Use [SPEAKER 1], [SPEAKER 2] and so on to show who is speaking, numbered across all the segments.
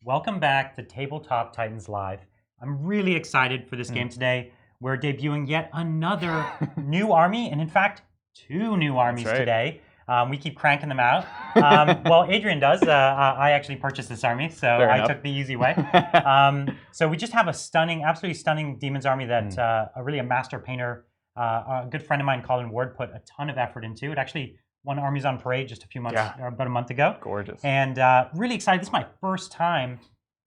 [SPEAKER 1] Welcome back to Tabletop Titans Live. I'm really excited for this game today. We're debuting yet another new army, and in fact, two new armies today. We keep cranking them out. Well, Adrian does. I actually purchased this army, so I took the easy way. So we just have a stunning, absolutely stunning Demons army that really a master painter, a good friend of mine, Colin Ward, put a ton of effort into. It actually won Armies on Parade just a few months, or about a month ago.
[SPEAKER 2] Gorgeous.
[SPEAKER 1] And really excited. This is my first time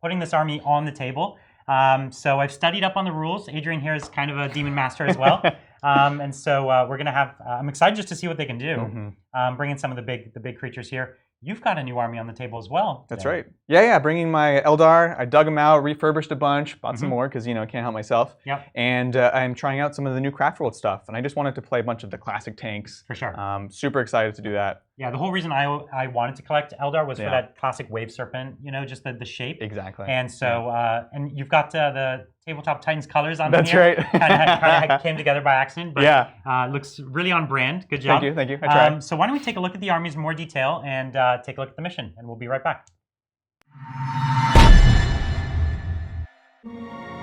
[SPEAKER 1] putting this army on the table. So I've studied up on the rules. Adrian here is kind of a demon master as well. And so we're going to have, I'm excited just to see what they can do. Bring in some of the big creatures here. You've got a new army on the table as well.
[SPEAKER 2] That's right. Yeah, bringing my Eldar. I dug them out, refurbished a bunch, bought some more because, I can't help myself.
[SPEAKER 1] Yep.
[SPEAKER 2] And I'm trying out some of the new Craftworld stuff. And I just wanted to play a bunch of the classic tanks.
[SPEAKER 1] For sure.
[SPEAKER 2] Super excited to do that.
[SPEAKER 1] Yeah, the whole reason I wanted to collect Eldar was for that classic wave serpent, just the shape.
[SPEAKER 2] Exactly.
[SPEAKER 1] And so, and you've got the Tabletop Titans colors on
[SPEAKER 2] That's
[SPEAKER 1] here.
[SPEAKER 2] right.
[SPEAKER 1] kind of came together by accident, but looks really on brand. Good job.
[SPEAKER 2] Thank you. I tried.
[SPEAKER 1] So why don't we take a look at the armies in more detail and take a look at the mission, and we'll be right back.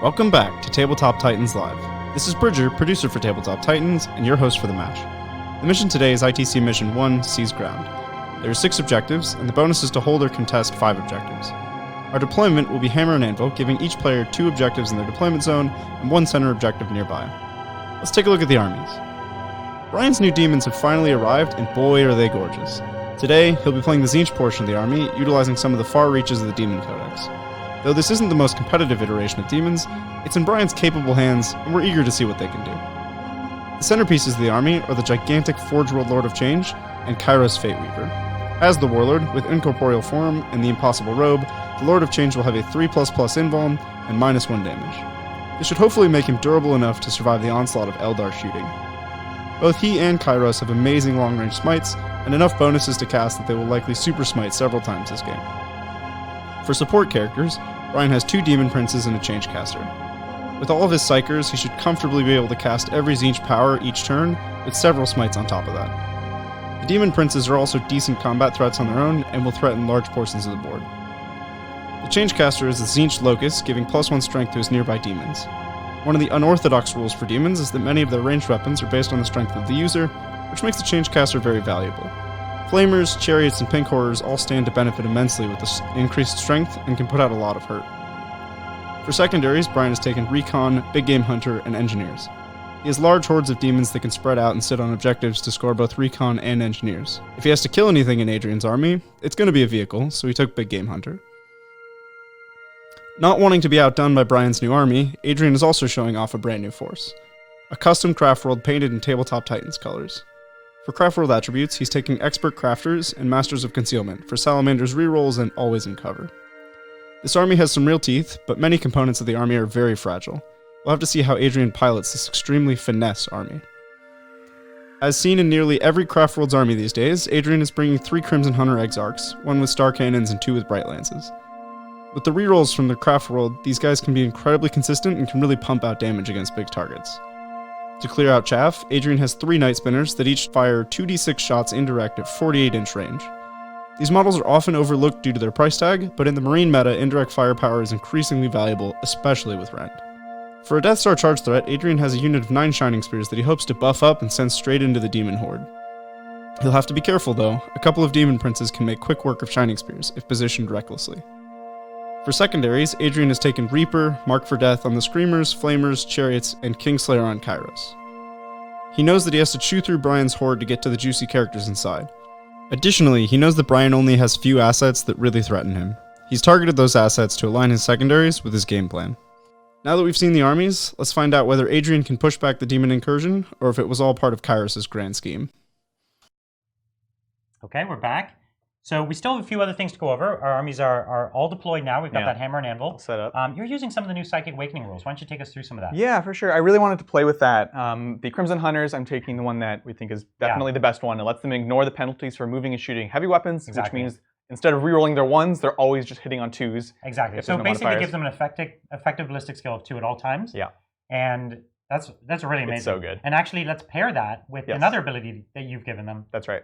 [SPEAKER 3] Welcome back to Tabletop Titans Live. This is Bridger, producer for Tabletop Titans, and your host for the match. The mission today is ITC Mission 1, Seize Ground. There are 6 objectives, and the bonus is to hold or contest 5 objectives. Our deployment will be Hammer and Anvil, giving each player 2 objectives in their deployment zone and 1 center objective nearby. Let's take a look at the armies. Brian's new demons have finally arrived, and boy are they gorgeous. Today, he'll be playing the Tzeentch portion of the army, utilizing some of the far reaches of the Demon Codex. Though this isn't the most competitive iteration of demons, it's in Brian's capable hands, and we're eager to see what they can do. The centerpieces of the army are the gigantic Forge World Lord of Change and Kairos Fateweaver. As the Warlord, with incorporeal form and the Impossible Robe, the Lord of Change will have a 3++ invuln and -1 damage. This should hopefully make him durable enough to survive the onslaught of Eldar shooting. Both he and Kairos have amazing long-range smites, and enough bonuses to cast that they will likely super smite several times this game. For support characters, Brian has 2 Demon Princes and a Change Caster. With all of his Psychers, he should comfortably be able to cast every Tzeentch power each turn, with several smites on top of that. The Demon Princes are also decent combat threats on their own, and will threaten large portions of the board. The Change Caster is the Tzeentch Locust, giving +1 strength to his nearby demons. One of the unorthodox rules for demons is that many of their ranged weapons are based on the strength of the user, which makes the Change Caster very valuable. Flamers, Chariots, and Pink Horrors all stand to benefit immensely with this increased strength and can put out a lot of hurt. For secondaries, Brian has taken Recon, Big Game Hunter, and Engineers. He has large hordes of demons that can spread out and sit on objectives to score both Recon and Engineers. If he has to kill anything in Adrian's army, it's going to be a vehicle, so he took Big Game Hunter. Not wanting to be outdone by Brian's new army, Adrian is also showing off a brand new force. A custom Craftworld painted in Tabletop Titans colors. For Craftworld attributes, he's taking Expert Crafters and Masters of Concealment for Salamander's rerolls and always in cover. This army has some real teeth, but many components of the army are very fragile. We'll have to see how Adrian pilots this extremely finesse army. As seen in nearly every Craftworld's army these days, Adrian is bringing 3 Crimson Hunter Exarchs, 1 with Star Cannons and 2 with Bright Lances. With the rerolls from the Craftworld, these guys can be incredibly consistent and can really pump out damage against big targets. To clear out chaff, Adrian has 3 Night Spinners that each fire 2d6 shots indirect at 48-inch range. These models are often overlooked due to their price tag, but in the Marine meta, indirect firepower is increasingly valuable, especially with Rend. For a Death Star charge threat, Adrian has a unit of 9 Shining Spears that he hopes to buff up and send straight into the Demon Horde. He'll have to be careful though, a couple of Demon Princes can make quick work of Shining Spears if positioned recklessly. For secondaries, Adrian has taken Reaper, Mark for Death on the Screamers, Flamers, Chariots, and Kingslayer on Kairos. He knows that he has to chew through Brian's horde to get to the juicy characters inside. Additionally, he knows that Brian only has few assets that really threaten him. He's targeted those assets to align his secondaries with his game plan. Now that we've seen the armies, let's find out whether Adrian can push back the demon incursion, or if it was all part of Kairos' grand scheme.
[SPEAKER 1] Okay, we're back. So we still have a few other things to go over. Our armies are all deployed now. We've got that Hammer and Anvil
[SPEAKER 2] set up.
[SPEAKER 1] You're using some of the new Psychic Awakening rules. Why don't you take us through some of that?
[SPEAKER 2] Yeah, for sure. I really wanted to play with that. The Crimson Hunters, I'm taking the one that we think is definitely the best one. It lets them ignore the penalties for moving and shooting heavy weapons, which means instead of rerolling their 1s, they're always just hitting on 2s.
[SPEAKER 1] Exactly. So basically it gives them an effective ballistic skill of 2 at all times.
[SPEAKER 2] Yeah.
[SPEAKER 1] And that's really amazing.
[SPEAKER 2] It's so good.
[SPEAKER 1] And actually, let's pair that with another ability that you've given them.
[SPEAKER 2] That's right.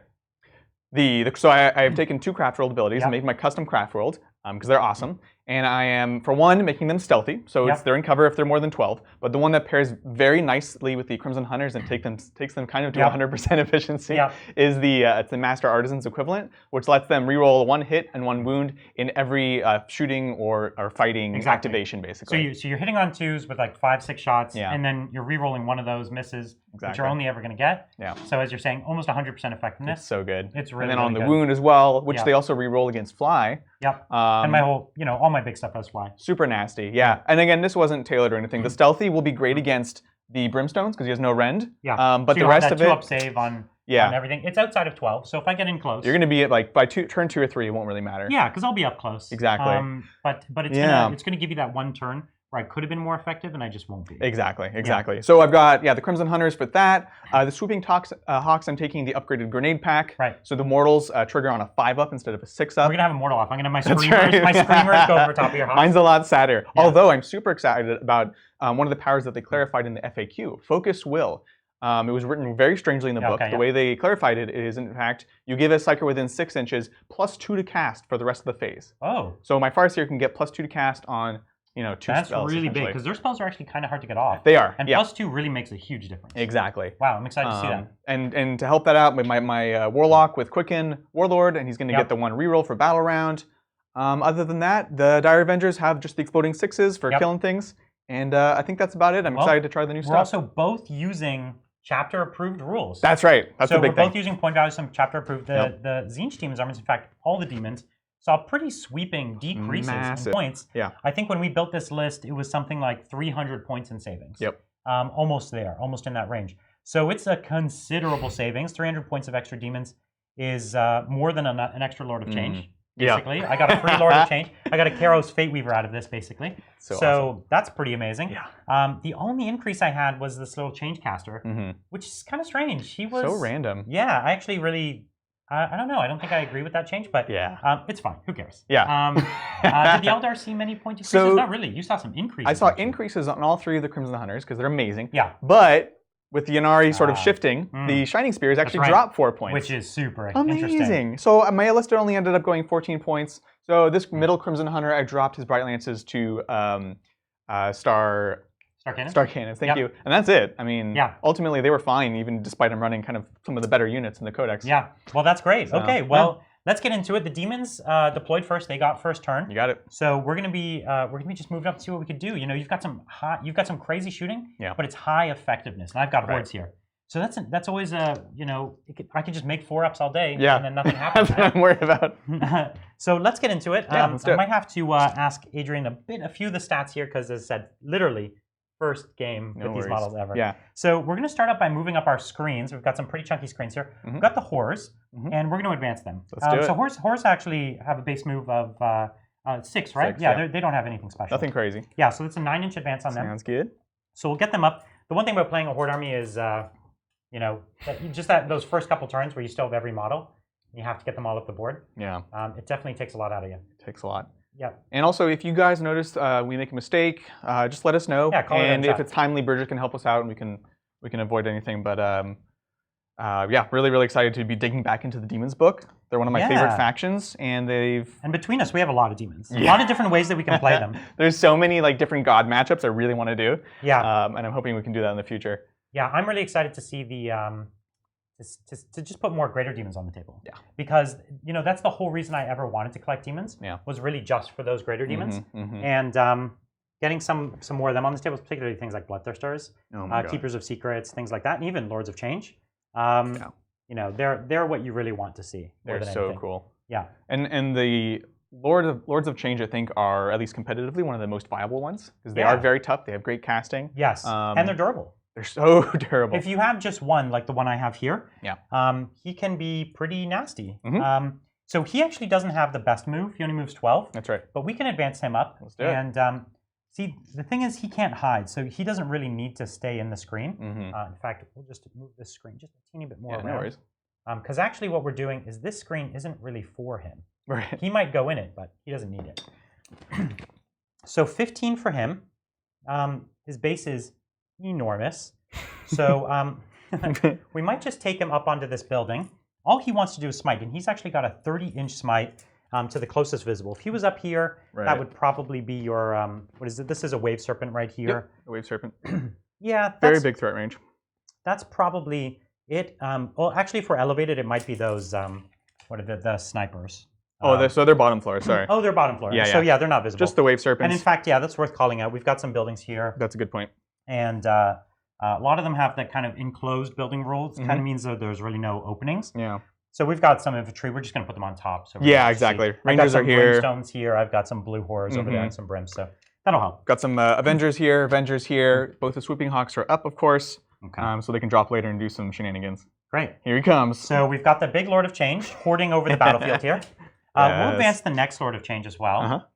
[SPEAKER 2] So I have taken 2 Craftworld abilities and made my custom Craftworld because they're awesome. And I am, for one, making them stealthy, so they're in cover if they're more than 12. But the one that pairs very nicely with the Crimson Hunters and takes them kind of to 100% efficiency is it's the Master Artisan's equivalent, which lets them reroll 1 hit and 1 wound in every shooting or fighting activation, basically.
[SPEAKER 1] So you're hitting on 2s with like 5-6 shots, and then you're rerolling one of those misses, which you're only ever going to get. So as you're saying, almost 100% effectiveness.
[SPEAKER 2] It's so good.
[SPEAKER 1] It's really,
[SPEAKER 2] and then on
[SPEAKER 1] really
[SPEAKER 2] the
[SPEAKER 1] good.
[SPEAKER 2] wound as well, which they also reroll against fly.
[SPEAKER 1] And my whole, all my big stuff has fly.
[SPEAKER 2] Super nasty, And again, this wasn't tailored or anything. The stealthy will be great against the brimstones because he has no rend. But
[SPEAKER 1] so
[SPEAKER 2] the rest of it,
[SPEAKER 1] 2-up save on everything. It's outside of 12, so if I get in close,
[SPEAKER 2] you're going to be at like by turn 2 or 3, it won't really matter.
[SPEAKER 1] Yeah, because I'll be up close.
[SPEAKER 2] Exactly.
[SPEAKER 1] But it's gonna give you that one turn where I could have been more effective, and I just won't be.
[SPEAKER 2] Exactly. So I've got the Crimson Hunters for that. The Swooping Hawks, I'm taking the upgraded grenade pack. So the mortals trigger on a 5-up instead of a 6-up.
[SPEAKER 1] We're gonna have a mortal up. I'm gonna have my screamers go over top of your Hawks.
[SPEAKER 2] Mine's a lot sadder. Although I'm super excited about one of the powers that they clarified in the FAQ, Focus Will. It was written very strangely in the book. The way they clarified it is, in fact, you give a psyker within 6 inches +2 to cast for the rest of the phase. So my Farseer can get +2 to cast on 2
[SPEAKER 1] That's
[SPEAKER 2] spells.
[SPEAKER 1] That's really big, because their spells are actually kind of hard to get off.
[SPEAKER 2] They are,
[SPEAKER 1] and +2 really makes a huge difference.
[SPEAKER 2] Exactly.
[SPEAKER 1] Wow, I'm excited to see that.
[SPEAKER 2] And to help that out, my Warlock with Quicken Warlord, and he's going to get the 1 reroll for battle round. Other than that, the Dire Avengers have just the exploding 6s for killing things, and I think that's about it. I'm excited to try the new stuff.
[SPEAKER 1] We're also both using chapter-approved rules.
[SPEAKER 2] That's right. That's the big thing.
[SPEAKER 1] So we're both using point values from chapter-approved. The Tzeentch Demons armies, in fact, all the demons, saw pretty sweeping decreases in points. I think when we built this list, it was something like 300 points in savings. Almost there, almost in that range. So it's a considerable savings. 300 points of extra demons is more than an extra Lord of Change. Basically, I got a free Lord of Change. I got a Karos Fate Weaver out of this, basically. So awesome. That's pretty amazing. The only increase I had was this little Change Caster, which is kind of strange. He was
[SPEAKER 2] so random.
[SPEAKER 1] Yeah, I actually really. I don't know. I don't think I agree with that change, but it's fine. Who cares?
[SPEAKER 2] Did
[SPEAKER 1] the Eldar see many point increases? Not really. You saw some increases.
[SPEAKER 2] I saw increases on all 3 of the Crimson Hunters because they're amazing.
[SPEAKER 1] But
[SPEAKER 2] with the Yanari sort of shifting, the Shining Spears actually dropped 4 points.
[SPEAKER 1] Which is super
[SPEAKER 2] amazing.
[SPEAKER 1] Interesting.
[SPEAKER 2] So my list only ended up going 14 points. So this middle Crimson Hunter, I dropped his Bright Lances to Star Cannons, thank you. And that's it. I mean, ultimately they were fine, even despite him running kind of some of the better units in the Codex.
[SPEAKER 1] Well, that's great. So, okay, well, let's get into it. The demons deployed first. They got first turn.
[SPEAKER 2] You got it.
[SPEAKER 1] So we're gonna be just moving up to see what we could do. You've got some crazy shooting, but it's high effectiveness. And I've got hordes here. So that's always I could just make 4-ups all day, and then nothing happens.
[SPEAKER 2] That's what I'm worried about.
[SPEAKER 1] So let's get into it.
[SPEAKER 2] Let's do it.
[SPEAKER 1] I might have to ask Adrian a few of the stats here because, as I said, literally first game with these models ever. So we're going to start up by moving up our screens. We've got some pretty chunky screens here. We've got the horrors, and we're going to advance them.
[SPEAKER 2] Let's do it.
[SPEAKER 1] So horrors actually have a base move of 6, right?
[SPEAKER 2] 6,
[SPEAKER 1] They don't have anything special.
[SPEAKER 2] Nothing crazy.
[SPEAKER 1] Yeah, so it's a 9-inch advance on them.
[SPEAKER 2] Sounds good.
[SPEAKER 1] So we'll get them up. The one thing about playing a horde army is, those first couple turns where you still have every model, you have to get them all up the board. It definitely takes a lot out of you.
[SPEAKER 2] It takes a lot.
[SPEAKER 1] Yeah.
[SPEAKER 2] And also, if you guys notice we make a mistake, just let us know. And if it's timely, Bridget can help us out, and we can avoid anything. But really, really excited to be digging back into the Demons book. They're one of my favorite factions, and
[SPEAKER 1] between us, we have a lot of demons. A lot of different ways that we can play them.
[SPEAKER 2] There's so many different god matchups I really want to do.
[SPEAKER 1] And
[SPEAKER 2] I'm hoping we can do that in the future.
[SPEAKER 1] I'm really excited to see the to just put more greater demons on the table. Because that's the whole reason I ever wanted to collect demons. Was really just for those greater demons. And getting some more of them on this table, particularly things like Bloodthirsters, Keepers of Secrets, things like that, and even Lords of Change. They're what you really want to see.
[SPEAKER 2] They're so cool.
[SPEAKER 1] And
[SPEAKER 2] the Lords of Change, I think, are at least competitively one of the most viable ones because they are very tough. They have great casting.
[SPEAKER 1] Yes, and they're durable.
[SPEAKER 2] They're so durable.
[SPEAKER 1] If you have just one, like the one I have here, he can be pretty nasty. So he actually doesn't have the best move. He only moves 12.
[SPEAKER 2] That's right.
[SPEAKER 1] But we can advance him up.
[SPEAKER 2] Let's do it.
[SPEAKER 1] And see, the thing is, he can't hide, so he doesn't really need to stay in the screen. In fact, we'll just move this screen just a teeny bit more around.
[SPEAKER 2] No worries.
[SPEAKER 1] Because actually what we're doing is this screen isn't really for him.
[SPEAKER 2] Right.
[SPEAKER 1] He might go in it, but he doesn't need it. So 15 for him. His base is enormous. So we might just take him up onto this building. All he wants to do is smite, and he's actually got a 30-inch smite. to the closest visible. If he was up here,
[SPEAKER 2] Right.
[SPEAKER 1] that would probably be your, what is it? This is a Wave Serpent right here.
[SPEAKER 2] Yep. A Wave Serpent.
[SPEAKER 1] Yeah.
[SPEAKER 2] Very big threat range.
[SPEAKER 1] That's probably it. Well, actually, for elevated, it might be those, what are the snipers?
[SPEAKER 2] So they're bottom floor, sorry.
[SPEAKER 1] Oh, they're bottom floor.
[SPEAKER 2] Yeah,
[SPEAKER 1] So
[SPEAKER 2] yeah.
[SPEAKER 1] they're not visible.
[SPEAKER 2] Just the Wave Serpents.
[SPEAKER 1] And in fact, yeah, that's worth calling out. We've got some buildings here.
[SPEAKER 2] That's a good point.
[SPEAKER 1] And a lot of them have that kind of enclosed building rules. It kind of means that there's really no openings.
[SPEAKER 2] Yeah.
[SPEAKER 1] So we've got some infantry. We're just going to put them on top. So
[SPEAKER 2] Yeah, exactly. Rangers are here.
[SPEAKER 1] Brimstones here. I've got some blue horrors over there and some brims. So that'll help.
[SPEAKER 2] Got some Avengers here, Both the Swooping Hawks are up, of course.
[SPEAKER 1] Okay.
[SPEAKER 2] So they can drop later and do some shenanigans.
[SPEAKER 1] Great.
[SPEAKER 2] Here he comes.
[SPEAKER 1] So we've got the big Lord of Change hoarding over the battlefield here. We'll advance the next Lord of Change as well.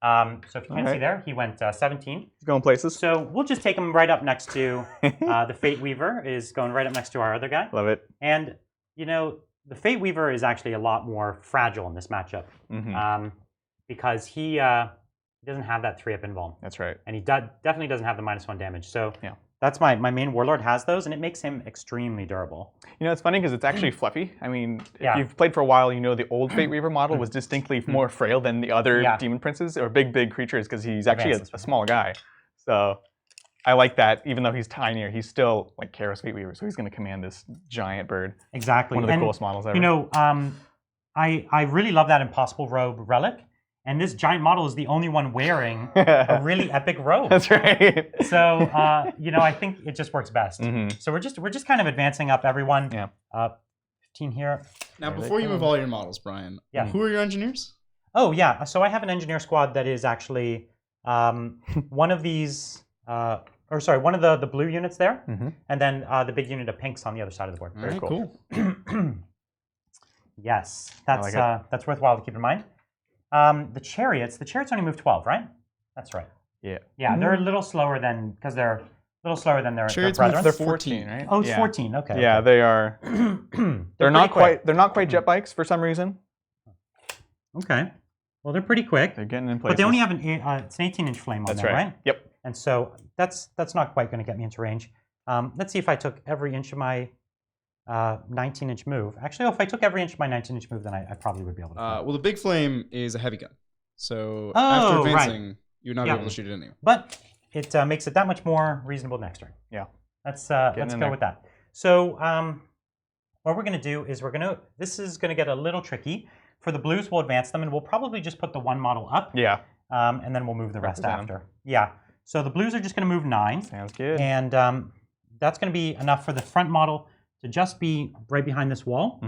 [SPEAKER 1] So if you can't see there, he went 17.
[SPEAKER 2] He's going places.
[SPEAKER 1] So we'll just take him right up next to the Fate Weaver is going right up next to our other guy.
[SPEAKER 2] Love it.
[SPEAKER 1] And, you know, the Fate Weaver is actually a lot more fragile in this matchup because he doesn't have that 3-up invuln.
[SPEAKER 2] That's right.
[SPEAKER 1] And he definitely doesn't have the -1 damage. So that's my main Warlord has those, and it makes him extremely durable.
[SPEAKER 2] You know, it's funny because it's actually fluffy. I mean, if you've played for a while, you know the old Fate Weaver model was distinctly more frail than the other Demon Princes or big creatures because he's actually a small guy. So I like that. Even though he's tinier, he's still like Kairos Fate Weaver, so he's going to command this giant bird.
[SPEAKER 1] Exactly.
[SPEAKER 2] One of the coolest models ever.
[SPEAKER 1] You know, I really love that Impossible Robe relic. And this giant model is the only one wearing a really epic robe.
[SPEAKER 2] That's right.
[SPEAKER 1] So you know, I think it just works best. So we're just kind of advancing up everyone.
[SPEAKER 2] Yeah.
[SPEAKER 1] 15 here.
[SPEAKER 3] Now, before you move all your models, Brian, who are your engineers?
[SPEAKER 1] Oh yeah. So I have an engineer squad that is actually one of these, one of the blue units there, and then the big unit of pinks on the other side of the board.
[SPEAKER 3] Very cool.
[SPEAKER 1] Yes, that's worthwhile to keep in mind. The chariots only move 12, right? That's right.
[SPEAKER 2] Yeah.
[SPEAKER 1] Yeah, they're a little slower than, because they're a little slower than their
[SPEAKER 3] Chariots
[SPEAKER 1] brethren.
[SPEAKER 2] They're 14, right?
[SPEAKER 1] Oh, it's 14. Okay.
[SPEAKER 2] Yeah,
[SPEAKER 1] okay.
[SPEAKER 2] they are. They're not quite jet bikes for some reason.
[SPEAKER 1] Okay. Well, they're pretty quick.
[SPEAKER 2] They're getting in place.
[SPEAKER 1] But they only have it's an 18-inch flame on there, right?
[SPEAKER 2] Yep.
[SPEAKER 1] And so that's not quite going to get me into range. Let's see if I took every inch of my 19-inch move. Actually, if I took every inch of my 19-inch move, then I probably would be able to.
[SPEAKER 3] Well, the big flame is a heavy gun. So after advancing, you'd not be able to shoot it anyway.
[SPEAKER 1] But it makes it that much more reasonable next turn.
[SPEAKER 2] Yeah.
[SPEAKER 1] Let's go with that. So what we're going to do is this is going to get a little tricky. For the blues, we'll advance them, and we'll probably just put the one model up.
[SPEAKER 2] Yeah.
[SPEAKER 1] And then we'll move the rest after. Yeah. So the blues are just going to move 9.
[SPEAKER 2] Sounds good.
[SPEAKER 1] And that's going to be enough for the front model to just be right behind this wall.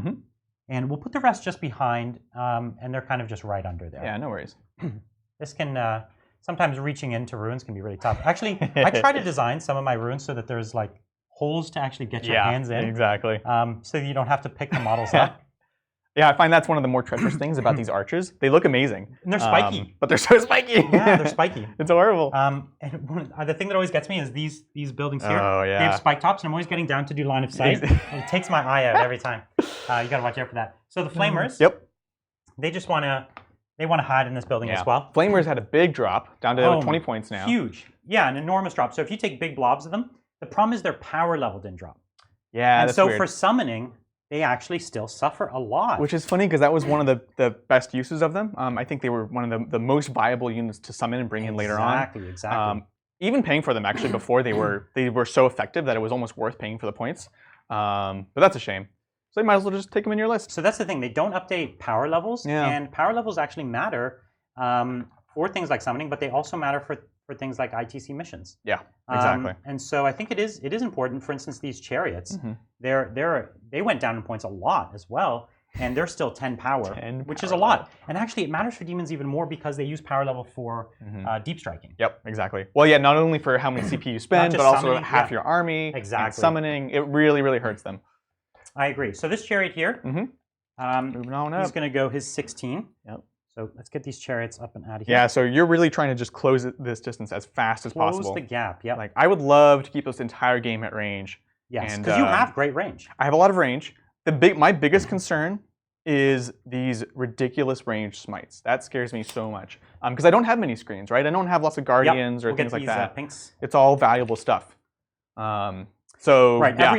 [SPEAKER 1] And we'll put the rest just behind, and they're kind of just right under there.
[SPEAKER 2] Yeah, no worries.
[SPEAKER 1] This can, sometimes reaching into ruins can be really tough. Actually, I try to design some of my ruins so that there's like holes to actually get your hands in.
[SPEAKER 2] Exactly.
[SPEAKER 1] So you don't have to pick the models up.
[SPEAKER 2] Yeah, I find that's one of the more treacherous things about these archers. They look amazing.
[SPEAKER 1] And they're spiky.
[SPEAKER 2] But they're so spiky.
[SPEAKER 1] Yeah, they're spiky.
[SPEAKER 2] It's horrible.
[SPEAKER 1] And the thing that always gets me is these buildings here.
[SPEAKER 2] Oh, yeah.
[SPEAKER 1] They have spike tops, and I'm always getting down to do line of sight. And it takes my eye out every time. You got to watch out for that. So the flamers, they just want to hide in this building as well.
[SPEAKER 2] Flamers had a big drop, down to 20 points now.
[SPEAKER 1] Huge. Yeah, an enormous drop. So if you take big blobs of them, the problem is their power level didn't drop.
[SPEAKER 2] Yeah,
[SPEAKER 1] and
[SPEAKER 2] that's
[SPEAKER 1] so
[SPEAKER 2] weird.
[SPEAKER 1] for summoning, they actually still suffer a lot.
[SPEAKER 2] Which is funny because that was one of the best uses of them. I think they were one of the most viable units to summon and bring in later on.
[SPEAKER 1] Exactly.
[SPEAKER 2] Even paying for them actually before they were so effective that it was almost worth paying for the points. But that's a shame. So you might as well just take them in your list.
[SPEAKER 1] So that's the thing. They don't update power levels, and power levels actually matter for things like summoning, but they also matter for things like ITC missions.
[SPEAKER 2] Yeah, exactly.
[SPEAKER 1] And so I think it is important. For instance, these chariots, they went down in points a lot as well, and they're still 10 power, which is a lot. And actually, it matters for demons even more because they use power level for deep striking.
[SPEAKER 2] Yep, exactly. Well, yeah, not only for how many CPU you spend, but also half your army.
[SPEAKER 1] Exactly.
[SPEAKER 2] And summoning, it really, really hurts them.
[SPEAKER 1] I agree. So this chariot here,
[SPEAKER 2] Moving on up.
[SPEAKER 1] he's going to go his 16.
[SPEAKER 2] Yep.
[SPEAKER 1] So let's get these chariots up and out of here.
[SPEAKER 2] Yeah, so you're really trying to just close this distance as fast as possible.
[SPEAKER 1] Close the gap, yeah.
[SPEAKER 2] Like, I would love to keep this entire game at range.
[SPEAKER 1] Yes, because you have great range.
[SPEAKER 2] I have a lot of range. My biggest concern is these ridiculous range smites. That scares me so much. Because I don't have many screens, right? I don't have lots of guardians or things like that.
[SPEAKER 1] Pinks.
[SPEAKER 2] It's all valuable stuff. So
[SPEAKER 1] right,
[SPEAKER 2] yeah.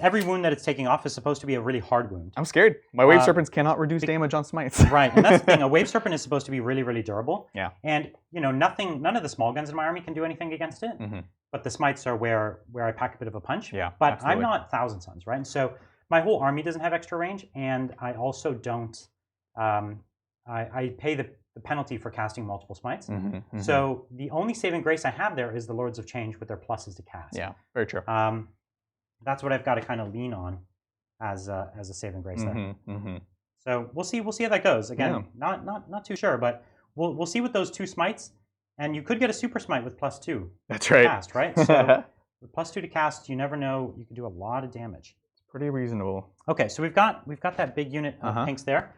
[SPEAKER 1] every wound that it's taking off is supposed to be a really hard wound.
[SPEAKER 2] I'm scared. My wave serpents cannot reduce damage on smites.
[SPEAKER 1] Right, and that's the thing. A wave serpent is supposed to be really, really durable.
[SPEAKER 2] Yeah.
[SPEAKER 1] And none of the small guns in my army can do anything against it. But the smites are where I pack a bit of a punch.
[SPEAKER 2] Yeah.
[SPEAKER 1] But
[SPEAKER 2] absolutely.
[SPEAKER 1] I'm not Thousand Sons, right? And so my whole army doesn't have extra range, and I also don't. I pay the penalty for casting multiple smites. So the only saving grace I have there is the Lords of Change with their pluses to cast.
[SPEAKER 2] Yeah, very true.
[SPEAKER 1] That's what I've got to kind of lean on as a saving grace there. So we'll see how that goes. Again, not too sure, but we'll see with those 2 smites, and you could get a super smite with +2.
[SPEAKER 2] That's right.
[SPEAKER 1] To cast, right? So with +2 to cast, you never know. You can do a lot of damage.
[SPEAKER 2] It's pretty reasonable.
[SPEAKER 1] Okay, so we've got that big unit of pinks there.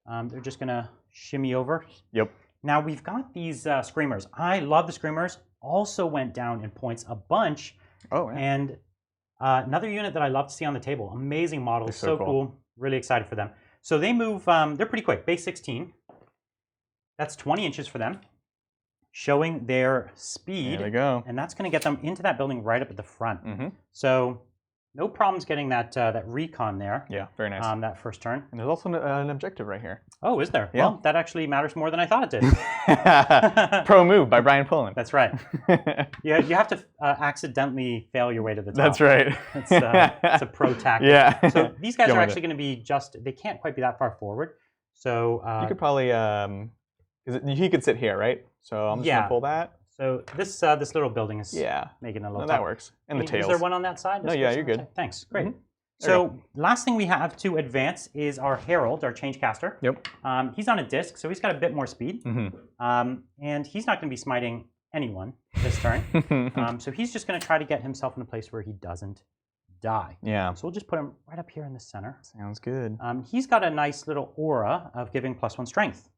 [SPEAKER 1] They're just gonna shimmy over.
[SPEAKER 2] Yep.
[SPEAKER 1] Now we've got these screamers. I love the screamers. Also went down in points a bunch.
[SPEAKER 2] Oh, yeah.
[SPEAKER 1] And another unit that I love to see on the table. Amazing models, so cool. Really excited for them. So they move. They're pretty quick. Base 16. That's 20 inches for them, showing their speed.
[SPEAKER 2] There they go.
[SPEAKER 1] And that's going to get them into that building right up at the front. So no problems getting that recon there.
[SPEAKER 2] Yeah, very nice.
[SPEAKER 1] That first turn.
[SPEAKER 2] And there's also an objective right here.
[SPEAKER 1] Oh, is there?
[SPEAKER 2] Yeah.
[SPEAKER 1] Well, that actually matters more than I thought it did.
[SPEAKER 2] Pro move by Brian Pullen.
[SPEAKER 1] That's right. You have to accidentally fail your way to the top.
[SPEAKER 2] That's right.
[SPEAKER 1] It's a pro tactic.
[SPEAKER 2] Yeah.
[SPEAKER 1] So these guys are actually going to be they can't quite be that far forward. So
[SPEAKER 2] you could probably, he could sit here, right? So I'm just going to pull that.
[SPEAKER 1] So this little building is making a little
[SPEAKER 2] that works. And the tails.
[SPEAKER 1] Is there one on that side?
[SPEAKER 2] No, yeah, you're good.
[SPEAKER 1] Thanks. Great. So last thing we have to advance is our Herald, our change caster.
[SPEAKER 2] Yep.
[SPEAKER 1] He's on a disc, so he's got a bit more speed. And he's not going to be smiting anyone this turn. So he's just going to try to get himself in a place where he doesn't die.
[SPEAKER 2] Yeah.
[SPEAKER 1] So we'll just put him right up here in the center.
[SPEAKER 2] Sounds good.
[SPEAKER 1] He's got a nice little aura of giving +1 strength.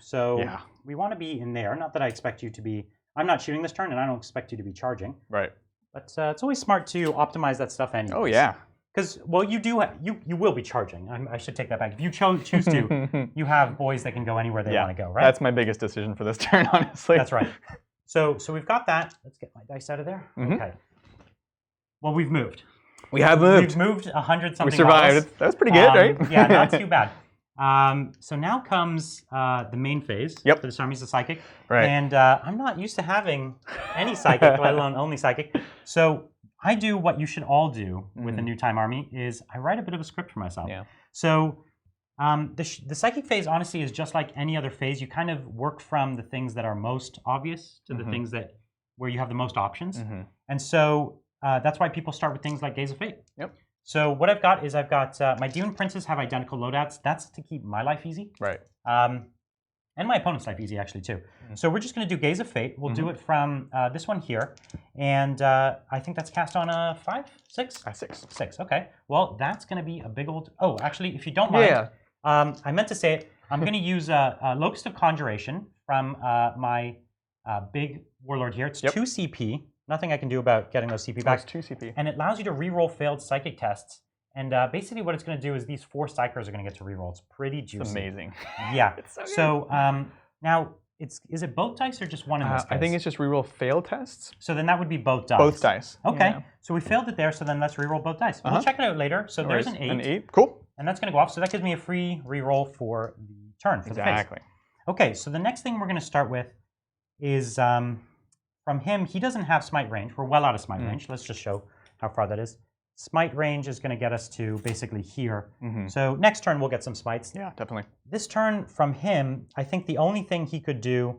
[SPEAKER 1] So we want to be in there. Not that I expect you to be. I'm not shooting this turn, and I don't expect you to be charging.
[SPEAKER 2] Right.
[SPEAKER 1] But it's always smart to optimize that stuff anyways.
[SPEAKER 2] Oh, yeah.
[SPEAKER 1] Because, well, you will be charging. I should take that back. If you choose to, you have boys that can go anywhere they want to go, right?
[SPEAKER 2] That's my biggest decision for this turn, honestly.
[SPEAKER 1] That's right. So we've got that. Let's get my dice out of there. Okay. Well, we've moved.
[SPEAKER 2] We have moved.
[SPEAKER 1] We've moved 100-something.
[SPEAKER 2] We survived.
[SPEAKER 1] Models.
[SPEAKER 2] That was pretty good, right?
[SPEAKER 1] Yeah, not too bad. So now comes the main phase for this army, is the Psychic.
[SPEAKER 2] Right.
[SPEAKER 1] And I'm not used to having any Psychic, let alone only Psychic. So I do what you should all do with a new time army, is I write a bit of a script for myself.
[SPEAKER 2] Yeah.
[SPEAKER 1] So the Psychic phase, honestly, is just like any other phase. You kind of work from the things that are most obvious to the things where you have the most options. And so that's why people start with things like Gaze of Fate.
[SPEAKER 2] Yep.
[SPEAKER 1] So what I've got is my Demon Princes have identical loadouts. That's to keep my life easy.
[SPEAKER 2] Right.
[SPEAKER 1] And my opponent's life easy, actually, too. So we're just going to do Gaze of Fate. We'll do it from this one here. And I think that's cast on a 5? 6?
[SPEAKER 2] 6.
[SPEAKER 1] 6, okay. Well, that's going to be a big old... Oh, actually, if you don't mind, I meant to say it. I'm going to use a Locust of Conjuration from my big Warlord here. It's 2 CP. Nothing I can do about getting those CP back.
[SPEAKER 2] It's 2 CP.
[SPEAKER 1] And it allows you to reroll failed Psychic tests. And basically what it's going to do is these 4 Psychers are going to get to reroll. It's pretty juicy.
[SPEAKER 2] It's amazing.
[SPEAKER 1] Yeah.
[SPEAKER 2] It's so good.
[SPEAKER 1] So now, is it both dice or just one in this case?
[SPEAKER 2] I think it's just reroll fail tests.
[SPEAKER 1] So then that would be both dice.
[SPEAKER 2] Both dice.
[SPEAKER 1] Okay.
[SPEAKER 2] Yeah.
[SPEAKER 1] So we failed it there, so then let's reroll both dice. We'll check it out later. So there's an 8.
[SPEAKER 2] An 8. Cool.
[SPEAKER 1] And that's going to go off. So that gives me a free reroll for the turn. For
[SPEAKER 2] exactly.
[SPEAKER 1] The phase. Okay, so the next thing we're going to start with is from him. He doesn't have smite range. We're well out of smite range. Let's just show how far that is. Smite range is going to get us to basically here. So next turn we'll get some smites.
[SPEAKER 2] Yeah, definitely.
[SPEAKER 1] This turn from him, I think the only thing he could do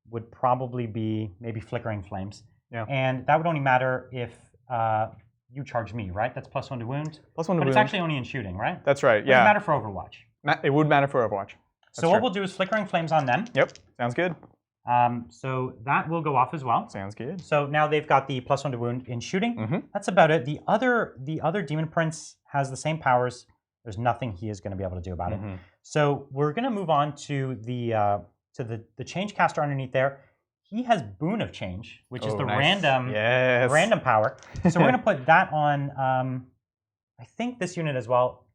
[SPEAKER 1] would probably be maybe Flickering Flames. Yeah. And that would only matter if you charge me, right? That's +1 to wound.
[SPEAKER 2] +1 to wound.
[SPEAKER 1] But it's actually only in shooting, right?
[SPEAKER 2] That's right, yeah.
[SPEAKER 1] It doesn't matter for Overwatch.
[SPEAKER 2] It would matter for Overwatch.
[SPEAKER 1] So what we'll do is Flickering Flames on them.
[SPEAKER 2] Yep, sounds good.
[SPEAKER 1] So that will go off as well.
[SPEAKER 2] Sounds good.
[SPEAKER 1] So now they've got the +1 to wound in shooting. That's about it. The other Demon Prince has the same powers. There's nothing he is going to be able to do about it. So we're going to move on to the change caster underneath there. He has Boon of Change, which is the random power. So we're going to put that on. I think this unit as well,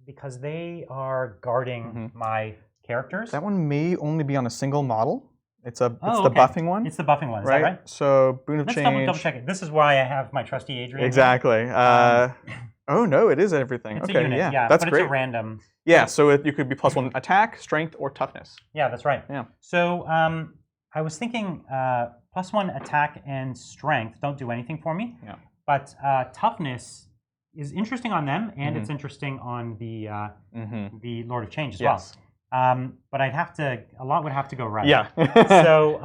[SPEAKER 1] because they are guarding my characters.
[SPEAKER 2] That one may only be on a single model. It's the buffing one.
[SPEAKER 1] It's the buffing one. Is
[SPEAKER 2] right?
[SPEAKER 1] that right?
[SPEAKER 2] So Boon of Change.
[SPEAKER 1] Let's double check it. This is why I have my trusty Adrian.
[SPEAKER 2] Exactly. Oh no, it is everything.
[SPEAKER 1] It's
[SPEAKER 2] okay,
[SPEAKER 1] a unit,
[SPEAKER 2] yeah, that's
[SPEAKER 1] but
[SPEAKER 2] great.
[SPEAKER 1] It's a random.
[SPEAKER 2] Yeah, so you could be +1 attack, strength, or toughness.
[SPEAKER 1] Yeah, that's right.
[SPEAKER 2] Yeah.
[SPEAKER 1] So I was thinking +1 attack and strength don't do anything for me.
[SPEAKER 2] Yeah.
[SPEAKER 1] But toughness is interesting on them, and it's interesting on the Lord of Change as well. But a lot would have to go right.
[SPEAKER 2] Yeah.
[SPEAKER 1] So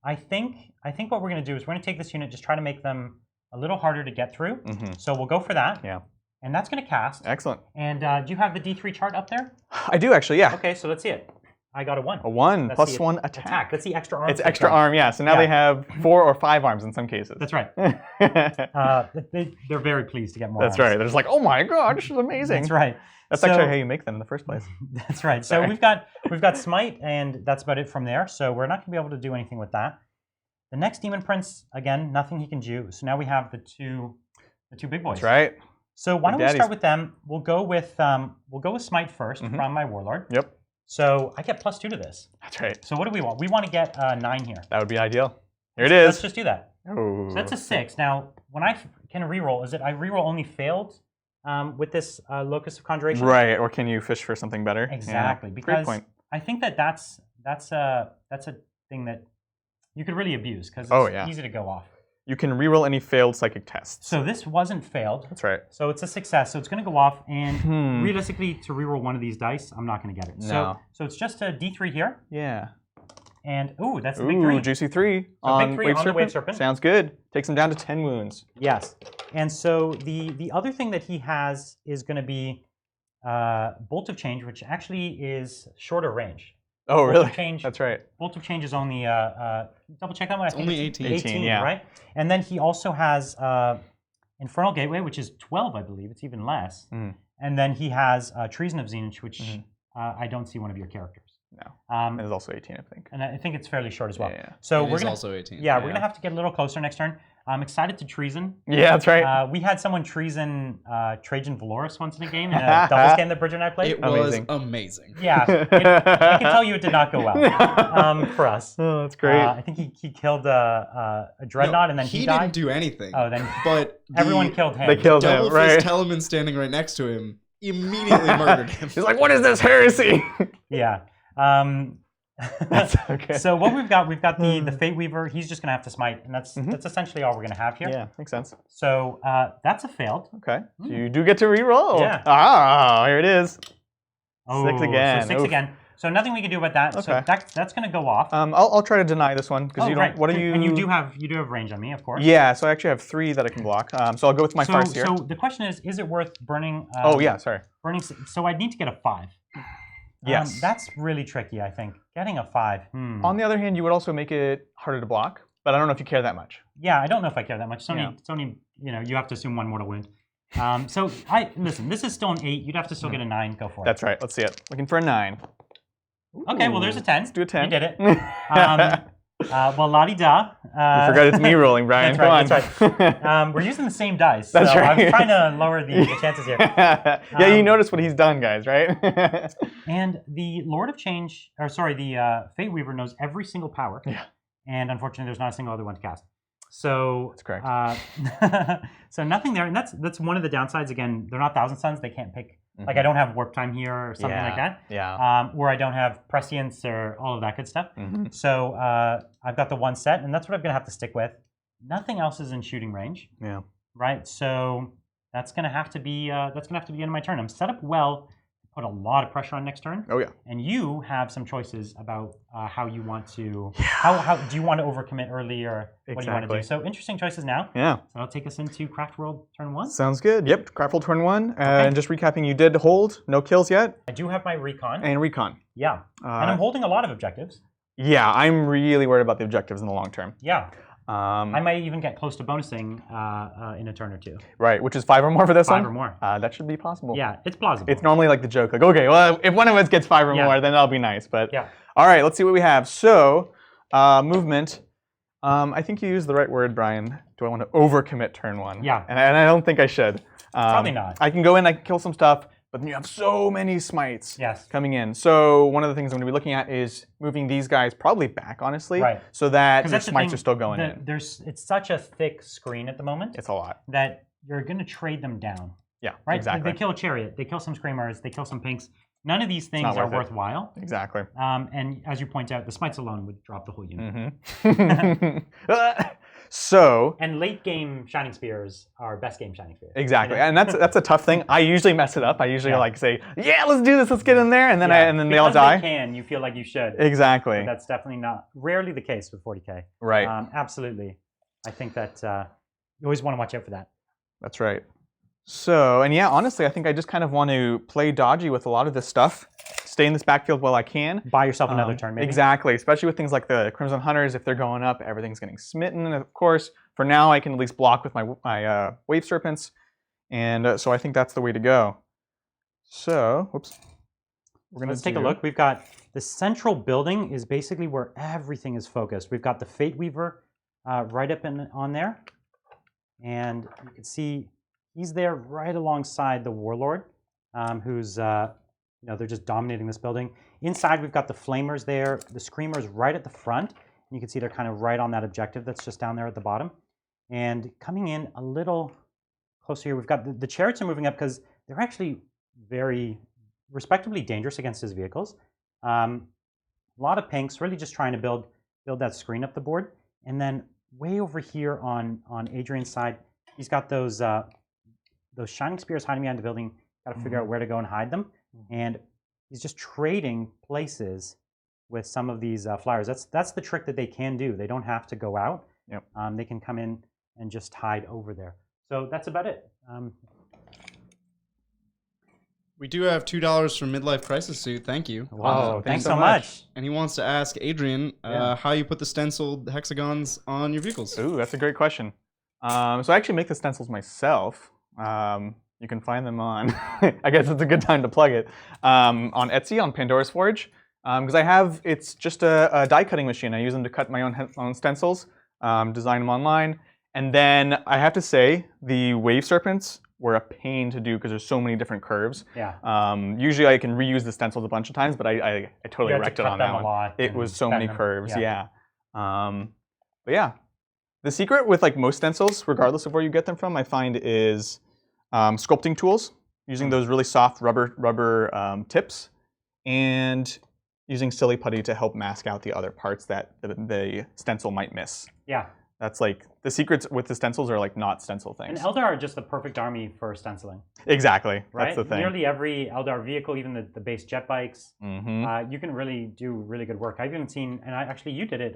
[SPEAKER 1] I think what we're going to do is we're going to take this unit, just try to make them a little harder to get through. So we'll go for that.
[SPEAKER 2] Yeah.
[SPEAKER 1] And that's going to cast.
[SPEAKER 2] Excellent.
[SPEAKER 1] And do you have the D3 chart up there?
[SPEAKER 2] I do actually, yeah.
[SPEAKER 1] Okay, so let's see it. I got a 1.
[SPEAKER 2] A 1
[SPEAKER 1] That's
[SPEAKER 2] plus
[SPEAKER 1] the
[SPEAKER 2] 1 attack.
[SPEAKER 1] That's the extra arm.
[SPEAKER 2] It's extra arm, yeah. So now they have 4 or 5 arms in some cases.
[SPEAKER 1] That's right. They're very pleased to get more.
[SPEAKER 2] That's
[SPEAKER 1] arms.
[SPEAKER 2] right. They're just like, oh my god, this is amazing.
[SPEAKER 1] That's right.
[SPEAKER 2] That's actually how you make them in the first place.
[SPEAKER 1] That's right. So we've got Smite, and that's about it from there. So we're not going to be able to do anything with that. The next Demon Prince, again, nothing he can do. So now we have the two big boys.
[SPEAKER 2] That's right.
[SPEAKER 1] So why don't we start with them? We'll go with Smite first from my Warlord.
[SPEAKER 2] Yep.
[SPEAKER 1] So I get +2 to this.
[SPEAKER 2] That's right.
[SPEAKER 1] So what do we want? We want to get 9 here.
[SPEAKER 2] That would be ideal. Here it is.
[SPEAKER 1] Let's just do that.
[SPEAKER 2] Oh.
[SPEAKER 1] So that's a 6. Now, when I can reroll, is it I reroll only failed with this Locus of Conjuration?
[SPEAKER 2] Right. Or can you fish for something better?
[SPEAKER 1] Exactly.
[SPEAKER 2] Yeah.
[SPEAKER 1] Because
[SPEAKER 2] great point.
[SPEAKER 1] I think that's a thing that you could really abuse because it's easy to go off.
[SPEAKER 2] You can reroll any failed psychic tests.
[SPEAKER 1] So this wasn't failed.
[SPEAKER 2] That's right.
[SPEAKER 1] So it's a success. So it's going to go off, and realistically, to reroll one of these dice, I'm not going to get it.
[SPEAKER 2] No.
[SPEAKER 1] So it's just a D3 here.
[SPEAKER 2] Yeah.
[SPEAKER 1] And that's the big 3.
[SPEAKER 2] Juicy 3
[SPEAKER 1] So
[SPEAKER 2] on
[SPEAKER 1] big 3
[SPEAKER 2] Wave
[SPEAKER 1] on the
[SPEAKER 2] Serpent.
[SPEAKER 1] Wave Serpent.
[SPEAKER 2] Sounds good. Takes him down to 10 wounds.
[SPEAKER 1] Yes. And so the other thing that he has is going to be Bolt of Change, which actually is shorter range.
[SPEAKER 2] Oh,
[SPEAKER 1] Bolt
[SPEAKER 2] really?
[SPEAKER 1] Of Change,
[SPEAKER 2] That's right.
[SPEAKER 1] Bolt of Change is only double check that one. I think
[SPEAKER 3] only
[SPEAKER 1] it's
[SPEAKER 3] 18.
[SPEAKER 2] Yeah.
[SPEAKER 1] right? And then he also has Infernal Gateway, which is 12, I believe. It's even less. And then he has Treason of Tzeentch, which I don't see one of your characters.
[SPEAKER 2] No. It is also 18, I think.
[SPEAKER 1] And I think it's fairly short as well.
[SPEAKER 2] Yeah.
[SPEAKER 1] So
[SPEAKER 3] It
[SPEAKER 1] we're
[SPEAKER 3] is
[SPEAKER 1] gonna
[SPEAKER 3] also 18.
[SPEAKER 1] Yeah, we're gonna have to get a little closer next turn. I'm excited to treason.
[SPEAKER 2] Yeah, that's right.
[SPEAKER 1] We had someone treason Trajan Valoris once in a game in a doubles game that Bridget and I played.
[SPEAKER 3] It was amazing.
[SPEAKER 1] Yeah, I can tell you it did not go well for us.
[SPEAKER 2] Oh, that's great.
[SPEAKER 1] I think he killed a Dreadnought and then he died.
[SPEAKER 3] Didn't do anything.
[SPEAKER 1] Oh, then
[SPEAKER 3] but
[SPEAKER 1] everyone killed him.
[SPEAKER 2] They killed him,
[SPEAKER 3] Double
[SPEAKER 2] right?
[SPEAKER 3] Fist Telemann standing right next to him immediately murdered him.
[SPEAKER 2] He's like, what is this heresy?
[SPEAKER 1] Yeah.
[SPEAKER 2] That's okay.
[SPEAKER 1] So what we've got the Fate Weaver. He's just gonna have to smite, and that's essentially all we're gonna have here.
[SPEAKER 2] Yeah, makes sense.
[SPEAKER 1] So that's a failed.
[SPEAKER 2] Okay. So you do get to re-roll.
[SPEAKER 1] Yeah.
[SPEAKER 2] Ah, here it is.
[SPEAKER 1] Oh,
[SPEAKER 2] 6 again.
[SPEAKER 1] So 6 again. So nothing we can do about that.
[SPEAKER 2] Okay.
[SPEAKER 1] So that's gonna go off.
[SPEAKER 2] I'll try to deny this one because you don't.
[SPEAKER 1] Right.
[SPEAKER 2] What do you?
[SPEAKER 1] And you do have range on me, of course.
[SPEAKER 2] Yeah. So I actually have 3 that I can block. So I'll go with my first here.
[SPEAKER 1] So the question is it worth burning?
[SPEAKER 2] Oh yeah, sorry.
[SPEAKER 1] Burning. So I need to get a 5.
[SPEAKER 2] Yes.
[SPEAKER 1] That's really tricky, I think. Getting a 5.
[SPEAKER 2] On the other hand, you would also make it harder to block, but I don't know if you care that much.
[SPEAKER 1] Yeah, I don't know if I care that much. It's only you have to assume 1 mortal wound. So listen. This is still an 8. You'd have to still get a 9. Go for it.
[SPEAKER 2] That's right. Let's see it. Looking for a 9.
[SPEAKER 1] Okay, well there's a 10.
[SPEAKER 2] Let's do a 10.
[SPEAKER 1] You did it. Well, la-di-da.
[SPEAKER 2] You forgot it's me rolling, Brian.
[SPEAKER 1] That's right. We're using the same dice.
[SPEAKER 2] That's
[SPEAKER 1] so
[SPEAKER 2] right.
[SPEAKER 1] I'm trying to lower the chances here.
[SPEAKER 2] Yeah, you notice what he's done, guys, right?
[SPEAKER 1] And the Lord of Change, the Fate Weaver knows every single power.
[SPEAKER 2] Yeah.
[SPEAKER 1] And unfortunately, there's not a single other one to cast. So
[SPEAKER 2] that's correct.
[SPEAKER 1] So nothing there, and that's one of the downsides. Again, they're not Thousand Suns. They can't pick. Like I don't have warp time here or something like that.
[SPEAKER 2] Yeah.
[SPEAKER 1] Or I don't have prescience or all of that good stuff. So I've got the 1 set, and that's what I'm gonna have to stick with. Nothing else is in shooting range.
[SPEAKER 2] Yeah.
[SPEAKER 1] Right. So that's gonna have to be the end of my turn. I'm set up well. Put a lot of pressure on next turn.
[SPEAKER 2] Oh yeah.
[SPEAKER 1] And you have some choices about how you want to. How do you want to overcommit early, or what do you want to do? So interesting choices now.
[SPEAKER 2] Yeah.
[SPEAKER 1] So that'll take us into Craftworld turn 1.
[SPEAKER 2] Sounds good. Yep. Craftworld turn 1. And just recapping, you did hold, no kills yet.
[SPEAKER 1] I do have my recon.
[SPEAKER 2] And recon.
[SPEAKER 1] Yeah. And I'm holding a lot of objectives.
[SPEAKER 2] Yeah, I'm really worried about the objectives in the long term.
[SPEAKER 1] Yeah. I might even get close to bonusing in a turn or 2.
[SPEAKER 2] Right, which is 5 or more for this
[SPEAKER 1] 5
[SPEAKER 2] one?
[SPEAKER 1] or more.
[SPEAKER 2] That should be possible.
[SPEAKER 1] Yeah, it's plausible.
[SPEAKER 2] It's normally like the joke, like, okay, well, if one of us gets 5 or more, then that'll be nice. But
[SPEAKER 1] yeah.
[SPEAKER 2] All right, let's see what we have. So, movement. I think you used the right word, Brian. Do I want to overcommit turn 1?
[SPEAKER 1] Yeah.
[SPEAKER 2] And I don't think I should.
[SPEAKER 1] Probably not.
[SPEAKER 2] I can go in, I can kill some stuff, but then you have so many smites
[SPEAKER 1] Yes.
[SPEAKER 2] coming in. So one of the things I'm going to be looking at is moving these guys probably back, honestly,
[SPEAKER 1] Right.
[SPEAKER 2] so that the
[SPEAKER 1] That's the
[SPEAKER 2] smites
[SPEAKER 1] thing,
[SPEAKER 2] are still going in.
[SPEAKER 1] It's such a thick screen at the moment.
[SPEAKER 2] It's a lot.
[SPEAKER 1] That you're going to trade them down.
[SPEAKER 2] Yeah,
[SPEAKER 1] right?
[SPEAKER 2] exactly.
[SPEAKER 1] They kill a chariot, they kill some screamers, they kill some pinks. None of these things are worthwhile.
[SPEAKER 2] Exactly.
[SPEAKER 1] And as you point out, the smites alone would drop the whole unit.
[SPEAKER 2] So.
[SPEAKER 1] And late game Shining Spears are best game Shining Spears.
[SPEAKER 2] Exactly, and that's a tough thing. I usually mess it up. I usually like say, "Yeah, let's do this. Let's get in there," and then they all die.
[SPEAKER 1] Because you feel like you should.
[SPEAKER 2] Exactly.
[SPEAKER 1] But that's definitely rarely the case with 40k.
[SPEAKER 2] Right.
[SPEAKER 1] Absolutely. I think that you always want to watch out for that.
[SPEAKER 2] That's right. So, and yeah, honestly, I think I just kind of want to play dodgy with a lot of this stuff. Stay in this backfield while I can.
[SPEAKER 1] Buy yourself another turn, maybe.
[SPEAKER 2] Exactly, especially with things like the Crimson Hunters. If they're going up, everything's getting smitten. And of course, for now, I can at least block with my Wave Serpents. And so I think that's the way to go. So, whoops.
[SPEAKER 1] Let's take a look. We've got the central building is basically where everything is focused. We've got the Fate Weaver right up on there. And you can see he's there right alongside the Warlord, who's, they're just dominating this building. Inside, we've got the Flamers there, the Screamers right at the front. And you can see they're kind of right on that objective that's just down there at the bottom. And coming in a little closer here, we've got the Chariots are moving up because they're actually very respectably dangerous against his vehicles. A lot of pinks, really just trying to build that screen up the board. And then way over here on Adrian's side, he's got those Shining Spears hiding behind the building. Got to figure out where to go and hide them. And he's just trading places with some of these flyers. That's the trick that they can do. They don't have to go out.
[SPEAKER 2] Yep.
[SPEAKER 1] They can come in and just hide over there. So that's about it.
[SPEAKER 3] We do have $2 from Midlife Crisis Suit. Thank you.
[SPEAKER 1] Wow, thanks so much.
[SPEAKER 3] And he wants to ask Adrian how you put the stenciled hexagons on your vehicles.
[SPEAKER 2] Ooh, that's a great question. So I actually make the stencils myself. You can find them on, I guess it's a good time to plug it, on Etsy, on Pandora's Forge. Because it's just a die cutting machine. I use them to cut my own stencils, design them online. And then I have to say, the Wave Serpents were a pain to do because there's so many different curves.
[SPEAKER 1] Yeah.
[SPEAKER 2] Usually I can reuse the stencils a bunch of times, but I totally wrecked it on that one. It was so many curves, yeah. But yeah, the secret with like most stencils, regardless of where you get them from, I find is sculpting tools, using those really soft rubber tips, and using silly putty to help mask out the other parts that the stencil might miss.
[SPEAKER 1] Yeah.
[SPEAKER 2] That's like, the secrets with the stencils are like not stencil things.
[SPEAKER 1] And Eldar are just the perfect army for stenciling.
[SPEAKER 2] Exactly,
[SPEAKER 1] right?
[SPEAKER 2] That's the thing.
[SPEAKER 1] Nearly every Eldar vehicle, even the base jet bikes,
[SPEAKER 2] Mm-hmm.
[SPEAKER 1] You can really do really good work. I've even seen, and actually you did it,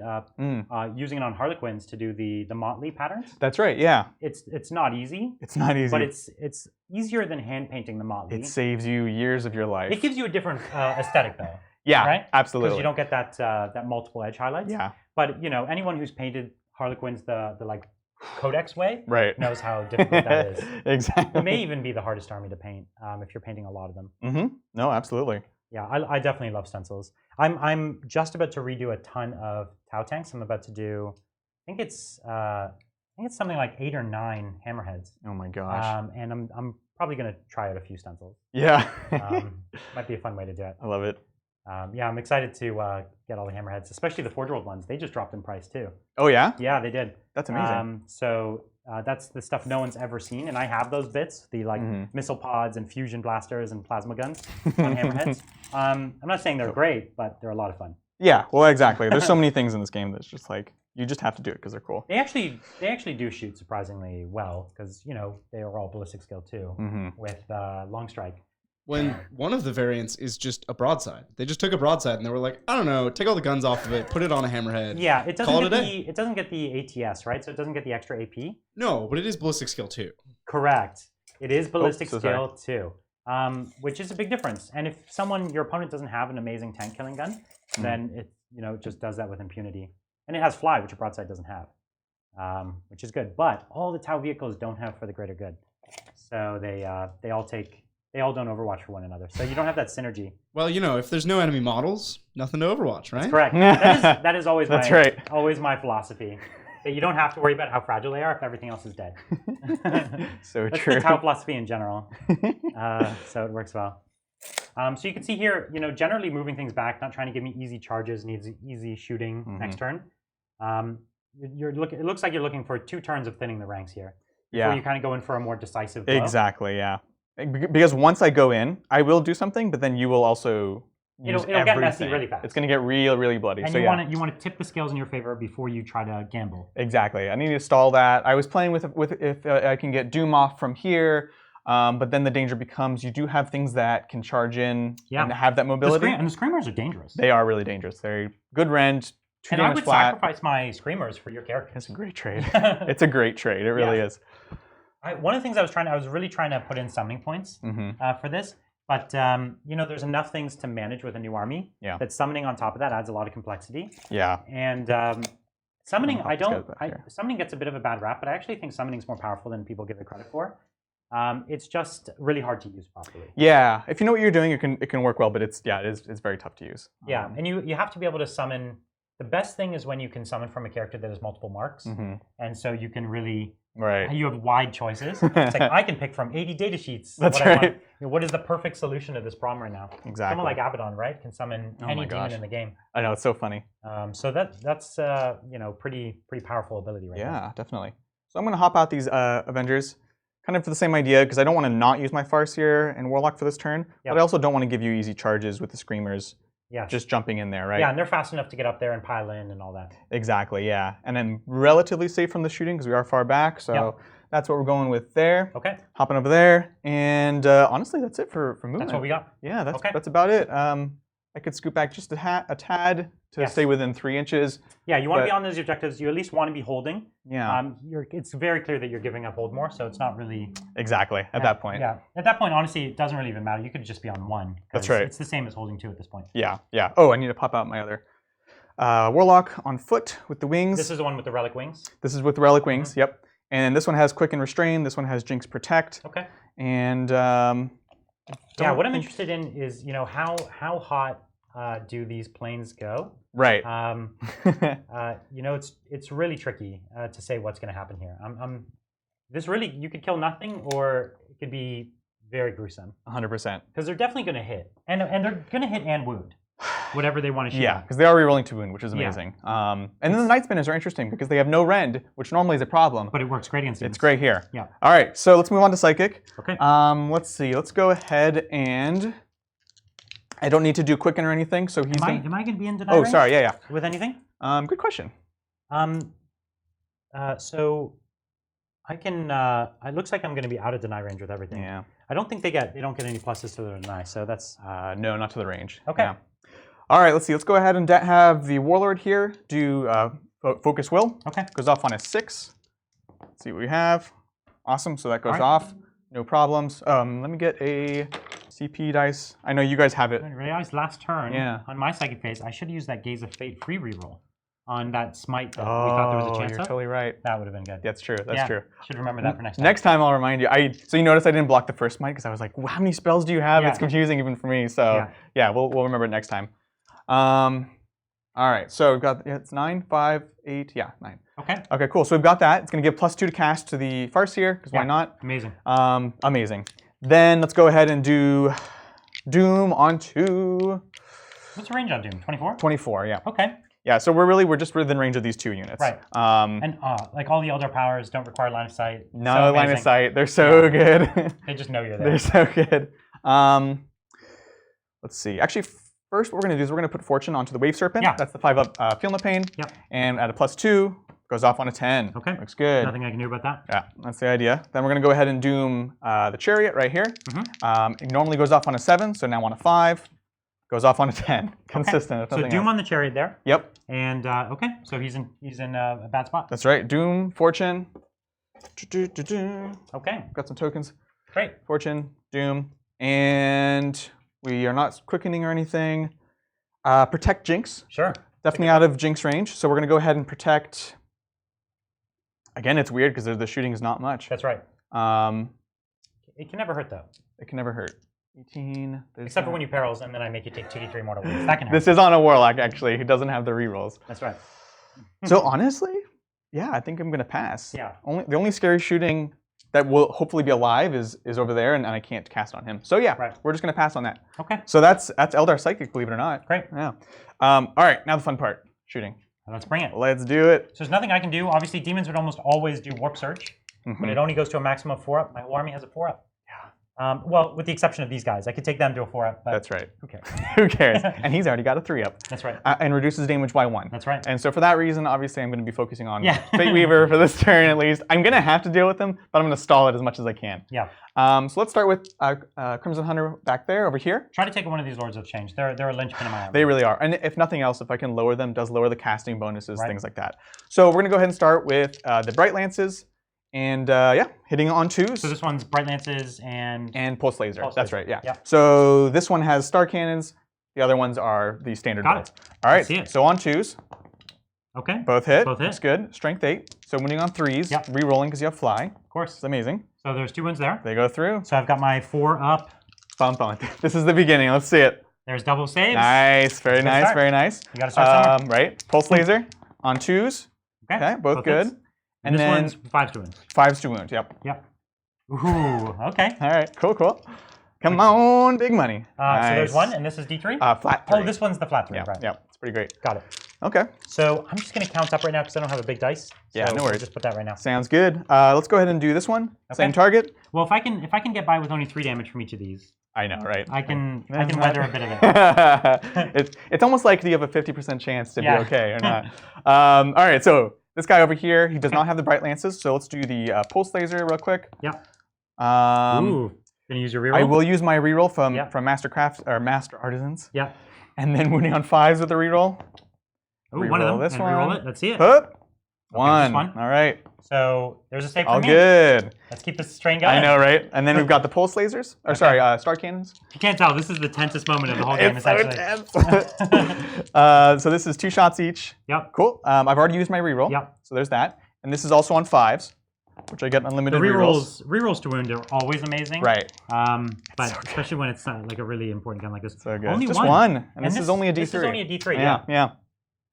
[SPEAKER 1] using it on Harlequins to do the Motley patterns.
[SPEAKER 2] That's right, yeah.
[SPEAKER 1] It's not easy.
[SPEAKER 2] It's not easy.
[SPEAKER 1] But it's easier than hand painting the Motley.
[SPEAKER 2] It saves you years of your life.
[SPEAKER 1] It gives you a different aesthetic though.
[SPEAKER 2] Yeah,
[SPEAKER 1] right?
[SPEAKER 2] Absolutely.
[SPEAKER 1] Because you don't get that multiple edge highlights.
[SPEAKER 2] Yeah.
[SPEAKER 1] But anyone who's painted Harlequins the like Codex way knows how difficult that is.
[SPEAKER 2] Exactly.
[SPEAKER 1] It may even be the hardest army to paint if you're painting a lot of them.
[SPEAKER 2] Mm-hmm. No, absolutely.
[SPEAKER 1] Yeah, I definitely love stencils. I'm just about to redo a ton of Tau tanks. I'm about to do, I think it's something like 8 or 9 hammerheads.
[SPEAKER 2] Oh my gosh.
[SPEAKER 1] And I'm probably gonna try out a few stencils.
[SPEAKER 2] Yeah.
[SPEAKER 1] Might be a fun way to do it.
[SPEAKER 2] I love it.
[SPEAKER 1] Yeah, I'm excited to get all the hammerheads, especially the Forge World ones. They just dropped in price too.
[SPEAKER 2] Oh yeah?
[SPEAKER 1] Yeah, they did.
[SPEAKER 2] That's amazing.
[SPEAKER 1] So that's the stuff no one's ever seen, and I have those bits, the like missile pods and fusion blasters and plasma guns on hammerheads. I'm not saying they're great, but they're a lot of fun.
[SPEAKER 2] Yeah, well, exactly. There's so many things in this game that's just like, you just have to do it because they're cool.
[SPEAKER 1] They actually do shoot surprisingly well because they are all ballistic skill too with long strike.
[SPEAKER 3] When one of the variants is just a broadside. They just took a broadside and they were like, I don't know, take all the guns off of it, put it on a hammerhead.
[SPEAKER 1] Yeah, it doesn't get the ATS, right? So it doesn't get the extra AP.
[SPEAKER 3] No, but it is ballistic skill too.
[SPEAKER 1] Correct. It is ballistic skill too, which is a big difference. And if your opponent doesn't have an amazing tank killing gun, then it just does that with impunity. And it has fly, which a broadside doesn't have, which is good. But all the Tau vehicles don't have for the greater good, so they all don't overwatch for one another. So you don't have that synergy.
[SPEAKER 3] Well, if there's no enemy models, nothing to overwatch, right?
[SPEAKER 1] That's correct. That is always always my philosophy. that you don't have to worry about how fragile they are if everything else is dead.
[SPEAKER 2] So
[SPEAKER 1] That's
[SPEAKER 2] true.
[SPEAKER 1] the Tau philosophy in general. So it works well. So you can see here, generally moving things back, not trying to give me easy charges, needs easy shooting next turn. It looks like you're looking for 2 turns of thinning the ranks here. Before you kind of go in for a more decisive blow.
[SPEAKER 2] Exactly, yeah. Because once I go in, I will do something, but then you will also use
[SPEAKER 1] It'll get messy really fast.
[SPEAKER 2] It's going to get really bloody.
[SPEAKER 1] And
[SPEAKER 2] so
[SPEAKER 1] you want to tip the scales in your favor before you try to gamble.
[SPEAKER 2] Exactly. I need to stall that. I was playing with if I can get Doom off from here, but then the danger becomes you do have things that can charge in and have that mobility.
[SPEAKER 1] And the Screamers are dangerous.
[SPEAKER 2] They are really dangerous. They're good rend, 2 damage
[SPEAKER 1] I would
[SPEAKER 2] flat.
[SPEAKER 1] sacrifice my Screamers for your character.
[SPEAKER 2] It's a great trade. It's a great trade. It really is.
[SPEAKER 1] One of the things I was really trying to put in summoning points for this, but there's enough things to manage with a new army that summoning on top of that adds a lot of complexity.
[SPEAKER 2] Yeah.
[SPEAKER 1] And summoning, summoning gets a bit of a bad rap, but I actually think summoning is more powerful than people give it credit for. It's just really hard to use properly.
[SPEAKER 2] Yeah, if you know what you're doing, it can work well, but it's very tough to use.
[SPEAKER 1] Yeah, and you have to be able to summon. The best thing is when you can summon from a character that has multiple marks, and so you can really.
[SPEAKER 2] Right.
[SPEAKER 1] You have wide choices. It's like I can pick from 80 data sheets.
[SPEAKER 2] That's right.
[SPEAKER 1] What is the perfect solution to this problem right now?
[SPEAKER 2] Exactly.
[SPEAKER 1] Someone like Abaddon, right, can summon any demon in the game.
[SPEAKER 2] I know, it's so funny.
[SPEAKER 1] So that's pretty powerful ability right now.
[SPEAKER 2] Yeah, definitely. So I'm going to hop out these Avengers, kind of for the same idea, because I don't want to not use my Farseer and Warlock for this turn, but I also don't want to give you easy charges with the Screamers.
[SPEAKER 1] Yeah.
[SPEAKER 2] Just jumping in there, right?
[SPEAKER 1] Yeah, and they're fast enough to get up there and pile in and all that.
[SPEAKER 2] Exactly, yeah. And then relatively safe from the shooting because we are far back, so that's what we're going with there.
[SPEAKER 1] Okay.
[SPEAKER 2] Hopping over there, and honestly, that's it for movement.
[SPEAKER 1] That's what we got.
[SPEAKER 2] Yeah, that's about it. I could scoot back just a tad to stay within 3 inches.
[SPEAKER 1] Yeah, you want to be on those objectives. You at least want to be holding.
[SPEAKER 2] Yeah.
[SPEAKER 1] It's very clear that you're giving up hold more, so it's not really...
[SPEAKER 2] Exactly, at that point.
[SPEAKER 1] Yeah, at that point, honestly, it doesn't really even matter. You could just be on 1.
[SPEAKER 2] That's right.
[SPEAKER 1] It's the same as holding 2 at this point.
[SPEAKER 2] Yeah. Oh, I need to pop out my other Warlock on foot with the wings.
[SPEAKER 1] This is the one with the relic wings?
[SPEAKER 2] This is with the relic wings, yep. And this one has Quick and Restrain. This one has Jinx Protect.
[SPEAKER 1] Okay.
[SPEAKER 2] And...
[SPEAKER 1] what I'm interested in is, how hot... do these planes go?
[SPEAKER 2] Right.
[SPEAKER 1] It's really tricky to say what's going to happen here. You could kill nothing, or it could be very gruesome.
[SPEAKER 2] 100%.
[SPEAKER 1] Because they're definitely going to hit, and they're going to hit and wound, whatever they want to shoot.
[SPEAKER 2] Yeah, because they are rerolling to wound, which is amazing. And then the Night Spinners are interesting because they have no rend, which normally is a problem.
[SPEAKER 1] But it works great against
[SPEAKER 2] It's great here.
[SPEAKER 1] Yeah.
[SPEAKER 2] All right, so let's move on to Psychic.
[SPEAKER 1] Okay.
[SPEAKER 2] Let's see. Let's go ahead and. I don't need to do Quicken or anything, so he's.
[SPEAKER 1] Am I going to be in deny range?
[SPEAKER 2] Sorry, yeah.
[SPEAKER 1] With anything?
[SPEAKER 2] Good question.
[SPEAKER 1] So I can. It looks like I'm going to be out of deny range with everything.
[SPEAKER 2] Yeah.
[SPEAKER 1] I don't think they don't get any pluses to their deny, so that's.
[SPEAKER 2] No, not to the range.
[SPEAKER 1] Okay.
[SPEAKER 2] Yeah. All right, let's see. Let's go ahead and have the Warlord here do Focus Will.
[SPEAKER 1] Okay.
[SPEAKER 2] Goes off on a 6. Let's see what we have. Awesome. So that goes off. No problems. Let me get a CP dice. I know you guys have it.
[SPEAKER 1] I realized last turn on my psychic phase, I should have used that Gaze of Fate free reroll on that smite that we thought there was a chance
[SPEAKER 2] you're
[SPEAKER 1] of.
[SPEAKER 2] totally right.
[SPEAKER 1] That would have been good.
[SPEAKER 2] That's true. That's true.
[SPEAKER 1] Should remember that for next time.
[SPEAKER 2] Next time I'll remind you. So you notice I didn't block the first smite because I was like, how many spells do you have? It's confusing even for me. So yeah, we'll remember it next time. All right, so we've got, it's 9, 5, 8, 9. Okay, cool. So we've got that. It's going to give +2 to cast to the Farseer, because why not?
[SPEAKER 1] Amazing.
[SPEAKER 2] Amazing. Then let's go ahead and do Doom on 2.
[SPEAKER 1] What's the range on Doom? 24?
[SPEAKER 2] 24, yeah.
[SPEAKER 1] Okay.
[SPEAKER 2] Yeah, so we're just within range of these 2 units.
[SPEAKER 1] Right. And like all the Eldar powers don't require line of sight.
[SPEAKER 2] No line of sight. They're so good.
[SPEAKER 1] They just know you're there.
[SPEAKER 2] They're so good. Let's see. Actually, first, what we're going to do is we're going to put Fortune onto the Wave Serpent.
[SPEAKER 1] Yeah.
[SPEAKER 2] That's the 5-up Feel No Pain.
[SPEAKER 1] Yep.
[SPEAKER 2] And at a +2, goes off on a 10.
[SPEAKER 1] Okay.
[SPEAKER 2] Looks good.
[SPEAKER 1] Nothing I can do about that.
[SPEAKER 2] Yeah, that's the idea. Then we're going to go ahead and Doom the Chariot right here. It normally goes off on a 7, so now on a 5. Goes off on a 10. Consistent.
[SPEAKER 1] So Doom on the Chariot there.
[SPEAKER 2] Yep.
[SPEAKER 1] And okay, so he's in a bad spot.
[SPEAKER 2] That's right. Doom, Fortune.
[SPEAKER 1] Okay.
[SPEAKER 2] Got some tokens.
[SPEAKER 1] Great.
[SPEAKER 2] Fortune, Doom, and we are not quickening or anything. Protect Jinx.
[SPEAKER 1] Sure.
[SPEAKER 2] Definitely out of Jinx range. So we're going to go ahead and protect. Again, it's weird because the shooting is not much.
[SPEAKER 1] That's right. It can never hurt, though.
[SPEAKER 2] It can never hurt. 18.
[SPEAKER 1] Except for when you perils, and then I make you take 2d3 mortal wounds. That can hurt.
[SPEAKER 2] This is on a Warlock, actually, who doesn't have the rerolls.
[SPEAKER 1] That's right.
[SPEAKER 2] So honestly, Yeah, I think I'm going to pass.
[SPEAKER 1] Yeah.
[SPEAKER 2] The only scary shooting that will hopefully be alive is over there, and I can't cast on him. So yeah, we're just going to pass on that.
[SPEAKER 1] Okay.
[SPEAKER 2] So that's Eldar Psychic, believe it or not.
[SPEAKER 1] Great.
[SPEAKER 2] Yeah. All right, now the fun part, shooting.
[SPEAKER 1] Let's bring it.
[SPEAKER 2] Let's do it.
[SPEAKER 1] So there's nothing I can do. Obviously, demons would almost always do Warp Surge, but it only goes to a maximum of 4-up. My whole army has a 4-up. Yeah. Well, with the exception of these guys. I could take them to a 4-up, but
[SPEAKER 2] that's right.
[SPEAKER 1] Who cares?
[SPEAKER 2] Who cares? And he's already got a 3-up.
[SPEAKER 1] That's right.
[SPEAKER 2] And reduces damage by 1.
[SPEAKER 1] That's right.
[SPEAKER 2] And so for that reason, obviously, I'm going to be focusing on Fate Weaver for this turn at least. I'm going to have to deal with them, but I'm going to stall it as much as I can.
[SPEAKER 1] Yeah.
[SPEAKER 2] So let's start with Crimson Hunter back there, over here.
[SPEAKER 1] Try to take one of these Lords of Change. They're a linchpin in my army.
[SPEAKER 2] They really are. And if nothing else, if I can lower them, does lower the casting bonuses, things like that. So we're going to go ahead and start with the Bright Lances. And yeah, hitting on 2s.
[SPEAKER 1] So this one's Bright Lances and
[SPEAKER 2] Pulse Laser. That's right, yeah.
[SPEAKER 1] Yep.
[SPEAKER 2] So this one has Star Cannons. The other ones are the standard builds. All right, so on 2s.
[SPEAKER 1] Okay.
[SPEAKER 2] Both hit.
[SPEAKER 1] Both hit.
[SPEAKER 2] That's good. Strength 8. So moving on 3s, re-rolling because you have Fly.
[SPEAKER 1] Of course.
[SPEAKER 2] It's amazing.
[SPEAKER 1] So there's 2 ones there.
[SPEAKER 2] They go through.
[SPEAKER 1] So I've got my 4-up.
[SPEAKER 2] Bum, bum. This is the beginning. Let's see it.
[SPEAKER 1] There's double saves.
[SPEAKER 2] Nice. Very nice. Very nice.
[SPEAKER 1] You got to start somewhere.
[SPEAKER 2] Right. Pulse Laser on 2s.
[SPEAKER 1] Okay.
[SPEAKER 2] Both good.
[SPEAKER 1] Hits.
[SPEAKER 2] And
[SPEAKER 1] this
[SPEAKER 2] then
[SPEAKER 1] one's 5 to wound.
[SPEAKER 2] 5s to wound. Yep.
[SPEAKER 1] Yep. Ooh. Okay.
[SPEAKER 2] All right. Cool. Cool. Come on, big money.
[SPEAKER 1] Nice. So there's 1, and this is D3?
[SPEAKER 2] Flat 3.
[SPEAKER 1] Oh, this one's the flat 3, right.
[SPEAKER 2] Yeah, it's pretty great.
[SPEAKER 1] Got it.
[SPEAKER 2] Okay.
[SPEAKER 1] So I'm just going to count up right now because I don't have a big dice.
[SPEAKER 2] Yeah,
[SPEAKER 1] so
[SPEAKER 2] no worries.
[SPEAKER 1] We'll just put that right now.
[SPEAKER 2] Sounds good. Let's go ahead and do this one. Okay. Same target.
[SPEAKER 1] Well, if I can get by with only 3 damage from each of these.
[SPEAKER 2] I know, right?
[SPEAKER 1] I can weather a bit of
[SPEAKER 2] it. It's almost like do you have a 50% chance to be okay or not? All right, so this guy over here, he does not have the Bright Lances, so let's do the Pulse Laser real quick.
[SPEAKER 1] Yep.
[SPEAKER 2] Ooh.
[SPEAKER 1] Gonna use your reroll?
[SPEAKER 2] I will use my reroll from Master Artisans.
[SPEAKER 1] Yeah.
[SPEAKER 2] And then wounding on 5s with the reroll.
[SPEAKER 1] Ooh, one of them. This one. Reroll it. Let's see it.
[SPEAKER 2] Hup.
[SPEAKER 1] Okay,
[SPEAKER 2] 1. All right.
[SPEAKER 1] So there's a save for
[SPEAKER 2] All
[SPEAKER 1] me.
[SPEAKER 2] good.
[SPEAKER 1] Let's keep this train going.
[SPEAKER 2] I know, right? And then we've got the Pulse Lasers. Or sorry, Star Cannons.
[SPEAKER 1] If you can't tell, this is the tensest moment of the whole game.
[SPEAKER 2] It's so tense. So this is 2 shots each.
[SPEAKER 1] Yep.
[SPEAKER 2] Cool. I've already used my reroll.
[SPEAKER 1] Yep.
[SPEAKER 2] So there's that. And this is also on 5s, which I get unlimited rerolls.
[SPEAKER 1] Rerolls to wound are always amazing.
[SPEAKER 2] Right.
[SPEAKER 1] But so especially when it's like a really important gun like this.
[SPEAKER 2] So good.
[SPEAKER 1] Only
[SPEAKER 2] just one. And this is only a D3.
[SPEAKER 1] This is only a D3.
[SPEAKER 2] Yeah.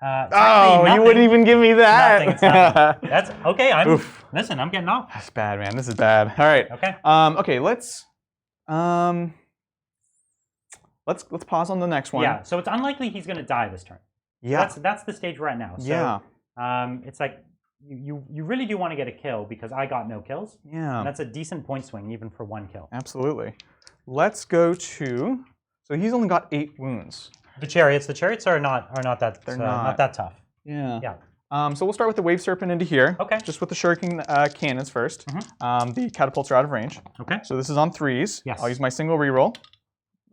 [SPEAKER 1] Oh,
[SPEAKER 2] you wouldn't even give me that.
[SPEAKER 1] Nothing. That's okay. Listen, I'm getting off.
[SPEAKER 2] That's bad, man. This is bad. All right.
[SPEAKER 1] Okay.
[SPEAKER 2] Okay. Let's pause on the next one.
[SPEAKER 1] Yeah. So it's unlikely he's going to die this turn.
[SPEAKER 2] Yeah.
[SPEAKER 1] That's the stage we're at now. So,
[SPEAKER 2] yeah.
[SPEAKER 1] It's like you really do want to get a kill because I got no kills.
[SPEAKER 2] Yeah.
[SPEAKER 1] And that's a decent point swing even for 1 kill.
[SPEAKER 2] Absolutely. Let's go to. So he's only got 8 wounds.
[SPEAKER 1] The chariots are not that not that tough.
[SPEAKER 2] Yeah.
[SPEAKER 1] Yeah.
[SPEAKER 2] So we'll start with the Wave Serpent into here.
[SPEAKER 1] Okay.
[SPEAKER 2] Just with the Shuriken cannons first. The catapults are out of range.
[SPEAKER 1] Okay.
[SPEAKER 2] So this is on 3s.
[SPEAKER 1] Yes.
[SPEAKER 2] I'll use my single reroll.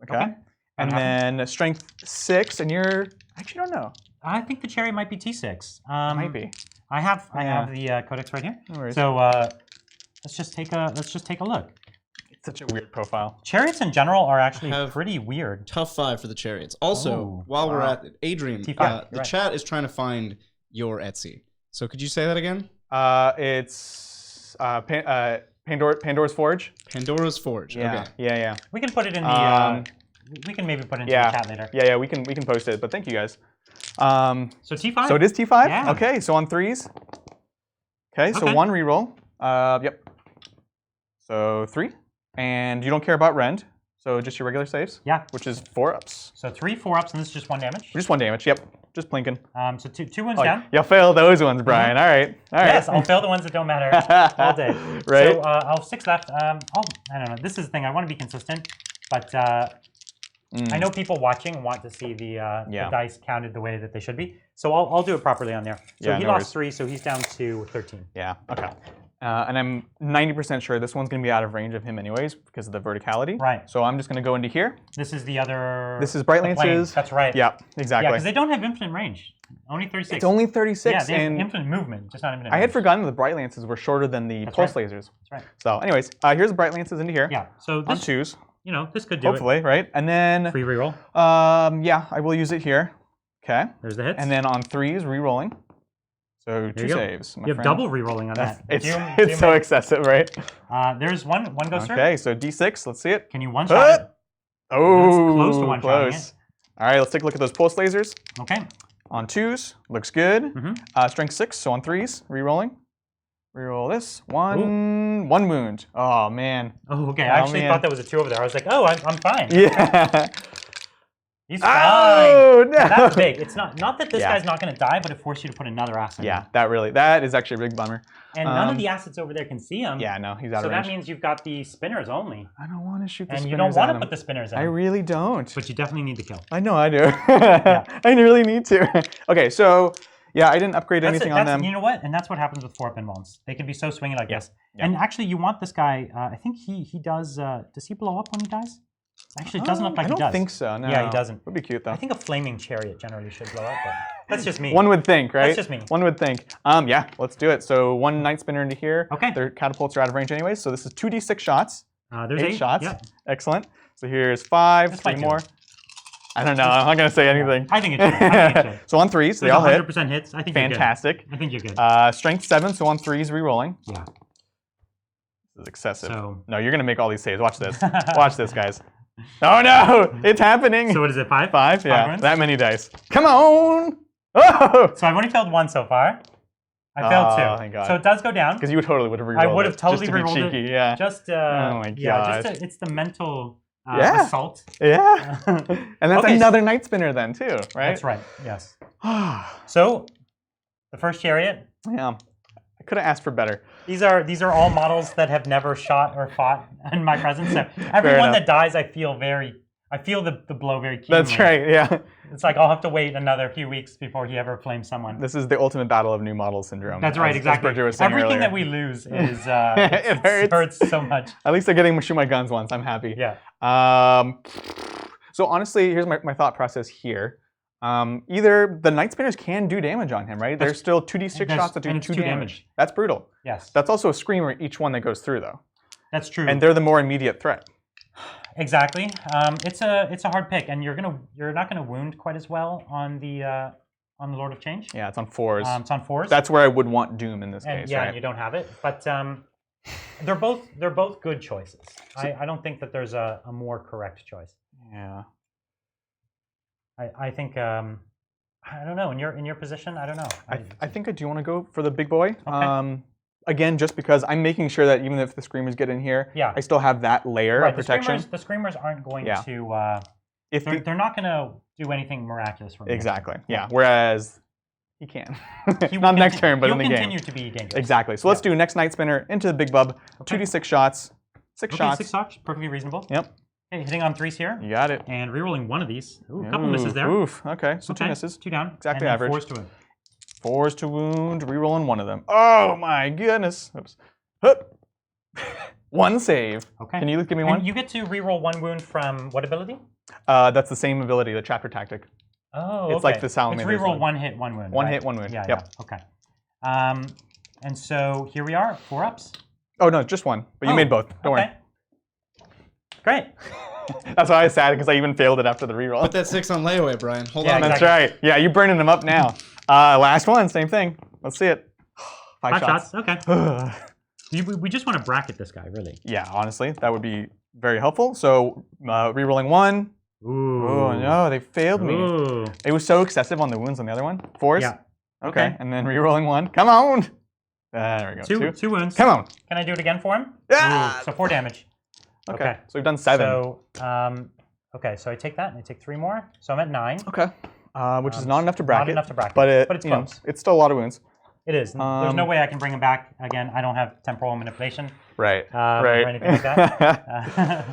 [SPEAKER 2] Okay. And then Strength 6, and you're actually don't know.
[SPEAKER 1] I think the chariot might be T6.
[SPEAKER 2] Might be.
[SPEAKER 1] I have the codex right here.
[SPEAKER 2] No worries.
[SPEAKER 1] So let's just take a look.
[SPEAKER 2] It's such a weird profile.
[SPEAKER 1] Chariots in general are actually pretty weird.
[SPEAKER 3] Tough 5 for the chariots. Also, while we're at it, Adrian, the chat is trying to find your Etsy. So could you say that again?
[SPEAKER 2] It's Pandora's Forge.
[SPEAKER 3] Pandora's Forge.
[SPEAKER 2] Yeah.
[SPEAKER 3] Okay.
[SPEAKER 2] Yeah.
[SPEAKER 1] We can put it in the. We can maybe put it into the chat later.
[SPEAKER 2] Yeah. We can post it. But thank you guys.
[SPEAKER 1] So T5.
[SPEAKER 2] So it is T5.
[SPEAKER 1] Yeah.
[SPEAKER 2] Okay. So on 3s. Okay. So 1 reroll. Yep. So 3. And you don't care about rend, so just your regular saves?
[SPEAKER 1] Yeah.
[SPEAKER 2] Which is 4-ups.
[SPEAKER 1] So 3 4-ups, and this is just 1 damage?
[SPEAKER 2] Just 1 damage, yep. Just plinking.
[SPEAKER 1] So 2 wounds down.
[SPEAKER 2] You'll fail those ones, Brian. All right.
[SPEAKER 1] Yes, I'll fail the ones that don't matter all day.
[SPEAKER 2] Right.
[SPEAKER 1] So I'll have 6 left. I don't know. This is the thing. I want to be consistent, but I know people watching want to see the dice counted the way that they should be. So I'll do it properly on there. So he lost 3, so he's down to 13.
[SPEAKER 2] Yeah, okay. And I'm 90% sure this one's going to be out of range of him anyways because of the verticality.
[SPEAKER 1] Right.
[SPEAKER 2] So I'm just going to go into here.
[SPEAKER 1] This is the other...
[SPEAKER 2] This is Bright Lances.
[SPEAKER 1] That's right.
[SPEAKER 2] Yeah, exactly.
[SPEAKER 1] Yeah, because they don't have infinite range. Only 36.
[SPEAKER 2] It's only 36.
[SPEAKER 1] Yeah, they have infinite movement, just not infinite
[SPEAKER 2] I had forgotten the Bright Lances were shorter than the Pulse Lasers.
[SPEAKER 1] That's right.
[SPEAKER 2] So anyways, here's the Bright Lances into here.
[SPEAKER 1] Yeah, so this...
[SPEAKER 2] On 2s.
[SPEAKER 1] You know, this could do
[SPEAKER 2] Hopefully, right? And then...
[SPEAKER 1] Free reroll.
[SPEAKER 2] Yeah, I will use it here. Okay.
[SPEAKER 1] There's the hits.
[SPEAKER 2] And then on 3s, re-rolling. So 2 saves.
[SPEAKER 1] You have double re-rolling on that.
[SPEAKER 2] It's so excessive, right?
[SPEAKER 1] There's one ghost.
[SPEAKER 2] Okay, so D6. Let's see it.
[SPEAKER 1] Can you one-shot it?
[SPEAKER 2] Oh,
[SPEAKER 1] That's close to one-shotting it.
[SPEAKER 2] All right, let's take a look at those pulse lasers.
[SPEAKER 1] Okay.
[SPEAKER 2] On 2s, looks good. Strength 6, so on 3s, re-rolling. Reroll this. One wound. Oh, man.
[SPEAKER 1] Oh, okay. I actually thought that was a 2 over there. I was like, oh, I'm fine.
[SPEAKER 2] Yeah.
[SPEAKER 1] He's fine.
[SPEAKER 2] Oh, no.
[SPEAKER 1] That's big. It's not that this guy's not going to die, but it forced you to put another asset.
[SPEAKER 2] Yeah, that is actually a big bummer.
[SPEAKER 1] And none of the assets over there can see him.
[SPEAKER 2] Yeah, no, he's out of range.
[SPEAKER 1] So that means you've got the spinners only.
[SPEAKER 2] I don't want to shoot the spinners.
[SPEAKER 1] And you don't want to put the spinners in.
[SPEAKER 2] I really don't.
[SPEAKER 1] But you definitely need to kill.
[SPEAKER 2] I know I do. I really need to. Okay, so yeah, I didn't upgrade anything on them.
[SPEAKER 1] You know what? And that's what happens with 4-up invulns. They can be so swingy like this. Yeah. And actually, you want this guy. I think he does. Does he blow up when he dies? Actually, it doesn't look like he does.
[SPEAKER 2] I don't think so. No.
[SPEAKER 1] Yeah, he doesn't.
[SPEAKER 2] Would be cute though.
[SPEAKER 1] I think a flaming chariot generally should blow up, but that's just me.
[SPEAKER 2] One would think, right?
[SPEAKER 1] That's just me.
[SPEAKER 2] One would think. Yeah, let's do it. So 1 night spinner into here.
[SPEAKER 1] Okay.
[SPEAKER 2] Their catapults are out of range anyway, so this is 2d6 shots.
[SPEAKER 1] There's 8
[SPEAKER 2] shots.
[SPEAKER 1] Yep.
[SPEAKER 2] Excellent. So here's 5, 3 more. I don't know. I'm not gonna say anything.
[SPEAKER 1] I think it should.
[SPEAKER 2] So on 3s, they all hit.
[SPEAKER 1] 100% hits. I think
[SPEAKER 2] fantastic.
[SPEAKER 1] You're good. I think you're good.
[SPEAKER 2] Strength 7, so on 3s, re-rolling.
[SPEAKER 1] Yeah.
[SPEAKER 2] This is excessive.
[SPEAKER 1] So...
[SPEAKER 2] No, you're gonna make all these saves. Watch this. Watch this, guys. Oh no! It's happening.
[SPEAKER 1] So what is it? 5?
[SPEAKER 2] 5. Yeah. 5 that many dice. Come on! Oh!
[SPEAKER 1] So I've only failed 1 so far. I failed 2.
[SPEAKER 2] Thank God.
[SPEAKER 1] So it does go down.
[SPEAKER 2] Because you totally would have re-rolled it.
[SPEAKER 1] I would have totally
[SPEAKER 2] re-rolled
[SPEAKER 1] it.
[SPEAKER 2] Yeah.
[SPEAKER 1] Just
[SPEAKER 2] oh my
[SPEAKER 1] gosh.
[SPEAKER 2] Just
[SPEAKER 1] it's the mental assault.
[SPEAKER 2] Yeah. And that's another night spinner then too, right?
[SPEAKER 1] That's right. Yes. So the first chariot.
[SPEAKER 2] Yeah. I could have asked for better.
[SPEAKER 1] These are all models that have never shot or fought in my presence. So everyone that dies, I feel the blow very keenly.
[SPEAKER 2] That's right. Yeah.
[SPEAKER 1] It's like I'll have to wait another few weeks before he ever flames someone.
[SPEAKER 2] This is the ultimate battle of new model syndrome.
[SPEAKER 1] That's right. Exactly. Everything that we lose is it hurts so much.
[SPEAKER 2] At least I getting to shoot my guns once. I'm happy.
[SPEAKER 1] Yeah.
[SPEAKER 2] So honestly, here's my thought process here. Either the night spinners can do damage on him, right? There's still 2d6 shots that do 2 damage. That's brutal.
[SPEAKER 1] Yes.
[SPEAKER 2] That's also a screamer each one that goes through, though.
[SPEAKER 1] That's true.
[SPEAKER 2] And they're the more immediate threat.
[SPEAKER 1] Exactly. It's a hard pick, and you're not gonna wound quite as well on the Lord of Change.
[SPEAKER 2] Yeah, it's on 4s.
[SPEAKER 1] It's on 4s.
[SPEAKER 2] That's where I would want Doom in this case.
[SPEAKER 1] Yeah,
[SPEAKER 2] right?
[SPEAKER 1] you don't have it, but they're both good choices. I don't think that there's a more correct choice.
[SPEAKER 2] Yeah.
[SPEAKER 1] I think I don't know. In your position, I don't know.
[SPEAKER 2] I think I do want to go for the big boy.
[SPEAKER 1] Okay.
[SPEAKER 2] Again, just because I'm making sure that even if the screamers get in here, I still have that layer of protection.
[SPEAKER 1] The screamers aren't going to. They're not going to do anything miraculous for me.
[SPEAKER 2] Exactly. Yeah. Whereas he can. Not next turn, but in the game.
[SPEAKER 1] He'll continue to be dangerous.
[SPEAKER 2] Exactly. So let's do next night spinner into the big bub. 2d6 shots. 6 shots.
[SPEAKER 1] 6 shots. Perfectly reasonable.
[SPEAKER 2] Yep.
[SPEAKER 1] Okay, hitting on 3s here.
[SPEAKER 2] You got it.
[SPEAKER 1] And rerolling 1 of these. Ooh, a couple misses there.
[SPEAKER 2] Oof. Okay. So 2 misses.
[SPEAKER 1] 2 down.
[SPEAKER 2] Exactly
[SPEAKER 1] and
[SPEAKER 2] average.
[SPEAKER 1] 4s to wound.
[SPEAKER 2] 4s to wound. Rerolling 1 of them. Oh my goodness. Oops. Hup. 1 save.
[SPEAKER 1] Okay.
[SPEAKER 2] Can you give me 1?
[SPEAKER 1] And you get to reroll 1 wound from what ability?
[SPEAKER 2] That's the same ability, the chapter tactic.
[SPEAKER 1] Oh,
[SPEAKER 2] it's like the salamander.
[SPEAKER 1] It's reroll 1 hit, 1 wound.
[SPEAKER 2] 1 hit, 1 wound.
[SPEAKER 1] Yeah.
[SPEAKER 2] Yep.
[SPEAKER 1] Yeah. Okay. And so here we are, 4-ups.
[SPEAKER 2] Oh no, just 1. But you made both. Don't worry.
[SPEAKER 1] Great.
[SPEAKER 2] That's why I was sad because I even failed it after the reroll.
[SPEAKER 3] Put that 6 on layaway, Brian. Hold on.
[SPEAKER 2] Exactly. That's right. Yeah, you're burning them up now. Last one, same thing. Let's see it. 5 shots.
[SPEAKER 1] Okay. We just want to bracket this guy, really.
[SPEAKER 2] Yeah, honestly, that would be very helpful. So rerolling 1.
[SPEAKER 1] Ooh.
[SPEAKER 2] Oh no, they failed me.
[SPEAKER 1] Ooh.
[SPEAKER 2] It was so excessive on the wounds on the other one. 4s.
[SPEAKER 1] Yeah.
[SPEAKER 2] Okay. And then rerolling 1. Come on. There we go.
[SPEAKER 1] 2 wounds.
[SPEAKER 2] Come on.
[SPEAKER 1] Can I do it again for him?
[SPEAKER 2] Yeah.
[SPEAKER 1] Ooh, so 4 damage.
[SPEAKER 2] Okay. So we've done 7.
[SPEAKER 1] So okay, so I take that and I take 3 more. So I'm at 9.
[SPEAKER 2] Okay. Which is not enough to bracket.
[SPEAKER 1] Not enough to bracket.
[SPEAKER 2] But
[SPEAKER 1] it's close.
[SPEAKER 2] It's still a lot of wounds.
[SPEAKER 1] It is. There's no way I can bring him back again. I don't have temporal manipulation.
[SPEAKER 2] Right.
[SPEAKER 1] Or anything like that.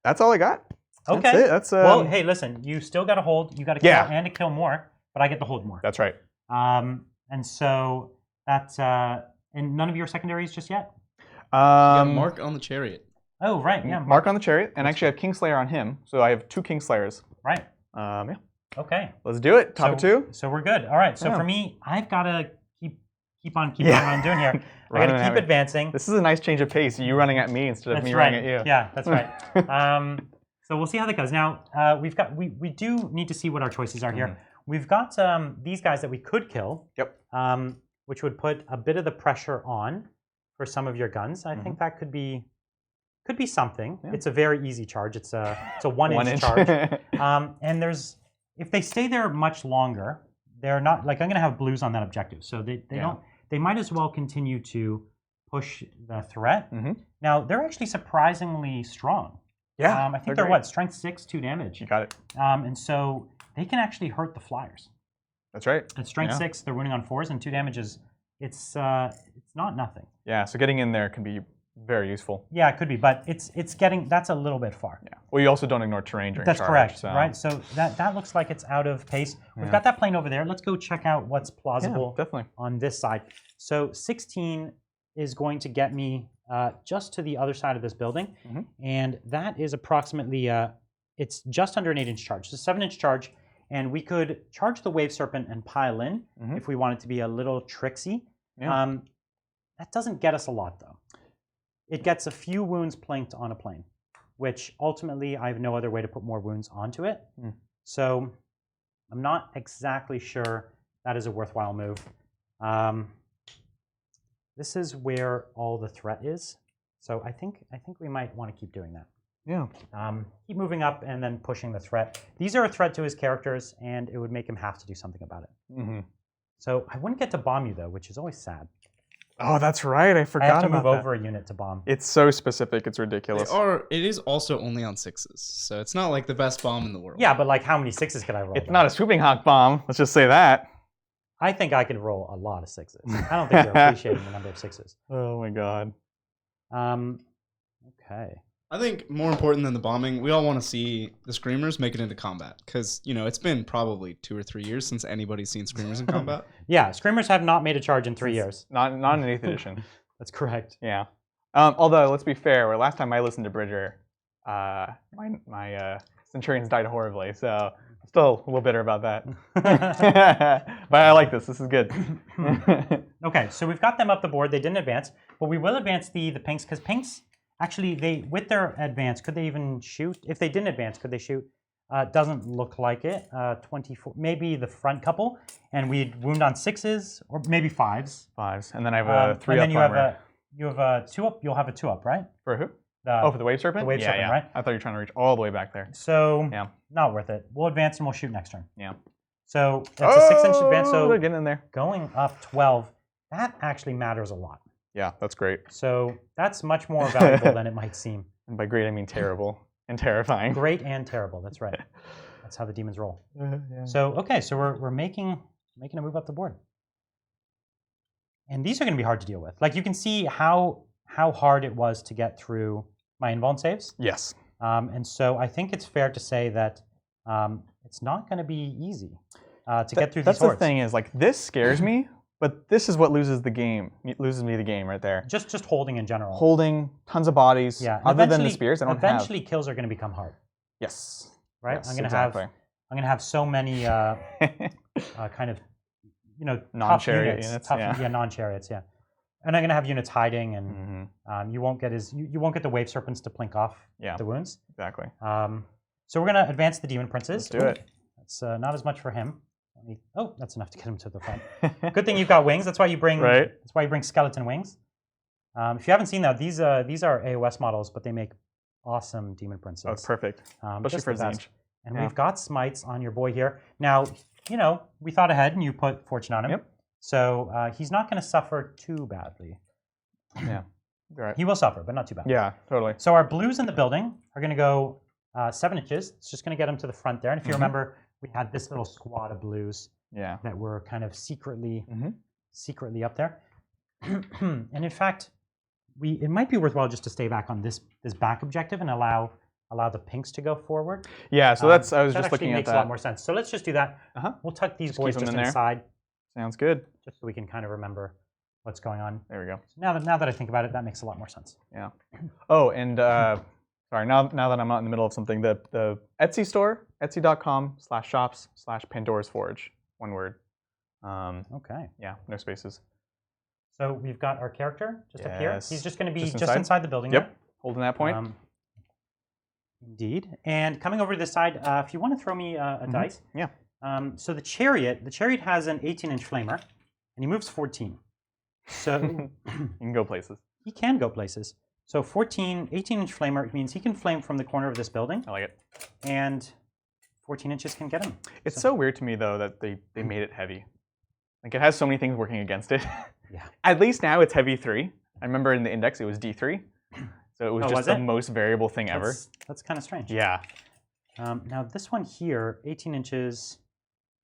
[SPEAKER 2] That's all I got.
[SPEAKER 1] Okay.
[SPEAKER 2] That's it. That's
[SPEAKER 1] well, hey, listen. You still got to hold. You got to kill and to kill more, but I get to hold more.
[SPEAKER 2] That's right.
[SPEAKER 1] And so that's and none of your secondaries just yet.
[SPEAKER 3] Mark on the chariot.
[SPEAKER 1] Oh right, yeah.
[SPEAKER 2] Mark on the chariot, and actually I have Kingslayer on him, so I have 2 Kingslayers.
[SPEAKER 1] Right.
[SPEAKER 2] Yeah.
[SPEAKER 1] Okay.
[SPEAKER 2] Let's do it. Top of 2.
[SPEAKER 1] So we're good. All right. So for me, I've got to keep on what I'm doing here. I got to keep advancing.
[SPEAKER 2] This is a nice change of pace. You running at me instead of me running at you.
[SPEAKER 1] Yeah, that's right. So we'll see how that goes. Now we do need to see what our choices are here. We've got these guys that we could kill.
[SPEAKER 2] Yep.
[SPEAKER 1] Which would put a bit of the pressure on for some of your guns. I think that could be something. Yeah. It's a very easy charge. It's a 1 inch charge. And if they stay there much longer, they're not like I'm going to have blues on that objective, so they don't. They might as well continue to push the threat. Now they're actually surprisingly strong.
[SPEAKER 2] Yeah,
[SPEAKER 1] I think they're what, strength 6, 2 damage.
[SPEAKER 2] You got it.
[SPEAKER 1] And so they can actually hurt the flyers.
[SPEAKER 2] That's right.
[SPEAKER 1] At strength 6, they're winning on 4s, and 2 damage is it's not nothing.
[SPEAKER 2] Yeah, so getting in there can be very useful.
[SPEAKER 1] Yeah, it could be, but it's getting that's a little bit far.
[SPEAKER 2] Yeah. Well, you also don't ignore terrain during
[SPEAKER 1] That's
[SPEAKER 2] charge.
[SPEAKER 1] correct,
[SPEAKER 2] So.
[SPEAKER 1] right? So that looks like it's out of pace. We've got that plane over there. Let's go check out what's plausible
[SPEAKER 2] definitely.
[SPEAKER 1] on this side. So 16 is going to get me just to the other side of this building, and that is approximately it's just under an 8-inch charge. It's a 7-inch charge, and we could charge the Wave Serpent and pile in if we wanted to be a little tricksy.
[SPEAKER 2] Yeah.
[SPEAKER 1] That doesn't get us a lot, though. It gets a few wounds planked on a plane, which ultimately I have no other way to put more wounds onto it. So I'm not exactly sure that is a worthwhile move. This is where all the threat is. So I think we might want to keep doing that.
[SPEAKER 2] Yeah.
[SPEAKER 1] Keep moving up and then pushing the threat. These are a threat to his characters, and it would make him have to do something about it. So I wouldn't get to bomb you, though, which is always sad.
[SPEAKER 2] Oh, that's right. I forgot
[SPEAKER 1] I have to
[SPEAKER 2] about
[SPEAKER 1] move
[SPEAKER 2] that.
[SPEAKER 1] over a unit to bomb.
[SPEAKER 2] It's so specific. It's ridiculous.
[SPEAKER 3] It is also only on 6s, so it's not like the best bomb in the world.
[SPEAKER 1] Yeah, but like how many 6s could I roll?
[SPEAKER 2] It's not a swooping hawk bomb. Let's just say that.
[SPEAKER 1] I think I could roll a lot of 6s. I don't think you're appreciating the number of 6s.
[SPEAKER 2] Oh my god.
[SPEAKER 1] Okay.
[SPEAKER 3] I think more important than the bombing, we all want to see the Screamers make it into combat. Because, it's been probably 2 or 3 years since anybody's seen Screamers in combat.
[SPEAKER 1] Yeah, Screamers have not made a charge in 3 years.
[SPEAKER 2] Not in 8th edition.
[SPEAKER 1] That's correct.
[SPEAKER 2] Yeah. Although, let's be fair, last time I listened to Bridger, my Centurions died horribly, so I'm still a little bitter about that. But I like this. This is good.
[SPEAKER 1] Okay, so we've got them up the board. They didn't advance, but we will advance the Pinks, because Pinks, actually, with their advance, could they even shoot? If they didn't advance, could they shoot? Doesn't look like it. 24, maybe the front couple, and we'd wound on 6s, or maybe 5s.
[SPEAKER 2] 5s, and then I have a 3-up
[SPEAKER 1] and then you have a 2-up. You'll have a 2-up, right?
[SPEAKER 2] For who?
[SPEAKER 1] For
[SPEAKER 2] the Wave Serpent?
[SPEAKER 1] The Wave Serpent, right?
[SPEAKER 2] I thought you were trying to reach all the way back there.
[SPEAKER 1] So, not worth it. We'll advance and we'll shoot next turn.
[SPEAKER 2] Yeah.
[SPEAKER 1] So, that's a 6-inch advance. So,
[SPEAKER 2] they're getting in there.
[SPEAKER 1] Going up 12, that actually matters a lot.
[SPEAKER 2] Yeah, that's great.
[SPEAKER 1] So, that's much more valuable than it might seem.
[SPEAKER 2] And by great, I mean terrible and terrifying.
[SPEAKER 1] Great and terrible, that's right. That's how the demons roll.
[SPEAKER 2] Yeah.
[SPEAKER 1] So, okay, so we're making a move up the board. And these are going to be hard to deal with. Like, you can see how hard it was to get through my invuln saves.
[SPEAKER 2] Yes.
[SPEAKER 1] And so I think it's fair to say that it's not going to be easy to get through these hordes.
[SPEAKER 2] That's the thing is, like, this scares me, but this is what loses the game. It loses me the game right there.
[SPEAKER 1] Just holding in general.
[SPEAKER 2] Holding, tons of bodies.
[SPEAKER 1] Yeah.
[SPEAKER 2] Other than the spears, I don't have.
[SPEAKER 1] Eventually, kills are going to become hard.
[SPEAKER 2] Yes.
[SPEAKER 1] Right?
[SPEAKER 2] Yes,
[SPEAKER 1] I'm going to have so many kind of,
[SPEAKER 2] non-chariot units.
[SPEAKER 1] Non-chariots, yeah. And I'm going to have units hiding, and you won't get the Wave Serpents to plink off the wounds.
[SPEAKER 2] Exactly.
[SPEAKER 1] So we're going to advance the Demon Princes.
[SPEAKER 2] Let's do it.
[SPEAKER 1] That's not as much for him. That's enough to get him to the front. Good thing you've got wings. That's why you bring.
[SPEAKER 2] Right.
[SPEAKER 1] That's why you bring skeleton wings. If you haven't seen that, these are AOS models, but they make awesome Demon Princes.
[SPEAKER 2] Oh, perfect. Especially for Tzeentch.
[SPEAKER 1] And we've got smites on your boy here. Now, we thought ahead, and you put Fortune on him.
[SPEAKER 2] Yep.
[SPEAKER 1] So he's not going to suffer too badly.
[SPEAKER 2] Yeah. Right.
[SPEAKER 1] He will suffer, but not too bad.
[SPEAKER 2] Yeah, totally.
[SPEAKER 1] So our blues in the building are going to go 7 inches. It's just going to get him to the front there. And if you remember, we had this little squad of blues that were kind of secretly up there. And in fact, it might be worthwhile just to stay back on this back objective and allow the pinks to go forward.
[SPEAKER 2] Yeah, so I was just looking at that.
[SPEAKER 1] That makes a lot more sense. So let's just do that. We'll tuck these boys just inside.
[SPEAKER 2] Sounds good.
[SPEAKER 1] Just so we can kind of remember what's going on.
[SPEAKER 2] There we go.
[SPEAKER 1] So now that I think about it, that makes a lot more sense.
[SPEAKER 2] Yeah. Oh, and sorry, now that I'm out in the middle of something, the Etsy store, etsy.com/shops/Pandora's Forge, one word.
[SPEAKER 1] Okay.
[SPEAKER 2] Yeah, no spaces.
[SPEAKER 1] So we've got our character just up here. He's just going to be just inside the building.
[SPEAKER 2] Yep. Holding that point.
[SPEAKER 1] Indeed. And coming over to this side, if you want to throw me a dice.
[SPEAKER 2] Yeah.
[SPEAKER 1] So the chariot has an 18-inch flamer, and he moves 14. So
[SPEAKER 2] you can go places.
[SPEAKER 1] He can go places. So 18-inch flamer means he can flame from the corner of this building.
[SPEAKER 2] I like it.
[SPEAKER 1] And 14 inches can get him.
[SPEAKER 2] It's so weird to me, though, that they made it heavy. Like, it has so many things working against it.
[SPEAKER 1] Yeah.
[SPEAKER 2] At least now it's heavy 3. I remember in the index it was D3. So it was just the most variable thing ever.
[SPEAKER 1] That's kind of strange.
[SPEAKER 2] Yeah.
[SPEAKER 1] Now this one here, 18 inches.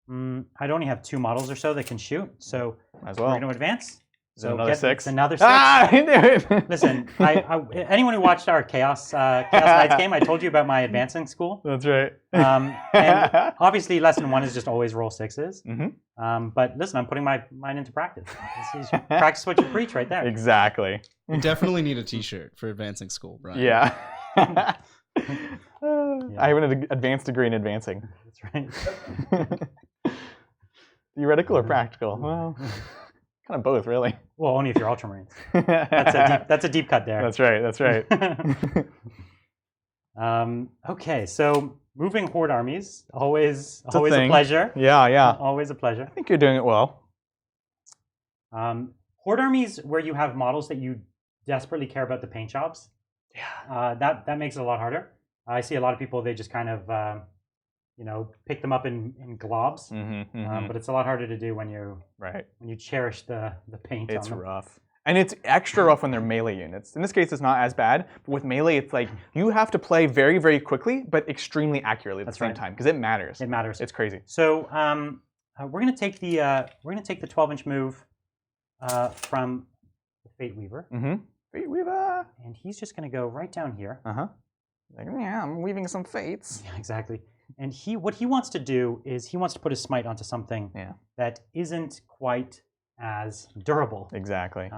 [SPEAKER 1] I'd only have 2 models or so that can shoot. So
[SPEAKER 2] as
[SPEAKER 1] we're going to advance.
[SPEAKER 2] So another 6.
[SPEAKER 1] Another 6.
[SPEAKER 2] Ah, I knew it.
[SPEAKER 1] Listen, anyone who watched our Chaos Knights game, I told you about my advancing school.
[SPEAKER 2] That's right.
[SPEAKER 1] And obviously, lesson 1 is just always roll 6s. But listen, I'm putting mine into practice. This is practice what you preach right there.
[SPEAKER 2] Exactly.
[SPEAKER 3] You definitely need a T-shirt for advancing school, Brian.
[SPEAKER 2] Yeah. I have an advanced degree in advancing.
[SPEAKER 1] That's right.
[SPEAKER 2] Theoretical or practical? Well, kind of both, really.
[SPEAKER 1] Well, only if you're Ultramarines. That's a deep cut there.
[SPEAKER 2] That's right. That's right.
[SPEAKER 1] Okay, so moving horde armies, always a pleasure.
[SPEAKER 2] Yeah, yeah.
[SPEAKER 1] Always a pleasure.
[SPEAKER 2] I think you're doing it well.
[SPEAKER 1] Horde armies where you have models that you desperately care about the paint jobs.
[SPEAKER 2] Yeah.
[SPEAKER 1] That makes it a lot harder. I see a lot of people, they just kind of pick them up in globs, but it's a lot harder to do when you cherish the paint.
[SPEAKER 2] It's rough. And it's extra rough when they're melee units. In this case, it's not as bad, but with melee, it's like you have to play very, very quickly, but extremely accurately at the same time because it matters.
[SPEAKER 1] It matters.
[SPEAKER 2] It's crazy.
[SPEAKER 1] So we're gonna take the 12-inch move from the Fate Weaver.
[SPEAKER 2] Fate Weaver.
[SPEAKER 1] And he's just gonna go right down here.
[SPEAKER 2] Like, yeah, I'm weaving some fates.
[SPEAKER 1] Yeah, exactly. And what he wants to do is he wants to put his smite onto something that isn't quite as durable.
[SPEAKER 2] Exactly.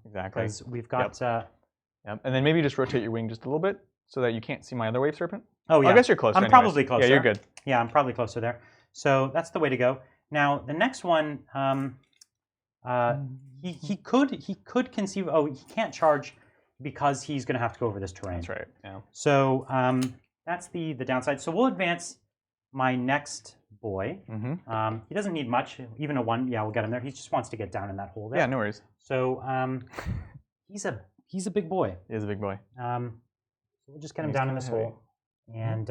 [SPEAKER 2] Exactly.
[SPEAKER 1] Because we've got.
[SPEAKER 2] Yep. And then maybe just rotate your wing just a little bit so that you can't see my other wave serpent.
[SPEAKER 1] Oh yeah.
[SPEAKER 2] I guess you're closer.
[SPEAKER 1] I'm probably closer.
[SPEAKER 2] Yeah, you're good.
[SPEAKER 1] Yeah, I'm probably closer there. So that's the way to go. Now the next one, he could conceive. Oh, he can't charge because he's going to have to go over this terrain.
[SPEAKER 2] That's right. Yeah.
[SPEAKER 1] So that's the downside. So we'll advance my next boy. He doesn't need much, even a 1. Yeah, we'll get him there. He just wants to get down in that hole there.
[SPEAKER 2] Yeah, no worries.
[SPEAKER 1] So he's a big boy.
[SPEAKER 2] He is a big boy.
[SPEAKER 1] So we'll just get him down in this hole, and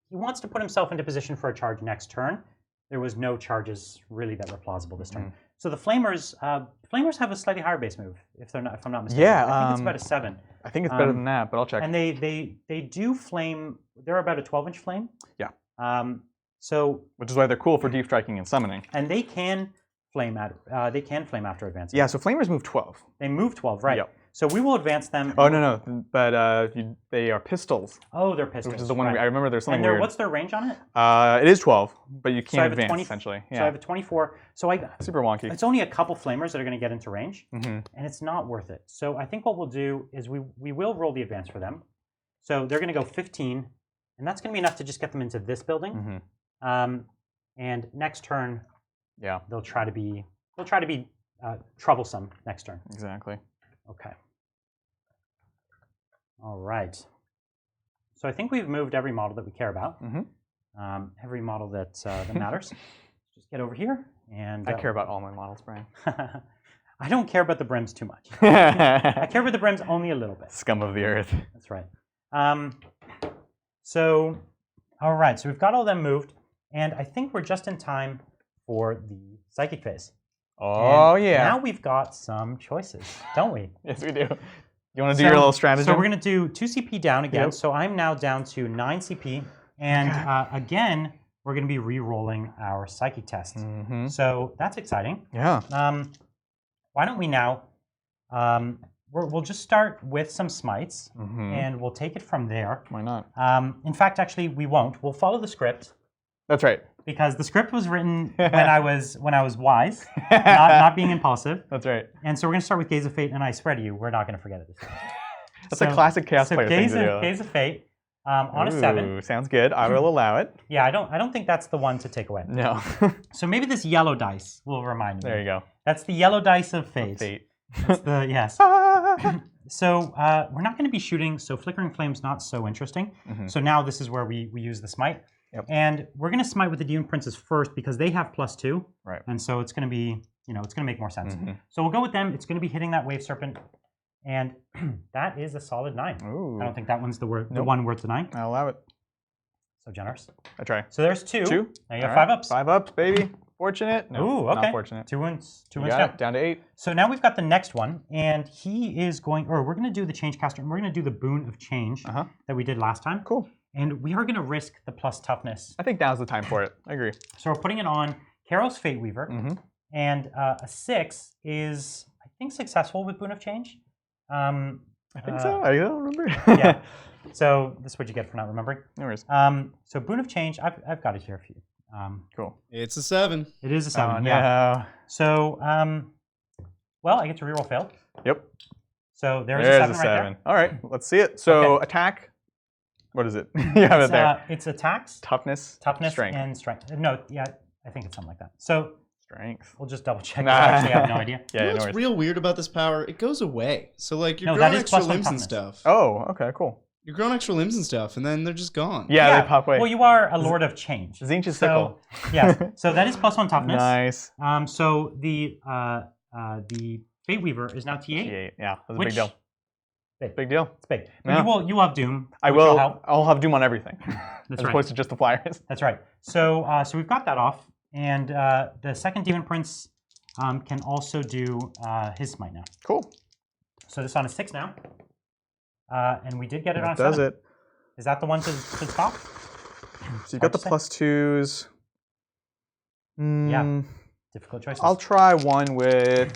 [SPEAKER 1] he wants to put himself into position for a charge next turn. There was no charges really that were plausible this turn. So the Flamers have a slightly higher base move, if I'm not mistaken.
[SPEAKER 2] Yeah,
[SPEAKER 1] I think it's about a 7.
[SPEAKER 2] I think it's better than that, but I'll check.
[SPEAKER 1] And they do flame. They're about a 12-inch flame.
[SPEAKER 2] Yeah.
[SPEAKER 1] So
[SPEAKER 2] which is why they're cool for deep striking and summoning.
[SPEAKER 1] And they can flame after advancing.
[SPEAKER 2] Yeah. So Flamers move 12.
[SPEAKER 1] They move 12, right?
[SPEAKER 2] Yep.
[SPEAKER 1] So we will advance them.
[SPEAKER 2] Oh no, but they are pistols.
[SPEAKER 1] Oh, they're pistols.
[SPEAKER 2] Which is the one I remember. There's something
[SPEAKER 1] and
[SPEAKER 2] weird.
[SPEAKER 1] What's their range on it?
[SPEAKER 2] It is 12, but you can't advance essentially. Yeah.
[SPEAKER 1] So I have a 24. So
[SPEAKER 2] super wonky.
[SPEAKER 1] It's only a couple Flamers that are going to get into range, and it's not worth it. So I think what we'll do is we will roll the advance for them. So they're going to go 15, and that's going to be enough to just get them into this building. And next turn, they'll try to be troublesome next turn.
[SPEAKER 2] Exactly.
[SPEAKER 1] Okay. All right. So I think we've moved every model that we care about. Every model that matters. Just get over here, and
[SPEAKER 2] I care about all my models, Brian.
[SPEAKER 1] I don't care about the brims too much. I care about the brims only a little bit.
[SPEAKER 2] Scum of the earth.
[SPEAKER 1] That's right. So, all right. So we've got all them moved, and I think we're just in time for the psychic phase.
[SPEAKER 2] Oh,
[SPEAKER 1] and
[SPEAKER 2] yeah.
[SPEAKER 1] Now we've got some choices, don't we?
[SPEAKER 2] Yes, we do. You want to do your little strategy?
[SPEAKER 1] So we're going to do 2 CP down again. Yep. So I'm now down to 9 CP. And again, we're going to be re-rolling our psychic test. So that's exciting.
[SPEAKER 2] Yeah.
[SPEAKER 1] Why don't we now, we'll just start with some smites, and we'll take it from there.
[SPEAKER 2] Why not?
[SPEAKER 1] In fact, actually, we won't. We'll follow the script.
[SPEAKER 2] That's right.
[SPEAKER 1] Because the script was written when I was wise, not being impulsive.
[SPEAKER 2] That's right.
[SPEAKER 1] And so we're going to start with Gaze of Fate, and I swear to you, we're not going to forget it this time.
[SPEAKER 2] That's a classic Chaos player thing to do.
[SPEAKER 1] Gaze of Fate on a 7.
[SPEAKER 2] Sounds good. I will allow it.
[SPEAKER 1] Yeah, I don't think that's the one to take away.
[SPEAKER 2] No.
[SPEAKER 1] So maybe this yellow dice will remind me.
[SPEAKER 2] There you go.
[SPEAKER 1] That's the yellow dice of Fate. That's the yes. So we're not going to be shooting. So Flickering Flame's not so interesting. So now this is where we use the smite.
[SPEAKER 2] Yep.
[SPEAKER 1] And we're going to smite with the Demon Princes first because they have +2.
[SPEAKER 2] Right.
[SPEAKER 1] And so it's going to be, it's going to make more sense. So we'll go with them. It's going to be hitting that Wave Serpent. And that is a solid 9.
[SPEAKER 2] Ooh.
[SPEAKER 1] I don't think that one's the one worth the 9.
[SPEAKER 2] I'll allow it.
[SPEAKER 1] So generous.
[SPEAKER 2] I try.
[SPEAKER 1] So there's 2.
[SPEAKER 2] 2.
[SPEAKER 1] Now you have 5 ups.
[SPEAKER 2] 5 ups, baby. Fortunate. No,
[SPEAKER 1] Ooh, okay.
[SPEAKER 2] not fortunate.
[SPEAKER 1] 2 wounds. 2
[SPEAKER 2] You
[SPEAKER 1] wounds
[SPEAKER 2] got
[SPEAKER 1] down.
[SPEAKER 2] it. Down to 8.
[SPEAKER 1] So now we've got the next one, and he is going, or we're going to do the Change Caster, and we're going to do the Boon of Change that we did last time.
[SPEAKER 2] Cool.
[SPEAKER 1] And we are going to risk the plus toughness.
[SPEAKER 2] I think now's the time for it. I agree.
[SPEAKER 1] So we're putting it on Karo's Fate Weaver, and a 6 is, I think, successful with Boon of Change.
[SPEAKER 2] I think so. I don't remember.
[SPEAKER 1] Yeah. So this is what you get for not remembering.
[SPEAKER 2] No worries.
[SPEAKER 1] So Boon of Change, I've got it here for you.
[SPEAKER 2] Cool.
[SPEAKER 3] It's a 7.
[SPEAKER 1] It is a 7.
[SPEAKER 2] Oh,
[SPEAKER 1] yeah.
[SPEAKER 2] no.
[SPEAKER 1] So, well, I get to reroll failed.
[SPEAKER 2] Yep.
[SPEAKER 1] So there's
[SPEAKER 2] There's
[SPEAKER 1] a 7 right there.
[SPEAKER 2] All right, let's see it. So attack. What is it? You have it there.
[SPEAKER 1] It's attacks,
[SPEAKER 2] Toughness,
[SPEAKER 1] strength, and strength. No, yeah, I think it's something like that. So
[SPEAKER 2] strength.
[SPEAKER 1] we'll just double check. I actually have no idea.
[SPEAKER 2] Yeah,
[SPEAKER 3] You know
[SPEAKER 2] no
[SPEAKER 3] what's
[SPEAKER 2] worries.
[SPEAKER 3] real weird about this power? It goes away. So like you're
[SPEAKER 1] No,
[SPEAKER 3] growing
[SPEAKER 1] that is
[SPEAKER 3] extra
[SPEAKER 1] plus one
[SPEAKER 3] limbs and
[SPEAKER 1] toughness.
[SPEAKER 3] stuff.
[SPEAKER 2] Oh, okay, cool.
[SPEAKER 3] You're growing extra limbs and stuff, and then they're just gone.
[SPEAKER 2] Yeah, they pop away.
[SPEAKER 1] Well, you are a Lord of Change.
[SPEAKER 2] Tzeentch's
[SPEAKER 1] So
[SPEAKER 2] sickle.
[SPEAKER 1] yes, so that is plus 1 toughness.
[SPEAKER 2] Nice.
[SPEAKER 1] So the Fate Weaver is now T8.
[SPEAKER 2] T8. Yeah, that's a
[SPEAKER 1] Which-
[SPEAKER 2] big deal.
[SPEAKER 1] Big.
[SPEAKER 2] Big deal.
[SPEAKER 1] It's big. But
[SPEAKER 2] Yeah.
[SPEAKER 1] you will have Doom.
[SPEAKER 2] I
[SPEAKER 1] which will
[SPEAKER 2] will.
[SPEAKER 1] help.
[SPEAKER 2] I'll have Doom on everything,
[SPEAKER 1] That's
[SPEAKER 2] as
[SPEAKER 1] right.
[SPEAKER 2] opposed to just the flyers.
[SPEAKER 1] That's right. So so we've got that off, and the second Demon Prince can also do his smite now.
[SPEAKER 2] Cool.
[SPEAKER 1] So this is on a 6 now, and we did get it on a
[SPEAKER 2] That does
[SPEAKER 1] 7.
[SPEAKER 2] it.
[SPEAKER 1] Is that the one to stop?
[SPEAKER 2] So you got the +2s.
[SPEAKER 1] Yeah. Difficult choices.
[SPEAKER 2] I'll try one with,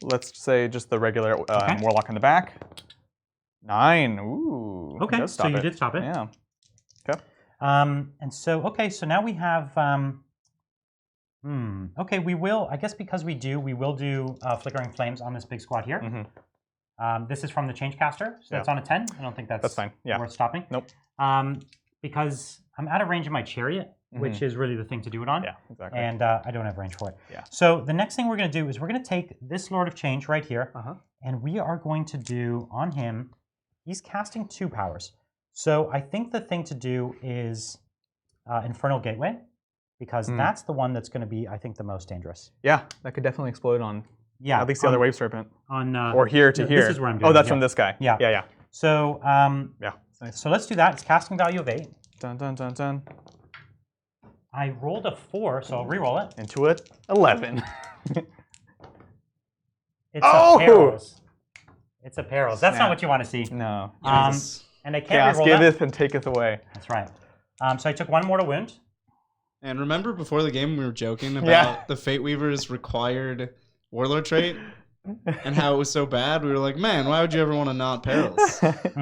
[SPEAKER 2] let's say, just the regular Warlock in the back. 9. Ooh.
[SPEAKER 1] Okay,
[SPEAKER 2] does
[SPEAKER 1] so
[SPEAKER 2] stop
[SPEAKER 1] you
[SPEAKER 2] it.
[SPEAKER 1] did stop it.
[SPEAKER 2] Yeah. Okay.
[SPEAKER 1] And so, okay, so now we have, okay, we will, I guess because we will do Flickering Flames on this big squad here. This is from the Change Caster, so that's on a 10. I don't think that's
[SPEAKER 2] fine. Yeah.
[SPEAKER 1] worth stopping.
[SPEAKER 2] Nope.
[SPEAKER 1] Because I'm out of range of my Chariot, which is really the thing to do it on.
[SPEAKER 2] Yeah, exactly.
[SPEAKER 1] And I don't have range for it.
[SPEAKER 2] Yeah.
[SPEAKER 1] So the next thing we're going to do is we're going to take this Lord of Change right here, and we are going to do on him, he's casting 2 powers. So I think the thing to do is Infernal Gateway, because that's the one that's going to be, I think, the most dangerous.
[SPEAKER 2] Yeah, that could definitely explode on at least the other Wave Serpent.
[SPEAKER 1] Or
[SPEAKER 2] here to here.
[SPEAKER 1] This is where I'm doing
[SPEAKER 2] Oh, that's
[SPEAKER 1] it,
[SPEAKER 2] from this guy.
[SPEAKER 1] Yeah.
[SPEAKER 2] Yeah, yeah.
[SPEAKER 1] So,
[SPEAKER 2] Yeah, nice.
[SPEAKER 1] So let's do that. It's casting value of 8.
[SPEAKER 2] Dun, dun, dun, dun.
[SPEAKER 1] I rolled a 4, so I'll re-roll it.
[SPEAKER 2] Into it. 11.
[SPEAKER 1] It's a Perils. It's a Perils. That's not what you want to see.
[SPEAKER 2] No.
[SPEAKER 1] And I can't
[SPEAKER 2] Chaos
[SPEAKER 1] re-roll that.
[SPEAKER 2] giveth and taketh away.
[SPEAKER 1] That's right. So I took 1 mortal wound.
[SPEAKER 3] And remember before the game we were joking about the Fate Weaver's required Warlord trait and how it was so bad? We were like, man, why would you ever want to not Perils?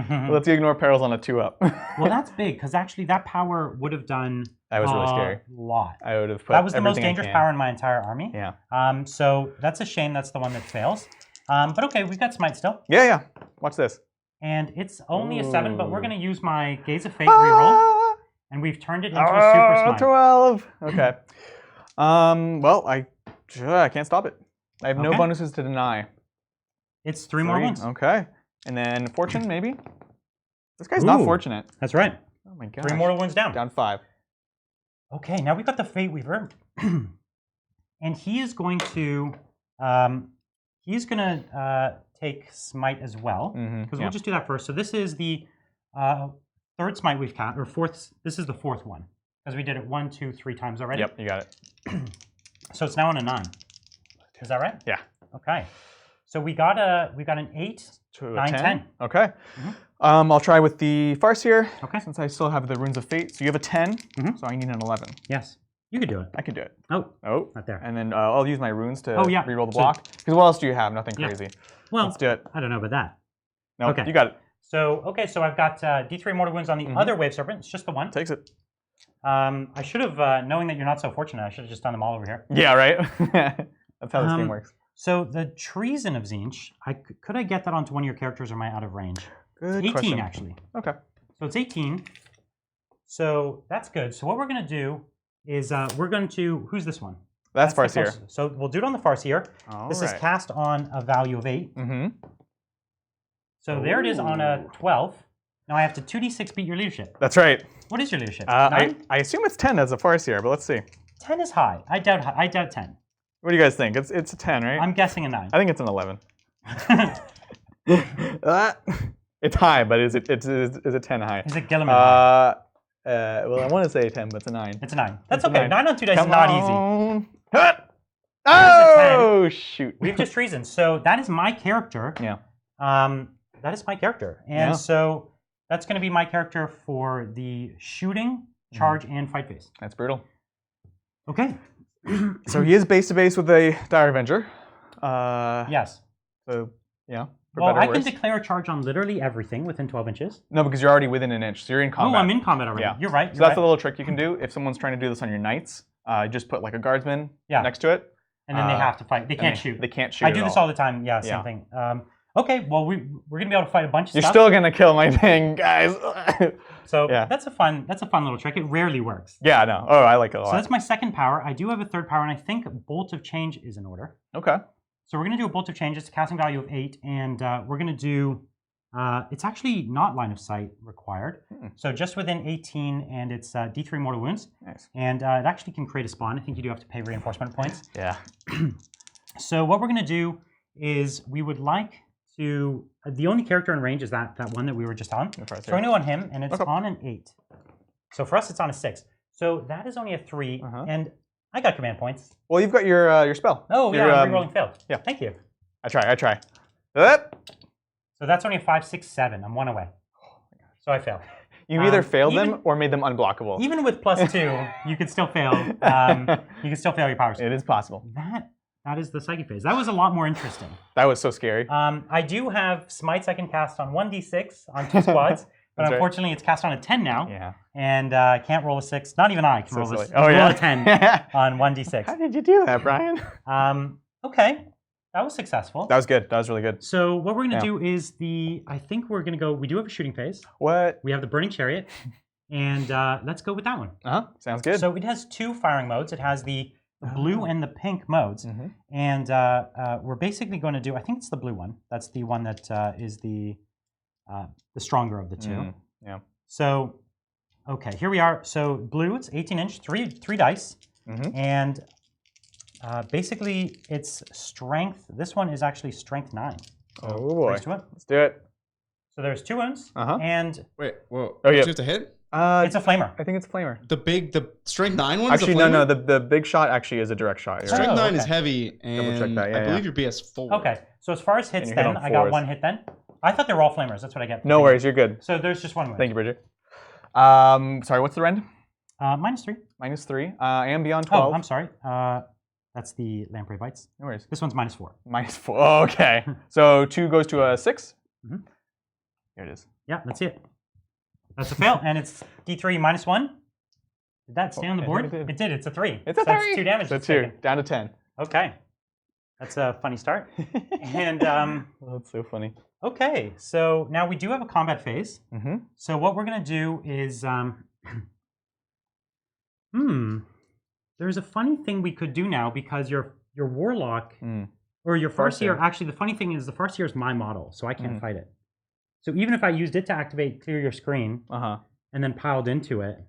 [SPEAKER 2] Let's ignore Perils on a 2-up.
[SPEAKER 1] Well, that's big, because actually that power would have done
[SPEAKER 2] That was really scary.
[SPEAKER 1] a lot.
[SPEAKER 2] I would have put
[SPEAKER 1] That was the most
[SPEAKER 2] everything I
[SPEAKER 1] dangerous
[SPEAKER 2] can.
[SPEAKER 1] power in my entire army.
[SPEAKER 2] Yeah.
[SPEAKER 1] So that's a shame that's the one that fails. But okay, we've got Smite still.
[SPEAKER 2] Yeah, yeah. Watch this.
[SPEAKER 1] And it's only a 7, but we're going to use my Gaze of Fate reroll. And we've turned it into a Super Smite.
[SPEAKER 2] 12. Okay. Well, I can't stop it. I have no
[SPEAKER 1] Okay.
[SPEAKER 2] bonuses to deny.
[SPEAKER 1] It's 3 more wounds.
[SPEAKER 2] Okay. And then Fortune, maybe? This guy's not
[SPEAKER 1] Ooh.
[SPEAKER 2] fortunate.
[SPEAKER 1] That's right.
[SPEAKER 2] Oh my god.
[SPEAKER 1] 3 mortal wounds down.
[SPEAKER 2] Down 5.
[SPEAKER 1] Okay, now we've got the Fate Weaver. And he is going to take Smite as well. Because we'll just do that first. So this is the 3rd Smite we've cast, or 4th. This is the 4th one. Because we did it 1, 2, 3 times already.
[SPEAKER 2] Yep, you got it.
[SPEAKER 1] So it's now on a 9. Is that right?
[SPEAKER 2] Yeah.
[SPEAKER 1] Okay. So we got an 8,
[SPEAKER 2] To a
[SPEAKER 1] 9, 10.
[SPEAKER 2] Okay. I'll try with the Farce here.
[SPEAKER 1] Okay.
[SPEAKER 2] Since I still have the Runes of Fate. So you have a 10, so I need an 11.
[SPEAKER 1] Yes. You could do it.
[SPEAKER 2] I can do it.
[SPEAKER 1] Oh,
[SPEAKER 2] Oh.
[SPEAKER 1] not there.
[SPEAKER 2] And then I'll use my runes to
[SPEAKER 1] Oh, yeah.
[SPEAKER 2] reroll the
[SPEAKER 1] So-
[SPEAKER 2] block. Because what else do you have? Nothing
[SPEAKER 1] Yeah.
[SPEAKER 2] crazy.
[SPEAKER 1] Well,
[SPEAKER 2] Let's do it.
[SPEAKER 1] I don't know about that.
[SPEAKER 2] No,
[SPEAKER 1] Okay.
[SPEAKER 2] you got it.
[SPEAKER 1] So, okay, so I've got D3 mortal wounds on the other Wave Serpent. It's just the one.
[SPEAKER 2] Takes it.
[SPEAKER 1] I should have, knowing that you're not so fortunate, I should have just done them all over here.
[SPEAKER 2] Yeah, right? That's how this game works.
[SPEAKER 1] So the Treason of Tzeentch, could I get that onto one of your characters, or am I out of range?
[SPEAKER 2] Good
[SPEAKER 1] 18,
[SPEAKER 2] question.
[SPEAKER 1] actually.
[SPEAKER 2] Okay.
[SPEAKER 1] So it's 18. So that's good. So what we're going to do is we're going to, who's this one?
[SPEAKER 2] That's
[SPEAKER 1] the
[SPEAKER 2] Farseer.
[SPEAKER 1] closest. So we'll do it on the Farseer. This is cast on a value of 8. So there it is on a 12. Now I have to 2d6 beat your leadership.
[SPEAKER 2] That's right.
[SPEAKER 1] What is your leadership?
[SPEAKER 2] I
[SPEAKER 1] 9?
[SPEAKER 2] assume it's 10 as a Farseer, but let's see.
[SPEAKER 1] 10 is high. I doubt 10.
[SPEAKER 2] What do you guys think? It's a 10, right?
[SPEAKER 1] I'm guessing a 9.
[SPEAKER 2] I think it's an 11. It's high, but is it 10 high?
[SPEAKER 1] Is it Gilliman high?
[SPEAKER 2] Well, I want to say a 10, but it's a 9.
[SPEAKER 1] It's a 9. That's
[SPEAKER 2] It's a
[SPEAKER 1] okay.
[SPEAKER 2] 9.
[SPEAKER 1] 9 on 2 dice is
[SPEAKER 2] Come
[SPEAKER 1] not
[SPEAKER 2] on.
[SPEAKER 1] easy.
[SPEAKER 2] Oh, shoot.
[SPEAKER 1] We have just reason. So that is my character.
[SPEAKER 2] Yeah.
[SPEAKER 1] That is my character. And so that's going to be my character for the shooting, charge, and fight phase.
[SPEAKER 2] That's brutal.
[SPEAKER 1] Okay.
[SPEAKER 2] So he is base to base with a Dire Avenger.
[SPEAKER 1] Yes.
[SPEAKER 2] So, yeah.
[SPEAKER 1] Well, I can declare a charge on literally everything within 12 inches.
[SPEAKER 2] No, because you're already within an inch, so you're in combat.
[SPEAKER 1] Oh, I'm in combat already.
[SPEAKER 2] Yeah.
[SPEAKER 1] You're right.
[SPEAKER 2] So that's a little trick you can do. If someone's trying to do this on your knights, just put like a guardsman next to it.
[SPEAKER 1] And then they have to fight. They can't shoot.
[SPEAKER 2] They can't shoot.
[SPEAKER 1] I do this all the time. Yeah, same thing. Okay, well, we're going to be able to fight a bunch of stuff.
[SPEAKER 2] You're still going to kill my thing, guys.
[SPEAKER 1] So that's a fun little trick. It rarely works.
[SPEAKER 2] Yeah, no. Oh, I like it a lot.
[SPEAKER 1] So that's my second power. I do have a third power, and I think Bolt of Change is in order.
[SPEAKER 2] Okay.
[SPEAKER 1] So we're going to do a Bolt of Change. It's a casting value of 8, and we're going to do, it's actually not line of sight required. So just within 18, and it's D3 mortal wounds.
[SPEAKER 2] Nice.
[SPEAKER 1] And it actually can create a spawn. I think you do have to pay reinforcement points.
[SPEAKER 2] Yeah.
[SPEAKER 1] So what we're going to do is we would like to, the only character in range is that one that we were just on. So we're going to go on him, and it's on an 8. So for us, it's on a 6. So that is only a 3, and I got command points.
[SPEAKER 2] Well, you've got your spell.
[SPEAKER 1] Oh, yeah, I'm rerolling failed.
[SPEAKER 2] Yeah.
[SPEAKER 1] Thank you.
[SPEAKER 2] I try.
[SPEAKER 1] So that's only a 5, 6, 7. I'm 1 away. So I failed.
[SPEAKER 2] You either failed them or made them unblockable.
[SPEAKER 1] Even with +2, you could still fail. You can still fail your powers.
[SPEAKER 2] It is possible.
[SPEAKER 1] That is the psychic phase. That was a lot more interesting.
[SPEAKER 2] That was so scary.
[SPEAKER 1] I do have smites I can cast on 1d6 on 2 squads, but unfortunately it's cast on a 10 now.
[SPEAKER 2] Yeah.
[SPEAKER 1] And I can't roll a 6. Not even I can roll a 10 on 1d6.
[SPEAKER 2] How did you do that, Brian?
[SPEAKER 1] Okay. That was successful.
[SPEAKER 2] That was good. That was really good.
[SPEAKER 1] So what we're going to do is I think we're going to go, we do have a shooting phase.
[SPEAKER 2] What?
[SPEAKER 1] We have the Burning Chariot, and let's go with that one.
[SPEAKER 2] Sounds good.
[SPEAKER 1] So it has 2 firing modes. It has the blue and the pink modes. And we're basically going to do, I think it's the blue one. That's the one that is the stronger of the 2.
[SPEAKER 2] Yeah.
[SPEAKER 1] So, okay, here we are. So blue, it's 18 inch, 3 dice. And basically it's strength. This one is actually strength 9. So
[SPEAKER 2] oh boy.
[SPEAKER 1] Let's
[SPEAKER 2] do it.
[SPEAKER 1] So there's 2 wounds. And
[SPEAKER 3] wait, whoa.
[SPEAKER 2] Oh, yeah.
[SPEAKER 3] Do you have to hit?
[SPEAKER 1] It's a flamer.
[SPEAKER 2] I think it's a flamer.
[SPEAKER 3] The strength 9 one?
[SPEAKER 2] Actually, no. The big shot actually is a direct shot.
[SPEAKER 3] Strength 9 is heavy, and
[SPEAKER 2] double check that.
[SPEAKER 3] I believe your BS 4.
[SPEAKER 1] Okay, so as far as hits, then I got 1 hit. Then I thought they were all flamers. That's what I get.
[SPEAKER 2] No worries, you're good.
[SPEAKER 1] So there's just 1 win.
[SPEAKER 2] Thank you, Bridget. Sorry, what's the rend?
[SPEAKER 1] -3.
[SPEAKER 2] -3. I am beyond 12.
[SPEAKER 1] Oh, I'm sorry. That's the Lamprey Bites.
[SPEAKER 2] No worries.
[SPEAKER 1] This one's -4.
[SPEAKER 2] -4. Oh, okay. So 2 goes to a 6. Here it is.
[SPEAKER 1] Yeah, that's it. That's a fail, and it's D3 -1. Did that stay on the board? It did. It's a 3.
[SPEAKER 2] It's a 3.
[SPEAKER 1] That's 2 damage.
[SPEAKER 2] That's 2. Down to 10.
[SPEAKER 1] Okay. That's a funny start. And
[SPEAKER 2] that's so funny.
[SPEAKER 1] Okay, so now we do have a combat phase. So what we're going to do is, there's a funny thing we could do now because your warlock or your Farseer. Actually, the funny thing is the Farseer is my model, so I can't fight it. So even if I used it to activate clear your screen and then piled into it,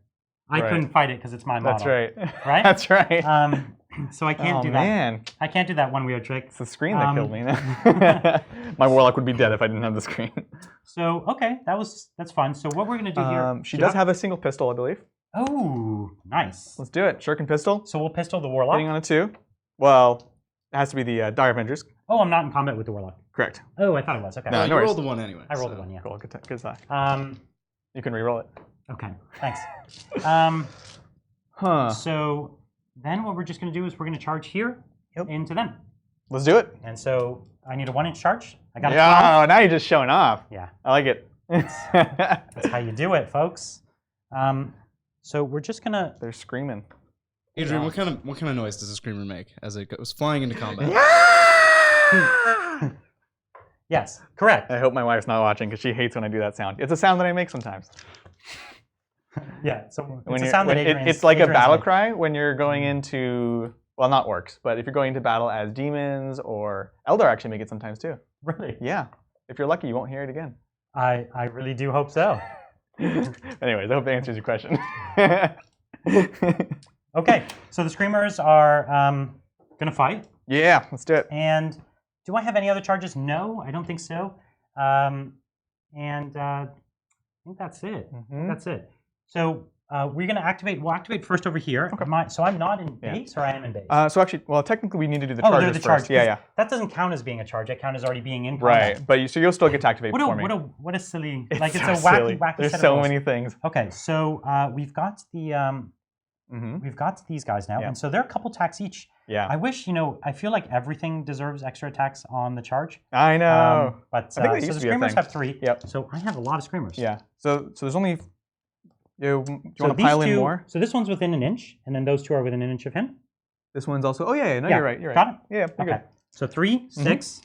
[SPEAKER 1] I couldn't fight it because it's my model.
[SPEAKER 2] That's right.
[SPEAKER 1] Right?
[SPEAKER 2] That's right.
[SPEAKER 1] So I can't do that.
[SPEAKER 2] Man.
[SPEAKER 1] I can't do that one weird trick.
[SPEAKER 2] It's the screen that killed me. My warlock would be dead if I didn't have the screen.
[SPEAKER 1] So okay, that's fun. So what we're gonna do here?
[SPEAKER 2] She does have a single pistol, I believe.
[SPEAKER 1] Oh, nice.
[SPEAKER 2] Let's do it. Shuriken pistol.
[SPEAKER 1] So we'll pistol the warlock.
[SPEAKER 2] Hitting on a 2. Well, it has to be the Dire Avengers.
[SPEAKER 1] Oh, I'm not in combat with the warlock.
[SPEAKER 2] Correct.
[SPEAKER 1] Oh, I thought it was. Okay.
[SPEAKER 3] No, you rolled the 1 anyway.
[SPEAKER 1] I rolled the 1, yeah.
[SPEAKER 2] Cool. Good side. You can re-roll it.
[SPEAKER 1] Okay. Thanks. So then what we're just going to do is we're going to charge here into them.
[SPEAKER 2] Let's do it.
[SPEAKER 1] And so I need a 1-inch charge. I got a 12.
[SPEAKER 2] Yeah, now you're just showing off.
[SPEAKER 1] Yeah.
[SPEAKER 2] I like it.
[SPEAKER 1] That's how you do it, folks. So we're just going to...
[SPEAKER 2] They're screaming.
[SPEAKER 3] Adrian, what kind of noise does a screamer make as it goes flying into combat?
[SPEAKER 1] Yes, correct.
[SPEAKER 2] I hope my wife's not watching because she hates when I do that sound. It's a sound that I make sometimes.
[SPEAKER 1] Yeah, so
[SPEAKER 2] when
[SPEAKER 1] it's a sound that
[SPEAKER 2] it's like a battle cry when you're going into, well, not orcs, but if you're going into battle as demons or Eldar actually make it sometimes too.
[SPEAKER 1] Really?
[SPEAKER 2] Yeah. If you're lucky, you won't hear it again.
[SPEAKER 1] I really do hope so.
[SPEAKER 2] Anyways, I hope that answers your question.
[SPEAKER 1] Okay, so the Screamers are going to fight.
[SPEAKER 2] Yeah, let's do it.
[SPEAKER 1] And do I have any other charges? No, I don't think so. I think that's it. That's it. So we're going to activate. We'll activate first over here.
[SPEAKER 2] Okay.
[SPEAKER 1] So I'm not in base, or I am in base.
[SPEAKER 2] So actually, well, technically we need to do the
[SPEAKER 1] they're
[SPEAKER 2] charges
[SPEAKER 1] the charge.
[SPEAKER 2] first. Yeah.
[SPEAKER 1] That doesn't count as being a charge. That counts as already being in combat.
[SPEAKER 2] Right, but so you'll still get to activate before me.
[SPEAKER 1] What a silly.
[SPEAKER 2] It's
[SPEAKER 1] like it's
[SPEAKER 2] so
[SPEAKER 1] a wacky,
[SPEAKER 2] silly.
[SPEAKER 1] wacky.
[SPEAKER 2] There's
[SPEAKER 1] set
[SPEAKER 2] so
[SPEAKER 1] of
[SPEAKER 2] many things.
[SPEAKER 1] Okay, so we've got the. We've got these guys now, and so they're a couple attacks each.
[SPEAKER 2] Yeah.
[SPEAKER 1] I wish, I feel like everything deserves extra attacks on the charge.
[SPEAKER 2] I know.
[SPEAKER 1] But
[SPEAKER 2] I think
[SPEAKER 1] so the screamers have 3.
[SPEAKER 2] Yep.
[SPEAKER 1] So I have a lot of screamers.
[SPEAKER 2] Yeah. So there's only. Do you want to
[SPEAKER 1] these
[SPEAKER 2] pile in
[SPEAKER 1] 2,
[SPEAKER 2] more?
[SPEAKER 1] So this one's within an inch, and then those 2 are within an inch of him.
[SPEAKER 2] This one's also. Oh yeah. No, you're right. You're right.
[SPEAKER 1] Got it.
[SPEAKER 2] Yeah. You're
[SPEAKER 1] Okay. So 3, 6,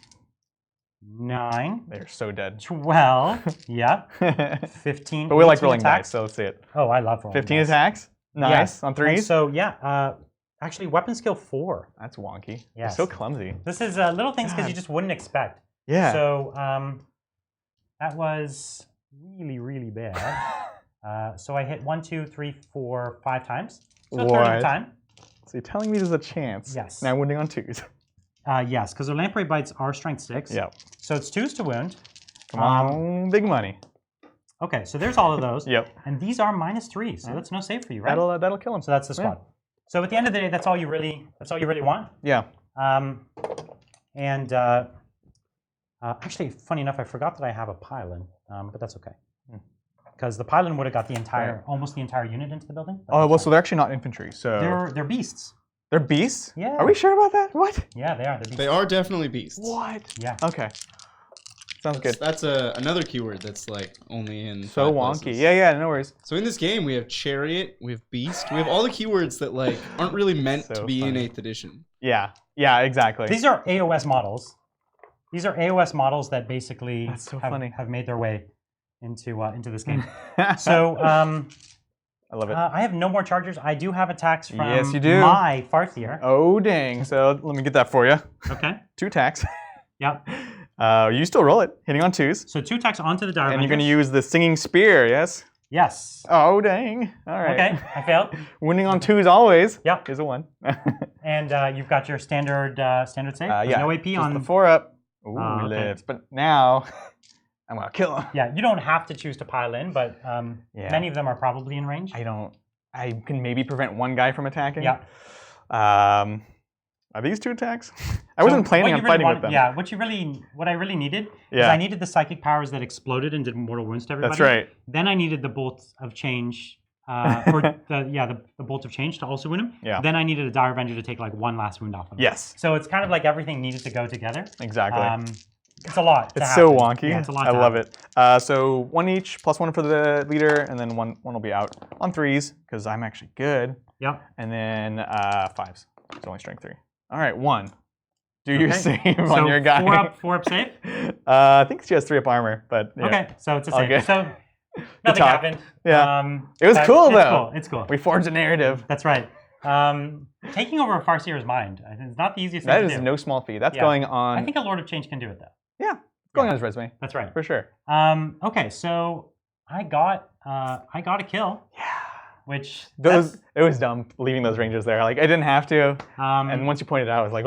[SPEAKER 1] 9.
[SPEAKER 2] They're so dead.
[SPEAKER 1] 12. Yep. 15.
[SPEAKER 2] But we like rolling
[SPEAKER 1] attacks.
[SPEAKER 2] dice, so let's see it.
[SPEAKER 1] Oh, I love rolling
[SPEAKER 2] 15
[SPEAKER 1] dice.
[SPEAKER 2] attacks. Nice
[SPEAKER 1] Yes.
[SPEAKER 2] on 3s.
[SPEAKER 1] And so actually weapon skill 4.
[SPEAKER 2] That's wonky.
[SPEAKER 1] Yes.
[SPEAKER 2] So clumsy.
[SPEAKER 1] This is little things because you just wouldn't expect.
[SPEAKER 2] Yeah.
[SPEAKER 1] So that was really, really bad. So I hit 1, 2, 3, 4, 5 times. So a third of the time.
[SPEAKER 2] So you're telling me there's a chance?
[SPEAKER 1] Yes.
[SPEAKER 2] Now I'm wounding on 2s.
[SPEAKER 1] Yes, because their lamprey bites are strength 6.
[SPEAKER 2] Yep.
[SPEAKER 1] So it's 2s to wound.
[SPEAKER 2] Come on, big money.
[SPEAKER 1] Okay, so there's all of those.
[SPEAKER 2] Yep.
[SPEAKER 1] And these are -3, so that's no save for you, right?
[SPEAKER 2] That'll kill him.
[SPEAKER 1] So that's the squad. So at the end of the day, that's all you really want.
[SPEAKER 2] Yeah.
[SPEAKER 1] Actually, funny enough, I forgot that I have a pylon, but that's okay. Because the pylon would have got the almost the entire unit into the building.
[SPEAKER 2] Oh well, so they're actually not infantry. So
[SPEAKER 1] they're beasts.
[SPEAKER 2] They're beasts?
[SPEAKER 1] Yeah.
[SPEAKER 2] Are we sure about that? What?
[SPEAKER 1] Yeah, they are. They're beasts.
[SPEAKER 3] They are definitely beasts.
[SPEAKER 2] What?
[SPEAKER 1] Yeah.
[SPEAKER 2] Okay. Sounds good.
[SPEAKER 3] That's another keyword that's like only in
[SPEAKER 2] so
[SPEAKER 3] 5
[SPEAKER 2] wonky.
[SPEAKER 3] places.
[SPEAKER 2] Yeah, no worries.
[SPEAKER 3] So in this game, we have chariot, we have beast, we have all the keywords that like aren't really meant to be in 8th edition.
[SPEAKER 2] Yeah, exactly.
[SPEAKER 1] These are AOS models. These are AOS models that basically have made their way into this game. So
[SPEAKER 2] I love it.
[SPEAKER 1] I have no more chargers. I do have attacks from
[SPEAKER 2] yes, you do.
[SPEAKER 1] my Farthier.
[SPEAKER 2] Oh dang! So let me get that for you.
[SPEAKER 1] Okay.
[SPEAKER 2] 2 attacks.
[SPEAKER 1] Yep.
[SPEAKER 2] You still roll it, hitting on 2s.
[SPEAKER 1] So 2 attacks onto the Dire
[SPEAKER 2] And you're going to
[SPEAKER 1] Avengers.
[SPEAKER 2] use the singing spear, yes?
[SPEAKER 1] Yes.
[SPEAKER 2] Oh dang! All right.
[SPEAKER 1] Okay, I failed.
[SPEAKER 2] Wounding on 2s always.
[SPEAKER 1] Yep.
[SPEAKER 2] Is a 1.
[SPEAKER 1] And you've got your standard save.
[SPEAKER 2] Yeah.
[SPEAKER 1] No AP
[SPEAKER 2] just
[SPEAKER 1] on
[SPEAKER 2] the 4 up. Ooh,
[SPEAKER 1] okay.
[SPEAKER 2] he lives. But now I'm gonna kill him.
[SPEAKER 1] Yeah, you don't have to choose to pile in, but many of them are probably in range.
[SPEAKER 2] I can maybe prevent one guy from attacking.
[SPEAKER 1] Yeah.
[SPEAKER 2] Are these 2 attacks? I wasn't planning on fighting with them.
[SPEAKER 1] Yeah, what I really needed is I needed the psychic powers that exploded and did mortal wounds to everybody.
[SPEAKER 2] That's right.
[SPEAKER 1] Then I needed the bolt of change, the bolt of change to also wound him.
[SPEAKER 2] Yeah.
[SPEAKER 1] Then I needed a Dire Avenger to take like 1 last wound off of him.
[SPEAKER 2] Yes.
[SPEAKER 1] So it's kind of like everything needed to go together.
[SPEAKER 2] Exactly.
[SPEAKER 1] It's a lot.
[SPEAKER 2] It's so wonky.
[SPEAKER 1] Yeah, it's a lot.
[SPEAKER 2] I love it. So 1 each, +1 for the leader, and then one will be out on 3s because I'm actually good.
[SPEAKER 1] Yep.
[SPEAKER 2] And then 5s. It's only strength 3. All right, 1. Do your save on your guy.
[SPEAKER 1] 4 up save.
[SPEAKER 2] I think she has 3 up armor, but yeah.
[SPEAKER 1] Okay, so it's a save.
[SPEAKER 2] Okay.
[SPEAKER 1] So nothing happened.
[SPEAKER 2] Yeah. It was cool though.
[SPEAKER 1] It's cool.
[SPEAKER 2] We forged a narrative.
[SPEAKER 1] That's right. Taking over a Farseer's mind, I think it's not the easiest thing to do.
[SPEAKER 2] That is no small feat. That's going on.
[SPEAKER 1] I think a Lord of Change can do it though.
[SPEAKER 2] Yeah, going on his resume.
[SPEAKER 1] That's right.
[SPEAKER 2] For sure.
[SPEAKER 1] Okay, so I got a kill.
[SPEAKER 2] Yeah.
[SPEAKER 1] Which
[SPEAKER 2] it was dumb leaving those rangers there. Like I didn't have to. And once you pointed it out, I was like,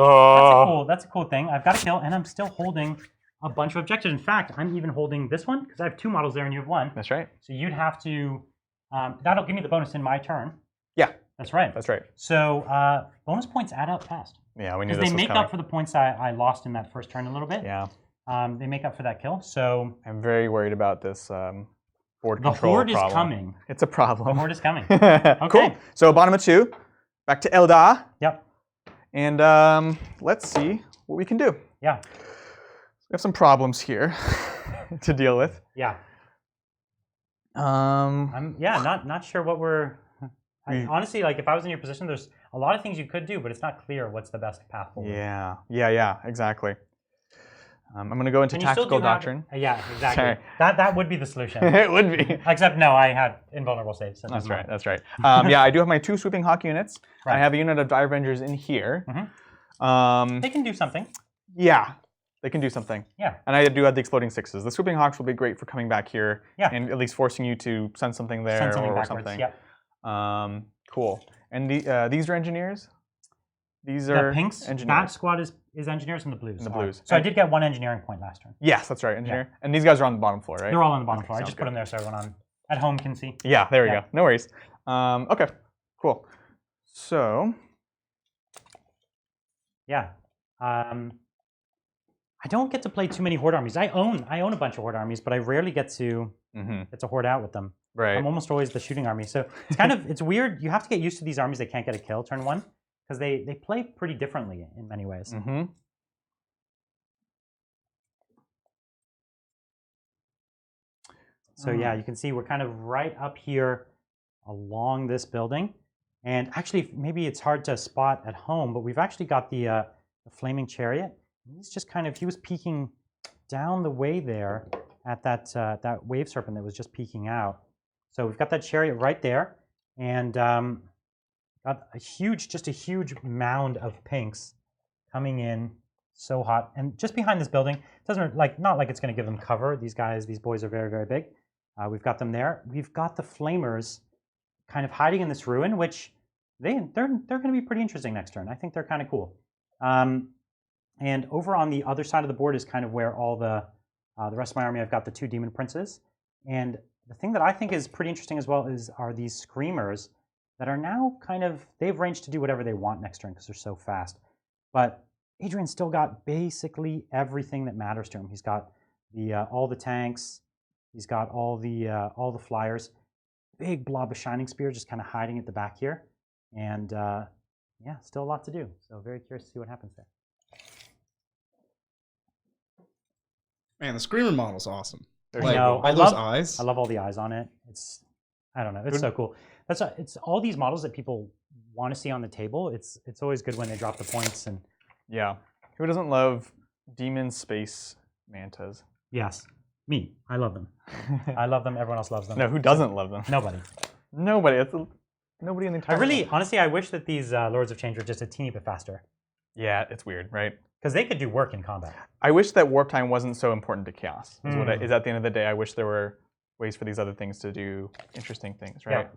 [SPEAKER 1] That's a cool thing. I've got a kill, and I'm still holding a bunch of objectives. In fact, I'm even holding this one because I have 2 models there, and you have 1.
[SPEAKER 2] That's right.
[SPEAKER 1] So you'd have to. That'll give me the bonus in my turn.
[SPEAKER 2] Yeah.
[SPEAKER 1] That's right.
[SPEAKER 2] That's right.
[SPEAKER 1] So bonus points add up fast.
[SPEAKER 2] Yeah, we knew this
[SPEAKER 1] because
[SPEAKER 2] was
[SPEAKER 1] they make up for the points I lost in that first turn a little bit.
[SPEAKER 2] Yeah.
[SPEAKER 1] They make up for that kill. So
[SPEAKER 2] I'm very worried about this board
[SPEAKER 1] the
[SPEAKER 2] control
[SPEAKER 1] horde
[SPEAKER 2] problem.
[SPEAKER 1] is coming.
[SPEAKER 2] It's a problem.
[SPEAKER 1] The horde is coming. Okay.
[SPEAKER 2] Cool. So bottom of 2, back to Eldar.
[SPEAKER 1] Yep.
[SPEAKER 2] And let's see what we can do.
[SPEAKER 1] Yeah.
[SPEAKER 2] We have some problems here to deal with.
[SPEAKER 1] Yeah.
[SPEAKER 2] I'm
[SPEAKER 1] not sure what we're. Honestly, like if I was in your position, there's a lot of things you could do, but it's not clear what's the best path forward.
[SPEAKER 2] Yeah, exactly. I'm going to go into tactical doctrine.
[SPEAKER 1] Yeah, exactly. Sorry. That would be the solution.
[SPEAKER 2] It would be.
[SPEAKER 1] Except no, I had invulnerable saves. So
[SPEAKER 2] that's right. Yeah, I do have my 2 sweeping hawk units.
[SPEAKER 1] Right.
[SPEAKER 2] I have a unit of Dire Avengers in here.
[SPEAKER 1] Mm-hmm. They can do something.
[SPEAKER 2] Yeah, they can do something.
[SPEAKER 1] Yeah.
[SPEAKER 2] And I do have the exploding 6s. The swooping hawks will be great for coming back here.
[SPEAKER 1] Yeah.
[SPEAKER 2] And at least forcing you to send something there or something.
[SPEAKER 1] Yeah.
[SPEAKER 2] Cool. And these are engineers. These
[SPEAKER 1] the
[SPEAKER 2] are
[SPEAKER 1] pinks.
[SPEAKER 2] engineers.
[SPEAKER 1] That squad is engineers, and the blues.
[SPEAKER 2] And the blues.
[SPEAKER 1] So I did get 1 engineering point last turn.
[SPEAKER 2] Yes, that's right, engineer. Yeah. And these guys are on the bottom floor, right?
[SPEAKER 1] They're all on the bottom floor. I just put them there so everyone at home can see.
[SPEAKER 2] Yeah, there we go. No worries. Okay, cool. So.
[SPEAKER 1] Yeah. I don't get to play too many horde armies. I own a bunch of horde armies, but I rarely get to horde out with them.
[SPEAKER 2] Right.
[SPEAKER 1] I'm almost always the shooting army. So it's kind of it's weird. You have to get used to these armies that can't get a kill turn one because they play pretty differently in many ways. So yeah, you can see we're kind of right up here along this building. And actually, maybe it's hard to spot at home, but we've actually got the flaming chariot. He's just kind of, he was peeking down the way there at that wave serpent that was just peeking out. So we've got that chariot right there, and got a huge mound of pinks coming in, so hot. And just behind this building, it doesn't not like it's going to give them cover. These boys are very, very big. We've got them there. We've got the flamers kind of hiding in this ruin, which they're going to be pretty interesting next turn. I think they're kind of cool. And over on the other side of the board is kind of where all the rest of my army, I've got the 2 demon princes. And the thing that I think is pretty interesting as well are these screamers that are now kind of, they have range to do whatever they want next turn because they're so fast. But Adrian's still got basically everything that matters to him. He's got all the tanks. He's got all the flyers. Big blob of shining spear just kind of hiding at the back here. And yeah, still a lot to do. So very curious to see what happens there.
[SPEAKER 3] Man, the Screamer model's awesome.
[SPEAKER 1] I know.
[SPEAKER 3] All those eyes.
[SPEAKER 1] I love all the eyes on it. I don't know. It's so cool. It's all these models that people want to see on the table. It's always good when they drop the points. And
[SPEAKER 2] yeah, who doesn't love demon space mantas?
[SPEAKER 1] Yes, me. I love them. I love them. Everyone else loves them.
[SPEAKER 2] No, who doesn't love them?
[SPEAKER 1] Nobody.
[SPEAKER 2] Nobody. Nobody in the entire world.
[SPEAKER 1] Honestly, I wish that these Lords of Change were just a teeny bit faster.
[SPEAKER 2] Yeah, it's weird, right?
[SPEAKER 1] Because they could do work in combat.
[SPEAKER 2] I wish that warp time wasn't so important to chaos. Is at the end of the day, I wish there were ways for these other things to do interesting things, right?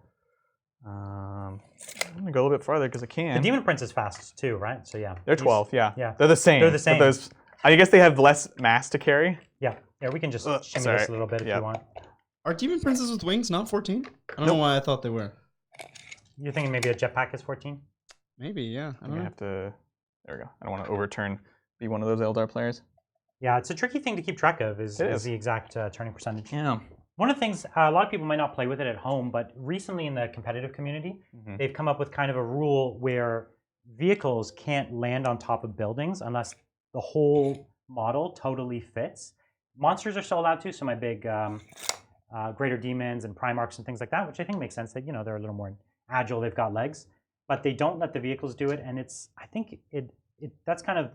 [SPEAKER 2] Yeah. I'm gonna go a little bit farther because I can.
[SPEAKER 1] The Demon Prince is fast too, right? So yeah.
[SPEAKER 2] They're 12, yeah.
[SPEAKER 1] Yeah.
[SPEAKER 2] They're the same.
[SPEAKER 1] They're the same.
[SPEAKER 2] I guess they have less mass to carry.
[SPEAKER 1] Yeah. Yeah, we can just shimmy this a little bit if you want.
[SPEAKER 3] Are Demon Princes with wings not 14? I don't know why I thought they were.
[SPEAKER 1] You're thinking maybe a jetpack is 14?
[SPEAKER 3] Maybe, yeah. I don't know.
[SPEAKER 2] Have to. There we go. I don't want to be one of those Eldar players.
[SPEAKER 1] Yeah, it's a tricky thing to keep track of is the exact turning percentage.
[SPEAKER 2] Yeah.
[SPEAKER 1] One of the things, a lot of people might not play with it at home, but recently in the competitive community, they've come up with kind of a rule where vehicles can't land on top of buildings unless the whole model totally fits. Monsters are still allowed to, so my big greater demons and primarchs and things like that, which I think makes sense that, they're a little more agile, they've got legs, but they don't let the vehicles do it, and I think that's kind of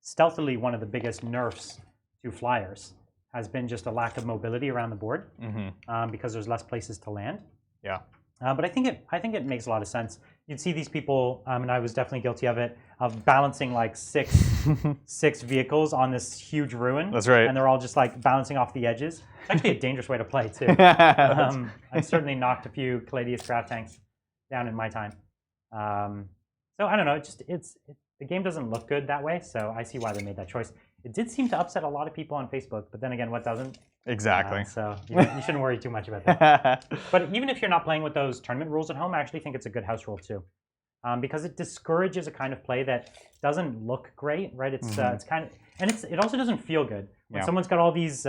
[SPEAKER 1] stealthily one of the biggest nerfs to flyers has been just a lack of mobility around the board because there's less places to land.
[SPEAKER 2] Yeah.
[SPEAKER 1] But I think it makes a lot of sense. You'd see these people, and I was definitely guilty of it, of balancing like six vehicles on this huge ruin.
[SPEAKER 2] That's right.
[SPEAKER 1] And they're all just like bouncing off the edges. It's actually a dangerous way to play too. I've certainly knocked a few Caladius craft tanks down in my time. So I don't know. The game doesn't look good that way, so I see why they made that choice. It did seem to upset a lot of people on Facebook, but then again, what doesn't?
[SPEAKER 2] Exactly.
[SPEAKER 1] So you shouldn't worry too much about that. But even if you're not playing with those tournament rules at home, I actually think it's a good house rule too, because it discourages a kind of play that doesn't look great, right? It's kind of, and it also doesn't feel good when someone's got all these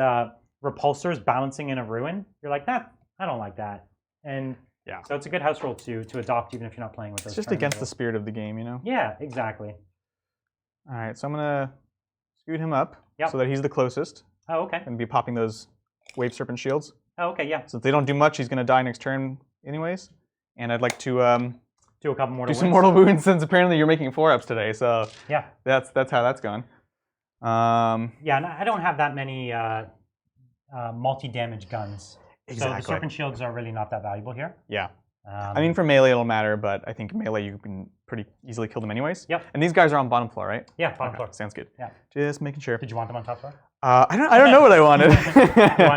[SPEAKER 1] repulsors balancing in a ruin. You're like, I don't like that, and so it's a good house rule to adopt even if you're not playing with those.
[SPEAKER 2] It's just against the spirit of the game,
[SPEAKER 1] Yeah, exactly.
[SPEAKER 2] All right, so I'm gonna scoot him up so that he's the closest.
[SPEAKER 1] Oh, okay.
[SPEAKER 2] And be popping those wave serpent shields.
[SPEAKER 1] Oh, okay, yeah.
[SPEAKER 2] So if they don't do much, he's gonna die next turn anyways. And I'd like to
[SPEAKER 1] do a couple mortal
[SPEAKER 2] some mortal wounds since apparently you're making 4-ups today. So
[SPEAKER 1] yeah,
[SPEAKER 2] that's how that's going.
[SPEAKER 1] Yeah, and I don't have that many multi-damage guns.
[SPEAKER 2] Exactly.
[SPEAKER 1] So the serpent shields are really not that valuable here.
[SPEAKER 2] Yeah. I mean, for melee it'll matter, but I think melee you can pretty easily kill them anyways.
[SPEAKER 1] Yep.
[SPEAKER 2] And these guys are on bottom floor, right?
[SPEAKER 1] Yeah, bottom floor.
[SPEAKER 2] Sounds good.
[SPEAKER 1] Yeah.
[SPEAKER 2] Just making sure.
[SPEAKER 1] Did you want them on top floor?
[SPEAKER 2] I don't know what I wanted.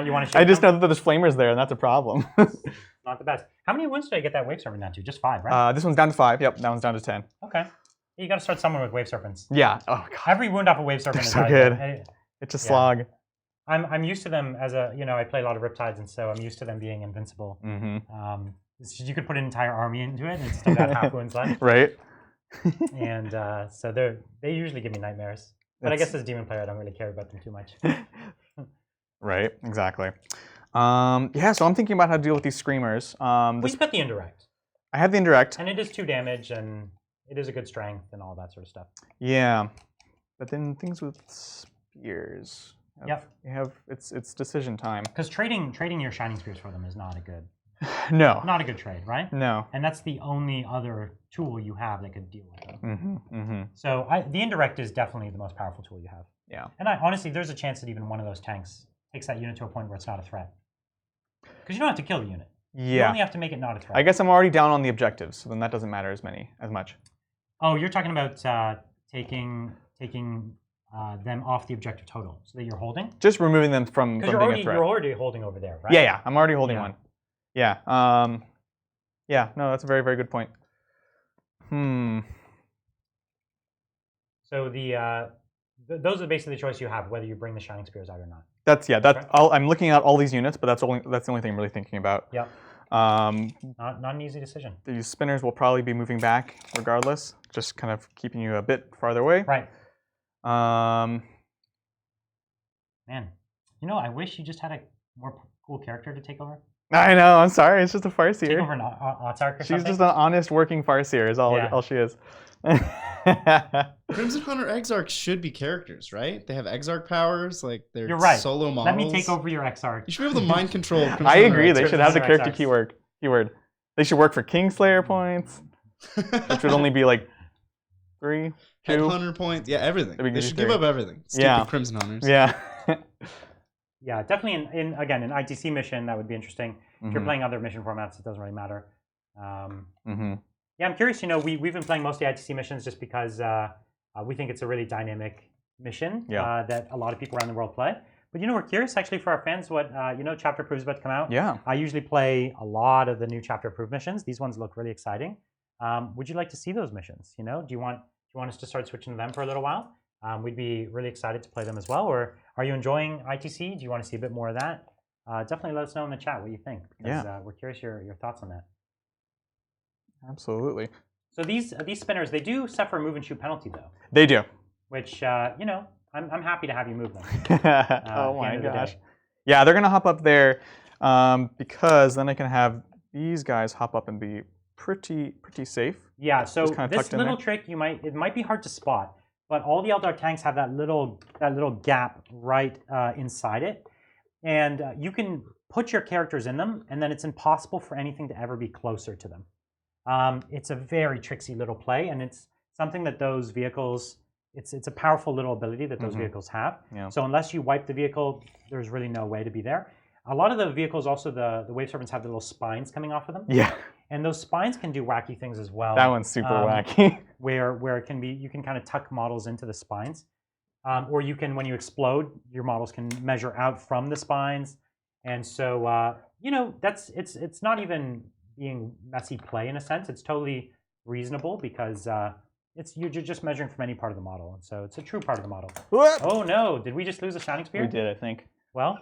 [SPEAKER 1] you want to
[SPEAKER 2] I just know that there's flamers there, and that's a problem.
[SPEAKER 1] Not the best. How many wounds did I get that wave serpent down to? Just 5, right?
[SPEAKER 2] This one's down to 5. Yep, that one's down to 10.
[SPEAKER 1] Okay. You got to start somewhere with wave serpents.
[SPEAKER 2] Yeah. Oh god.
[SPEAKER 1] Every wound off a wave serpent is
[SPEAKER 2] so good. It's a slog.
[SPEAKER 1] I'm used to them as I play a lot of Riptides, and so I'm used to them being invincible. You could put an entire army into it and it's still got half wounds left.
[SPEAKER 2] Right.
[SPEAKER 1] And so they usually give me nightmares. But I guess as a demon player, I don't really care about them too much.
[SPEAKER 2] Right, exactly. Yeah, so I'm thinking about how to deal with these screamers.
[SPEAKER 1] We've got the indirect.
[SPEAKER 2] I have the indirect.
[SPEAKER 1] And it is 2 damage, and it is a good strength and all that sort of stuff.
[SPEAKER 2] Yeah, but then things with spears.
[SPEAKER 1] Yep.
[SPEAKER 2] You have it's decision time.
[SPEAKER 1] Because trading your shining spears for them is not a good.
[SPEAKER 2] No.
[SPEAKER 1] Not a good trade, right?
[SPEAKER 2] No.
[SPEAKER 1] And that's the only other tool you have that could deal with them.
[SPEAKER 2] Mm-hmm, mm-hmm.
[SPEAKER 1] So the indirect is definitely the most powerful tool you have.
[SPEAKER 2] Yeah.
[SPEAKER 1] And honestly, there's a chance that even one of those tanks takes that unit to a point where it's not a threat. Because you don't have to kill the unit.
[SPEAKER 2] Yeah.
[SPEAKER 1] You only have to make it not a threat.
[SPEAKER 2] I guess I'm already down on the objectives, so then that doesn't matter as much.
[SPEAKER 1] Oh, you're talking about taking them off the objective total, so that you're holding?
[SPEAKER 2] Just removing them from being a threat.
[SPEAKER 1] You're already holding over there, right?
[SPEAKER 2] Yeah, I'm already holding one. Yeah. Yeah, no, that's a very, very good point.
[SPEAKER 1] So those are basically the choice you have, whether you bring the Shining Spears out or not.
[SPEAKER 2] I'm looking at all these units, but that's the only thing I'm really thinking about.
[SPEAKER 1] Yep. Not an easy decision.
[SPEAKER 2] These spinners will probably be moving back regardless, just kind of keeping you a bit farther away.
[SPEAKER 1] Right. Man, I wish you just had a more cool character to take over.
[SPEAKER 2] I know, I'm sorry, it's just a farseer.
[SPEAKER 1] Take over an Autark or
[SPEAKER 2] She's
[SPEAKER 1] something?
[SPEAKER 2] just an honest working farseer is all she is.
[SPEAKER 3] Crimson Hunter Exarchs should be characters, right? They have Exarch powers, like they're
[SPEAKER 1] You're right.
[SPEAKER 3] solo models.
[SPEAKER 1] Let me take over your Exarch.
[SPEAKER 3] You should be able to mind control.
[SPEAKER 2] I agree, they should have the character
[SPEAKER 1] Exarchs.
[SPEAKER 2] keyword. They should work for Kingslayer points, which would only be like 3, 2.
[SPEAKER 3] Headhunter points, yeah, everything. They should give
[SPEAKER 2] 3.
[SPEAKER 3] up everything. Stupid Crimson Hunters.
[SPEAKER 2] Yeah.
[SPEAKER 1] Yeah, definitely in an ITC mission, that would be interesting. If you're playing other mission formats, it doesn't really matter. Yeah, I'm curious, we've been playing mostly ITC missions just because we think it's a really dynamic mission that a lot of people around the world play. But we're curious actually for our fans what, Chapter Approved is about to come out.
[SPEAKER 2] Yeah.
[SPEAKER 1] I usually play a lot of the new Chapter Approved missions. These ones look really exciting. Would you like to see those missions? Do you want us to start switching to them for a little while? We'd be really excited to play them as well. Or are you enjoying ITC? Do you want to see a bit more of that? Definitely let us know in the chat what you think, because we're curious your thoughts on that.
[SPEAKER 2] Absolutely.
[SPEAKER 1] So these spinners, they do suffer a move and shoot penalty though.
[SPEAKER 2] They do.
[SPEAKER 1] Which I'm happy to have you move them.
[SPEAKER 2] Oh my gosh. Yeah, they're gonna hop up there because then I can have these guys hop up and be pretty safe.
[SPEAKER 1] Yeah. So this little trick, it might be hard to spot, but all the Eldar tanks have that little gap right inside it, and you can put your characters in them, and then it's impossible for anything to ever be closer to them. It's a very tricksy little play, and it's something that those vehicles. It's a powerful little ability that those vehicles have. Yeah. So unless you wipe the vehicle, there's really no way to be there. A lot of the vehicles also, the Wave Serpents have the little spines coming off of them. Yeah. And those spines can do wacky things as well.
[SPEAKER 2] That one's super wacky.
[SPEAKER 1] where it can be, you can kind of tuck models into the spines. Or you can, when you explode, your models can measure out from the spines. And so, it's not even being messy play in a sense. It's totally reasonable because you're just measuring from any part of the model, and so it's a true part of the model. What? Oh no! Did we just lose a Shining Spear?
[SPEAKER 2] We did, I think.
[SPEAKER 1] Well,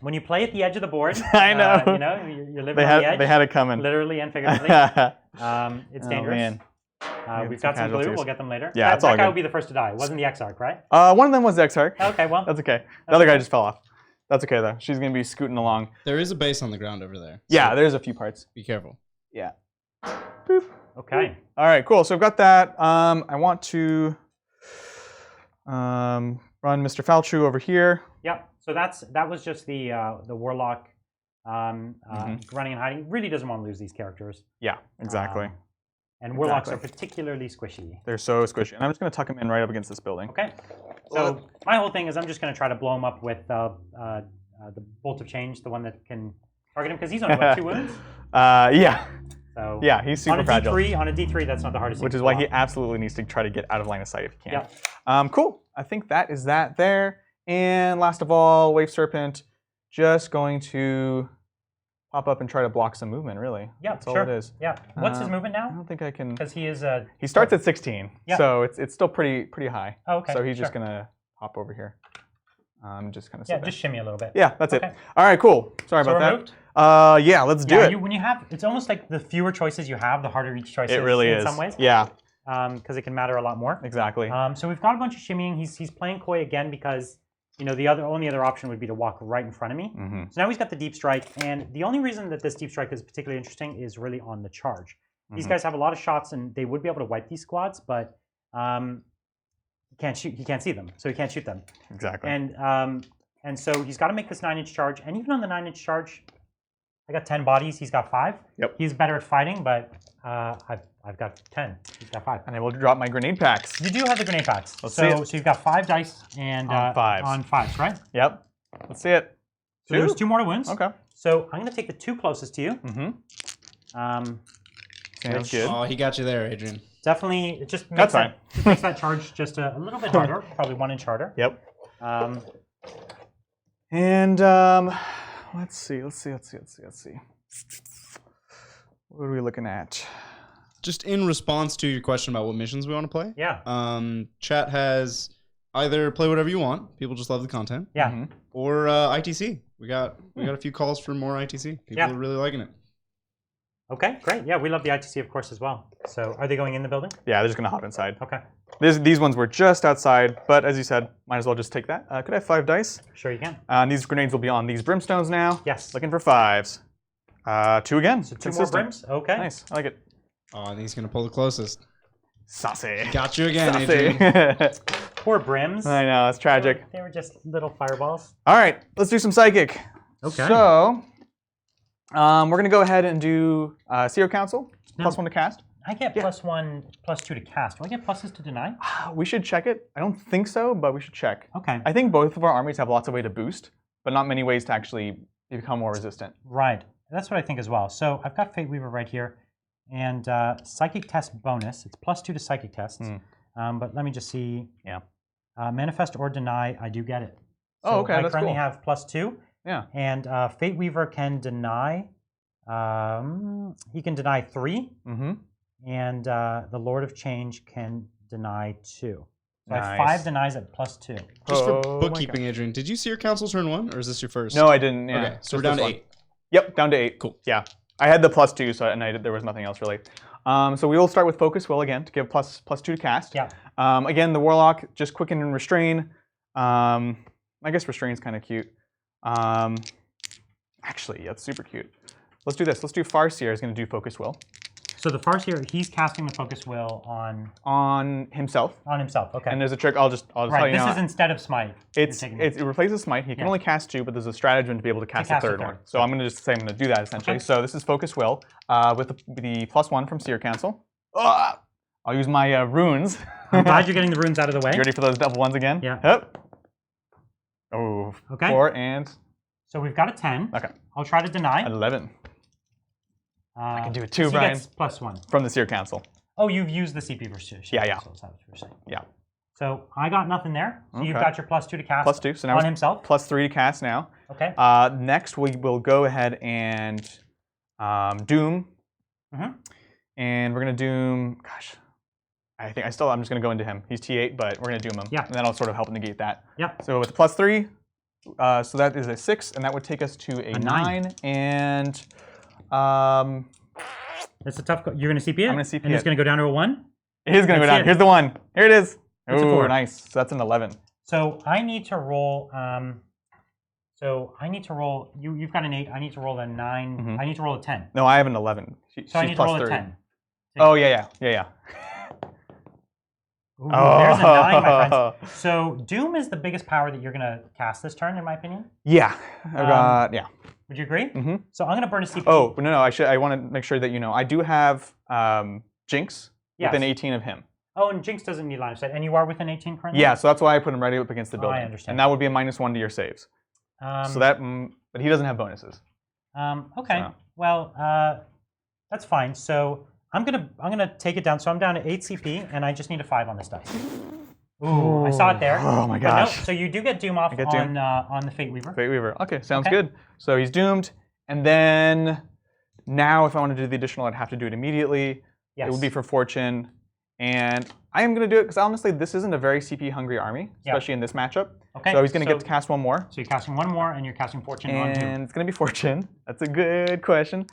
[SPEAKER 1] when you play at the edge of the board,
[SPEAKER 2] I know.
[SPEAKER 1] You're living on the edge.
[SPEAKER 2] They had it coming,
[SPEAKER 1] literally and figuratively. It's dangerous. Man. We've got some blue. We'll get them later.
[SPEAKER 2] Yeah, that
[SPEAKER 1] guy will be the first to die. It wasn't the Exarch, right?
[SPEAKER 2] One of them was the Exarch.
[SPEAKER 1] Okay, well,
[SPEAKER 2] that's okay. The other guy just fell off. That's okay though. She's gonna be scooting along.
[SPEAKER 3] There is a base on the ground over there.
[SPEAKER 2] Yeah, there's a few parts.
[SPEAKER 3] Be careful.
[SPEAKER 2] Yeah. Boop.
[SPEAKER 1] Okay.
[SPEAKER 2] All right, cool. So I've got that. I want to run Mr. Falchu over here.
[SPEAKER 1] Yep. So that was just the Warlock running and hiding. Really doesn't want to lose these characters.
[SPEAKER 2] Yeah, exactly.
[SPEAKER 1] And Warlocks are particularly squishy.
[SPEAKER 2] They're so squishy. And I'm just going to tuck them in right up against this building.
[SPEAKER 1] Okay. So my whole thing is I'm just going to try to blow him up with the Bolt of Change, the one that can target him, because he's only got 2 wounds.
[SPEAKER 2] Yeah.
[SPEAKER 1] So
[SPEAKER 2] yeah, he's super fragile.
[SPEAKER 1] On a D3, that's not the hardest thing.
[SPEAKER 2] Which is why he absolutely needs to try to get out of line of sight if he can. Yep. Cool. I think that is that there. And last of all, Wave Serpent, just going to pop up and try to block some movement, really.
[SPEAKER 1] Yeah,
[SPEAKER 2] that's all it is.
[SPEAKER 1] Yeah. What's his movement now?
[SPEAKER 2] I don't think I can.
[SPEAKER 1] Because he is
[SPEAKER 2] he starts at 16, so it's still pretty high.
[SPEAKER 1] Oh, okay.
[SPEAKER 2] So he's just going to hop over here. Just kind of
[SPEAKER 1] just shimmy a little bit.
[SPEAKER 2] Yeah, that's it. All right, cool. Sorry about
[SPEAKER 1] removed?
[SPEAKER 2] that. Yeah, let's do it.
[SPEAKER 1] When you have, it's almost like the fewer choices you have, the harder each choice is.
[SPEAKER 2] It really is.
[SPEAKER 1] In some ways.
[SPEAKER 2] Yeah.
[SPEAKER 1] Because it can matter a lot more.
[SPEAKER 2] Exactly.
[SPEAKER 1] So we've got a bunch of shimmying. He's playing coy again because the only other option would be to walk right in front of me. So now he's got the deep strike, and the only reason that this deep strike is particularly interesting is really on the charge. These guys have a lot of shots, and they would be able to wipe these squads, but he can't shoot. He can't see them, so he can't shoot them.
[SPEAKER 2] Exactly.
[SPEAKER 1] And so he's got to make this 9-inch charge, and even on the 9-inch charge, I got 10 bodies. He's got 5.
[SPEAKER 2] Yep.
[SPEAKER 1] He's better at fighting, but I've got 10. He's got 5.
[SPEAKER 2] And I will drop my grenade packs.
[SPEAKER 1] You do have the grenade packs.
[SPEAKER 2] Let's see it.
[SPEAKER 1] So you've got 5 dice and
[SPEAKER 2] on 5s.
[SPEAKER 1] On 5s, right?
[SPEAKER 2] Yep. Let's see it.
[SPEAKER 1] So there's 2 mortal wounds.
[SPEAKER 2] Okay.
[SPEAKER 1] So I'm going to take the 2 closest to you.
[SPEAKER 2] Sounds good.
[SPEAKER 3] Oh, he got you there, Adrian.
[SPEAKER 1] Definitely, it just makes that charge just a little bit harder, probably 1 inch harder.
[SPEAKER 2] Yep. And let's see. What are we looking at?
[SPEAKER 3] Just in response to your question about what missions we want to play.
[SPEAKER 1] Yeah.
[SPEAKER 3] Chat has either play whatever you want. People just love the content.
[SPEAKER 1] Yeah.
[SPEAKER 3] Or ITC. We got a few calls for more ITC. People are really liking it.
[SPEAKER 1] Okay, great. Yeah, we love the ITC, of course, as well. So are they going in the building?
[SPEAKER 2] Yeah, they're just going to hop inside.
[SPEAKER 1] Okay.
[SPEAKER 2] These ones were just outside, but as you said, might as well just take that. Could I have 5 dice?
[SPEAKER 1] Sure you can.
[SPEAKER 2] And these grenades will be on these brimstones now.
[SPEAKER 1] Yes.
[SPEAKER 2] Looking for 5s. 2 again.
[SPEAKER 1] So 2 more brims? Okay.
[SPEAKER 2] Nice. I like it.
[SPEAKER 3] Oh, I think he's going to pull the closest.
[SPEAKER 2] Saucy.
[SPEAKER 3] Got you again,
[SPEAKER 2] Saucy.
[SPEAKER 3] Adrian.
[SPEAKER 1] Poor brims.
[SPEAKER 2] I know, it's tragic.
[SPEAKER 1] They were just little fireballs.
[SPEAKER 2] All right, let's do some psychic.
[SPEAKER 1] Okay.
[SPEAKER 2] So, we're going to go ahead and do Seer Council, +1 to cast.
[SPEAKER 1] I get +1, +2 to cast. Do I get pluses to deny?
[SPEAKER 2] We should check it. I don't think so, but we should check.
[SPEAKER 1] Okay.
[SPEAKER 2] I think both of our armies have lots of ways to boost, but not many ways to actually become more resistant.
[SPEAKER 1] Right. That's what I think as well. So I've got Fate Weaver right here. And Psychic Test bonus. It's +2 to Psychic Tests. But let me just see.
[SPEAKER 2] Yeah.
[SPEAKER 1] Manifest or Deny, I do get it. So
[SPEAKER 2] oh, okay,
[SPEAKER 1] I
[SPEAKER 2] that's
[SPEAKER 1] currently
[SPEAKER 2] cool.
[SPEAKER 1] have +2.
[SPEAKER 2] Yeah.
[SPEAKER 1] And Fate Weaver can deny. He can deny 3. And the Lord of Change can deny 2. So I have 5 denies at +2.
[SPEAKER 3] Just for bookkeeping, Adrian, did you see your council turn 1, or is this your first?
[SPEAKER 2] No, I didn't. Yeah.
[SPEAKER 3] Okay, so we're down to 8.
[SPEAKER 2] Yep, down to 8.
[SPEAKER 3] Cool.
[SPEAKER 2] Yeah. I had the +2, so there was nothing else really. So we will start with Focus Will again to give +2 to cast.
[SPEAKER 1] Yeah.
[SPEAKER 2] Again, the Warlock, just Quicken and Restrain. I guess Restrain's kind of cute. Actually, yeah, it's super cute. Let's do this. Let's do Farseer is going to do Focus Will.
[SPEAKER 1] So the Farseer, he's casting the Focus Will on
[SPEAKER 2] himself.
[SPEAKER 1] On himself, okay.
[SPEAKER 2] And there's a trick. I'll just tell you
[SPEAKER 1] right,
[SPEAKER 2] now.
[SPEAKER 1] this is instead of Smite.
[SPEAKER 2] It replaces Smite. He can only cast 2, but there's a stratagem to be able to cast a third one. So I'm going to just say I'm going to do that essentially. Okay. So this is Focus Will with the +1 from Seer Council. I'll use my runes.
[SPEAKER 1] I'm glad you're getting the runes out of the way.
[SPEAKER 2] You ready for those double ones again?
[SPEAKER 1] Yeah.
[SPEAKER 2] Yep. Oh.
[SPEAKER 1] Okay.
[SPEAKER 2] 4 and.
[SPEAKER 1] So we've got a 10.
[SPEAKER 2] Okay.
[SPEAKER 1] I'll try to deny.
[SPEAKER 2] 11. I can do it too,
[SPEAKER 1] so
[SPEAKER 2] Brian.
[SPEAKER 1] He gets +1
[SPEAKER 2] from the Seer Council.
[SPEAKER 1] Oh, you've used the CP versus Seer
[SPEAKER 2] Yeah.
[SPEAKER 1] Council, is that what you're saying?
[SPEAKER 2] Yeah.
[SPEAKER 1] So I got nothing there. So you've got your +2 to cast.
[SPEAKER 2] +2. So now
[SPEAKER 1] on himself.
[SPEAKER 2] +3 to cast now.
[SPEAKER 1] Okay.
[SPEAKER 2] Next we will go ahead and Doom. And we're gonna Doom. Gosh, I'm just gonna go into him. He's T8, but we're gonna Doom him.
[SPEAKER 1] Yeah.
[SPEAKER 2] And that'll sort of help negate that.
[SPEAKER 1] Yeah.
[SPEAKER 2] So with the +3, so that is a 6, and that would take us to a 9. And
[SPEAKER 1] that's a tough. You're gonna CP it.
[SPEAKER 2] I'm gonna CP
[SPEAKER 1] and it's gonna go down to a 1.
[SPEAKER 2] It is gonna go down. Here's the 1. Here it is.
[SPEAKER 1] It's
[SPEAKER 2] Ooh,
[SPEAKER 1] a 4.
[SPEAKER 2] Nice. So that's an 11.
[SPEAKER 1] So I need to roll. You've got an 8. I need to roll a 9. I need to roll a 10.
[SPEAKER 2] No, I have an 11.
[SPEAKER 1] So I need to roll a 10.
[SPEAKER 2] Oh yeah.
[SPEAKER 1] Ooh, there's a 9, my friends. So Doom is the biggest power that you're gonna cast this turn, in my opinion.
[SPEAKER 2] Yeah. Yeah.
[SPEAKER 1] Would you agree?
[SPEAKER 2] Mm-hmm.
[SPEAKER 1] So I'm gonna burn a CP.
[SPEAKER 2] Oh no! I want to make sure that you know I do have Jinx within 18 of him.
[SPEAKER 1] Oh, and Jinx doesn't need line of sight, and you are within 18 currently.
[SPEAKER 2] Yeah, so that's why I put him right up against the building.
[SPEAKER 1] I understand.
[SPEAKER 2] And that would be a -1 to your saves. So that, but he doesn't have bonuses.
[SPEAKER 1] Okay. So. Well, that's fine. So I'm gonna take it down. So I'm down to 8 CP, and I just need a 5 on this dice. Ooh, I saw it there.
[SPEAKER 2] Oh my gosh.
[SPEAKER 1] No, so you do get Doom off on the Fate Weaver.
[SPEAKER 2] Fate Weaver. Okay, sounds good. So he's doomed, and then now if I want to do the additional, I'd have to do it immediately. Yes. It would be for Fortune, and I am going to do it because honestly, this isn't a very CP-hungry army, especially in this matchup.
[SPEAKER 1] Okay.
[SPEAKER 2] So he's going to get to cast one more.
[SPEAKER 1] So you're casting one more, and you're casting Fortune on who?
[SPEAKER 2] And it's going to be Fortune. That's a good question.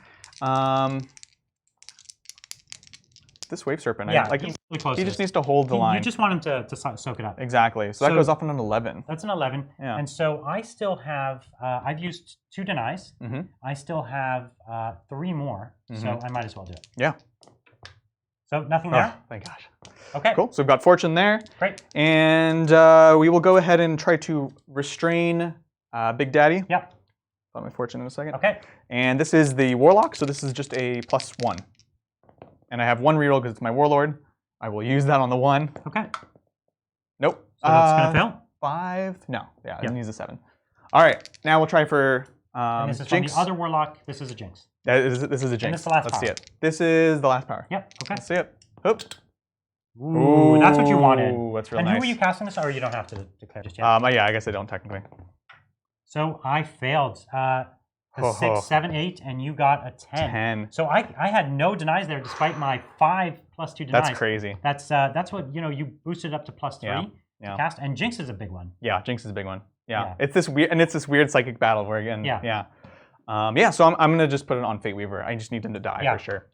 [SPEAKER 2] This Wave Serpent,
[SPEAKER 1] yeah,
[SPEAKER 2] like
[SPEAKER 1] he's really close.
[SPEAKER 2] He just needs to hold the line.
[SPEAKER 1] You just want him to soak it up.
[SPEAKER 2] Exactly. So that goes up on an 11.
[SPEAKER 1] That's an 11.
[SPEAKER 2] Yeah.
[SPEAKER 1] And so I still have, I've used 2 denies.
[SPEAKER 2] Mm-hmm.
[SPEAKER 1] I still have 3 more, so I might as well do it.
[SPEAKER 2] Yeah.
[SPEAKER 1] So nothing there?
[SPEAKER 2] Oh, thank gosh.
[SPEAKER 1] Okay.
[SPEAKER 2] Cool. So we've got Fortune there.
[SPEAKER 1] Great.
[SPEAKER 2] And we will go ahead and try to restrain Big Daddy.
[SPEAKER 1] Yep.
[SPEAKER 2] Got my Fortune in a second.
[SPEAKER 1] Okay.
[SPEAKER 2] And this is the Warlock, so this is just a +1. And I have 1 reroll because it's my Warlord. I will use that on the 1.
[SPEAKER 1] Okay.
[SPEAKER 2] Nope.
[SPEAKER 1] So that's going to fail?
[SPEAKER 2] 5? No. Yeah, it needs a 7. All right. Now we'll try for
[SPEAKER 1] and this is
[SPEAKER 2] Jinx.
[SPEAKER 1] From the other Warlock. This is a Jinx.
[SPEAKER 2] This is a Jinx.
[SPEAKER 1] And this is the last
[SPEAKER 2] Let's
[SPEAKER 1] power.
[SPEAKER 2] see it. This is the last power.
[SPEAKER 1] Yep. Okay.
[SPEAKER 2] Let's see it. Hoop.
[SPEAKER 1] Ooh, that's what you wanted.
[SPEAKER 2] That's real
[SPEAKER 1] and
[SPEAKER 2] nice.
[SPEAKER 1] who were you casting this? Or you don't have to declare just yet.
[SPEAKER 2] Yeah, I guess I don't technically.
[SPEAKER 1] So I failed. A 6, 7, 8, and you got a 10.
[SPEAKER 2] 10.
[SPEAKER 1] So I had no denies there, despite my 5 + 2 denies.
[SPEAKER 2] That's crazy.
[SPEAKER 1] That's what you boosted up to +3 to cast, and Jinx is a big one.
[SPEAKER 2] Yeah, Jinx is a big one. Yeah. It's this weird psychic battle where again. So I'm gonna just put it on Fate Weaver. I just need him to die for sure.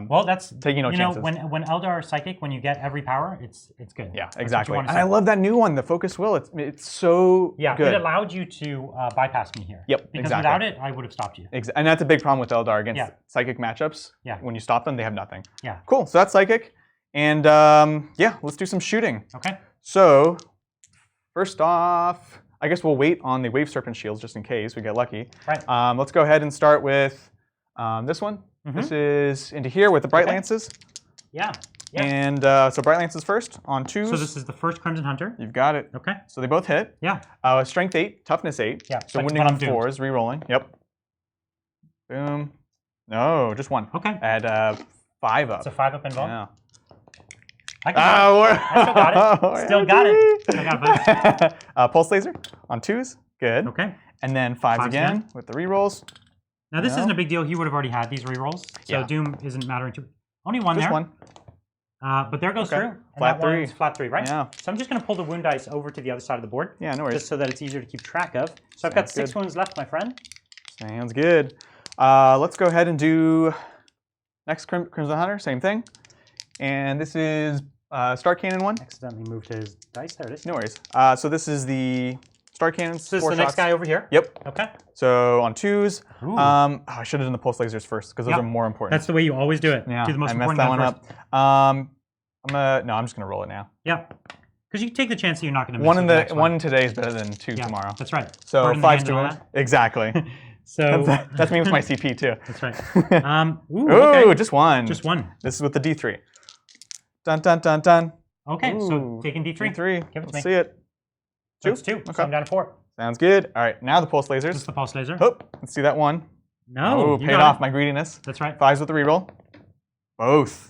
[SPEAKER 1] Well, that's
[SPEAKER 2] taking no chances.
[SPEAKER 1] When Eldar are psychic, when you get every power, it's good.
[SPEAKER 2] Yeah, exactly. And I love that new one, the Focus Will. It's so good.
[SPEAKER 1] It allowed you to bypass me here.
[SPEAKER 2] Yep,
[SPEAKER 1] because without it, I would have stopped you.
[SPEAKER 2] And that's a big problem with Eldar against psychic matchups.
[SPEAKER 1] Yeah.
[SPEAKER 2] When you stop them, they have nothing.
[SPEAKER 1] Yeah.
[SPEAKER 2] Cool. So that's psychic, and let's do some shooting.
[SPEAKER 1] Okay.
[SPEAKER 2] So first off, I guess we'll wait on the Wave Serpent shields just in case we get lucky.
[SPEAKER 1] Right.
[SPEAKER 2] Let's go ahead and start with this one. This is into here with the Bright Lances.
[SPEAKER 1] Yeah.
[SPEAKER 2] And so Bright Lances first on 2s.
[SPEAKER 1] So this is the first Crimson Hunter.
[SPEAKER 2] You've got it.
[SPEAKER 1] Okay.
[SPEAKER 2] So they both hit.
[SPEAKER 1] Yeah.
[SPEAKER 2] Strength 8, Toughness 8.
[SPEAKER 1] Yeah.
[SPEAKER 2] So wounding on 4s, re-rolling. Yep. Boom. No, just 1.
[SPEAKER 1] Okay.
[SPEAKER 2] I had 5 up.
[SPEAKER 1] It's a 5 up involved.
[SPEAKER 2] Yeah.
[SPEAKER 1] I still got it. Still got it. Still got it.
[SPEAKER 2] Pulse Laser on 2s. Good.
[SPEAKER 1] Okay.
[SPEAKER 2] And then 5s again with the re-rolls.
[SPEAKER 1] Now this isn't a big deal. He would have already had these rerolls, so Doom isn't mattering too. Only 1
[SPEAKER 2] just
[SPEAKER 1] there.
[SPEAKER 2] 1.
[SPEAKER 1] But there goes through. And
[SPEAKER 2] Flat
[SPEAKER 1] that
[SPEAKER 2] 3.
[SPEAKER 1] one's flat 3, right?
[SPEAKER 2] Yeah.
[SPEAKER 1] So I'm just going to pull the wound dice over to the other side of the board.
[SPEAKER 2] Yeah, no worries.
[SPEAKER 1] Just so that it's easier to keep track of. So I've got 6 wounds left, my friend.
[SPEAKER 2] Sounds good. Let's go ahead and do next Crimson Hunter. Same thing. And this is Star Cannon 1.
[SPEAKER 1] Accidentally moved his dice. There it is.
[SPEAKER 2] No worries. So this is the Star Cannon.
[SPEAKER 1] So this is the next guy over here?
[SPEAKER 2] Yep.
[SPEAKER 1] Okay.
[SPEAKER 2] So on 2s. I should have done the Pulse Lasers first because those are more important.
[SPEAKER 1] That's the way you always do it.
[SPEAKER 2] Yeah,
[SPEAKER 1] do the most
[SPEAKER 2] I messed
[SPEAKER 1] important
[SPEAKER 2] that one up. I'm just gonna roll it now.
[SPEAKER 1] Yeah. Because you take the chance that you're not going to miss
[SPEAKER 2] one today is better than 2 tomorrow.
[SPEAKER 1] That's right.
[SPEAKER 2] So 5 to win. Exactly.
[SPEAKER 1] So
[SPEAKER 2] that's me with my CP too.
[SPEAKER 1] That's right. Okay.
[SPEAKER 2] Just 1.
[SPEAKER 1] Just 1.
[SPEAKER 2] This is with the D3. Dun dun dun dun.
[SPEAKER 1] Okay, so taking D3.
[SPEAKER 2] D3.
[SPEAKER 1] Give it to me.
[SPEAKER 2] Let's see it. 2.
[SPEAKER 1] That's 2.
[SPEAKER 2] Okay.
[SPEAKER 1] So I'm down to 4.
[SPEAKER 2] Sounds good. All right, now the Pulse Lasers.
[SPEAKER 1] This is the Pulse Laser.
[SPEAKER 2] Hoop. Let's see that 1.
[SPEAKER 1] No.
[SPEAKER 2] Paid off my greediness.
[SPEAKER 1] That's right.
[SPEAKER 2] 5s with the reroll. Both.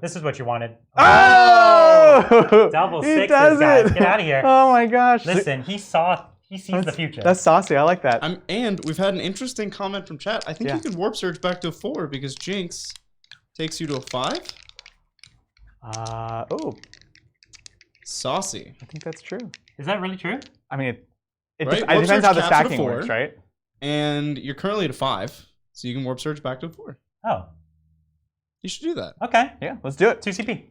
[SPEAKER 1] This is what you wanted.
[SPEAKER 2] Oh!
[SPEAKER 1] Double
[SPEAKER 2] He
[SPEAKER 1] 6s,
[SPEAKER 2] does
[SPEAKER 1] guys.
[SPEAKER 2] it.
[SPEAKER 1] Get out of here.
[SPEAKER 2] Oh my gosh.
[SPEAKER 1] Listen, he sees the future.
[SPEAKER 2] That's saucy. I like that.
[SPEAKER 3] And we've had an interesting comment from chat. I think you can warp surge back to a 4 because Jinx takes you to a 5. Saucy.
[SPEAKER 2] I think that's true.
[SPEAKER 1] Is that really true?
[SPEAKER 2] I mean, it
[SPEAKER 3] Right?
[SPEAKER 2] depends how the stacking works, right?
[SPEAKER 3] And you're currently at a 5, so you can warp surge back to a 4.
[SPEAKER 1] Oh.
[SPEAKER 3] You should do that.
[SPEAKER 1] Okay.
[SPEAKER 2] Yeah, let's do it.
[SPEAKER 1] 2 CP.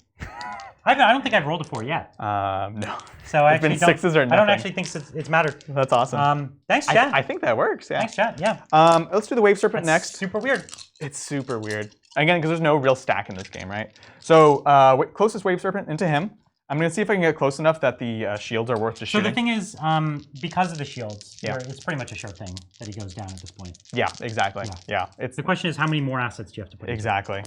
[SPEAKER 1] I don't think I've rolled a 4 yet.
[SPEAKER 2] No.
[SPEAKER 1] So I
[SPEAKER 2] It's been
[SPEAKER 1] actually
[SPEAKER 2] 6s or nothing.
[SPEAKER 1] I don't actually think it's mattered.
[SPEAKER 2] That's awesome.
[SPEAKER 1] Thanks, chat.
[SPEAKER 2] I think that works. Yeah.
[SPEAKER 1] Thanks, chat. Yeah.
[SPEAKER 2] Let's do the Wave Serpent
[SPEAKER 1] That's
[SPEAKER 2] next.
[SPEAKER 1] super weird.
[SPEAKER 2] It's super weird. Again, because there's no real stack in this game, right? So closest Wave Serpent into him. I'm going to see if I can get close enough that the shields are worth just
[SPEAKER 1] So
[SPEAKER 2] shooting.
[SPEAKER 1] the thing is, because of the shields, it's pretty much a sure thing that he goes down at this point.
[SPEAKER 2] Yeah, exactly. Yeah.
[SPEAKER 1] The question is, how many more assets do you have to put in?
[SPEAKER 2] Exactly.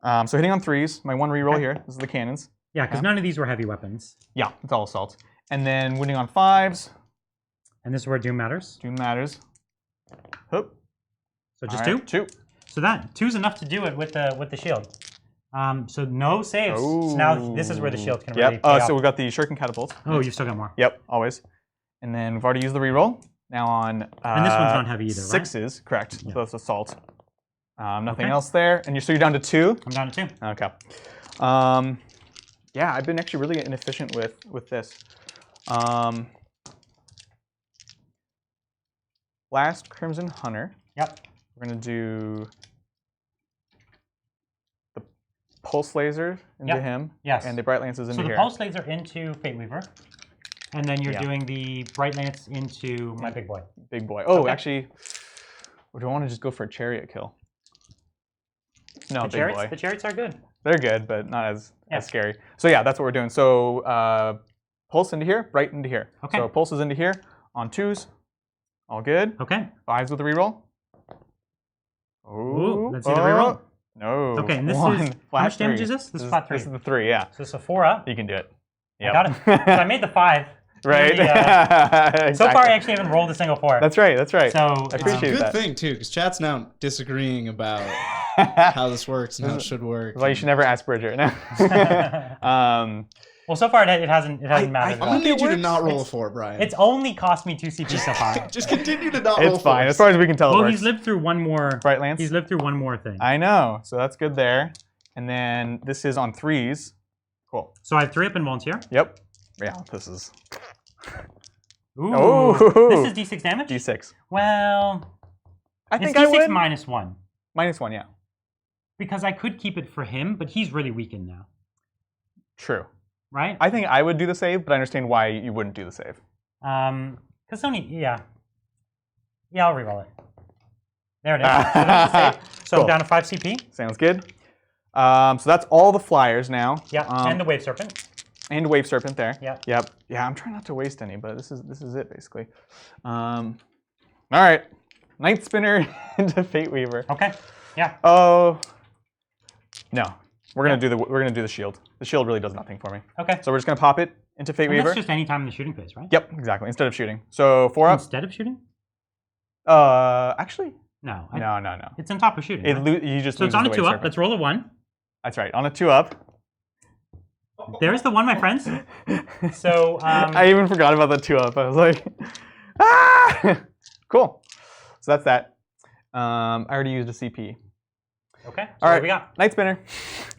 [SPEAKER 2] So hitting on 3s, my 1 reroll here. This is the cannons.
[SPEAKER 1] Yeah, because none of these were heavy weapons.
[SPEAKER 2] Yeah, it's all assault. And then winning on 5s.
[SPEAKER 1] And this is where Doom matters.
[SPEAKER 2] Doom matters. Hoop.
[SPEAKER 1] So just
[SPEAKER 2] right,
[SPEAKER 1] 2?
[SPEAKER 2] 2.
[SPEAKER 1] So that 2's enough to do it with the shield. So no saves.
[SPEAKER 2] Ooh.
[SPEAKER 1] So now this is where the shield can really pay off.
[SPEAKER 2] So we've got the Shuriken Catapults.
[SPEAKER 1] Oh, you've still got more.
[SPEAKER 2] Yep, always. And then we've already used the reroll. Now on
[SPEAKER 1] and this one's not heavy either, right?
[SPEAKER 2] 6s, correct.
[SPEAKER 1] Yeah.
[SPEAKER 2] So that's assault. Nothing else there. And so you're down to 2?
[SPEAKER 1] I'm down to 2.
[SPEAKER 2] Okay. yeah, I've been actually really inefficient with this. Last Crimson Hunter.
[SPEAKER 1] Yep.
[SPEAKER 2] We're going to do the Pulse Laser into him.
[SPEAKER 1] Yes.
[SPEAKER 2] And the Bright Lances into here.
[SPEAKER 1] So the Pulse Laser into Fate Weaver. And then you're doing the Bright Lance into my big boy.
[SPEAKER 2] Big boy. Oh, actually, or do I want to just go for a Chariot kill? No,
[SPEAKER 1] the
[SPEAKER 2] big
[SPEAKER 1] chariots,
[SPEAKER 2] boy.
[SPEAKER 1] The Chariots are good.
[SPEAKER 2] They're good, but not as scary. So yeah, that's what we're doing. So Pulse into here, Bright into here.
[SPEAKER 1] Okay.
[SPEAKER 2] So Pulse is into here on 2s. All good.
[SPEAKER 1] Okay.
[SPEAKER 2] 5s with a reroll.
[SPEAKER 1] Ooh, let's see the reroll.
[SPEAKER 2] No.
[SPEAKER 1] Okay, and this is, how much damage is this? This is flat 3.
[SPEAKER 2] This is the 3, yeah.
[SPEAKER 1] So it's a 4 up.
[SPEAKER 2] You can do it.
[SPEAKER 1] Yep. I got it. So I made the 5.
[SPEAKER 2] Right.
[SPEAKER 1] Exactly. So far, I actually haven't rolled a single 4.
[SPEAKER 2] That's right. That's right.
[SPEAKER 1] So
[SPEAKER 2] I appreciate
[SPEAKER 3] it's a
[SPEAKER 2] that.
[SPEAKER 3] good thing too, because chat's now disagreeing about how this works and how it should work.
[SPEAKER 2] Well, you should never ask Bridger. No.
[SPEAKER 1] Well, so far it hasn't mattered.
[SPEAKER 3] I'm gonna need you to not roll a 4, Brian.
[SPEAKER 1] It's only cost me 2 CP so far.
[SPEAKER 3] Just continue to not roll.
[SPEAKER 2] It's fine. As far as we can tell.
[SPEAKER 1] Well,
[SPEAKER 2] it works.
[SPEAKER 1] he's lived through one more.
[SPEAKER 2] Bright Lance.
[SPEAKER 1] He's lived through one more thing.
[SPEAKER 2] I know. So that's good there. And then this is on 3s. Cool.
[SPEAKER 1] So I have 3 up in wonts here.
[SPEAKER 2] Yep. Yeah. This is.
[SPEAKER 1] Ooh.
[SPEAKER 2] Oh.
[SPEAKER 1] This is D6 damage.
[SPEAKER 2] D6.
[SPEAKER 1] Well,
[SPEAKER 2] I think
[SPEAKER 1] it's D6
[SPEAKER 2] I would.
[SPEAKER 1] -1.
[SPEAKER 2] -1, yeah.
[SPEAKER 1] Because I could keep it for him, but he's really weakened now.
[SPEAKER 2] True.
[SPEAKER 1] Right?
[SPEAKER 2] I think I would do the save, but I understand why you wouldn't do the save.
[SPEAKER 1] Because Sony, yeah, I'll reroll it. There it is. So that's the save. So
[SPEAKER 2] Cool.
[SPEAKER 1] I'm down to 5 CP.
[SPEAKER 2] Sounds good. So that's all the flyers now.
[SPEAKER 1] Yeah, and the Wave Serpent.
[SPEAKER 2] And Wave Serpent there.
[SPEAKER 1] Yeah.
[SPEAKER 2] Yep. Yeah, I'm trying not to waste any, but this is it basically. All right. Night Spinner into Fate Weaver.
[SPEAKER 1] Okay. Yeah.
[SPEAKER 2] Oh. No. We're gonna do the shield. The shield really does nothing for me.
[SPEAKER 1] Okay.
[SPEAKER 2] So we're just gonna pop it into Fate
[SPEAKER 1] And
[SPEAKER 2] Weaver.
[SPEAKER 1] that's just any time in the shooting phase, right?
[SPEAKER 2] Yep, exactly. Instead of shooting. So 4 up.
[SPEAKER 1] Instead of shooting?
[SPEAKER 2] Actually.
[SPEAKER 1] No.
[SPEAKER 2] No.
[SPEAKER 1] It's on top of shooting. Right?
[SPEAKER 2] You just
[SPEAKER 1] so it's
[SPEAKER 2] loses
[SPEAKER 1] on a
[SPEAKER 2] the
[SPEAKER 1] 2
[SPEAKER 2] Wave
[SPEAKER 1] up.
[SPEAKER 2] Serpent.
[SPEAKER 1] Let's roll a 1.
[SPEAKER 2] That's right. On a 2 up.
[SPEAKER 1] There's the 1, my friends. So
[SPEAKER 2] I even forgot about the 2 up. I was like, ah! Cool. So that's that. I already used a CP.
[SPEAKER 1] Okay. So
[SPEAKER 2] All right.
[SPEAKER 1] what we got?
[SPEAKER 2] Night Spinner.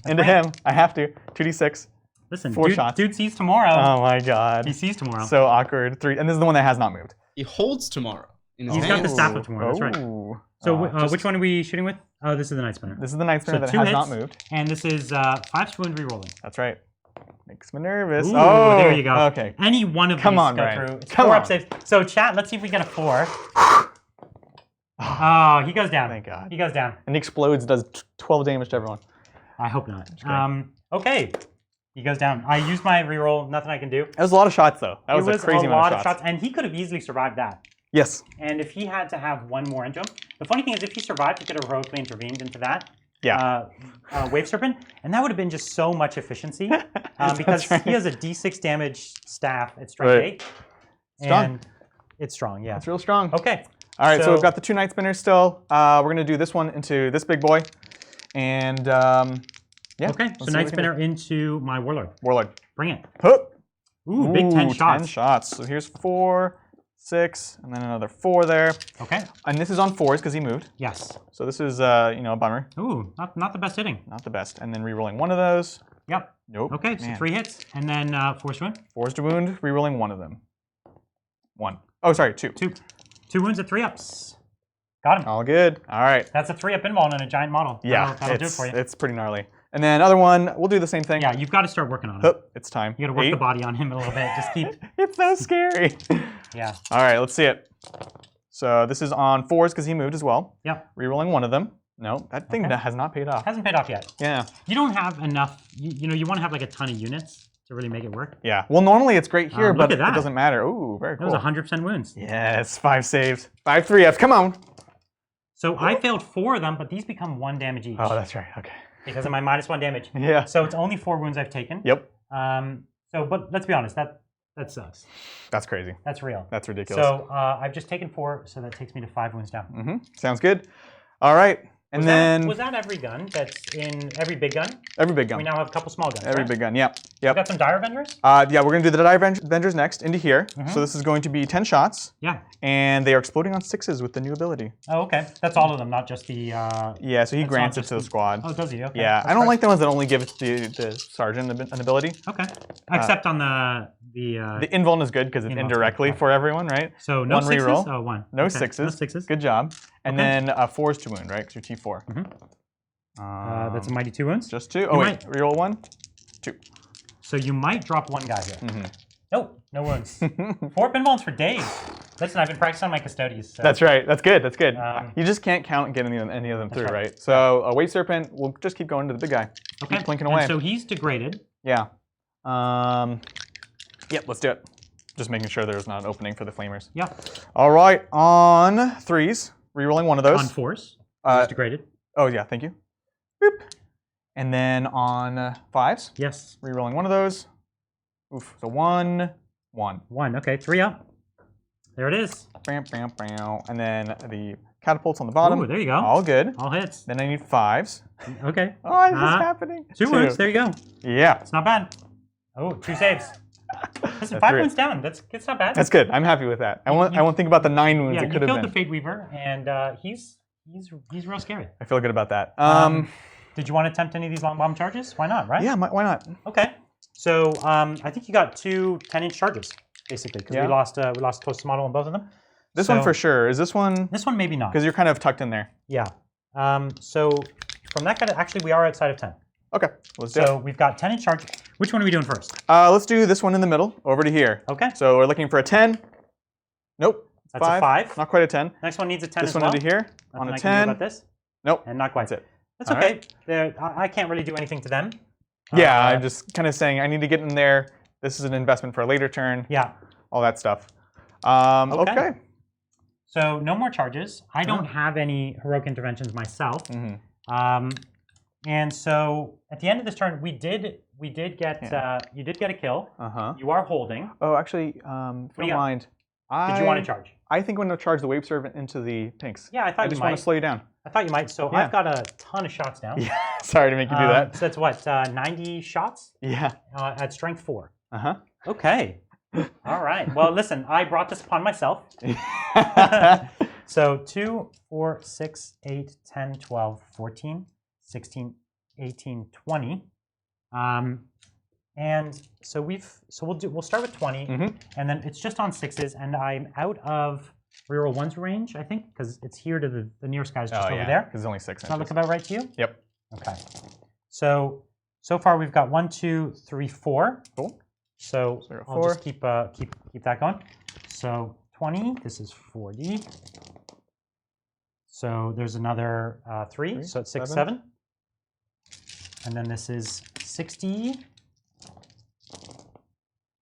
[SPEAKER 2] Into
[SPEAKER 1] right.
[SPEAKER 2] him. I have to. 2d6.
[SPEAKER 1] Listen,
[SPEAKER 2] 4 shots.
[SPEAKER 1] Dude sees tomorrow.
[SPEAKER 2] Oh my god.
[SPEAKER 1] He sees tomorrow.
[SPEAKER 2] So awkward. 3. And this is the one that has not moved.
[SPEAKER 3] He holds tomorrow in his
[SPEAKER 1] He's got the
[SPEAKER 3] hands.
[SPEAKER 1] staff of tomorrow. That's right.
[SPEAKER 2] Oh.
[SPEAKER 1] So which one are we shooting with? Oh, this is the Night Spinner.
[SPEAKER 2] This is the Night Spinner
[SPEAKER 1] So
[SPEAKER 2] that
[SPEAKER 1] 2
[SPEAKER 2] has
[SPEAKER 1] hits,
[SPEAKER 2] not moved.
[SPEAKER 1] And this is 5 spoon rerolling.
[SPEAKER 2] That's right. Makes me nervous.
[SPEAKER 1] Ooh,
[SPEAKER 2] oh,
[SPEAKER 1] there you go.
[SPEAKER 2] Okay.
[SPEAKER 1] Any one of
[SPEAKER 2] Come
[SPEAKER 1] these
[SPEAKER 2] on,
[SPEAKER 1] go
[SPEAKER 2] Brian.
[SPEAKER 1] through. It's
[SPEAKER 2] Come
[SPEAKER 1] 4
[SPEAKER 2] on.
[SPEAKER 1] up saves. So chat, let's see if we get a 4. Oh, he goes down.
[SPEAKER 2] Thank God.
[SPEAKER 1] He goes down.
[SPEAKER 2] And he explodes, does 12 damage to everyone.
[SPEAKER 1] I hope not. Okay. He goes down. I used my reroll. Nothing I can do.
[SPEAKER 2] That was a lot of shots, though. That was a crazy amount of shots.
[SPEAKER 1] And he could have easily survived that.
[SPEAKER 2] Yes.
[SPEAKER 1] And if he had to have 1 more into him, the funny thing is, if he survived, he could have heroically intervened into that.
[SPEAKER 2] Yeah.
[SPEAKER 1] Wave Serpent, and that would have been just so much efficiency because he has a D6 damage staff at strength 8.
[SPEAKER 2] Strong.
[SPEAKER 1] And it's strong, yeah.
[SPEAKER 2] It's real strong.
[SPEAKER 1] Okay.
[SPEAKER 2] All right, so we've got the 2 Night Spinners still. We're going to do this one into this big boy. And yeah.
[SPEAKER 1] Okay, so Night Spinner into my Warlord.
[SPEAKER 2] Warlord.
[SPEAKER 1] Bring it.
[SPEAKER 2] Hup.
[SPEAKER 1] Ooh, big 10 shots.
[SPEAKER 2] 10 shots. So here's 4, 6, and then another 4 there.
[SPEAKER 1] Okay.
[SPEAKER 2] And this is on 4s because he moved.
[SPEAKER 1] Yes.
[SPEAKER 2] So this is, a bummer.
[SPEAKER 1] Ooh, not the best hitting.
[SPEAKER 2] Not the best. And then re-rolling 1 of those.
[SPEAKER 1] Yep.
[SPEAKER 2] Nope.
[SPEAKER 1] Okay, so
[SPEAKER 2] Man.
[SPEAKER 1] 3 hits, and then 4 wound.
[SPEAKER 2] 4s to wound, re-rolling 1 of them. 1. Oh, sorry, 2.
[SPEAKER 1] 2 wounds at 3 ups. Got him.
[SPEAKER 2] All good. All right.
[SPEAKER 1] That's a 3 up invuln on a giant model.
[SPEAKER 2] Yeah,
[SPEAKER 1] that'll do it for you.
[SPEAKER 2] It's pretty gnarly. And then other one, we'll do the same thing.
[SPEAKER 1] Yeah, you've got to start working on it.
[SPEAKER 2] Hup, it's time.
[SPEAKER 1] You got to work
[SPEAKER 2] 8.
[SPEAKER 1] the body on him a little bit. Just keep.
[SPEAKER 2] It's so scary.
[SPEAKER 1] Yeah.
[SPEAKER 2] All right, let's see it. So this is on 4s because he moved as well.
[SPEAKER 1] Yep.
[SPEAKER 2] Rerolling 1 of them. No, that thing has not paid off.
[SPEAKER 1] Hasn't paid off yet.
[SPEAKER 2] Yeah.
[SPEAKER 1] You don't have enough. You want to have like a ton of units to really make it work.
[SPEAKER 2] Yeah. Well, normally it's great here, but
[SPEAKER 1] look at
[SPEAKER 2] it
[SPEAKER 1] that.
[SPEAKER 2] doesn't matter. Ooh, very
[SPEAKER 1] That
[SPEAKER 2] cool.
[SPEAKER 1] was 100% wounds.
[SPEAKER 2] Yes, 5 saves. 5 3Fs. Come on.
[SPEAKER 1] So I failed 4 of them, but these become 1 damage each.
[SPEAKER 2] Oh, that's right. Okay.
[SPEAKER 1] Because of my -1 damage.
[SPEAKER 2] Yeah.
[SPEAKER 1] So it's only 4 wounds I've taken.
[SPEAKER 2] Yep.
[SPEAKER 1] But let's be honest, that sucks.
[SPEAKER 2] That's crazy.
[SPEAKER 1] That's real.
[SPEAKER 2] That's ridiculous.
[SPEAKER 1] So I've just taken 4, so that takes me to 5 wounds down.
[SPEAKER 2] Sounds good. All right. And then
[SPEAKER 1] was that every gun that's in every big gun?
[SPEAKER 2] Every big gun.
[SPEAKER 1] We now have a couple small guns.
[SPEAKER 2] Every big gun. Yep. Yep.
[SPEAKER 1] We got some Dire Avengers?
[SPEAKER 2] Yeah, we're gonna do the Dire Avengers next into here. So this is going to be 10 shots.
[SPEAKER 1] Yeah.
[SPEAKER 2] And they are exploding on 6s with the new ability.
[SPEAKER 1] Oh, okay. That's all of them, not just the.
[SPEAKER 2] Yeah, so he grants it to the squad.
[SPEAKER 1] Oh, does he? Okay.
[SPEAKER 2] Yeah, I don't like the ones that only give the sergeant an ability.
[SPEAKER 1] Okay. Except on the
[SPEAKER 2] invuln is good because it's indirectly for everyone, right?
[SPEAKER 1] So no
[SPEAKER 2] one
[SPEAKER 1] sixes?
[SPEAKER 2] reroll.
[SPEAKER 1] Oh, one.
[SPEAKER 2] No
[SPEAKER 1] okay.
[SPEAKER 2] sixes.
[SPEAKER 1] No sixes.
[SPEAKER 2] Good job. And then 4s to wound, right? Because you're T4.
[SPEAKER 1] That's a mighty 2 wounds.
[SPEAKER 2] Just 2. Oh wait, reroll 1, 2.
[SPEAKER 1] So you might drop one guy here. Nope, no wounds. 4 pinballs for days. Listen, I've been practicing on my custodians. So.
[SPEAKER 2] That's right. That's good. That's good. You just can't count getting any of them through, right? So a Wave Serpent, we'll just keep going to the big guy.
[SPEAKER 1] Okay.
[SPEAKER 2] Keep blinking away.
[SPEAKER 1] And so he's degraded.
[SPEAKER 2] Yeah. Yep, let's do it. Just making sure there's not an opening for the Flamers.
[SPEAKER 1] Yeah.
[SPEAKER 2] All right, on 3s, rerolling one of those.
[SPEAKER 1] On 4s, he's degraded.
[SPEAKER 2] Oh yeah, thank you. Boop. And then on 5s.
[SPEAKER 1] Yes.
[SPEAKER 2] Rerolling one of those. Oof. So 1, 1.
[SPEAKER 1] 1. Okay, 3 up. There it is.
[SPEAKER 2] Bam, bam, bam. And then the catapults on the bottom.
[SPEAKER 1] Ooh, there you go.
[SPEAKER 2] All good.
[SPEAKER 1] All hits.
[SPEAKER 2] Then I need 5s.
[SPEAKER 1] Okay.
[SPEAKER 2] Oh, this is happening.
[SPEAKER 1] 2 wounds. There you go.
[SPEAKER 2] Yeah.
[SPEAKER 1] It's not bad. Oh, 2 saves. Listen, 5 wounds down. That's not bad.
[SPEAKER 2] That's good. I'm happy with that. I won't think about the 9 wounds it could have been.
[SPEAKER 1] You killed the Fate Weaver, and he's real scary.
[SPEAKER 2] I feel good about that.
[SPEAKER 1] Did you want to attempt any of these long bomb charges? Why not, right?
[SPEAKER 2] Yeah, why not?
[SPEAKER 1] Okay. So I think you got 2 10-inch charges, basically, because we lost close to model on both of them.
[SPEAKER 2] This one for sure. Is this one?
[SPEAKER 1] This one maybe not.
[SPEAKER 2] Because you're kind of tucked in there.
[SPEAKER 1] Yeah. So from that kind of, actually, we are outside of 10.
[SPEAKER 2] Okay, let's do it.
[SPEAKER 1] So we've got 10-inch charge. Which one are we doing first?
[SPEAKER 2] Let's do this one in the middle, over to here.
[SPEAKER 1] Okay.
[SPEAKER 2] So we're looking for a 10. Nope.
[SPEAKER 1] That's a 5.
[SPEAKER 2] Not quite a 10.
[SPEAKER 1] Next one needs a 10
[SPEAKER 2] this
[SPEAKER 1] as
[SPEAKER 2] one
[SPEAKER 1] well.
[SPEAKER 2] into here.
[SPEAKER 1] Nothing
[SPEAKER 2] on a
[SPEAKER 1] I
[SPEAKER 2] 10.
[SPEAKER 1] can do about this.
[SPEAKER 2] Nope.
[SPEAKER 1] And not quite.
[SPEAKER 2] That's it.
[SPEAKER 1] That's okay. I can't really do anything to them.
[SPEAKER 2] Yeah, I'm just kind of saying I need to get in there. This is an investment for a later turn.
[SPEAKER 1] Yeah.
[SPEAKER 2] All that stuff. Okay.
[SPEAKER 1] So no more charges. I don't have any heroic interventions myself. And so at the end of this turn, we did get you did get a kill. You are holding.
[SPEAKER 2] Oh, actually, if you don't mind,
[SPEAKER 1] did you want to charge?
[SPEAKER 2] I think I'm going to charge the Wave Servant into the pinks.
[SPEAKER 1] Yeah, I thought you might.
[SPEAKER 2] I just want to slow you down.
[SPEAKER 1] I thought you might. So I've got a ton of shots now.
[SPEAKER 2] Yeah. Sorry to make you do that.
[SPEAKER 1] So that's what 90 shots.
[SPEAKER 2] Yeah.
[SPEAKER 1] At strength 4.
[SPEAKER 2] Okay.
[SPEAKER 1] All right. Well, listen, I brought this upon myself. So 2, 4, 6, 8, 10, 12, 14, 16, 18, 20. And so we'll start with 20, and then it's just on 6s, and I'm out of reroll 1's range, I think, because it's here to the nearest guy's just over there.
[SPEAKER 2] Because it's only 6
[SPEAKER 1] Does that look about right to you?
[SPEAKER 2] Yep.
[SPEAKER 1] Okay. So far we've got 1, 2, 3, 4.
[SPEAKER 2] Cool.
[SPEAKER 1] So I'll just keep that going. So 20. This is 40. So there's another 3. So it's 6, 7. And then this is 60.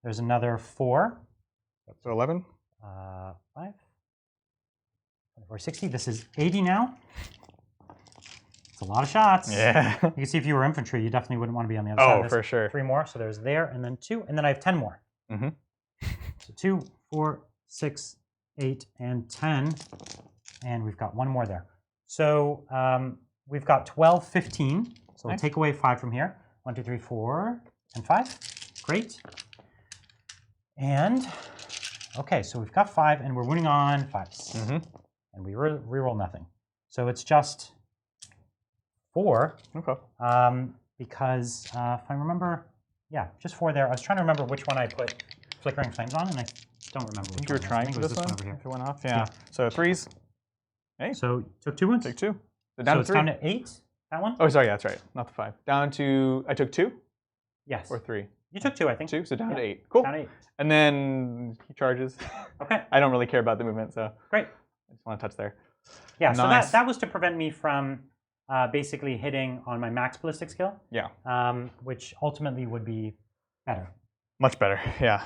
[SPEAKER 1] There's another 4.
[SPEAKER 2] So 11.
[SPEAKER 1] 5. 24, 60. This is 80 now. It's a lot of shots.
[SPEAKER 2] Yeah.
[SPEAKER 1] You can see if you were infantry, you definitely wouldn't want to be on the other side.
[SPEAKER 2] Oh, for sure.
[SPEAKER 1] 3 more. So there's there, and then 2, and then I have 10 more. So 2, 4, 6, 8, and 10. And we've got 1 more there. So we've got 12, 15. So we'll take away 5 from here. 1, 2, 3, 4, and 5. Great. And, okay, so we've got 5, and we're winning on 5s. And we reroll nothing. So it's just 4.
[SPEAKER 2] Okay.
[SPEAKER 1] Because if I remember, yeah, just 4 there. I was trying to remember which one I put Flickering Flames on, and I don't remember which
[SPEAKER 2] you were
[SPEAKER 1] one.
[SPEAKER 2] trying for this one
[SPEAKER 1] over here.
[SPEAKER 2] if it went off? Yeah. So 3s. Hey.
[SPEAKER 1] So took 2 wounds?
[SPEAKER 2] Take 2. So
[SPEAKER 1] So
[SPEAKER 2] to
[SPEAKER 1] it's
[SPEAKER 2] 3.
[SPEAKER 1] down to 8, that one?
[SPEAKER 2] Oh, sorry, yeah, that's right. Not the 5. Down to, I took 2?
[SPEAKER 1] Yes.
[SPEAKER 2] Or 3?
[SPEAKER 1] You took 2, I think.
[SPEAKER 2] 2, so down to 8. Cool.
[SPEAKER 1] Down to 8.
[SPEAKER 2] And then he charges.
[SPEAKER 1] Okay.
[SPEAKER 2] I don't really care about the movement, so.
[SPEAKER 1] Great.
[SPEAKER 2] I just want to touch there.
[SPEAKER 1] Yeah,
[SPEAKER 2] Nice.
[SPEAKER 1] so that was to prevent me from basically hitting on my max ballistic skill.
[SPEAKER 2] Yeah.
[SPEAKER 1] Which ultimately would be better.
[SPEAKER 2] Much better, yeah.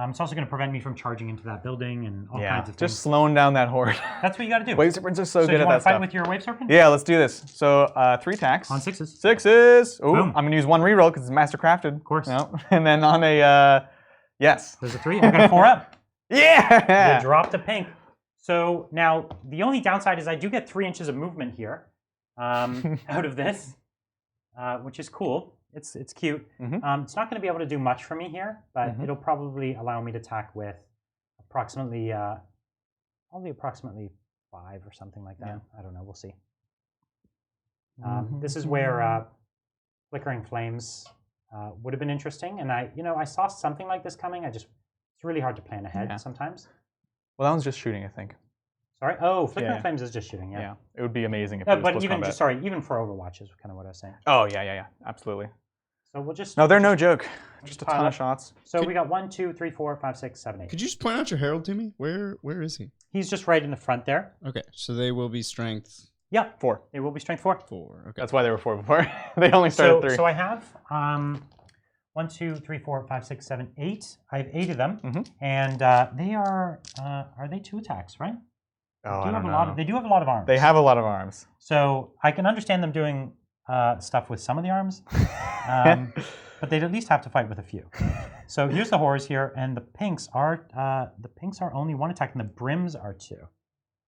[SPEAKER 1] It's also going to prevent me from charging into that building and all kinds of things.
[SPEAKER 2] Just slowing down that horde.
[SPEAKER 1] That's what you got to do.
[SPEAKER 2] Wave Serpents are so good
[SPEAKER 1] you
[SPEAKER 2] at
[SPEAKER 1] want
[SPEAKER 2] that
[SPEAKER 1] to fight
[SPEAKER 2] stuff.
[SPEAKER 1] with your Wave Serpent?
[SPEAKER 2] Yeah, let's do this. So 3 attacks.
[SPEAKER 1] On 6s.
[SPEAKER 2] 6s. Oh,
[SPEAKER 1] Boom.
[SPEAKER 2] I'm going to use 1 reroll because it's Master Crafted. Of
[SPEAKER 1] course.
[SPEAKER 2] No. And then on a, yes.
[SPEAKER 1] There's a 3. I got a 4 up.
[SPEAKER 2] Yeah!
[SPEAKER 1] You dropped a pink. So now the only downside is I do get 3 inches of movement here. out of this, which is cool. It's cute. It's not going to be able to do much for me here, but it'll probably allow me to attack with approximately, approximately 5 or something like that. Yeah. I don't know. We'll see. This is where Flickering Flames would have been interesting, and I saw something like this coming. It's really hard to plan ahead sometimes.
[SPEAKER 2] Well, that one's just shooting, I think.
[SPEAKER 1] Sorry. Oh, Flickering Flames is just shooting.
[SPEAKER 2] Yeah. It would be amazing if it was
[SPEAKER 1] but
[SPEAKER 2] close
[SPEAKER 1] even
[SPEAKER 2] combat.
[SPEAKER 1] even for Overwatch is kind of what I was saying.
[SPEAKER 2] Oh yeah, absolutely.
[SPEAKER 1] So we'll just.
[SPEAKER 2] No, they're no joke. Just a ton of shots.
[SPEAKER 1] So we got 1, 2, 3, 4, 5, 6, 7, 8.
[SPEAKER 3] Could you just point out your herald to me? Where is he?
[SPEAKER 1] He's just right in the front there.
[SPEAKER 3] Okay, so they will be strength.
[SPEAKER 1] Yeah,
[SPEAKER 2] 4.
[SPEAKER 1] It will be strength 4.
[SPEAKER 3] 4. Okay.
[SPEAKER 2] That's why they were 4 before. They only started 3.
[SPEAKER 1] So I have 1, 2, 3, 4, 5, 6, 7, 8. I have 8 of them, and they are they 2 attacks, right?
[SPEAKER 2] Oh,
[SPEAKER 1] They do have a lot of arms.
[SPEAKER 2] They have a lot of arms.
[SPEAKER 1] So I can understand them doing stuff with some of the arms, but they'd at least have to fight with a few. So here's the horrors here, and the pinks are only 1 attack, and the brims are 2.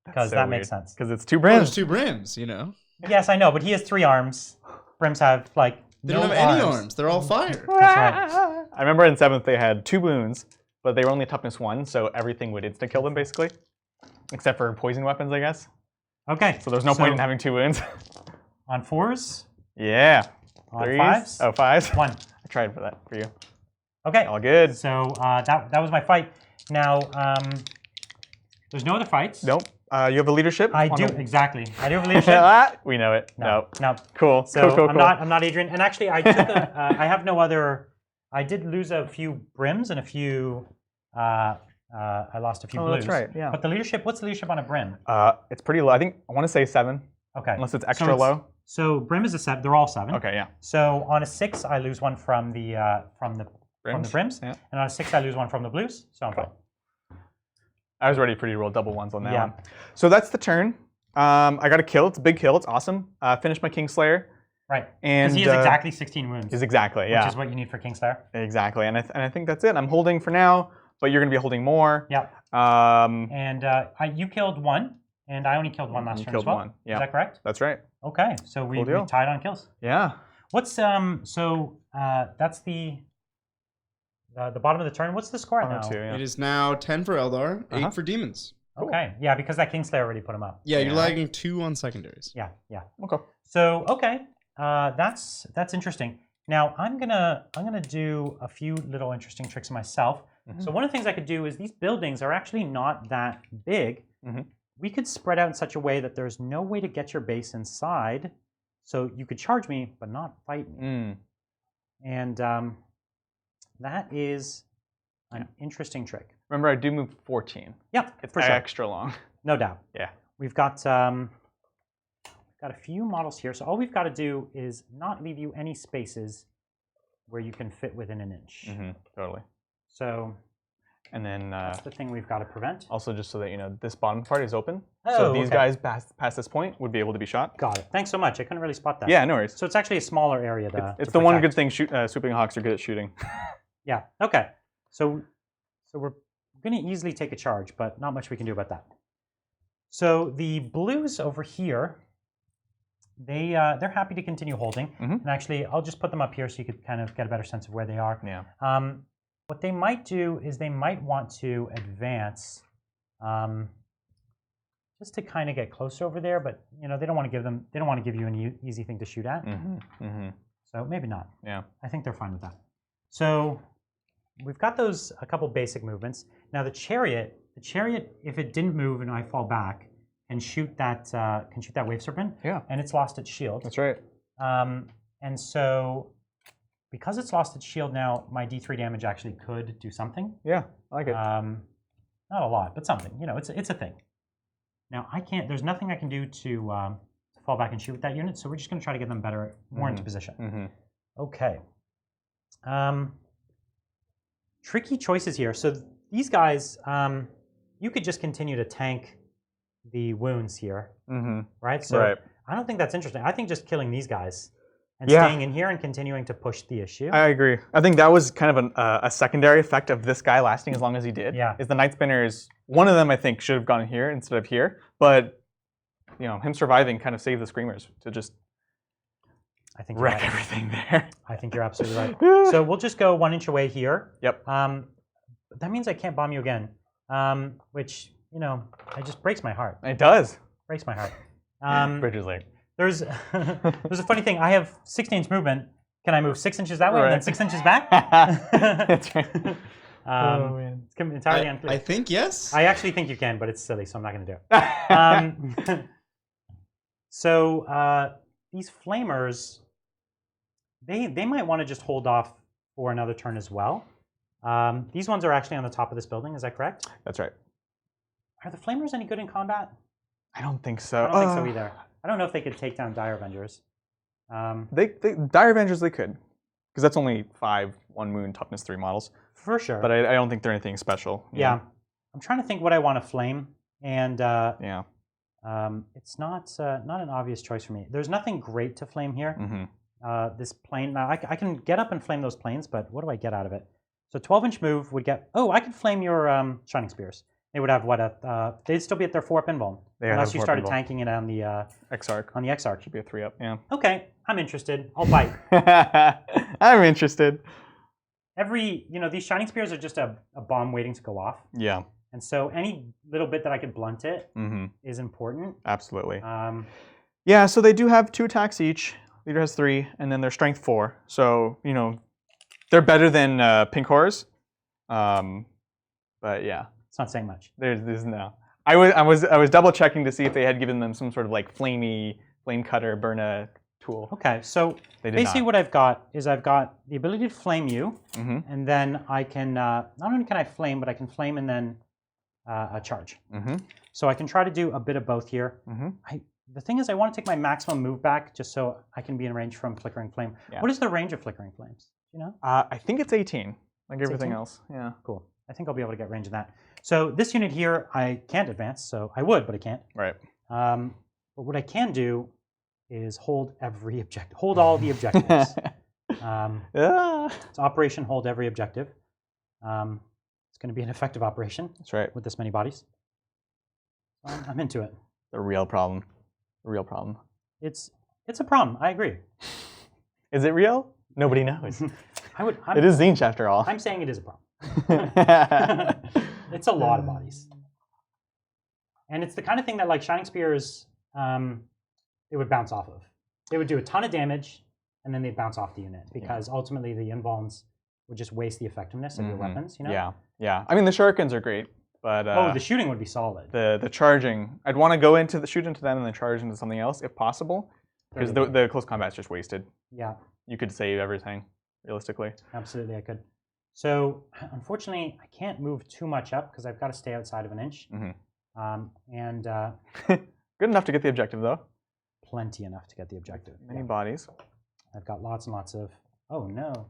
[SPEAKER 1] Because that makes sense.
[SPEAKER 2] Because it's 2
[SPEAKER 3] Oh,
[SPEAKER 2] brims.
[SPEAKER 3] there's 2 brims, you know.
[SPEAKER 1] Yes, I know, but he has 3 arms. Brims have
[SPEAKER 3] They don't have any arms. They're all fire.
[SPEAKER 1] That's right.
[SPEAKER 2] I remember in 7th they had 2 boons, but they were only toughness 1, so everything would insta kill them basically, except for poison weapons, I guess.
[SPEAKER 1] Okay.
[SPEAKER 2] So there's no point in having 2 wounds.
[SPEAKER 1] On 4s.
[SPEAKER 2] Yeah.
[SPEAKER 1] On
[SPEAKER 2] 3s.
[SPEAKER 1] 5s.
[SPEAKER 2] Oh, 5s.
[SPEAKER 1] 1.
[SPEAKER 2] I tried for that for you.
[SPEAKER 1] Okay.
[SPEAKER 2] All good.
[SPEAKER 1] So that was my fight. Now there's no other fights.
[SPEAKER 2] Nope. You have a leadership.
[SPEAKER 1] I do exactly. I do have a leadership.
[SPEAKER 2] We know it.
[SPEAKER 1] No.
[SPEAKER 2] Cool.
[SPEAKER 1] So
[SPEAKER 2] cool.
[SPEAKER 1] I'm not Adrian. And actually, I took I have no other. I did lose a few brims and a few. I lost a few blues.
[SPEAKER 2] That's right. Yeah.
[SPEAKER 1] But the leadership. What's the leadership on a brim?
[SPEAKER 2] It's pretty low. I want to say 7.
[SPEAKER 1] Okay.
[SPEAKER 2] Unless it's extra low.
[SPEAKER 1] So brim is a 7. They're all 7.
[SPEAKER 2] Okay. Yeah.
[SPEAKER 1] So on a 6, I lose 1 from the brims,
[SPEAKER 2] yeah.
[SPEAKER 1] and on a 6, I lose 1 from the blues. So I'm fine.
[SPEAKER 2] I was ready for you to roll double 1s on that one. So that's the turn. I got a kill. It's a big kill. It's awesome. Finished my Kingslayer.
[SPEAKER 1] Right.
[SPEAKER 2] And
[SPEAKER 1] he has exactly 16 wounds.
[SPEAKER 2] Exactly. Yeah.
[SPEAKER 1] Which is what you need for Kingslayer.
[SPEAKER 2] Exactly. And I think that's it. I'm holding for now, but you're going to be holding more.
[SPEAKER 1] Yeah. You killed 1, and I only killed 1 last turn as well. 1. Yeah. Is that correct?
[SPEAKER 2] That's right.
[SPEAKER 1] Okay. So we tied on kills.
[SPEAKER 2] Yeah.
[SPEAKER 1] What's that's the bottom of the turn. What's the score now?
[SPEAKER 2] 2, yeah.
[SPEAKER 3] It is now 10 for Eldar, 8 for Demons.
[SPEAKER 1] Cool. Okay. Yeah, because that Kingslayer already put him up.
[SPEAKER 3] Yeah, you're lagging 2 on Secondaries.
[SPEAKER 1] Yeah.
[SPEAKER 2] Okay.
[SPEAKER 1] So that's interesting. Now I'm gonna do a few little interesting tricks myself. So one of the things I could do is these buildings are actually not that big. We could spread out in such a way that there's no way to get your base inside. So you could charge me, but not fight me. And that is an interesting trick.
[SPEAKER 2] Remember, I do move 14.
[SPEAKER 1] Yeah,
[SPEAKER 2] it's
[SPEAKER 1] for sure.
[SPEAKER 2] Extra long.
[SPEAKER 1] No doubt.
[SPEAKER 2] Yeah.
[SPEAKER 1] We've got a few models here. So all we've got to do is not leave you any spaces where you can fit within an inch.
[SPEAKER 2] Totally.
[SPEAKER 1] So.
[SPEAKER 2] And then
[SPEAKER 1] that's the thing we've got to prevent.
[SPEAKER 2] Also, just so that you know, this bottom part is open.
[SPEAKER 1] Oh,
[SPEAKER 2] so these guys past this point would be able to be shot.
[SPEAKER 1] Got it. Thanks so much. I couldn't really spot that.
[SPEAKER 2] Yeah, no worries.
[SPEAKER 1] So it's actually a smaller area
[SPEAKER 2] it's the one good thing swooping hawks are good at shooting.
[SPEAKER 1] Yeah. Okay. So we're going to easily take a charge, but not much we can do about that. So the blues over here, they're happy to continue holding. And actually, I'll just put them up here so you could kind of get a better sense of where they are.
[SPEAKER 2] Yeah.
[SPEAKER 1] What they might do is they might want to advance just to kind of get closer over there, but they don't want to give you an easy thing to shoot at. So maybe not.
[SPEAKER 2] Yeah.
[SPEAKER 1] I think they're fine with that. So we've got a couple basic movements. Now the chariot, if it didn't move and I fall back, can shoot that wave serpent.
[SPEAKER 2] Yeah.
[SPEAKER 1] And it's lost its shield.
[SPEAKER 2] That's right.
[SPEAKER 1] And so because it's lost its shield now, my D3 damage actually could do something.
[SPEAKER 2] Yeah, I like it.
[SPEAKER 1] Not a lot, but something. It's a thing. Now there's nothing I can do to fall back and shoot with that unit, so we're just going to try to get them more into position. Okay. Tricky choices here. So these guys, you could just continue to tank the wounds here, right? So I don't think that's interesting. I think just killing these guys and staying in here and continuing to push the issue.
[SPEAKER 2] I agree. I think that was kind of a secondary effect of this guy lasting as long as he did.
[SPEAKER 1] Yeah.
[SPEAKER 2] Is the Night Spinners, one of them I think should have gone here instead of here, but him surviving kind of saved the Screamers to just wreck everything there.
[SPEAKER 1] I think you're absolutely right. So we'll just go 1 inch away here.
[SPEAKER 2] Yep.
[SPEAKER 1] That means I can't bomb you again, which, it just breaks my heart.
[SPEAKER 2] It does.
[SPEAKER 1] Breaks my heart.
[SPEAKER 2] Bridger's like.
[SPEAKER 1] There's a funny thing. I have 16-inch movement. Can I move 6 inches that way and then 6 inches back?
[SPEAKER 2] That's right.
[SPEAKER 1] Man. It's entirely unclear.
[SPEAKER 3] I think yes.
[SPEAKER 1] I actually think you can, but it's silly, so I'm not going to do it. So these flamers, they might want to just hold off for another turn as well. These ones are actually on the top of this building. Is that correct?
[SPEAKER 2] That's right.
[SPEAKER 1] Are the flamers any good in combat?
[SPEAKER 2] I don't think so.
[SPEAKER 1] I don't think so either. I don't know if they could take down Dire Avengers.
[SPEAKER 2] Dire Avengers they could, because that's only 5 1 moon toughness 3 models.
[SPEAKER 1] For sure.
[SPEAKER 2] But I don't think they're anything special.
[SPEAKER 1] Yeah. I'm trying to think what I want to flame, and it's not an obvious choice for me. There's nothing great to flame here.
[SPEAKER 2] Mm-hmm.
[SPEAKER 1] This plane, now I can get up and flame those planes, but what do I get out of it? So 12-inch move would get. Oh, I could flame your Shining Spears. They would have they'd still be at their 4-up invuln. Unless you started tanking it on the
[SPEAKER 2] X-Arc.
[SPEAKER 1] On the X-Arc.
[SPEAKER 2] Should be a 3-up, yeah.
[SPEAKER 1] Okay, I'm interested. I'll bite.
[SPEAKER 2] I'm interested.
[SPEAKER 1] These Shining Spears are just a bomb waiting to go off.
[SPEAKER 2] Yeah.
[SPEAKER 1] And so any little bit that I could blunt it is important.
[SPEAKER 2] Absolutely. Yeah, so they do have 2 attacks each. Leader has 3, and then their strength 4. So, they're better than Pink Horrors. But yeah.
[SPEAKER 1] It's not saying much.
[SPEAKER 2] There's no. I was double checking to see if they had given them some sort of like flame cutter burna tool.
[SPEAKER 1] Okay, so basically what I've got is I've got the ability to flame you, and then I can not only can I flame, but I can flame and then a charge. So I can try to do a bit of both here. The thing is, I want to take my maximum move back just so I can be in range from Flickering Flame. Yeah. What is the range of Flickering Flames? Do you know?
[SPEAKER 2] I think it's 18, like it's everything
[SPEAKER 1] 18?
[SPEAKER 2] else. Yeah.
[SPEAKER 1] Cool. I think I'll be able to get range of that. So this unit here, I can't advance, so I would, but I can't.
[SPEAKER 2] Right.
[SPEAKER 1] But what I can do is hold all the objectives. It's Operation Hold Every Objective. It's going to be an effective operation.
[SPEAKER 2] That's right.
[SPEAKER 1] With this many bodies. I'm into it.
[SPEAKER 2] The real problem. The real problem.
[SPEAKER 1] It's a problem. I agree.
[SPEAKER 2] Is it real? Nobody knows. It is Tzeentch after all.
[SPEAKER 1] I'm saying it is a problem. It's a lot of bodies. And it's the kind of thing that, like, Shining Spears, it would bounce off of. They would do a ton of damage, and then they'd bounce off the unit, because ultimately the invulns would just waste the effectiveness of your weapons,
[SPEAKER 2] Yeah. I mean, the shurikens are great, but...
[SPEAKER 1] the shooting would be solid.
[SPEAKER 2] The charging, I'd want to go shoot into them and then charge into something else, if possible, because the close combat's just wasted. Yeah. You could save everything, realistically.
[SPEAKER 1] Absolutely, I could. So, unfortunately, I can't move too much up because I've got to stay outside of an inch.
[SPEAKER 2] Good enough to get the objective, though.
[SPEAKER 1] Plenty enough to get the objective.
[SPEAKER 2] Many bodies.
[SPEAKER 1] I've got lots and lots of... Oh, no.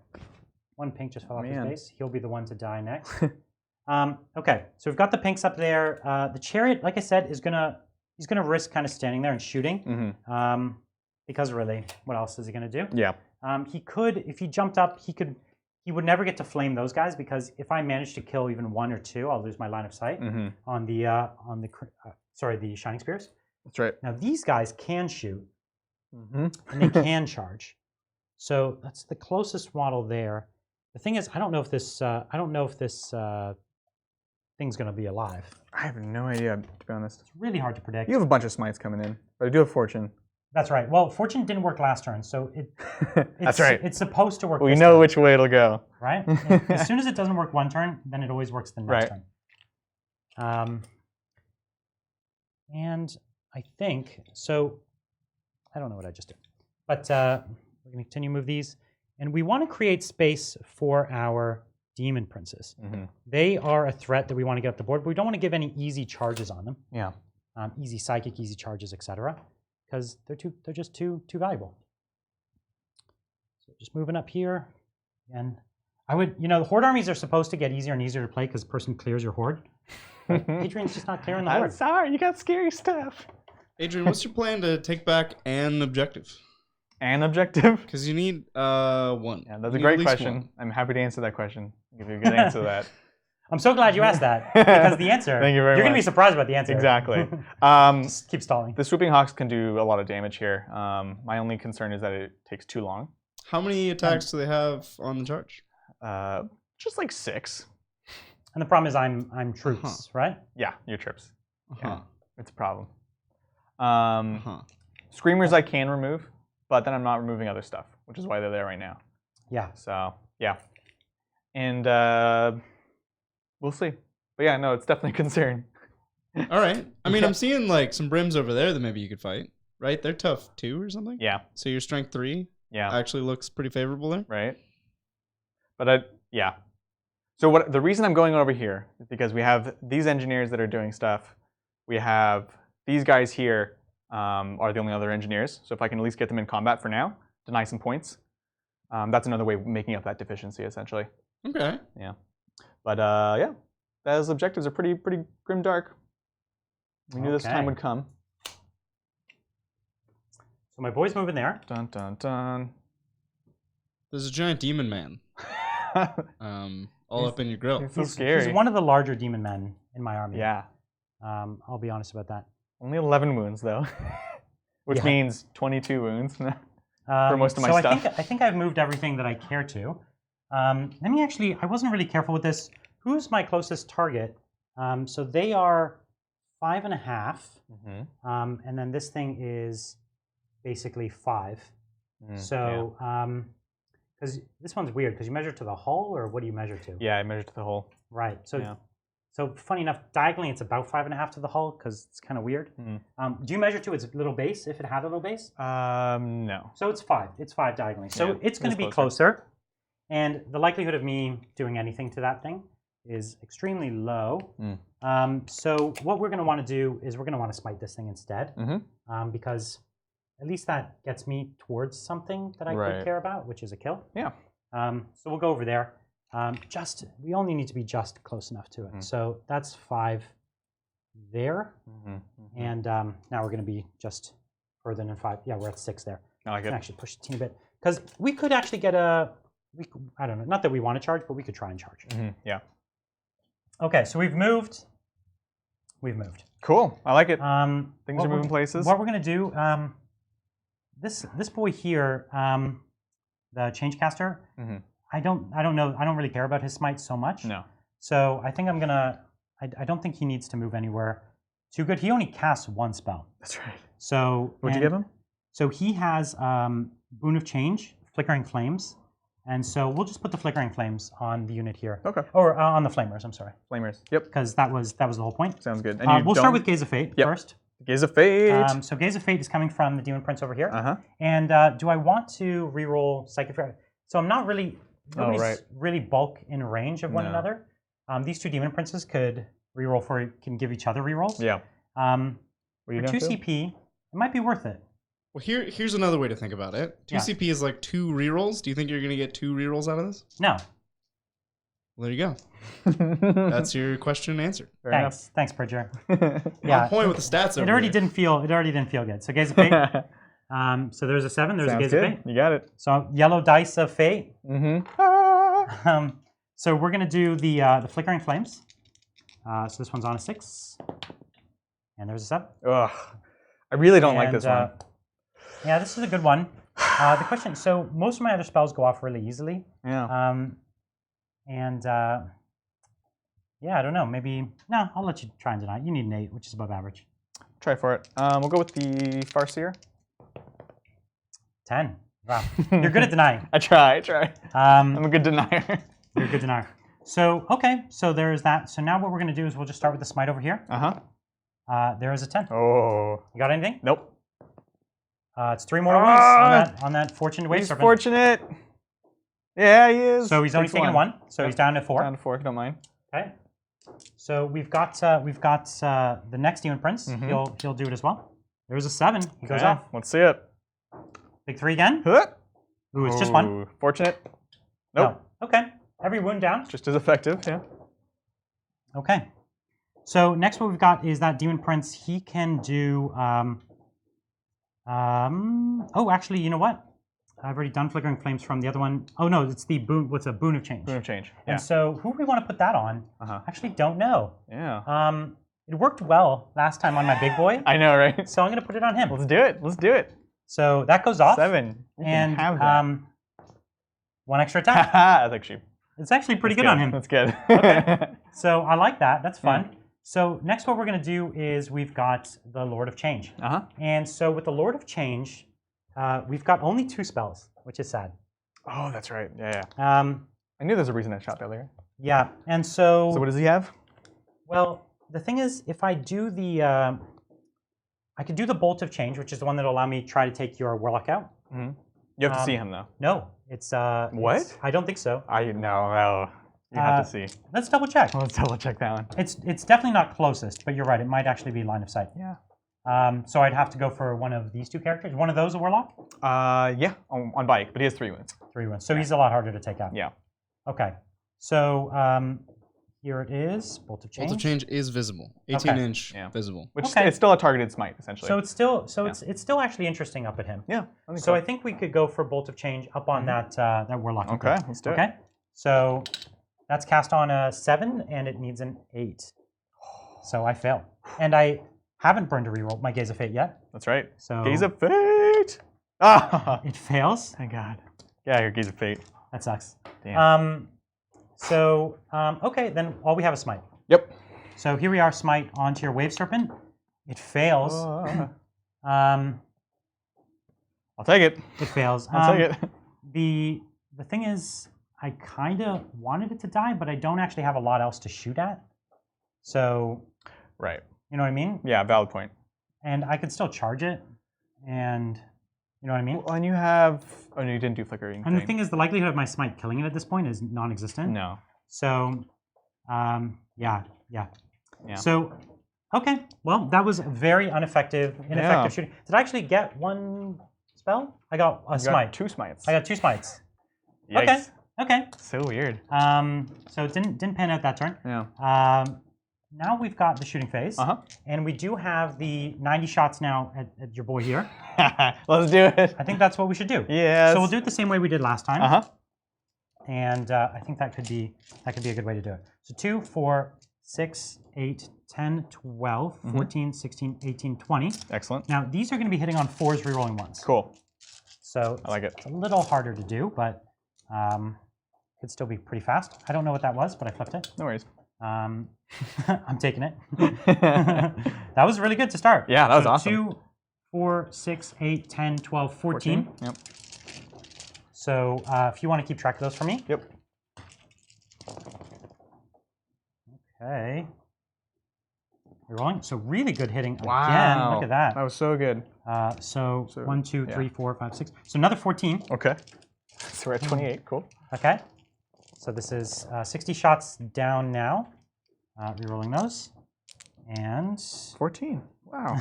[SPEAKER 1] One pink just fell off his base. He'll be the one to die next. Okay, so we've got the pinks up there. The chariot, like I said, he's gonna risk kind of standing there and shooting. Because really, what else is he gonna do? Yeah. He could, if he jumped up, he would never get to flame those guys, because if I manage to kill even 1 or 2, I'll lose my line of sight on the Shining Spears.
[SPEAKER 2] That's right.
[SPEAKER 1] Now these guys can shoot, and they can charge. So that's the closest model there. The thing is, I don't know if this thing's going to be alive.
[SPEAKER 2] I have no idea, to be honest.
[SPEAKER 1] It's really hard to predict.
[SPEAKER 2] You have a bunch of smites coming in, but I do have Fortune.
[SPEAKER 1] That's right. Well, Fortune didn't work last turn, so
[SPEAKER 2] that's right.
[SPEAKER 1] It's supposed to work.
[SPEAKER 2] We know which way it'll go.
[SPEAKER 1] Right? As soon as it doesn't work one turn, then it always works the next turn. And I think, so I don't know what I just did, but we're going to continue to move these. And we want to create space for our Demon Princes. They are a threat that we want to get up the board, but we don't want to give any easy charges on them. Yeah. Easy psychic, easy charges, etc. Because they're just too valuable. So just moving up here, and I would, the horde armies are supposed to get easier and easier to play because the person clears your horde. But Adrian's just not clearing the horde.
[SPEAKER 2] I'm sorry, you got scary stuff.
[SPEAKER 3] Adrian, what's your plan to take back an objective?
[SPEAKER 2] An objective?
[SPEAKER 3] Because you need one.
[SPEAKER 2] Yeah, that's a great question. I'm happy to answer that question. I'll give you a good answer to that.
[SPEAKER 1] I'm so glad you asked that, because the answer,
[SPEAKER 2] Thank you very
[SPEAKER 1] you're going to be
[SPEAKER 2] much.
[SPEAKER 1] surprised about the answer.
[SPEAKER 2] Exactly.
[SPEAKER 1] Just keep stalling.
[SPEAKER 2] The Swooping Hawks can do a lot of damage here. My only concern is that it takes too long.
[SPEAKER 3] How many attacks do they have on the charge?
[SPEAKER 2] Just like 6.
[SPEAKER 1] And the problem is I'm troops, right?
[SPEAKER 2] Yeah, your trips.
[SPEAKER 3] Uh-huh.
[SPEAKER 2] Yeah, it's a problem. Screamers I can remove, but then I'm not removing other stuff, which is why they're there right now.
[SPEAKER 1] Yeah.
[SPEAKER 2] So, yeah. And we'll see. But yeah, no, it's definitely a concern.
[SPEAKER 3] All right. I mean, I'm seeing like some brims over there that maybe you could fight, right? They're tough 2 or something.
[SPEAKER 2] Yeah.
[SPEAKER 3] So your strength 3 actually looks pretty favorable there.
[SPEAKER 2] Right. But yeah. So the reason I'm going over here is because we have these engineers that are doing stuff. We have these guys here are the only other engineers. So if I can at least get them in combat for now, deny some points. That's another way of making up that deficiency, essentially.
[SPEAKER 3] Okay.
[SPEAKER 2] Yeah. But yeah, those objectives are pretty grim dark. We knew this time would come.
[SPEAKER 1] So my boy's moving there.
[SPEAKER 2] Dun dun dun.
[SPEAKER 3] There's a giant demon man. All up in your grill.
[SPEAKER 2] He's so scary.
[SPEAKER 1] He's one of the larger demon men in my army.
[SPEAKER 2] Yeah.
[SPEAKER 1] I'll be honest about that.
[SPEAKER 2] Only 11 wounds though, which means 22 wounds for most of my stuff.
[SPEAKER 1] I think I've moved everything that I care to. Let me actually. I wasn't really careful with this. Who's my closest target? So they are 5.5, and then this thing is basically 5. So, because this one's weird, because you measure to the hull, or what do you measure to?
[SPEAKER 2] Yeah, I measure to the hull.
[SPEAKER 1] Right. So, so funny enough, diagonally it's about 5.5 to the hull, because it's kind of weird. Do you measure to its little base, if it had a little base?
[SPEAKER 2] No.
[SPEAKER 1] So it's 5. It's 5 diagonally. So it's going to be closer. And the likelihood of me doing anything to that thing is extremely low. So what we're going to want to do is we're going to want to smite this thing instead, because at least that gets me towards something that I could care about, which is a kill.
[SPEAKER 2] Yeah.
[SPEAKER 1] So we'll go over there. We only need to be just close enough to it. So that's 5 there. And now we're going to be just further than 5. Yeah, we're at 6 there.
[SPEAKER 2] I like it.
[SPEAKER 1] Can actually push the team a bit. Because we could actually get I don't know, not that we want to charge, but we could try and charge.
[SPEAKER 2] Yeah.
[SPEAKER 1] Okay, so we've moved. We've moved.
[SPEAKER 2] Cool. I like it. Things are moving places.
[SPEAKER 1] What we're going to do, this boy here, the Change Caster, I don't know. I don't really care about his smite so much.
[SPEAKER 2] No.
[SPEAKER 1] So I think I'm going to, I don't think he needs to move anywhere too good. He only casts 1 spell.
[SPEAKER 2] That's right.
[SPEAKER 1] So
[SPEAKER 2] what'd you give him?
[SPEAKER 1] So he has Boon of Change, Flickering Flames. And so we'll just put the Flickering Flames on the unit here.
[SPEAKER 2] Okay.
[SPEAKER 1] Or on the Flamers, I'm sorry.
[SPEAKER 2] Flamers. Yep.
[SPEAKER 1] Because that was the whole point.
[SPEAKER 2] Sounds good. And
[SPEAKER 1] we'll start with Gaze of Fate first.
[SPEAKER 2] Gaze of Fate.
[SPEAKER 1] So Gaze of Fate is coming from the Demon Prince over here. And do I want to reroll Psychic Fairy? So I'm not really, nobody's really bulk in range of one another. These 2 Demon Princes could reroll can give each other rerolls.
[SPEAKER 2] Yeah.
[SPEAKER 1] For 2 CP, it might be worth it.
[SPEAKER 3] Well, here's another way to think about it. 2 CP is like 2 rerolls. Do you think you're going to get 2 rerolls out of this?
[SPEAKER 1] No.
[SPEAKER 3] Well, there you go. That's your question answered.
[SPEAKER 1] Thanks, Bridger.
[SPEAKER 3] On point with the stats.
[SPEAKER 1] It already didn't feel good. So Gaze of Fate. So there's a 7. There's a Gaze of Fate.
[SPEAKER 2] You got it.
[SPEAKER 1] So yellow dice of fate. So we're gonna do the Flickering Flames. So this one's on a 6, and there's a 7.
[SPEAKER 2] Ugh, I really don't like this one.
[SPEAKER 1] Yeah, this is a good one. The question. So most of my other spells go off really easily.
[SPEAKER 2] Yeah.
[SPEAKER 1] Yeah, I don't know. Maybe no. I'll let you try and deny. You need an 8, which is above average.
[SPEAKER 2] Try for it. We'll go with the Farseer.
[SPEAKER 1] 10. Wow. You're good at denying.
[SPEAKER 2] I try. I'm a good denier.
[SPEAKER 1] You're a good denier. So okay. So there's that. So now what we're gonna do is we'll just start with the smite over here. There is a 10.
[SPEAKER 2] Oh.
[SPEAKER 1] You got anything?
[SPEAKER 2] Nope.
[SPEAKER 1] It's 3 more wounds on that fortunate wave
[SPEAKER 2] he's
[SPEAKER 1] serpent.
[SPEAKER 2] Fortunate. Yeah, he is.
[SPEAKER 1] So he's only taking 1. So he's down to 4.
[SPEAKER 2] Down to 4, if you don't mind.
[SPEAKER 1] Okay. So we've got the next Demon Prince. He'll do it as well. There's a 7. He goes off.
[SPEAKER 2] Let's see it.
[SPEAKER 1] Big 3 again. Ooh, it's just 1.
[SPEAKER 2] Fortunate. Nope.
[SPEAKER 1] No. Okay. Every wound down.
[SPEAKER 2] Just as effective. Yeah.
[SPEAKER 1] Okay. So next what we've got is that Demon Prince. He can do. Oh, actually, you know what? I've already done Flickering Flames from the other one. Oh no, it's the Boon. What's a Boon of Change?
[SPEAKER 2] Boon of Change. Yeah.
[SPEAKER 1] And so, who we want to put that on? Actually, don't know.
[SPEAKER 2] Yeah.
[SPEAKER 1] It worked well last time on my big boy.
[SPEAKER 2] I know, right?
[SPEAKER 1] So I'm gonna put it on him.
[SPEAKER 2] Let's do it. Let's do it.
[SPEAKER 1] So that goes off.
[SPEAKER 2] 7. You
[SPEAKER 1] and
[SPEAKER 2] can have that.
[SPEAKER 1] 1 extra attack.
[SPEAKER 2] That's
[SPEAKER 1] actually pretty good on him.
[SPEAKER 2] That's good.
[SPEAKER 1] Okay. So I like that. That's fun. Yeah. So next, what we're gonna do is we've got the Lord of Change. And so with the Lord of Change, we've got only 2 spells, which is sad.
[SPEAKER 2] Oh, that's right. Yeah. I knew there's a reason I shot earlier.
[SPEAKER 1] Yeah, and so.
[SPEAKER 2] So what does he have?
[SPEAKER 1] Well, the thing is, if I do the, I could do the Bolt of Change, which is the one that'll allow me to try to take your Warlock out.
[SPEAKER 2] You have to see him though.
[SPEAKER 1] No, it's
[SPEAKER 2] what?
[SPEAKER 1] I don't think so.
[SPEAKER 2] No. You have to see.
[SPEAKER 1] Let's double check.
[SPEAKER 2] Let's double check that one.
[SPEAKER 1] It's definitely not closest, but you're right. It might actually be line of sight.
[SPEAKER 2] Yeah.
[SPEAKER 1] So I'd have to go for one of these 2 characters. One of those a Warlock?
[SPEAKER 2] Yeah, on bike, but he has 3 wounds.
[SPEAKER 1] 3 wounds. So he's a lot harder to take out.
[SPEAKER 2] Yeah.
[SPEAKER 1] Okay. So here it is. Bolt of Change.
[SPEAKER 3] Bolt of Change is visible. 18-inch visible.
[SPEAKER 2] Which it's still a targeted smite, essentially.
[SPEAKER 1] So it's still actually interesting up at him.
[SPEAKER 2] Yeah.
[SPEAKER 1] I think we could go for Bolt of Change up on that Warlock.
[SPEAKER 2] Okay, let's do it.
[SPEAKER 1] Okay. So that's cast on a 7, and it needs an 8. So I fail. And I haven't burned a reroll my Gaze of Fate yet.
[SPEAKER 2] That's right.
[SPEAKER 1] So
[SPEAKER 2] Gaze of Fate! Ah!
[SPEAKER 1] It fails.
[SPEAKER 2] Thank God. Yeah, your Gaze of Fate.
[SPEAKER 1] That sucks.
[SPEAKER 2] Damn.
[SPEAKER 1] Okay, then all we have is Smite.
[SPEAKER 2] Yep.
[SPEAKER 1] So here we are, Smite onto your Wave Serpent. It fails. I'll
[SPEAKER 2] take it.
[SPEAKER 1] It fails.
[SPEAKER 2] I'll take it.
[SPEAKER 1] The thing is, I kind of wanted it to die, but I don't actually have a lot else to shoot at. So.
[SPEAKER 2] Right.
[SPEAKER 1] You know what I mean?
[SPEAKER 2] Yeah, valid point.
[SPEAKER 1] And I could still charge it, and you know what I mean?
[SPEAKER 2] Well, and you have. Oh, no, you didn't do Flickering.
[SPEAKER 1] And the thing is, the likelihood of my Smite killing it at this point is non-existent.
[SPEAKER 2] No.
[SPEAKER 1] So, yeah. So, okay. Well, that was very ineffective shooting. Did I actually get 1 spell? I got a Smite.
[SPEAKER 2] Got 2 smites.
[SPEAKER 1] I got 2 smites.
[SPEAKER 2] Yikes.
[SPEAKER 1] Okay.
[SPEAKER 2] So weird.
[SPEAKER 1] So it didn't pan out that turn.
[SPEAKER 2] Yeah.
[SPEAKER 1] Now we've got the shooting phase, and we do have the 90 shots now at your boy here.
[SPEAKER 2] Let's do it.
[SPEAKER 1] I think that's what we should do.
[SPEAKER 2] Yes.
[SPEAKER 1] So we'll do it the same way we did last time. And I think that could be a good way to do it. So 2, 4, 6, 8, 10, 12, 14, 16, 18, 20.
[SPEAKER 2] Excellent.
[SPEAKER 1] Now these are going to be hitting on 4s, rerolling 1s.
[SPEAKER 2] Cool.
[SPEAKER 1] So
[SPEAKER 2] I like it.
[SPEAKER 1] It's a little harder to do, but could still be pretty fast. I don't know what that was, but I flipped it.
[SPEAKER 2] No worries.
[SPEAKER 1] I'm taking it. That was really good to start.
[SPEAKER 2] Yeah, that was awesome.
[SPEAKER 1] 2, 4, 6, 8, 10, 12, 14.
[SPEAKER 2] Yep.
[SPEAKER 1] So if you want to keep track of those for me.
[SPEAKER 2] Yep.
[SPEAKER 1] Okay. We're rolling. So really good hitting again. Look at that.
[SPEAKER 2] That was so good.
[SPEAKER 1] So 1, 2, 3, 4, 5, 6. So another 14.
[SPEAKER 2] Okay. So we're at 28. Cool.
[SPEAKER 1] Okay. So this is 60 shots down now. Rerolling those. And
[SPEAKER 2] 14. Wow.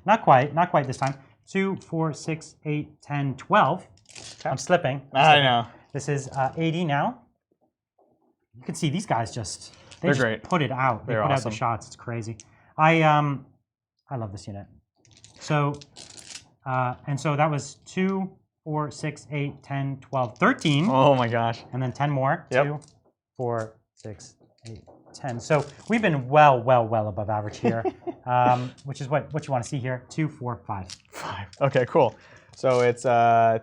[SPEAKER 1] Not quite this time. 2, 4, 6, 8, 10, 12. Okay. I'm slipping.
[SPEAKER 2] I know.
[SPEAKER 1] This is 80 now. You can see these guys
[SPEAKER 2] they're great.
[SPEAKER 1] Put it out. They put out the shots. It's crazy. I love this unit. So and so that was 2, 4, 6, 8, 10, 12, 13.
[SPEAKER 2] Oh my gosh.
[SPEAKER 1] And then 10 more.
[SPEAKER 2] Yep.
[SPEAKER 1] 2, 4, 6, 8, 10. So we've been well above average here, which is what you want to see here. 2, 4, 5.
[SPEAKER 2] 5. Okay, cool. So it's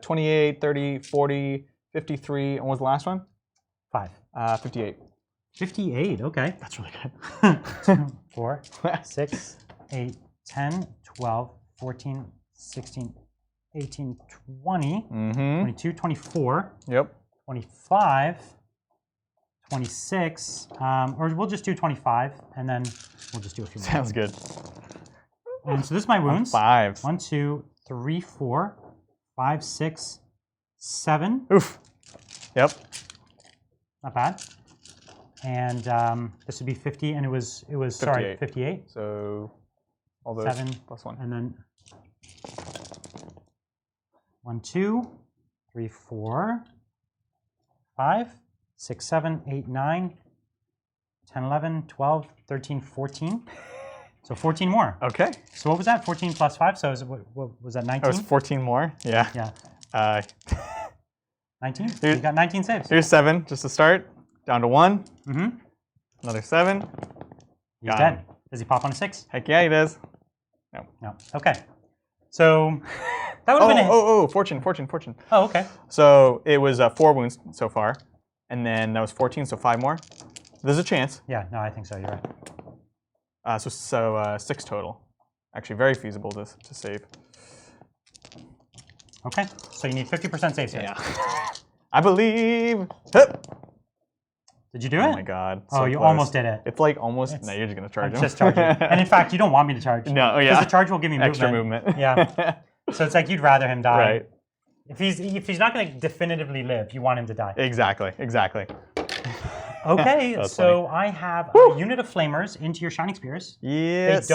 [SPEAKER 2] 28, 30, 40, 53. And what was the last one?
[SPEAKER 1] 5.
[SPEAKER 2] 58.
[SPEAKER 1] 58, okay.
[SPEAKER 2] That's really good.
[SPEAKER 1] 2, 4, 6, 8, 10, 12, 14, 16, 18, 20, 22, 24, 25, 26, or we'll just do 25, and then we'll just do a few more.
[SPEAKER 2] Sounds good.
[SPEAKER 1] And so this is my wounds.
[SPEAKER 2] 5s.
[SPEAKER 1] 1, 2, 3, 4, 5, 6, 7.
[SPEAKER 2] Oof. Yep.
[SPEAKER 1] Not bad. And this would be 50, and it was 58.
[SPEAKER 2] So all those
[SPEAKER 1] 7
[SPEAKER 2] plus 1.
[SPEAKER 1] And then 1, 2, 3, 4, 5, 6, 7, 8, 9, 10, 11, 12, 13, 14. So 14 more.
[SPEAKER 2] Okay.
[SPEAKER 1] So what was that? 14 plus 5. So what was that? 19.
[SPEAKER 2] That was 14 more. Yeah.
[SPEAKER 1] Yeah. 19? You got 19 saves.
[SPEAKER 2] Here's 7, just to start. Down to 1.
[SPEAKER 1] Mm-hmm.
[SPEAKER 2] Another 7.
[SPEAKER 1] He's dead. Does he pop on a 6?
[SPEAKER 2] Heck yeah, he does. No.
[SPEAKER 1] No. Okay. So that would have been
[SPEAKER 2] fortune.
[SPEAKER 1] Oh, okay.
[SPEAKER 2] So it was 4 wounds so far, and then that was 14, so 5 more. There's a chance.
[SPEAKER 1] Yeah, no, I think so. You're right.
[SPEAKER 2] So 6 total. Actually, very feasible to save.
[SPEAKER 1] Okay, so you need 50% save here.
[SPEAKER 2] Yeah. I believe. Hup.
[SPEAKER 1] Did you do it?
[SPEAKER 2] Oh my god.
[SPEAKER 1] So you almost did it.
[SPEAKER 2] It's like almost. No, you're just going to charge him.
[SPEAKER 1] Just charge it. And in fact, you don't want me to charge.
[SPEAKER 2] No, yeah.
[SPEAKER 1] Because the charge will give me movement.
[SPEAKER 2] Extra movement.
[SPEAKER 1] Yeah. So it's like you'd rather him die.
[SPEAKER 2] Right.
[SPEAKER 1] If he's not going to definitively live, you want him to die.
[SPEAKER 2] Exactly.
[SPEAKER 1] Okay, so funny. I have a unit of flamers into your shining spears.
[SPEAKER 2] Yes.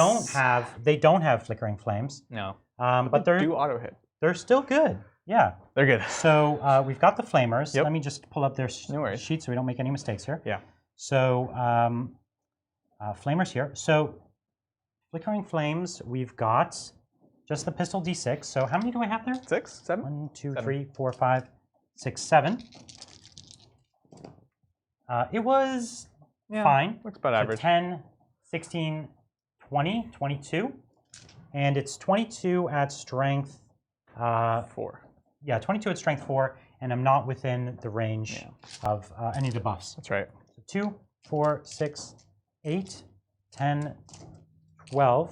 [SPEAKER 1] They don't have flickering flames.
[SPEAKER 2] No.
[SPEAKER 1] But they
[SPEAKER 2] do auto hit.
[SPEAKER 1] They're still good. Yeah.
[SPEAKER 2] They're good.
[SPEAKER 1] So we've got the flamers.
[SPEAKER 2] Yep.
[SPEAKER 1] Let me just pull up their sheet so we don't make any mistakes here.
[SPEAKER 2] Yeah.
[SPEAKER 1] So flamers here. So flickering flames, we've got just the pistol D6. So how many do I have there?
[SPEAKER 2] 6, 7?
[SPEAKER 1] 1, 2,
[SPEAKER 2] 7.
[SPEAKER 1] 3, 4, 5, 6, 7. It was fine.
[SPEAKER 2] Looks about average.
[SPEAKER 1] 10, 16, 20, 22. And it's 22 at strength
[SPEAKER 2] 4.
[SPEAKER 1] Yeah, 22 at strength 4, and I'm not within the range of any of the buffs.
[SPEAKER 2] That's right.
[SPEAKER 1] So 2, 4, 6, 8, 10, 12,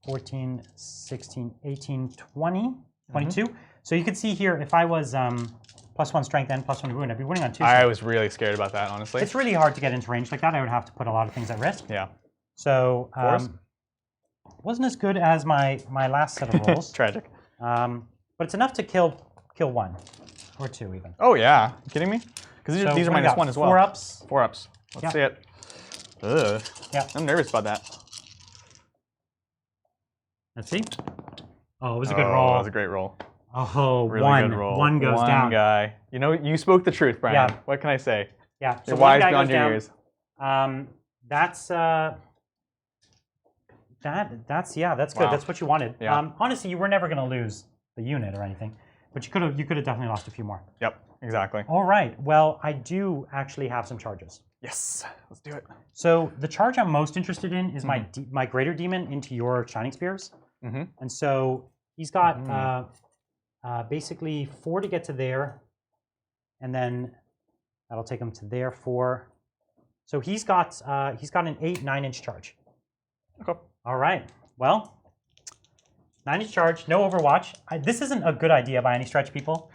[SPEAKER 1] 14, 16, 18, 20, 22. So you can see here, if I was +1 strength and +1 wound, I'd be winning on 2.
[SPEAKER 2] I was really scared about that, honestly.
[SPEAKER 1] It's really hard to get into range like that. I would have to put a lot of things at risk.
[SPEAKER 2] Yeah.
[SPEAKER 1] So wasn't as good as my last set of rolls.
[SPEAKER 2] Tragic.
[SPEAKER 1] But it's enough to kill 1 or 2 even.
[SPEAKER 2] Oh yeah, you kidding me? Because these are -1 as well.
[SPEAKER 1] 4 ups.
[SPEAKER 2] 4 ups. Let's see it. Ugh.
[SPEAKER 1] Yeah.
[SPEAKER 2] I'm nervous about that.
[SPEAKER 1] Let's see. Oh, it was a good roll.
[SPEAKER 2] That was a great roll.
[SPEAKER 1] Oh,
[SPEAKER 2] really good roll.
[SPEAKER 1] One goes down.
[SPEAKER 2] One guy. You know, you spoke the truth, Brian.
[SPEAKER 1] Yeah.
[SPEAKER 2] What can I say?
[SPEAKER 1] Yeah.
[SPEAKER 2] You're wise beyond your years.
[SPEAKER 1] That's that's good.
[SPEAKER 2] Wow.
[SPEAKER 1] That's what you wanted.
[SPEAKER 2] Yeah.
[SPEAKER 1] Honestly, you were never going to lose the unit or anything, but you could have definitely lost a few more.
[SPEAKER 2] Yep, exactly.
[SPEAKER 1] All right. Well, I do actually have some charges.
[SPEAKER 2] Yes, let's do it.
[SPEAKER 1] So the charge I'm most interested in is my greater demon into your shining spears, and so he's got basically 4 to get to there, and then that'll take him to there 4. So he's got an 8, 9-inch charge.
[SPEAKER 2] Okay.
[SPEAKER 1] All right. Well, 9-inch charge, no Overwatch. This isn't a good idea by any stretch, people,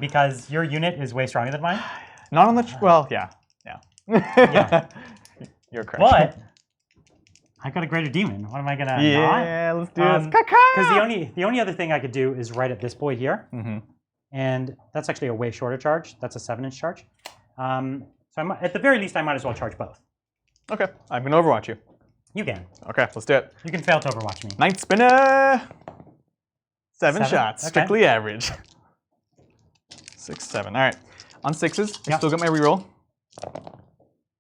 [SPEAKER 1] because your unit is way stronger than mine.
[SPEAKER 2] Not on the well, yeah.
[SPEAKER 1] Yeah.
[SPEAKER 2] You're correct.
[SPEAKER 1] But I got a greater demon. What am I gonna?
[SPEAKER 2] Yeah, let's do this.
[SPEAKER 1] Because the only other thing I could do is right at this boy here, and that's actually a way shorter charge. That's a 7-inch charge. So at the very least, I might as well charge both.
[SPEAKER 2] Okay, I'm gonna Overwatch you.
[SPEAKER 1] You can.
[SPEAKER 2] Okay, let's do it.
[SPEAKER 1] You can fail to Overwatch me.
[SPEAKER 2] Ninth spinner. 7 shots,
[SPEAKER 1] Okay.
[SPEAKER 2] strictly average. 6, 7. All right, on 6s. I still got my reroll.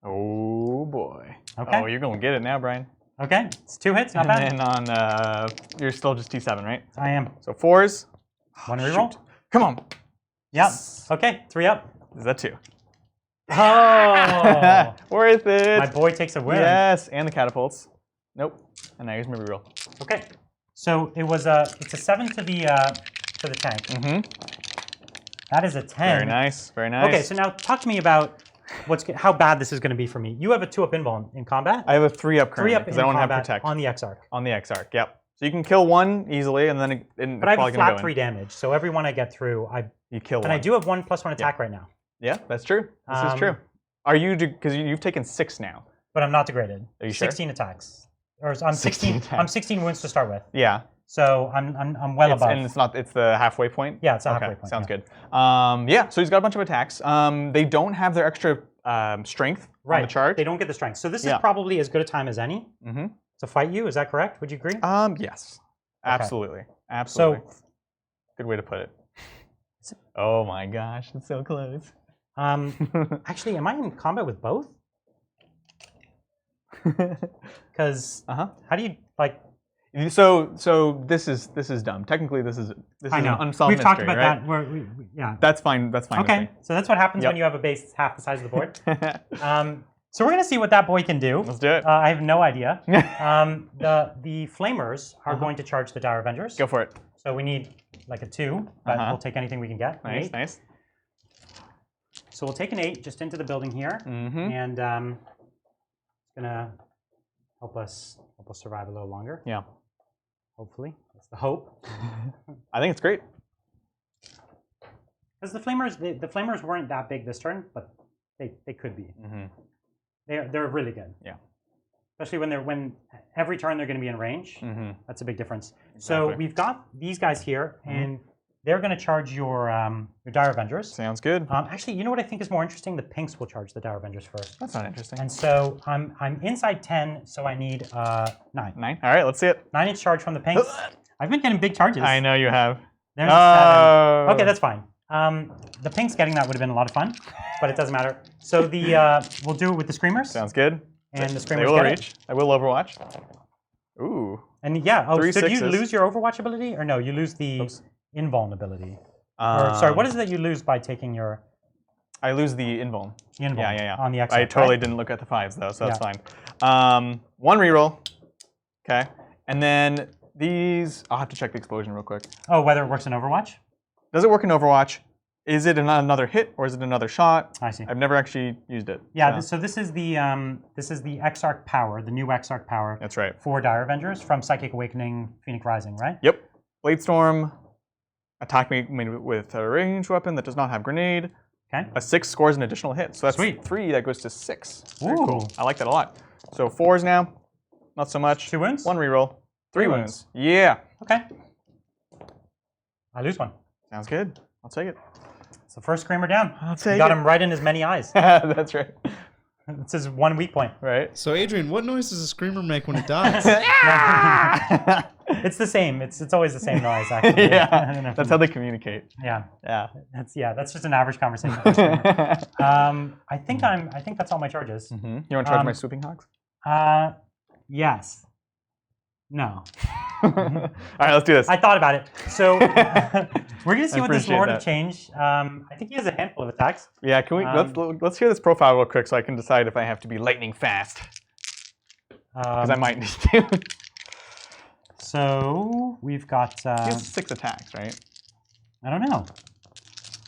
[SPEAKER 2] Oh boy.
[SPEAKER 1] Okay.
[SPEAKER 2] Oh, you're gonna get it now, Brian.
[SPEAKER 1] Okay, it's 2 hits, not bad.
[SPEAKER 2] And then on, you're still just T7, right?
[SPEAKER 1] I am.
[SPEAKER 2] So 4s.
[SPEAKER 1] One reroll.
[SPEAKER 2] Shoot. Come on.
[SPEAKER 1] Yep. Okay, 3 up.
[SPEAKER 2] Is that 2?
[SPEAKER 1] Oh.
[SPEAKER 2] Worth it.
[SPEAKER 1] My boy takes a win.
[SPEAKER 2] Yes, and the catapults. Nope. And now here's my reroll.
[SPEAKER 1] Okay. So it's a 7 to the tank. That is a 10.
[SPEAKER 2] Very nice. Very nice.
[SPEAKER 1] Okay, so now talk to me about how bad this is going to be for me. You have a 2-up invuln in combat.
[SPEAKER 2] I have a 3-up currently
[SPEAKER 1] 3-up
[SPEAKER 2] because
[SPEAKER 1] in
[SPEAKER 2] I don't have
[SPEAKER 1] combat
[SPEAKER 2] protect
[SPEAKER 1] on the X-Arc.
[SPEAKER 2] on the X-Arc. Yep. So you can kill 1 easily, and then
[SPEAKER 1] But I have a flat 3 damage, so every one I get through,
[SPEAKER 2] you kill 1.
[SPEAKER 1] And I do have 1 +1 attack right now.
[SPEAKER 2] Yeah, that's true. This is true. Are you because you've taken 6 now?
[SPEAKER 1] But I'm not degraded.
[SPEAKER 2] Are you sure?
[SPEAKER 1] 16 attacks. Or I'm 16.
[SPEAKER 2] attacks.
[SPEAKER 1] I'm 16 wounds to start with.
[SPEAKER 2] Yeah.
[SPEAKER 1] So I'm well above.
[SPEAKER 2] And it's the halfway point.
[SPEAKER 1] Yeah, it's a halfway point.
[SPEAKER 2] Sounds good. Yeah. So he's got a bunch of attacks. They don't have their extra strength on the charge.
[SPEAKER 1] They don't get the strength. So this is probably as good a time as any to fight you. Is that correct? Would you agree?
[SPEAKER 2] Yes. Absolutely. Absolutely.
[SPEAKER 1] So,
[SPEAKER 2] good way to put it. Oh my gosh, it's so close.
[SPEAKER 1] Actually, am I in combat with both? Because how do you
[SPEAKER 2] So this is dumb. Technically, this is
[SPEAKER 1] I know.
[SPEAKER 2] an unsolved
[SPEAKER 1] We've talked
[SPEAKER 2] mystery,
[SPEAKER 1] about
[SPEAKER 2] right?
[SPEAKER 1] that. Yeah.
[SPEAKER 2] That's fine. That's fine.
[SPEAKER 1] Okay, so that's what happens when you have a base half the size of the board. So we're gonna see what that boy can do.
[SPEAKER 2] Let's do it.
[SPEAKER 1] I have no idea. The flamers are going to charge the Dire Avengers.
[SPEAKER 2] Go for it.
[SPEAKER 1] So we need like a 2, but we'll take anything we can get.
[SPEAKER 2] Nice,
[SPEAKER 1] 8.
[SPEAKER 2] nice.
[SPEAKER 1] So we'll take an 8 just into the building here, and it's gonna help us survive a little longer.
[SPEAKER 2] Yeah.
[SPEAKER 1] Hopefully, that's the hope.
[SPEAKER 2] I think it's great.
[SPEAKER 1] Because the flamers weren't that big this turn, but they could be. They're really good.
[SPEAKER 2] Yeah.
[SPEAKER 1] Especially when every turn they're going to be in range. That's a big difference.
[SPEAKER 2] Exactly.
[SPEAKER 1] So we've got these guys here, and they're going to charge your Dire Avengers.
[SPEAKER 2] Sounds good.
[SPEAKER 1] Actually, you know what I think is more interesting? The pinks will charge the Dire Avengers first.
[SPEAKER 2] That's not interesting.
[SPEAKER 1] And so I'm inside 10, so I need 9.
[SPEAKER 2] 9. All right, let's see it.
[SPEAKER 1] 9-inch charge from the pinks. I've been getting big charges.
[SPEAKER 2] I know you have.
[SPEAKER 1] There's a 7. Okay, that's fine. The pinks getting that would have been a lot of fun, but it doesn't matter. So we'll do it with the Screamers.
[SPEAKER 2] Sounds good.
[SPEAKER 1] And the
[SPEAKER 2] They
[SPEAKER 1] Screamers
[SPEAKER 2] will
[SPEAKER 1] get
[SPEAKER 2] reach.
[SPEAKER 1] it.
[SPEAKER 2] I will Overwatch. Ooh.
[SPEAKER 1] And yeah,
[SPEAKER 2] 3
[SPEAKER 1] so do you
[SPEAKER 2] sixes.
[SPEAKER 1] lose your Overwatch ability? Or no, you lose the invulnerability. Or, sorry, what is it that you lose by taking your...
[SPEAKER 2] I lose the invuln. Yeah.
[SPEAKER 1] On the X.
[SPEAKER 2] I totally didn't look at the 5s, though, so that's fine. 1 reroll. Okay. And then these... I'll have to check the explosion real quick.
[SPEAKER 1] Oh, whether it works in Overwatch?
[SPEAKER 2] Does it work in Overwatch? Is it another hit, or is it another shot?
[SPEAKER 1] I see.
[SPEAKER 2] I've never actually used it.
[SPEAKER 1] Yeah, so this is the Exarch power, the new Exarch power.
[SPEAKER 2] That's right.
[SPEAKER 1] For Dire Avengers from Psychic Awakening, Phoenix Rising, right?
[SPEAKER 2] Yep. Bladestorm. Attack me with a ranged weapon that does not have grenade.
[SPEAKER 1] Okay.
[SPEAKER 2] A 6 scores an additional hit. So that's
[SPEAKER 1] Sweet.
[SPEAKER 2] 3 that goes to 6. Very
[SPEAKER 1] Ooh.
[SPEAKER 2] cool. I like that a lot. So 4s now. Not so much.
[SPEAKER 1] 2 wounds?
[SPEAKER 2] 1 reroll. 3
[SPEAKER 1] 3
[SPEAKER 2] wounds. Yeah.
[SPEAKER 1] Okay. I lose 1.
[SPEAKER 2] Sounds good. I'll take it.
[SPEAKER 1] So first Screamer down.
[SPEAKER 2] I'll take
[SPEAKER 1] Got
[SPEAKER 2] it.
[SPEAKER 1] him right in his many eyes.
[SPEAKER 2] That's right.
[SPEAKER 1] It's his 1 weak point.
[SPEAKER 2] Right.
[SPEAKER 3] So Adrian, what noise does a screamer make when it dies?
[SPEAKER 1] It's the same. It's always the same noise, actually.
[SPEAKER 2] Yeah. That's how they communicate.
[SPEAKER 1] Yeah.
[SPEAKER 2] Yeah.
[SPEAKER 1] That's just an average conversation. I think that's all my charges.
[SPEAKER 2] You want to charge my swooping hogs?
[SPEAKER 1] Yes. No.
[SPEAKER 2] All right, let's do this.
[SPEAKER 1] I thought about it. So we're gonna see what this
[SPEAKER 2] appreciate
[SPEAKER 1] Lord
[SPEAKER 2] that.
[SPEAKER 1] of Change. I think he has a handful of attacks.
[SPEAKER 2] Yeah, can we let's hear this profile real quick so I can decide if I have to be lightning fast. Because I might need to.
[SPEAKER 1] So we've got.
[SPEAKER 2] He has 6 attacks, right?
[SPEAKER 1] I don't know.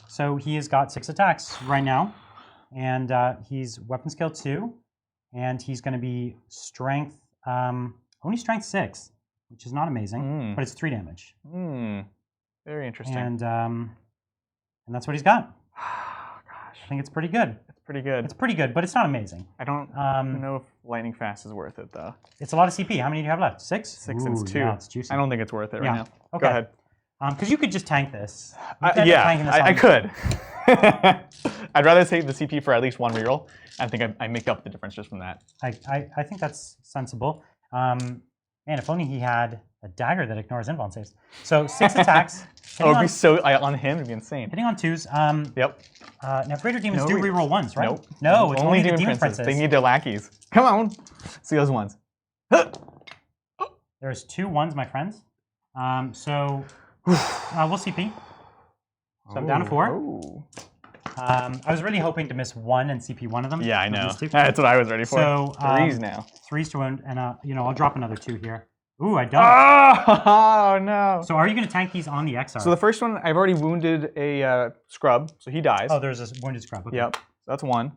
[SPEAKER 1] So he has got 6 attacks right now, and he's weapon skill 2, and he's going to be strength only strength 6, which is not amazing, but it's 3 damage.
[SPEAKER 2] Very interesting.
[SPEAKER 1] And that's what he's got.
[SPEAKER 2] Oh, gosh.
[SPEAKER 1] I think it's pretty good.
[SPEAKER 2] It's pretty good.
[SPEAKER 1] It's pretty good, but it's not amazing.
[SPEAKER 2] I don't know if lightning fast is worth it though.
[SPEAKER 1] It's a lot of CP. How many do you have left? 6?
[SPEAKER 2] 6 and 2.
[SPEAKER 1] Yeah, it's juicy.
[SPEAKER 2] I don't think it's worth it right now.
[SPEAKER 1] Okay.
[SPEAKER 2] Go ahead.
[SPEAKER 1] Because you could just tank this.
[SPEAKER 2] I could. I'd rather take the CP for at least 1 reroll. I think I make up the difference just from that.
[SPEAKER 1] I think that's sensible. Man, if only he had a dagger that ignores invuln saves. So 6 attacks.
[SPEAKER 2] It'd be so on him. It'd be insane.
[SPEAKER 1] Hitting on 2s.
[SPEAKER 2] Yep.
[SPEAKER 1] Now greater demons do reroll 1s, right?
[SPEAKER 2] Nope.
[SPEAKER 1] No, it's only the demon princes.
[SPEAKER 2] They need their lackeys. Come on. See those ones.
[SPEAKER 1] There's 2 1s, my friends. So we'll CP. So I'm down to 4.
[SPEAKER 2] Oh.
[SPEAKER 1] I was really hoping to miss 1 and CP 1 of them.
[SPEAKER 2] Yeah, I know. That's what I was ready for.
[SPEAKER 1] So
[SPEAKER 2] 3s now.
[SPEAKER 1] 3s to wound, and I'll drop another 2 here. Ooh, I don't.
[SPEAKER 2] Oh no!
[SPEAKER 1] So are you going to tank these on the XR?
[SPEAKER 2] So the first one, I've already wounded a scrub, so he dies.
[SPEAKER 1] Oh, there's a wounded scrub. Okay.
[SPEAKER 2] Yep, so that's 1.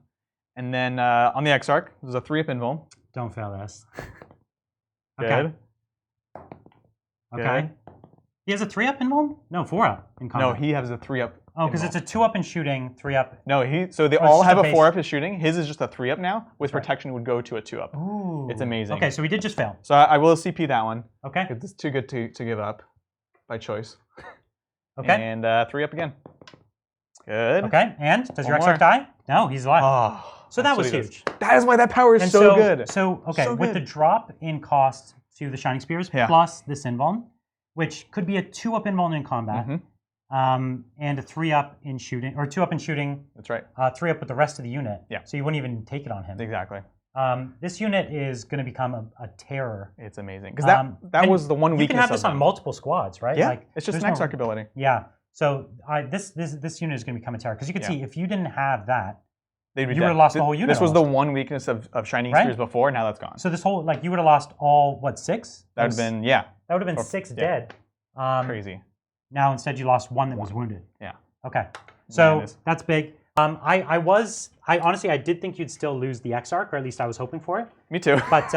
[SPEAKER 2] And then on the Exarch, there's a 3-up invuln.
[SPEAKER 1] Don't fail this.
[SPEAKER 2] Good.
[SPEAKER 1] Okay.
[SPEAKER 2] Good.
[SPEAKER 1] He has a 3-up invuln? No, 4-up in combat.
[SPEAKER 2] No, he has a 3-up.
[SPEAKER 1] Oh, because it's a 2-up in shooting, 3-up.
[SPEAKER 2] No, so they all have a 4-up in shooting. His is just a 3-up now. With protection would go to a 2-up.
[SPEAKER 1] Ooh.
[SPEAKER 2] It's amazing.
[SPEAKER 1] Okay, so we did just fail.
[SPEAKER 2] So I will CP that one.
[SPEAKER 1] Okay.
[SPEAKER 2] It's too good to give up by choice.
[SPEAKER 1] Okay.
[SPEAKER 2] And 3-up again. Good.
[SPEAKER 1] Okay, and does your
[SPEAKER 2] One more.
[SPEAKER 1] Exarch die? No, he's alive.
[SPEAKER 2] Oh,
[SPEAKER 1] so that was huge.
[SPEAKER 2] That is why that power is
[SPEAKER 1] And
[SPEAKER 2] so good.
[SPEAKER 1] So, okay,
[SPEAKER 2] So
[SPEAKER 1] with
[SPEAKER 2] good.
[SPEAKER 1] the drop in cost to the Shining Spears plus this invuln, which could be a 2-up invuln in combat, and a 3-up in shooting, or 2-up in shooting.
[SPEAKER 2] That's right.
[SPEAKER 1] 3-up with the rest of the unit.
[SPEAKER 2] Yeah.
[SPEAKER 1] So you wouldn't even take it on him.
[SPEAKER 2] Exactly.
[SPEAKER 1] This unit is going to become a terror.
[SPEAKER 2] It's amazing because that was the one weakness.
[SPEAKER 1] You can have this
[SPEAKER 2] of
[SPEAKER 1] on
[SPEAKER 2] them.
[SPEAKER 1] multiple squads, right?
[SPEAKER 2] Yeah,
[SPEAKER 1] like,
[SPEAKER 2] it's just an Exarch ability.
[SPEAKER 1] Yeah. So this unit is going to become a terror because you can see if you didn't have that, you would have lost the whole unit.
[SPEAKER 2] This was the one weakness of Shining Spheres before. Now that's gone.
[SPEAKER 1] So this whole you would have lost all 6?
[SPEAKER 2] That would have been
[SPEAKER 1] That would have been 6 dead.
[SPEAKER 2] Crazy.
[SPEAKER 1] Now instead you lost 1 that was wounded.
[SPEAKER 2] Yeah.
[SPEAKER 1] Okay. So that's big. I honestly did think you'd still lose the Exarch, or at least I was hoping for it.
[SPEAKER 2] Me too.
[SPEAKER 1] But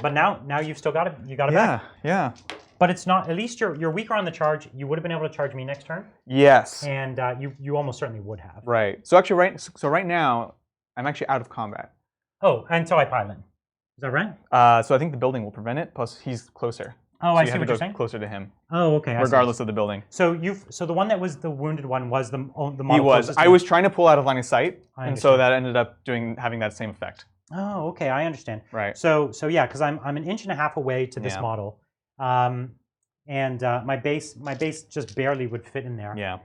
[SPEAKER 1] but now you've still got it. You got it back.
[SPEAKER 2] Yeah.
[SPEAKER 1] But it's not. At least you're weaker on the charge. You would have been able to charge me next turn.
[SPEAKER 2] Yes.
[SPEAKER 1] And you almost certainly would have.
[SPEAKER 2] Right. So actually, right now, I'm actually out of combat.
[SPEAKER 1] Oh, until I pilot. Is that right?
[SPEAKER 2] So I think the building will prevent it. Plus, he's closer.
[SPEAKER 1] Oh,
[SPEAKER 2] so
[SPEAKER 1] I see what you're saying.
[SPEAKER 2] Closer to him.
[SPEAKER 1] Oh, okay.
[SPEAKER 2] Regardless of the building.
[SPEAKER 1] So the one that was the wounded one was the model.
[SPEAKER 2] He was. I was trying to pull out of line of sight, and so that ended up having that same effect.
[SPEAKER 1] Oh, okay. I understand.
[SPEAKER 2] Right.
[SPEAKER 1] So yeah, because I'm an inch and a half away to this model, and my base just barely would fit in there.
[SPEAKER 2] Yeah.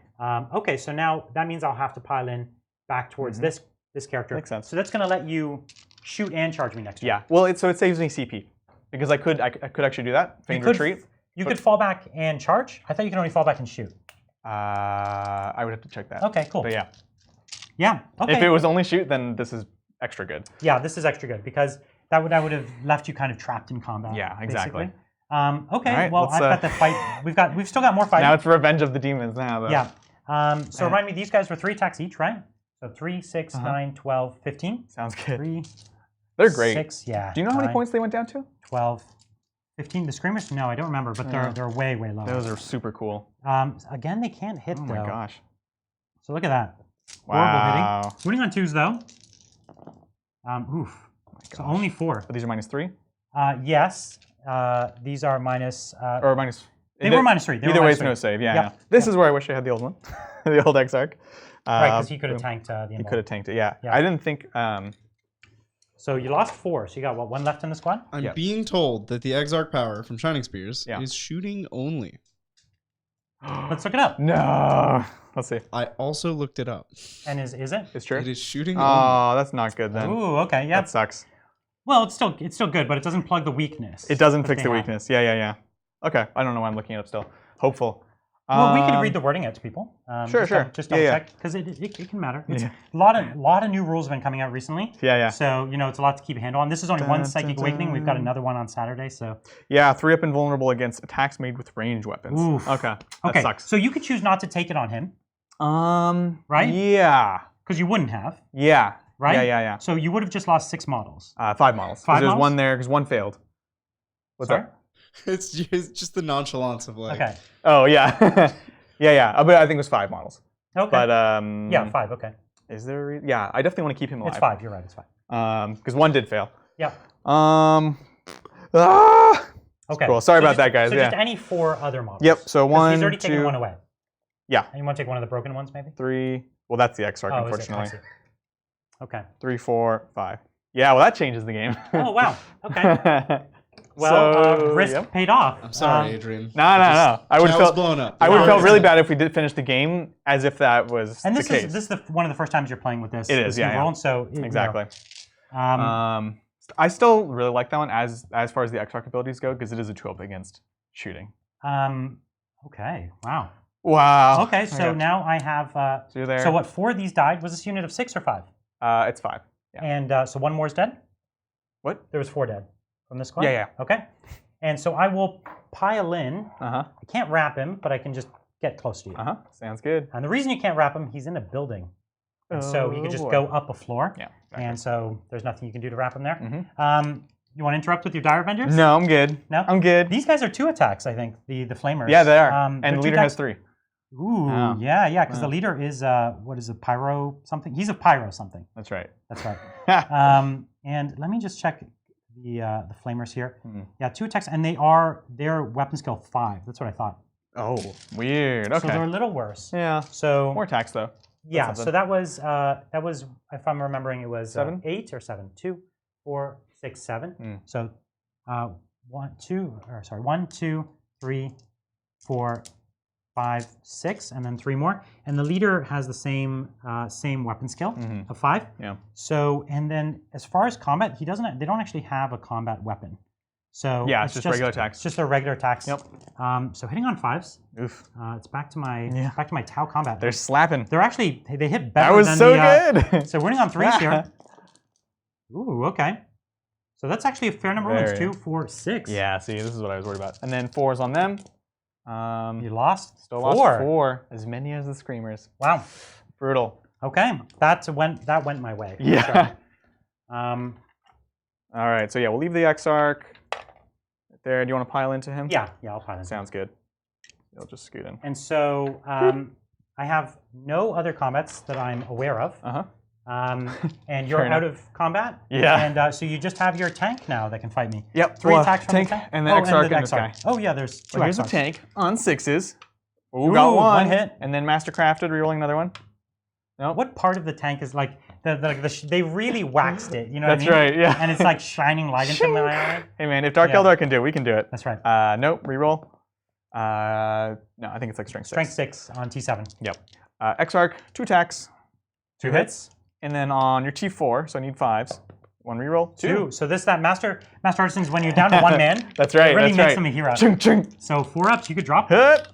[SPEAKER 1] Okay. So now that means I'll have to pile in back towards this character.
[SPEAKER 2] Makes sense.
[SPEAKER 1] So that's going to let you shoot and charge me next turn.
[SPEAKER 2] Yeah. Well, it saves me CP. Because I could actually do that. Feigned retreat.
[SPEAKER 1] You could fall back and charge? I thought you could only fall back and shoot.
[SPEAKER 2] I would have to check that.
[SPEAKER 1] Okay, cool.
[SPEAKER 2] But yeah.
[SPEAKER 1] Yeah, okay.
[SPEAKER 2] If it was only shoot, then this is extra good.
[SPEAKER 1] Yeah, this is extra good because that would have left you kind of trapped in combat.
[SPEAKER 2] Yeah, exactly.
[SPEAKER 1] Okay,
[SPEAKER 2] right,
[SPEAKER 1] well I've got the fight. We've still got more fighting.
[SPEAKER 2] Now it's Revenge of the Demons now, though.
[SPEAKER 1] Yeah. So remind me, these guys were 3 attacks each, right? So 3, 6, 9, 12, 15.
[SPEAKER 2] Sounds good.
[SPEAKER 1] 3.
[SPEAKER 2] They're great.
[SPEAKER 1] 6, yeah.
[SPEAKER 2] Do you know how many points they went down to?
[SPEAKER 1] 12, 15. The Screamers? No, I don't remember, but they're way lower.
[SPEAKER 2] Those are super cool.
[SPEAKER 1] Again, they can't hit,
[SPEAKER 2] though.
[SPEAKER 1] Oh
[SPEAKER 2] my gosh.
[SPEAKER 1] So look at that.
[SPEAKER 2] Wow.
[SPEAKER 1] Horrible hitting. Winning on 2s, though. Oof. So only 4.
[SPEAKER 2] But these are -3?
[SPEAKER 1] Yes. These are minus...
[SPEAKER 2] or minus...
[SPEAKER 1] They were -3.
[SPEAKER 2] Either way, it's no save. Yeah. This is where I wish I had the old one. The old Exarch.
[SPEAKER 1] Right, because he could have tanked the
[SPEAKER 2] He could have tanked it, yeah. I didn't think...
[SPEAKER 1] So you lost 4. So you got, what, 1 left in the squad?
[SPEAKER 3] I'm being told that the Exarch power from Shining Spears is shooting only.
[SPEAKER 1] Let's look it up.
[SPEAKER 2] No. Let's see.
[SPEAKER 3] I also looked it up.
[SPEAKER 1] And is it?
[SPEAKER 2] It's true?
[SPEAKER 3] It is shooting
[SPEAKER 2] only. Oh, that's not good then.
[SPEAKER 1] Ooh, okay, yeah.
[SPEAKER 2] That sucks.
[SPEAKER 1] Well, it's still good, but it doesn't plug the weakness.
[SPEAKER 2] It doesn't fix the weakness. Yeah. Okay, I don't know why I'm looking it up still. Hopeful.
[SPEAKER 1] Well, we could read the wording out to people.
[SPEAKER 2] Sure.
[SPEAKER 1] Just double check, because it can matter. It's a lot of new rules have been coming out recently.
[SPEAKER 2] Yeah.
[SPEAKER 1] So, it's a lot to keep a handle on. This is only one Psychic Awakening. We've got another one on Saturday, so.
[SPEAKER 2] Yeah, 3-up invulnerable against attacks made with ranged weapons.
[SPEAKER 1] Oof.
[SPEAKER 2] Okay, that sucks.
[SPEAKER 1] So you could choose not to take it on him. Right?
[SPEAKER 2] Yeah.
[SPEAKER 1] Because you wouldn't have.
[SPEAKER 2] Yeah.
[SPEAKER 1] Right?
[SPEAKER 2] Yeah.
[SPEAKER 1] So you would have just lost 6 models.
[SPEAKER 2] 5 models.
[SPEAKER 1] 5
[SPEAKER 2] There's
[SPEAKER 1] models?
[SPEAKER 2] one there, because one failed. What's
[SPEAKER 1] Sorry?
[SPEAKER 2] that?
[SPEAKER 3] It's just the nonchalance of like...
[SPEAKER 1] Okay.
[SPEAKER 2] Oh, yeah. Yeah. But I think it was 5 models.
[SPEAKER 1] Okay.
[SPEAKER 2] But,
[SPEAKER 1] yeah, 5, okay.
[SPEAKER 2] Is there a reason? Yeah, I definitely want to keep him alive.
[SPEAKER 1] It's 5, you're right, it's 5.
[SPEAKER 2] Because 1 did fail.
[SPEAKER 1] Yeah. Okay.
[SPEAKER 2] Cool. Sorry about that, guys.
[SPEAKER 1] So just any 4 other models.
[SPEAKER 2] Yep, so 1,
[SPEAKER 1] he's already
[SPEAKER 2] 2...
[SPEAKER 1] taken 1 away.
[SPEAKER 2] Yeah.
[SPEAKER 1] And you want to take one of the broken ones, maybe?
[SPEAKER 2] 3... Well, that's the Exarch,
[SPEAKER 1] Oh,
[SPEAKER 2] unfortunately.
[SPEAKER 1] is it? I see. Okay.
[SPEAKER 2] 3, 4, 5. Yeah, well, that changes the game.
[SPEAKER 1] Oh, wow. Okay. Well, risk paid off.
[SPEAKER 3] I'm sorry, Adrian.
[SPEAKER 2] No. I would have
[SPEAKER 3] blown up.
[SPEAKER 2] I would have felt really bad if we did finish the game as if that was
[SPEAKER 1] and
[SPEAKER 2] the case.
[SPEAKER 1] And this is one of the first times you're playing with this.
[SPEAKER 2] It is, yeah.
[SPEAKER 1] Role, so
[SPEAKER 2] exactly. I still really like that one as far as the Exarch abilities go because it is a 2-up against shooting.
[SPEAKER 1] Okay. Wow.
[SPEAKER 2] Wow.
[SPEAKER 1] Okay, so now I have.
[SPEAKER 2] So you're there.
[SPEAKER 1] So what? 4 of these died. Was this unit of 6 or 5?
[SPEAKER 2] It's 5. Yeah.
[SPEAKER 1] And so 1 more is dead.
[SPEAKER 2] What?
[SPEAKER 1] There was 4 dead from this squad.
[SPEAKER 2] Yeah.
[SPEAKER 1] Okay. And so I will pile in.
[SPEAKER 2] I
[SPEAKER 1] can't wrap him, but I can just get close to you.
[SPEAKER 2] Sounds good.
[SPEAKER 1] And the reason you can't wrap him, he's in a building. And so he could just go up a floor.
[SPEAKER 2] Yeah. Exactly.
[SPEAKER 1] And so there's nothing you can do to wrap him there. You want to interrupt with your Dire Avengers?
[SPEAKER 2] No, I'm good.
[SPEAKER 1] No?
[SPEAKER 2] I'm good.
[SPEAKER 1] These guys are 2 attacks, I think, the Flamers.
[SPEAKER 2] Yeah, they are. And the leader has 3.
[SPEAKER 1] Ooh, yeah, because the leader is, what is it, Pyro something? He's a Pyro something.
[SPEAKER 2] That's right.
[SPEAKER 1] That's right. And let me just check the Flamers here. Yeah, 2 attacks, and they're weapon skill 5. That's what I thought.
[SPEAKER 2] Oh, weird. Okay.
[SPEAKER 1] So they're a little worse.
[SPEAKER 2] Yeah.
[SPEAKER 1] So
[SPEAKER 2] more attacks though.
[SPEAKER 1] Yeah. So that was if I'm remembering it was
[SPEAKER 2] 7?
[SPEAKER 1] 8 or 7. 2, 4, 6, 7. So 1, 2, 3, 4, 5, 6, and then 3 more. And the leader has the same weapon skill of 5.
[SPEAKER 2] Yeah.
[SPEAKER 1] So, and then as far as combat, they don't actually have a combat weapon. So
[SPEAKER 2] yeah, it's just regular attacks.
[SPEAKER 1] It's just their regular attacks.
[SPEAKER 2] Yep.
[SPEAKER 1] So hitting on 5s.
[SPEAKER 2] Oof.
[SPEAKER 1] It's back to my Tau combat.
[SPEAKER 2] They're slapping.
[SPEAKER 1] They're actually they hit better.
[SPEAKER 2] That was
[SPEAKER 1] than
[SPEAKER 2] so
[SPEAKER 1] good. So winning on 3s here. Ooh, okay. So that's actually a fair number of wins. 2, 4, 6.
[SPEAKER 2] Yeah. See, this is what I was worried about. And then 4s on them.
[SPEAKER 1] You lost.
[SPEAKER 2] Still
[SPEAKER 1] 4.
[SPEAKER 2] lost 4. As many as the Screamers.
[SPEAKER 1] Wow.
[SPEAKER 2] Brutal.
[SPEAKER 1] Okay, that went my way.
[SPEAKER 2] Yeah.
[SPEAKER 1] Sure.
[SPEAKER 2] All right. So yeah, we'll leave the Exarch there. Do you want to pile into him?
[SPEAKER 1] Yeah, I'll pile in.
[SPEAKER 2] Sounds good. You'll just scoot in.
[SPEAKER 1] And so I have no other combats that I'm aware of. And you're out of combat.
[SPEAKER 2] Yeah.
[SPEAKER 1] And so you just have your tank now that can fight me.
[SPEAKER 2] Yep.
[SPEAKER 1] 3 attacks from
[SPEAKER 2] tank
[SPEAKER 1] the tank.
[SPEAKER 2] and the Exarch and this guy.
[SPEAKER 1] Oh yeah, there's 2
[SPEAKER 2] Here's a
[SPEAKER 1] Exarchs.
[SPEAKER 2] tank on 6s. Ooh, got one.
[SPEAKER 1] 1 hit.
[SPEAKER 2] And then Mastercrafted, rerolling another one. No.
[SPEAKER 1] What part of the tank is like they really waxed it? You know what I mean?
[SPEAKER 2] That's right. Yeah.
[SPEAKER 1] And it's like shining light into my eye.
[SPEAKER 2] Hey man, if Dark Eldar can do it, we can do it.
[SPEAKER 1] That's right.
[SPEAKER 2] Nope. Reroll. No, I think it's like strength 6.
[SPEAKER 1] Strength 6 on T7.
[SPEAKER 2] Yep. Exarch, 2 attacks.
[SPEAKER 1] 2 hits.
[SPEAKER 2] And then on your T4, so I need 5s. 1 reroll. 2.
[SPEAKER 1] So that Master Artisans, when you're down to 1 man,
[SPEAKER 2] that's right.
[SPEAKER 1] it really
[SPEAKER 2] that's
[SPEAKER 1] makes
[SPEAKER 2] right.
[SPEAKER 1] them a hero.
[SPEAKER 2] Ching, ching.
[SPEAKER 1] So 4 ups, you could drop.
[SPEAKER 2] Hit.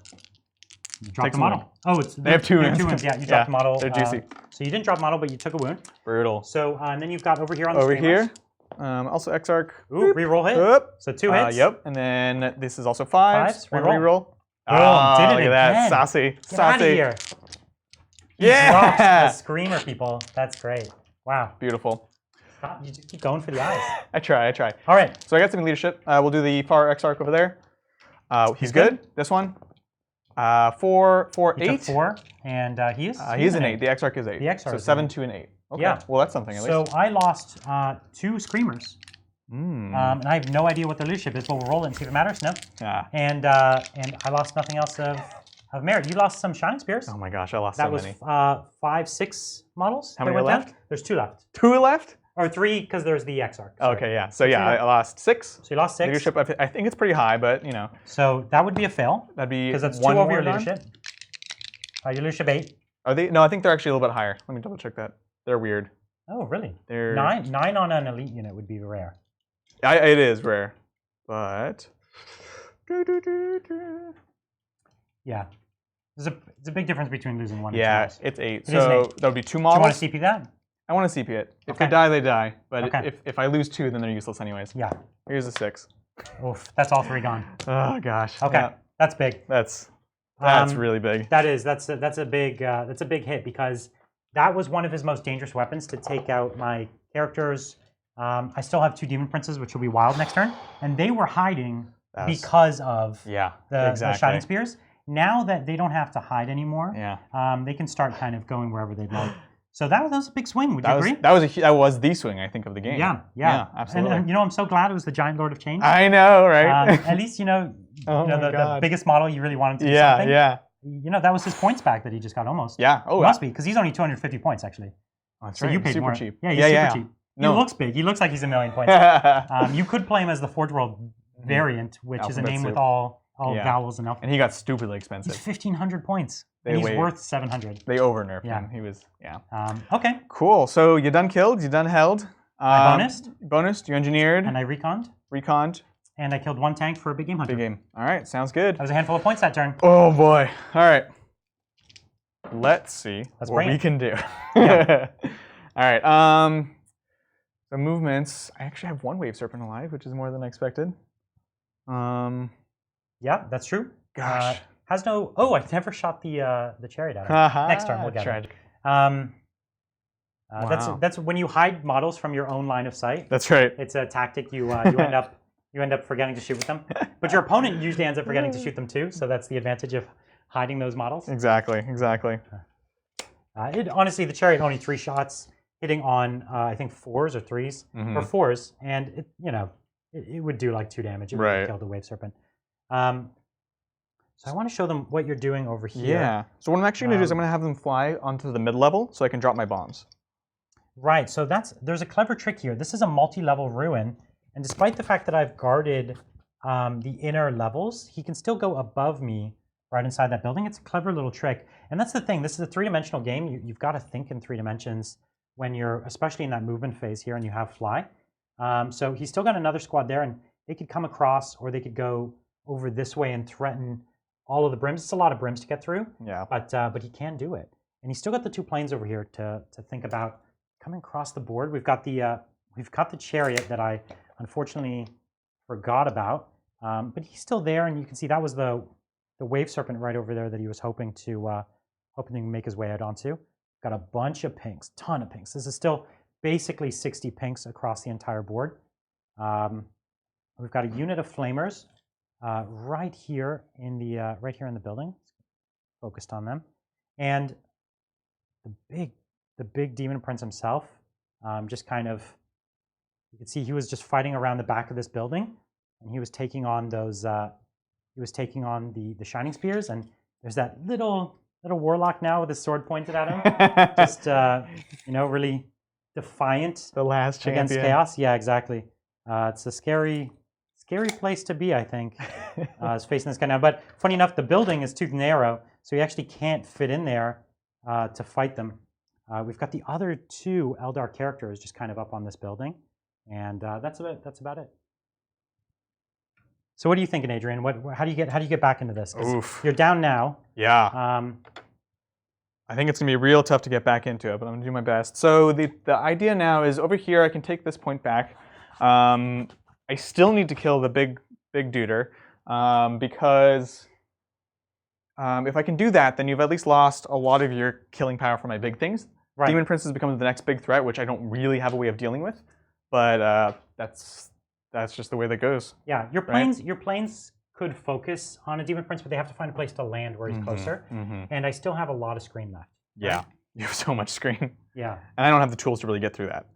[SPEAKER 1] Drop
[SPEAKER 2] Takes
[SPEAKER 1] the model. Oh,
[SPEAKER 2] they have 2 wounds.
[SPEAKER 1] 2 wounds. Yeah, you dropped the model.
[SPEAKER 2] They're juicy.
[SPEAKER 1] So you didn't drop model, but you took a wound.
[SPEAKER 2] Brutal.
[SPEAKER 1] So and then you've got over here on the
[SPEAKER 2] Over
[SPEAKER 1] Screamers.
[SPEAKER 2] here, also Exarch.
[SPEAKER 1] Ooh, reroll hit.
[SPEAKER 2] Oop.
[SPEAKER 1] So 2 hits.
[SPEAKER 2] Yep. And then this is also 5s. 1 reroll.
[SPEAKER 1] Boom,
[SPEAKER 2] Oh,
[SPEAKER 1] did it
[SPEAKER 2] look at that.
[SPEAKER 1] again.
[SPEAKER 2] Saucy.
[SPEAKER 1] Get
[SPEAKER 2] Saucy.
[SPEAKER 1] out of here. He dropped the Screamer, people. That's great. Wow.
[SPEAKER 2] Beautiful.
[SPEAKER 1] Stop. You just keep going for the eyes.
[SPEAKER 2] I try.
[SPEAKER 1] All right.
[SPEAKER 2] So I got some leadership. We'll do the far Exarch over there. He's good. This one. 4, 8.
[SPEAKER 1] He took 4, and he's
[SPEAKER 2] an 8. The Exarch is 8.
[SPEAKER 1] The Exarch
[SPEAKER 2] so
[SPEAKER 1] is
[SPEAKER 2] 7,
[SPEAKER 1] an
[SPEAKER 2] 2, and 8. Okay.
[SPEAKER 1] Yeah.
[SPEAKER 2] Well, that's something at least.
[SPEAKER 1] So I lost 2 Screamers. And I have no idea what their leadership is, but we'll roll it and see if it matters. No.
[SPEAKER 2] Yeah.
[SPEAKER 1] And I lost nothing else of merit. You lost some Shining Spears.
[SPEAKER 2] Oh my gosh, I lost
[SPEAKER 1] that
[SPEAKER 2] so many.
[SPEAKER 1] was 5, 6 models.
[SPEAKER 2] How many
[SPEAKER 1] went
[SPEAKER 2] are left?
[SPEAKER 1] Down. There's 2 left.
[SPEAKER 2] 2 left?
[SPEAKER 1] Or 3, because there's the Exarch.
[SPEAKER 2] Okay, yeah. So yeah, I lost 6.
[SPEAKER 1] So you lost 6.
[SPEAKER 2] Leadership, I think it's pretty high, but you know.
[SPEAKER 1] So that would be a fail.
[SPEAKER 2] That'd be
[SPEAKER 1] because that's 2
[SPEAKER 2] one
[SPEAKER 1] over
[SPEAKER 2] more
[SPEAKER 1] your
[SPEAKER 2] done?
[SPEAKER 1] leadership. Your leadership 8.
[SPEAKER 2] Are they? No, I think they're actually a little bit higher. Let me double check that. They're weird.
[SPEAKER 1] Oh, really?
[SPEAKER 2] They're
[SPEAKER 1] 9 on an elite unit would be rare.
[SPEAKER 2] It is rare, but
[SPEAKER 1] yeah, there's a big difference between losing 1 and 2.
[SPEAKER 2] Yeah, it's 8.
[SPEAKER 1] It is
[SPEAKER 2] so
[SPEAKER 1] an 8.
[SPEAKER 2] that would be 2
[SPEAKER 1] Do you
[SPEAKER 2] models.
[SPEAKER 1] want to CP that?
[SPEAKER 2] I want to CP it. If
[SPEAKER 1] Okay.
[SPEAKER 2] they die, they die. But
[SPEAKER 1] Okay.
[SPEAKER 2] if I lose 2, then they're useless anyways.
[SPEAKER 1] Yeah.
[SPEAKER 2] Here's a 6.
[SPEAKER 1] Oof, that's all 3 gone.
[SPEAKER 2] Oh gosh.
[SPEAKER 1] Okay,
[SPEAKER 2] Yeah,
[SPEAKER 1] that's big.
[SPEAKER 2] that's really big.
[SPEAKER 1] That's a big hit because that was one of his most dangerous weapons to take out my characters. I still have 2 Demon Princes, which will be wild next turn, and they were hiding because of the Shining Spears. Now that they don't have to hide anymore, they can start kind of going wherever they'd like. So that was a big swing. Would you agree?
[SPEAKER 2] That was the swing, I think, of the game.
[SPEAKER 1] Yeah,
[SPEAKER 2] absolutely.
[SPEAKER 1] And I'm so glad it was the Giant Lord of Change.
[SPEAKER 2] I know, right?
[SPEAKER 1] At least
[SPEAKER 2] Oh
[SPEAKER 1] the biggest model you really wanted to do something.
[SPEAKER 2] Yeah.
[SPEAKER 1] That was his points back that he just got almost.
[SPEAKER 2] Yeah. Oh,
[SPEAKER 1] must be because he's only 250 points actually.
[SPEAKER 2] Oh, that's
[SPEAKER 1] so
[SPEAKER 2] right.
[SPEAKER 1] you paid
[SPEAKER 2] super
[SPEAKER 1] more.
[SPEAKER 2] cheap.
[SPEAKER 1] Yeah, he's super cheap.
[SPEAKER 2] No.
[SPEAKER 1] He looks big. He looks like he's 1,000,000 points. You could play him as the Forge World variant, which is a
[SPEAKER 2] Alphabet
[SPEAKER 1] name
[SPEAKER 2] soup.
[SPEAKER 1] with all vowels and alphabets.
[SPEAKER 2] And he got stupidly expensive.
[SPEAKER 1] He's 1,500 points. And he's worth 700.
[SPEAKER 2] They over nerfed him. He was
[SPEAKER 1] Okay.
[SPEAKER 2] Cool. So you done killed. You done held.
[SPEAKER 1] I bonused.
[SPEAKER 2] Bonused. You engineered.
[SPEAKER 1] And I reconned.
[SPEAKER 2] Reconned.
[SPEAKER 1] And I killed 1 tank for a big game hunter.
[SPEAKER 2] Big game. All right. Sounds good.
[SPEAKER 1] That was a handful of points that turn.
[SPEAKER 2] Oh boy. All right. Let's see what we can do.
[SPEAKER 1] Yeah.
[SPEAKER 2] All right. The movements. I actually have 1 Wave Serpent alive, which is more than I expected.
[SPEAKER 1] Yeah, that's true.
[SPEAKER 2] Gosh.
[SPEAKER 1] Has no. Oh, I never shot the chariot at him. Next turn we'll get it.
[SPEAKER 2] Wow.
[SPEAKER 1] That's when you hide models from your own line of sight.
[SPEAKER 2] That's right.
[SPEAKER 1] It's a tactic you end up forgetting to shoot with them, but your opponent usually ends up forgetting to shoot them too. So that's the advantage of hiding those models.
[SPEAKER 2] Exactly.
[SPEAKER 1] Honestly, the chariot only 3 shots, hitting on I think 4s or 3s or 4s, and it would do like 2 damage. It would kill the Wave Serpent. So I want to show them what you're doing over here.
[SPEAKER 2] Yeah. So what I'm actually going to do is I'm going to have them fly onto the mid-level so I can drop my bombs.
[SPEAKER 1] Right. So there's a clever trick here. This is a multi-level ruin, and despite the fact that I've guarded the inner levels, he can still go above me right inside that building. It's a clever little trick. And that's the thing. This is a three-dimensional game. You've got to think in 3 dimensions when you're, especially in that movement phase here and you have fly. So he's still got another squad there, and they could come across, or they could go over this way and threaten all of the brims. It's a lot of brims to get through.
[SPEAKER 2] Yeah.
[SPEAKER 1] But he can do it. And he's still got the 2 planes over here to think about coming across the board. We've got the chariot that I unfortunately forgot about. But he's still there, and you can see that was the wave serpent right over there that he was hoping to make his way out onto. Got a bunch of pinks, ton of pinks. This is still basically 60 pinks across the entire board. We've got a unit of flamers right here in the building. Focused on them, and the big demon prince himself. Just kind of, you can see he was just fighting around the back of this building, and he was taking on those. He was taking on the shining spears, and there's that little warlock now with his sword pointed at him, just really defiant.
[SPEAKER 2] The last champion
[SPEAKER 1] against chaos. Yeah, exactly. It's a scary place to be, I think. Is facing this guy now, but funny enough, the building is too narrow, so he actually can't fit in there to fight them. We've got the other 2 Eldar characters just kind of up on this building, and that's about it. So what are you thinking, Adrian? How do you get back into this? 'Cause
[SPEAKER 2] Oof.
[SPEAKER 1] you're down now.
[SPEAKER 2] Yeah. I think it's going to be real tough to get back into it, but I'm going to do my best. So the idea now is over here I can take this point back. I still need to kill the big duder because if I can do that, then you've at least lost a lot of your killing power for my big things. Right. Demon Princess becomes the next big threat, which I don't really have a way of dealing with, but that's just the way that goes.
[SPEAKER 1] Yeah, your planes could focus on a Demon Prince, but they have to find a place to land where he's closer. And I still have a lot of screen left.
[SPEAKER 2] Yeah,
[SPEAKER 1] right?
[SPEAKER 2] You have so much screen.
[SPEAKER 1] Yeah.
[SPEAKER 2] And I don't have the tools to really get through that.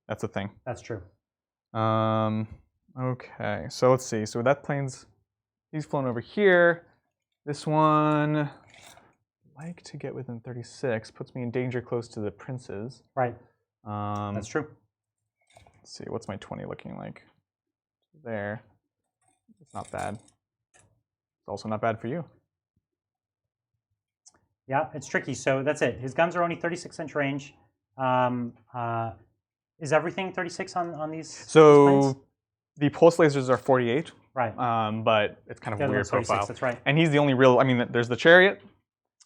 [SPEAKER 2] That's the thing.
[SPEAKER 1] That's true.
[SPEAKER 2] Okay, so let's see. So that he's flown over here. This one, I'd like to get within 36, puts me in danger close to the princes.
[SPEAKER 1] Right. That's true.
[SPEAKER 2] Let's see, what's my 20 looking like? There. It's not bad. It's also not bad for you.
[SPEAKER 1] Yeah, it's tricky. So that's it. His guns are only 36-inch range. Is everything 36 on these?
[SPEAKER 2] So the pulse lasers are 48.
[SPEAKER 1] Right.
[SPEAKER 2] But it's kind of weird profile.
[SPEAKER 1] That's right.
[SPEAKER 2] And he's the only real. I mean, there's the chariot.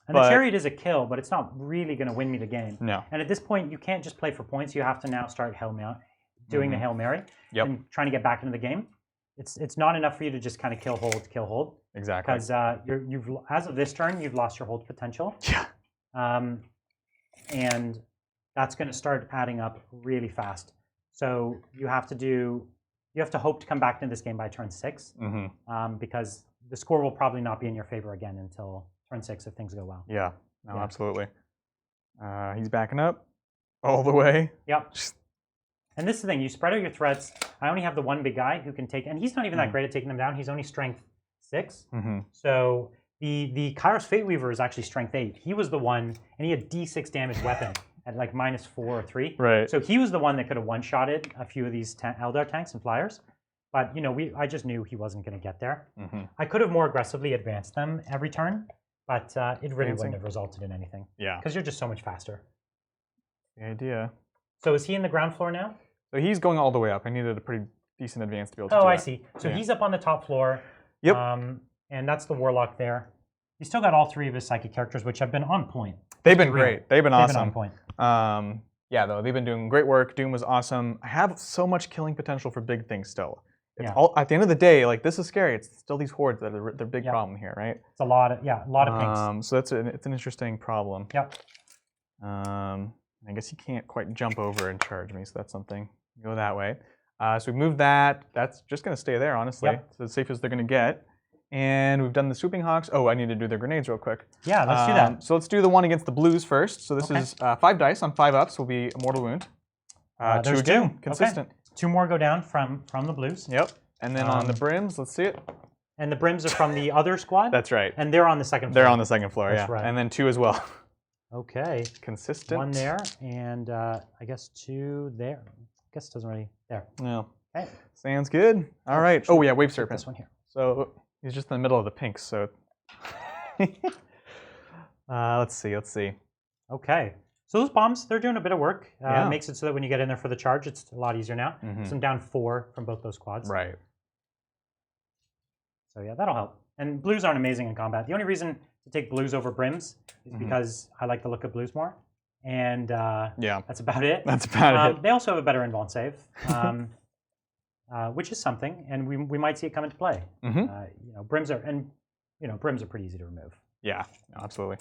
[SPEAKER 1] And the chariot is a kill, but it's not really going to win me the game.
[SPEAKER 2] No.
[SPEAKER 1] And at this point, you can't just play for points. You have to now start doing the Hail Mary and trying to get back into the game. It's not enough for you to just kind of kill, hold.
[SPEAKER 2] Exactly.
[SPEAKER 1] Because you've as of this turn, you've lost your hold potential.
[SPEAKER 2] Yeah.
[SPEAKER 1] And that's going to start adding up really fast. So you have to hope to come back into this game by turn 6, because the score will probably not be in your favor again until turn 6 if things go well.
[SPEAKER 2] Yeah. No, absolutely. He's backing up all the way.
[SPEAKER 1] Yep. And this is the thing, you spread out your threats. I only have the one big guy who can take, and he's not even that great at taking them down. He's only strength 6. So the Kairos Fate Weaver is actually strength 8. He was the one, and he had D6 damage weapon at like -4 or 3.
[SPEAKER 2] Right.
[SPEAKER 1] So he was the one that could have one-shotted a few of these Eldar tanks and flyers. But I just knew he wasn't going to get there. I could have more aggressively advanced them every turn, but it really wouldn't have resulted in anything.
[SPEAKER 2] Yeah.
[SPEAKER 1] Because you're just so much faster.
[SPEAKER 2] The idea.
[SPEAKER 1] So is he in the ground floor now?
[SPEAKER 2] So he's going all the way up. I needed a pretty decent advance to be able to do that.
[SPEAKER 1] Oh, I see. So he's up on the top floor.
[SPEAKER 2] Yep.
[SPEAKER 1] And that's the Warlock there. He's still got all 3 of his psychic characters, which have been on point.
[SPEAKER 2] They've been great. They've been awesome.
[SPEAKER 1] They've been on point.
[SPEAKER 2] Yeah, though, they've been doing great work. Doom was awesome. I have so much killing potential for big things still. It's at the end of the day, like, this is scary. It's still these hordes that are the big problem here, right?
[SPEAKER 1] It's a lot of pinks.
[SPEAKER 2] So it's an interesting problem.
[SPEAKER 1] Yep.
[SPEAKER 2] I guess he can't quite jump over and charge me, so that's something. Go that way. So we moved that. That's just going to stay there, honestly. Yep. So as safe as they're going to get. And we've done the Swooping Hawks. Oh, I need to do their grenades real quick.
[SPEAKER 1] Yeah, let's do that.
[SPEAKER 2] So let's do the one against the blues first. So this is 5 dice on 5 ups will be a mortal wound. 2 again, consistent.
[SPEAKER 1] Okay. 2 more go down from the blues.
[SPEAKER 2] Yep. And then on the brims, let's see it.
[SPEAKER 1] And the brims are from the other squad?
[SPEAKER 2] That's right.
[SPEAKER 1] And they're on the second floor.
[SPEAKER 2] They're on the second floor,
[SPEAKER 1] That's right.
[SPEAKER 2] And then 2 as well.
[SPEAKER 1] Okay.
[SPEAKER 2] Consistent.
[SPEAKER 1] 1 there, and I guess 2 there. I guess it doesn't really, there.
[SPEAKER 2] No.
[SPEAKER 1] Okay.
[SPEAKER 2] Sounds good. All right. Oh, yeah, Wave Serpent.
[SPEAKER 1] This one here.
[SPEAKER 2] So he's just in the middle of the pinks, so Let's see.
[SPEAKER 1] Okay. So those bombs, they're doing a bit of work.
[SPEAKER 2] Yeah.
[SPEAKER 1] It makes it so that when you get in there for the charge, it's a lot easier now. So I'm down 4 from both those quads.
[SPEAKER 2] Right.
[SPEAKER 1] So yeah, that'll help. And blues aren't amazing in combat. The only reason to take blues over brims is because I like the look of blues more. And
[SPEAKER 2] yeah,
[SPEAKER 1] that's about it.
[SPEAKER 2] That's about it.
[SPEAKER 1] They also have a better invuln save, which is something, and we might see it come into play. Brims are pretty easy to remove.
[SPEAKER 2] Yeah, no, absolutely.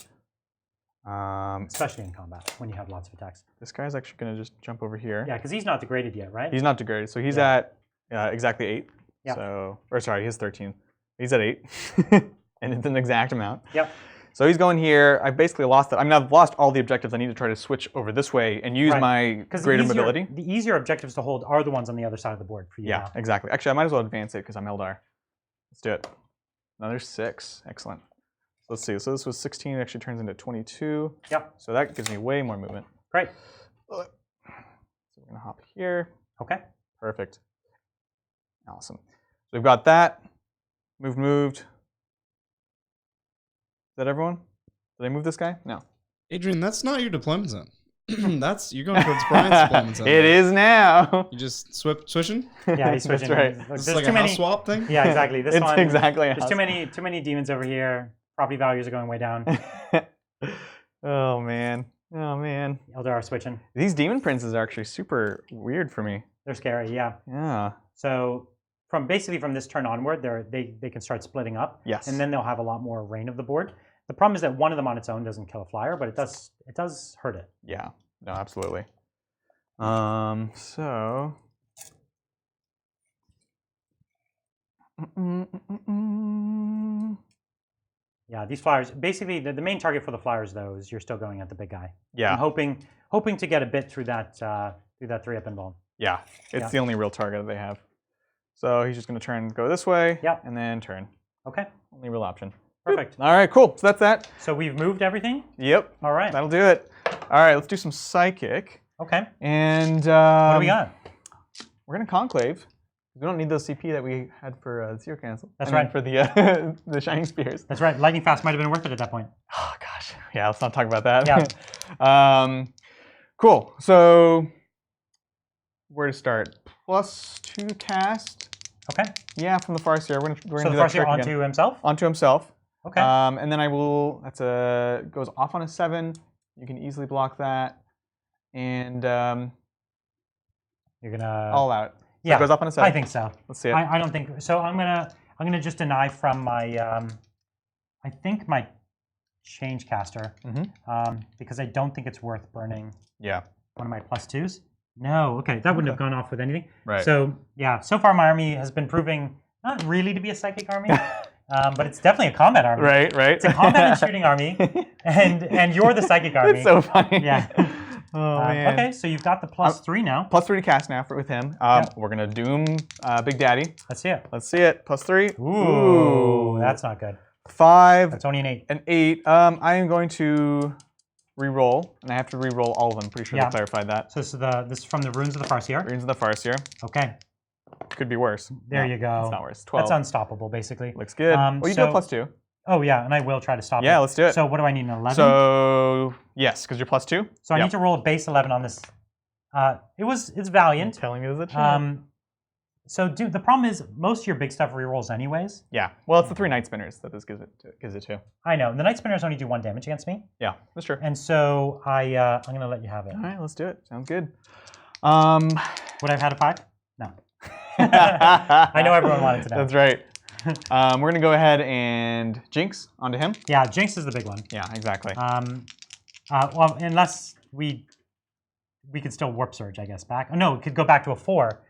[SPEAKER 1] Especially in combat when you have lots of attacks.
[SPEAKER 2] This guy's actually going to just jump over here.
[SPEAKER 1] Yeah, because he's not degraded yet, right?
[SPEAKER 2] He's not degraded, so he's at exactly 8.
[SPEAKER 1] Yeah.
[SPEAKER 2] So, or sorry, he's 13. He's at 8, and it's an exact amount.
[SPEAKER 1] Yep.
[SPEAKER 2] So he's going here. I've basically lost that. I mean, I've lost all the objectives. I need to try to switch over this way and use my greater mobility.
[SPEAKER 1] The easier objectives to hold are the ones on the other side of the board for you.
[SPEAKER 2] Yeah,
[SPEAKER 1] now.
[SPEAKER 2] exactly. Actually, I might as well advance it because I'm Eldar. Let's do it. Another 6. Excellent. So let's see. So this was 16. It actually turns into 22.
[SPEAKER 1] Yep.
[SPEAKER 2] So that gives me way more movement.
[SPEAKER 1] Great.
[SPEAKER 2] So we're going to hop here.
[SPEAKER 1] Okay.
[SPEAKER 2] Perfect. Awesome. So we've got that. Moved. Is that everyone? Did I move this guy? No.
[SPEAKER 3] Adrian, that's not your deployment zone. You're going towards Brian's deployment zone.
[SPEAKER 2] It is now.
[SPEAKER 3] You just switching?
[SPEAKER 1] Yeah, he's switching.
[SPEAKER 2] That's right.
[SPEAKER 3] It's like a house swap thing?
[SPEAKER 1] Yeah, exactly. This
[SPEAKER 2] it's
[SPEAKER 1] one,
[SPEAKER 2] exactly
[SPEAKER 1] there's too many demons over here. Property values are going way down.
[SPEAKER 2] Oh man.
[SPEAKER 1] Eldar are switching.
[SPEAKER 2] These demon princes are actually super weird for me.
[SPEAKER 1] They're scary, yeah.
[SPEAKER 2] Yeah.
[SPEAKER 1] So from this turn onward, they can start splitting up.
[SPEAKER 2] Yes.
[SPEAKER 1] And then they'll have a lot more reign of the board. The problem is that one of them on its own doesn't kill a flyer, but it does hurt it.
[SPEAKER 2] Yeah. No, absolutely. So.
[SPEAKER 1] Yeah, these flyers. Basically, the main target for the flyers, though, is you're still going at the big guy.
[SPEAKER 2] Yeah.
[SPEAKER 1] I'm hoping to get a bit through that 3-up invuln.
[SPEAKER 2] Yeah, it's the only real target that they have. So he's just going to go this way.
[SPEAKER 1] Yep.
[SPEAKER 2] And then turn.
[SPEAKER 1] Okay.
[SPEAKER 2] Only real option.
[SPEAKER 1] Perfect.
[SPEAKER 2] All right, cool. So that's that.
[SPEAKER 1] So we've moved everything?
[SPEAKER 2] Yep.
[SPEAKER 1] All right.
[SPEAKER 2] That'll do it. All right, let's do some psychic.
[SPEAKER 1] Okay.
[SPEAKER 2] And
[SPEAKER 1] what do we got?
[SPEAKER 2] We're going to conclave. We don't need those CP that we had for Zero Cancel.
[SPEAKER 1] That's right.
[SPEAKER 2] For the the Shining Spears.
[SPEAKER 1] That's right. Lightning Fast might have been worth it at that point.
[SPEAKER 2] Oh, gosh. Yeah, let's not talk about that.
[SPEAKER 1] Yeah.
[SPEAKER 2] Cool. So where to start? +2 cast.
[SPEAKER 1] Okay.
[SPEAKER 2] Yeah, from the Farseer. We're gonna
[SPEAKER 1] so
[SPEAKER 2] do
[SPEAKER 1] the
[SPEAKER 2] that
[SPEAKER 1] Farseer onto himself?
[SPEAKER 2] Onto himself.
[SPEAKER 1] Okay.
[SPEAKER 2] And then I will, goes off on a 7. You can easily block that. And
[SPEAKER 1] you're gonna
[SPEAKER 2] all out.
[SPEAKER 1] Yeah,
[SPEAKER 2] it goes up on a 7.
[SPEAKER 1] I think so.
[SPEAKER 2] Let's see it.
[SPEAKER 1] I don't think so. I'm gonna just deny from my I think my change caster because I don't think it's worth burning.
[SPEAKER 2] Yeah.
[SPEAKER 1] One of my +2s. No, okay, that wouldn't have gone off with anything.
[SPEAKER 2] Right.
[SPEAKER 1] So yeah, so far my army has been proving not really to be a psychic army, but it's definitely a combat army.
[SPEAKER 2] Right.
[SPEAKER 1] It's a combat and shooting army, and you're the psychic army.
[SPEAKER 2] It's so funny.
[SPEAKER 1] Yeah.
[SPEAKER 2] Oh man.
[SPEAKER 1] Okay, so you've got the +3 now.
[SPEAKER 2] +3 to cast now with him. We're gonna doom Big Daddy.
[SPEAKER 1] Let's see it.
[SPEAKER 2] Let's see it. +3.
[SPEAKER 1] Ooh, that's not good.
[SPEAKER 2] 5.
[SPEAKER 1] That's only an 8.
[SPEAKER 2] An 8. I am going to re-roll, and I have to re-roll all of them. Pretty sure they clarified that.
[SPEAKER 1] So this is from the Runes of the Farseer.
[SPEAKER 2] Runes of the Farseer.
[SPEAKER 1] Okay.
[SPEAKER 2] Could be worse.
[SPEAKER 1] There you go.
[SPEAKER 2] It's not worse. 12.
[SPEAKER 1] That's unstoppable, basically.
[SPEAKER 2] Looks good. Well, you do a +2.
[SPEAKER 1] Oh yeah, and I will try to stop it.
[SPEAKER 2] Yeah, let's do it.
[SPEAKER 1] So what do I need, an 11?
[SPEAKER 2] So yes, because you're +2.
[SPEAKER 1] So I need to roll a base 11 on this. It's Valiant.
[SPEAKER 2] You're telling me there's a chance.
[SPEAKER 1] So dude, the problem is most of your big stuff rerolls anyways.
[SPEAKER 2] Yeah. Well, it's the 3 Night Spinners that this gives it to.
[SPEAKER 1] I know. The Night Spinners only do 1 damage against me.
[SPEAKER 2] Yeah, that's true.
[SPEAKER 1] And so I'm gonna let you have it.
[SPEAKER 2] All right, let's do it. Sounds good.
[SPEAKER 1] Would I have had a 5? No. I know everyone wanted to know.
[SPEAKER 2] That's right. We're gonna go ahead and Jinx onto him.
[SPEAKER 1] Yeah, Jinx is the big one.
[SPEAKER 2] Yeah, exactly.
[SPEAKER 1] Well, unless we could still Warp Surge, I guess, back. Oh, no, it could go back to a 4,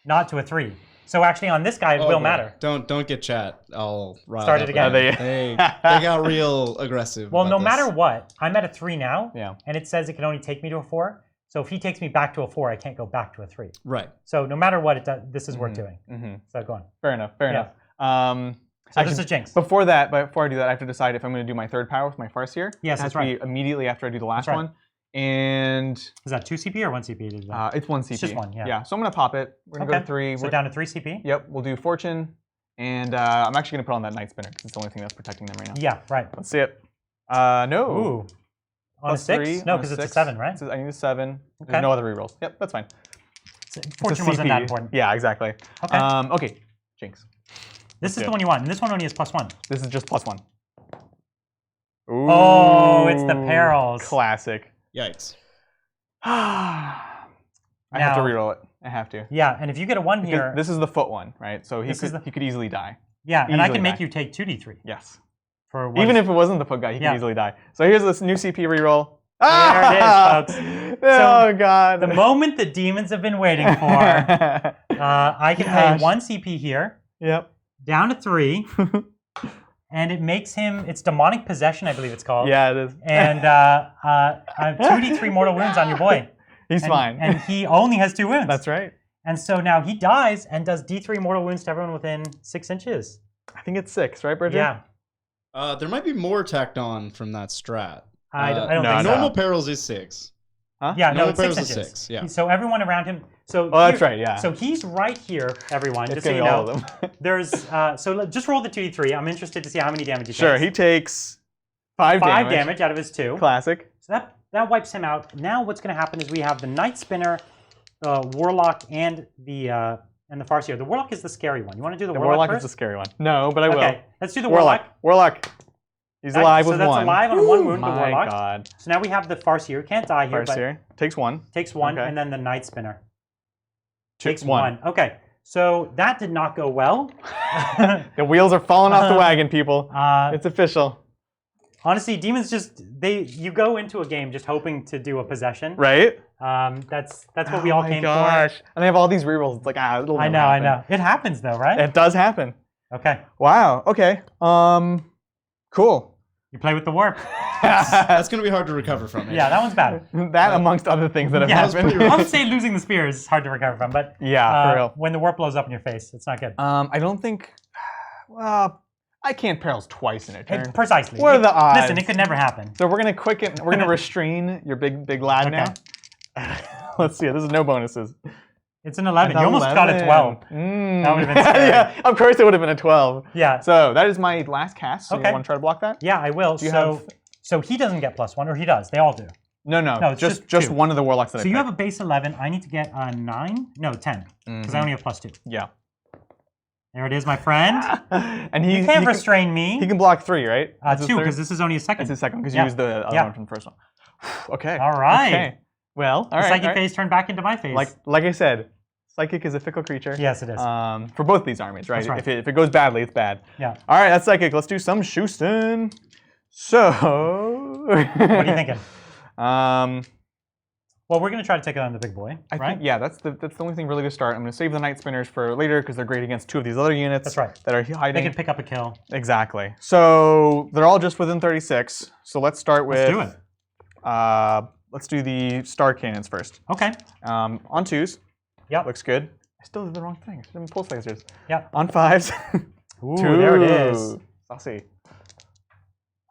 [SPEAKER 1] not to a 3. So actually, on this guy, it will matter.
[SPEAKER 3] Don't get chat. I'll
[SPEAKER 1] start it again.
[SPEAKER 3] They got real aggressive.
[SPEAKER 1] Well, no matter what, I'm at a 3 now.
[SPEAKER 2] Yeah.
[SPEAKER 1] And it says it can only take me to a 4. So if he takes me back to a 4, I can't go back to a 3.
[SPEAKER 3] Right.
[SPEAKER 1] So no matter what, this is worth doing. So go on.
[SPEAKER 2] Fair enough. Fair enough.
[SPEAKER 1] So
[SPEAKER 2] actually,
[SPEAKER 1] this is Jinx.
[SPEAKER 2] Before I do that, I have to decide if I'm going to do my 3rd power with my Farseer.
[SPEAKER 1] Yes,
[SPEAKER 2] that's
[SPEAKER 1] right.
[SPEAKER 2] It has to be immediately after I do the last
[SPEAKER 1] right.
[SPEAKER 2] one. And
[SPEAKER 1] is that 2 CP or 1 CP?
[SPEAKER 2] It's 1 CP.
[SPEAKER 1] It's just 1, yeah.
[SPEAKER 2] Yeah, so I'm going to pop it. We're going to go to 3.
[SPEAKER 1] So down to 3 CP?
[SPEAKER 2] Yep, we'll do Fortune, And I'm actually going to put on that Night Spinner because it's the only thing that's protecting them right now.
[SPEAKER 1] Yeah, right.
[SPEAKER 2] Let's see it. No.
[SPEAKER 1] Ooh. On a 6?
[SPEAKER 2] 3,
[SPEAKER 1] No, because it's a 7, right?
[SPEAKER 2] I need a 7.
[SPEAKER 1] Okay.
[SPEAKER 2] There's no other rerolls. Yep, that's fine.
[SPEAKER 1] Fortune wasn't that important.
[SPEAKER 2] Yeah, exactly.
[SPEAKER 1] Okay.
[SPEAKER 2] Okay, Jinx.
[SPEAKER 1] This is the one you want, and this one only has +1.
[SPEAKER 2] This is just +1. Ooh,
[SPEAKER 1] oh, it's the perils.
[SPEAKER 2] Classic.
[SPEAKER 3] Yikes.
[SPEAKER 2] I have to reroll it. I have to.
[SPEAKER 1] Yeah, and if you get a 1 here...
[SPEAKER 2] This is the foot one, right? So he could easily die.
[SPEAKER 1] Yeah, and I can make you take 2d3.
[SPEAKER 2] Yes.
[SPEAKER 1] For
[SPEAKER 2] even if it wasn't the foot guy, he could easily die. So here's this new CP reroll.
[SPEAKER 1] There it is, folks.
[SPEAKER 2] Oh, God.
[SPEAKER 1] The moment the demons have been waiting for. I can pay 1 CP here.
[SPEAKER 2] Yep.
[SPEAKER 1] Down to 3. And it makes him, it's demonic possession, I believe it's called.
[SPEAKER 2] Yeah, it is.
[SPEAKER 1] And 2d3 mortal wounds on your boy.
[SPEAKER 2] He's fine.
[SPEAKER 1] And he only has 2 wounds.
[SPEAKER 2] That's right.
[SPEAKER 1] And so now he dies and does d3 mortal wounds to everyone within 6 inches.
[SPEAKER 2] I think it's 6, right, Bridget?
[SPEAKER 1] Yeah.
[SPEAKER 3] There might be more tacked on from that strat.
[SPEAKER 1] I don't think so.
[SPEAKER 3] Normal perils is 6.
[SPEAKER 1] Huh? Yeah, no, it's 6
[SPEAKER 3] inches.
[SPEAKER 1] inches.
[SPEAKER 3] 6, yeah.
[SPEAKER 1] So everyone around him. So
[SPEAKER 2] that's right, yeah.
[SPEAKER 1] So he's right here, everyone.
[SPEAKER 2] It's
[SPEAKER 1] just so you
[SPEAKER 2] all
[SPEAKER 1] know.
[SPEAKER 2] of them.
[SPEAKER 1] There's so just roll the 2d3. I'm interested to see how many damage he takes.
[SPEAKER 2] Sure, he takes 5
[SPEAKER 1] damage out of his 2.
[SPEAKER 2] Classic.
[SPEAKER 1] So that wipes him out. Now what's going to happen is we have the Night Spinner, Warlock, and the Farseer. The Warlock is the scary one. You want to do the Warlock first?
[SPEAKER 2] Is the scary one. No, but I will.
[SPEAKER 1] Okay, let's do the Warlock.
[SPEAKER 2] Warlock. He's alive with 1.
[SPEAKER 1] So that's alive on 1 wound, the
[SPEAKER 2] My
[SPEAKER 1] Warlock.
[SPEAKER 2] God.
[SPEAKER 1] So now we have the Farseer. Can't die here,
[SPEAKER 2] Farseer takes 1.
[SPEAKER 1] Takes 1, and then the Night Spinner. Takes
[SPEAKER 2] 1.
[SPEAKER 1] Okay, so that did not go well.
[SPEAKER 2] The wheels are falling off the wagon, people. It's official.
[SPEAKER 1] Honestly, demons you go into a game just hoping to do a possession.
[SPEAKER 2] Right?
[SPEAKER 1] That's what we all came for.
[SPEAKER 2] And they have all these rerolls. It's like, it'll never happen.
[SPEAKER 1] I know. It happens though, right?
[SPEAKER 2] It does happen.
[SPEAKER 1] Okay.
[SPEAKER 2] Wow. Okay. Cool.
[SPEAKER 1] You play with the warp.
[SPEAKER 3] That's going to be hard to recover from.
[SPEAKER 1] Yeah, that one's bad.
[SPEAKER 2] That amongst other things that have happened.
[SPEAKER 1] I would say losing the spear is hard to recover from, but
[SPEAKER 2] yeah, for real.
[SPEAKER 1] When the warp blows up in your face, it's not good.
[SPEAKER 2] I don't think. Well, I can't perils twice in a turn.
[SPEAKER 1] Precisely.
[SPEAKER 2] What are the odds?
[SPEAKER 1] Listen, it could never happen.
[SPEAKER 2] So we're gonna quicken. We're gonna restrain your big lad now. Let's see. This is no bonuses.
[SPEAKER 1] It's an 11. You almost got a 12. That would have been scary.
[SPEAKER 2] Yeah, of course it would have been a 12.
[SPEAKER 1] Yeah.
[SPEAKER 2] So that is my last cast. So you want to try to block that?
[SPEAKER 1] Yeah, I will. So he doesn't get +1, or he does. They all do.
[SPEAKER 2] No, it's just one of the warlocks that I picked.
[SPEAKER 1] So you have a base 11. I need to get a 9. No, 10. Because I only have +2.
[SPEAKER 2] Yeah.
[SPEAKER 1] There it is, my friend.
[SPEAKER 2] And
[SPEAKER 1] you can't restrain me.
[SPEAKER 2] He can block 3, right?
[SPEAKER 1] 2, because this is only a second.
[SPEAKER 2] It's a second, because you used the other one from the first one. Okay.
[SPEAKER 1] All right.
[SPEAKER 2] Okay. Well, all right.
[SPEAKER 1] The psychic phase turned back into my phase.
[SPEAKER 2] Like I said, psychic is a fickle creature.
[SPEAKER 1] Yes, it is.
[SPEAKER 2] For both these armies, right?
[SPEAKER 1] That's right.
[SPEAKER 2] If it goes badly, it's bad.
[SPEAKER 1] Yeah.
[SPEAKER 2] All right, that's psychic. Let's do some Schusten. So.
[SPEAKER 1] What are you thinking? Well, we're going to try to take it on the big boy, right?
[SPEAKER 2] I think, yeah, that's the only thing really to start. I'm going to save the Night Spinners for later because they're great against 2 of these other units.
[SPEAKER 1] That's right.
[SPEAKER 2] That are hiding.
[SPEAKER 1] They can pick up a kill.
[SPEAKER 2] Exactly. So they're all just within 36. So let's start with.
[SPEAKER 1] Let's do it.
[SPEAKER 2] Let's do the star cannons first.
[SPEAKER 1] Okay.
[SPEAKER 2] On 2s.
[SPEAKER 1] Yep.
[SPEAKER 2] Looks good. I still did the wrong thing. I should have pulse lasers.
[SPEAKER 1] Yep.
[SPEAKER 2] On 5s.
[SPEAKER 1] Ooh, there it is.
[SPEAKER 2] Saucy.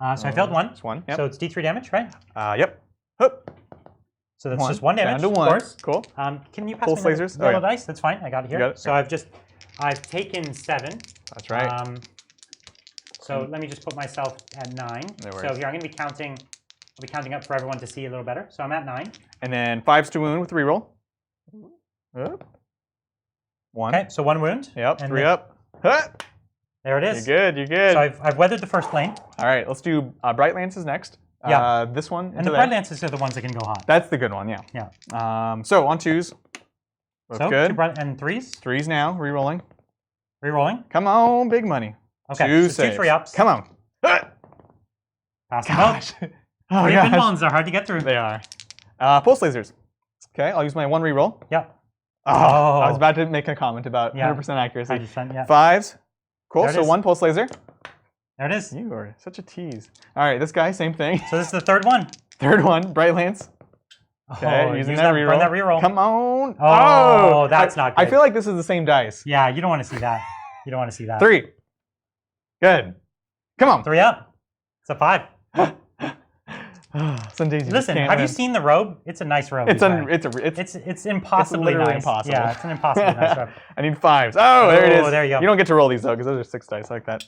[SPEAKER 1] So I failed 1.
[SPEAKER 2] It's 1. Yep.
[SPEAKER 1] So it's D3 damage, right?
[SPEAKER 2] Yep. Hup.
[SPEAKER 1] So that's just 1 damage,
[SPEAKER 2] down to 1.
[SPEAKER 1] of course.
[SPEAKER 2] Cool.
[SPEAKER 1] Can you pass
[SPEAKER 2] Pulse
[SPEAKER 1] me
[SPEAKER 2] lasers?
[SPEAKER 1] the yellow dice? That's fine. I got it here.
[SPEAKER 2] You got it?
[SPEAKER 1] So I've taken 7.
[SPEAKER 2] That's right.
[SPEAKER 1] So let me just put myself at 9.
[SPEAKER 2] No worries.
[SPEAKER 1] So here I'm going to be counting. I'll be counting up for everyone to see a little better. So I'm at 9.
[SPEAKER 2] And then 5s to wound with reroll. 1.
[SPEAKER 1] Okay, so 1 wound.
[SPEAKER 2] Yep.
[SPEAKER 1] And
[SPEAKER 2] 3 up. Hup.
[SPEAKER 1] There it is.
[SPEAKER 2] You're good. You're good.
[SPEAKER 1] So I've weathered the first lane.
[SPEAKER 2] All right. Let's do Bright Lances next.
[SPEAKER 1] Yeah.
[SPEAKER 2] This one.
[SPEAKER 1] And the Bright Lances are the ones that can go hot.
[SPEAKER 2] That's the good one. Yeah.
[SPEAKER 1] Yeah.
[SPEAKER 2] So on 2s. Looks good.
[SPEAKER 1] 2 bright and 3s.
[SPEAKER 2] 3s now. Rerolling.
[SPEAKER 1] Rerolling.
[SPEAKER 2] Come on, big money.
[SPEAKER 1] Okay.
[SPEAKER 2] 2
[SPEAKER 1] so
[SPEAKER 2] saves.
[SPEAKER 1] 2 3-ups.
[SPEAKER 2] Come on.
[SPEAKER 1] Pass them out.
[SPEAKER 2] Oh,
[SPEAKER 1] Three bones are hard to get through.
[SPEAKER 2] They are. Pulse lasers. Okay, I'll use my 1 reroll.
[SPEAKER 1] Yeah.
[SPEAKER 2] Oh, I was about to make a comment about 100% accuracy.
[SPEAKER 1] 100%, yeah.
[SPEAKER 2] 5s. Cool,
[SPEAKER 1] There it
[SPEAKER 2] so
[SPEAKER 1] is.
[SPEAKER 2] 1 pulse laser.
[SPEAKER 1] There it is.
[SPEAKER 2] You are such a tease. All right, this guy, same thing.
[SPEAKER 1] So this is the third one.
[SPEAKER 2] Third one, Bright Lance. Okay, using that reroll.
[SPEAKER 1] Burn that reroll.
[SPEAKER 2] Come on.
[SPEAKER 1] Oh, that's not good.
[SPEAKER 2] I feel like this is the same dice.
[SPEAKER 1] Yeah, you don't want to see that. You don't want to see that.
[SPEAKER 2] 3. Good. Come on.
[SPEAKER 1] 3 up. It's a 5.
[SPEAKER 2] Some days you
[SPEAKER 1] Listen,
[SPEAKER 2] just can't
[SPEAKER 1] have
[SPEAKER 2] win.
[SPEAKER 1] you seen the robe? It's a nice robe.
[SPEAKER 2] It's
[SPEAKER 1] impossibly
[SPEAKER 2] literally
[SPEAKER 1] nice.
[SPEAKER 2] impossible.
[SPEAKER 1] Yeah, it's an impossibly nice robe.
[SPEAKER 2] I need 5s. Oh, there it is.
[SPEAKER 1] There you go.
[SPEAKER 2] You don't get to roll these though, because those are 6 dice like that.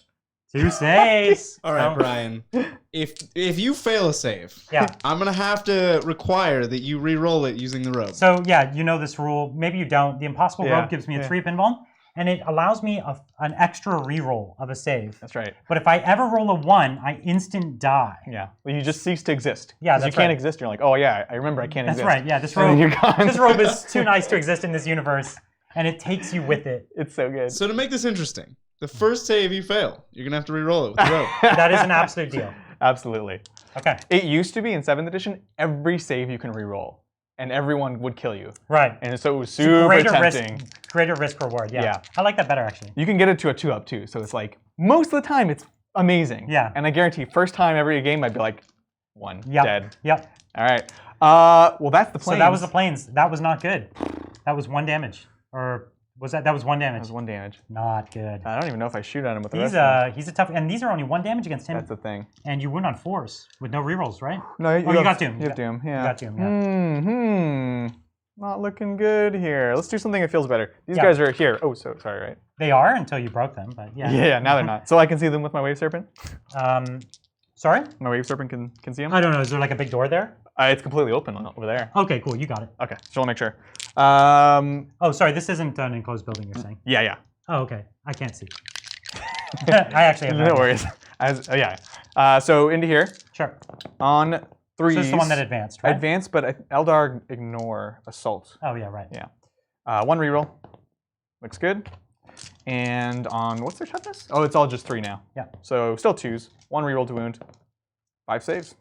[SPEAKER 1] 2 saves.
[SPEAKER 3] All right, Brian. If you fail a save,
[SPEAKER 1] yeah,
[SPEAKER 3] I'm gonna have to require that you re-roll it using the robe.
[SPEAKER 1] So yeah, you know this rule. Maybe you don't. The impossible robe gives me a 3 pinball, and it allows me an extra reroll of a save.
[SPEAKER 2] That's right.
[SPEAKER 1] But if I ever roll a 1, I instant die.
[SPEAKER 2] Yeah. Well, you just cease to exist.
[SPEAKER 1] Yeah,
[SPEAKER 2] that's you can't exist. You're like, oh yeah, I remember I can't exist.
[SPEAKER 1] That's right. Yeah, this
[SPEAKER 2] And then
[SPEAKER 1] robe.
[SPEAKER 2] you're gone.
[SPEAKER 1] This robe is too nice to exist in this universe, and it takes you with it.
[SPEAKER 2] It's so good.
[SPEAKER 3] So to make this interesting, the first save you fail, you're gonna have to re-roll it with the robe.
[SPEAKER 1] That is an absolute deal.
[SPEAKER 2] Absolutely.
[SPEAKER 1] Okay.
[SPEAKER 2] It used to be in 7th edition, every save you can re-roll, and everyone would kill you.
[SPEAKER 1] Right.
[SPEAKER 2] And so it was super tempting.
[SPEAKER 1] Greater risk reward. Yeah. I like that better actually.
[SPEAKER 2] You can get it to a 2-up too, so it's like most of the time it's amazing.
[SPEAKER 1] Yeah.
[SPEAKER 2] And I guarantee, first time every game I'd be like, 1 dead.
[SPEAKER 1] Yep.
[SPEAKER 2] All right. Well, that's the planes.
[SPEAKER 1] So that was the planes. That was not good. That was 1 damage, or was that? That was 1 damage.
[SPEAKER 2] That was 1 damage.
[SPEAKER 1] Not good.
[SPEAKER 2] I don't even know if I shoot at him with the rest of them.
[SPEAKER 1] He's a tough, and these are only 1 damage against him.
[SPEAKER 2] That's the thing.
[SPEAKER 1] And you win on 4s with no rerolls, right?
[SPEAKER 2] No,
[SPEAKER 1] you got Doom.
[SPEAKER 2] You have Doom. Yeah.
[SPEAKER 1] You got Doom. Yeah.
[SPEAKER 2] Not looking good here. Let's do something that feels better. These guys are here. Oh, so sorry, right?
[SPEAKER 1] They are until you broke them, but yeah.
[SPEAKER 2] Yeah, now they're not. So I can see them with my Wave Serpent?
[SPEAKER 1] Sorry?
[SPEAKER 2] My Wave Serpent can see them?
[SPEAKER 1] I don't know. Is there like a big door there?
[SPEAKER 2] It's completely open over there.
[SPEAKER 1] Okay, cool. You got it.
[SPEAKER 2] Okay, so I'll make sure.
[SPEAKER 1] Oh, sorry. This isn't an enclosed building, you're saying?
[SPEAKER 2] Yeah.
[SPEAKER 1] Oh, okay. I can't see. I actually have
[SPEAKER 2] no worries. So into here.
[SPEAKER 1] Sure.
[SPEAKER 2] On 3s.
[SPEAKER 1] So it's the one that advanced, right?
[SPEAKER 2] Advanced, but Eldar ignore assault.
[SPEAKER 1] Oh, yeah, right.
[SPEAKER 2] Yeah. 1 reroll. Looks good. And on, what's their toughness? Oh, it's all just 3 now.
[SPEAKER 1] Yeah.
[SPEAKER 2] So still 2s. 1 reroll to wound. 5 saves.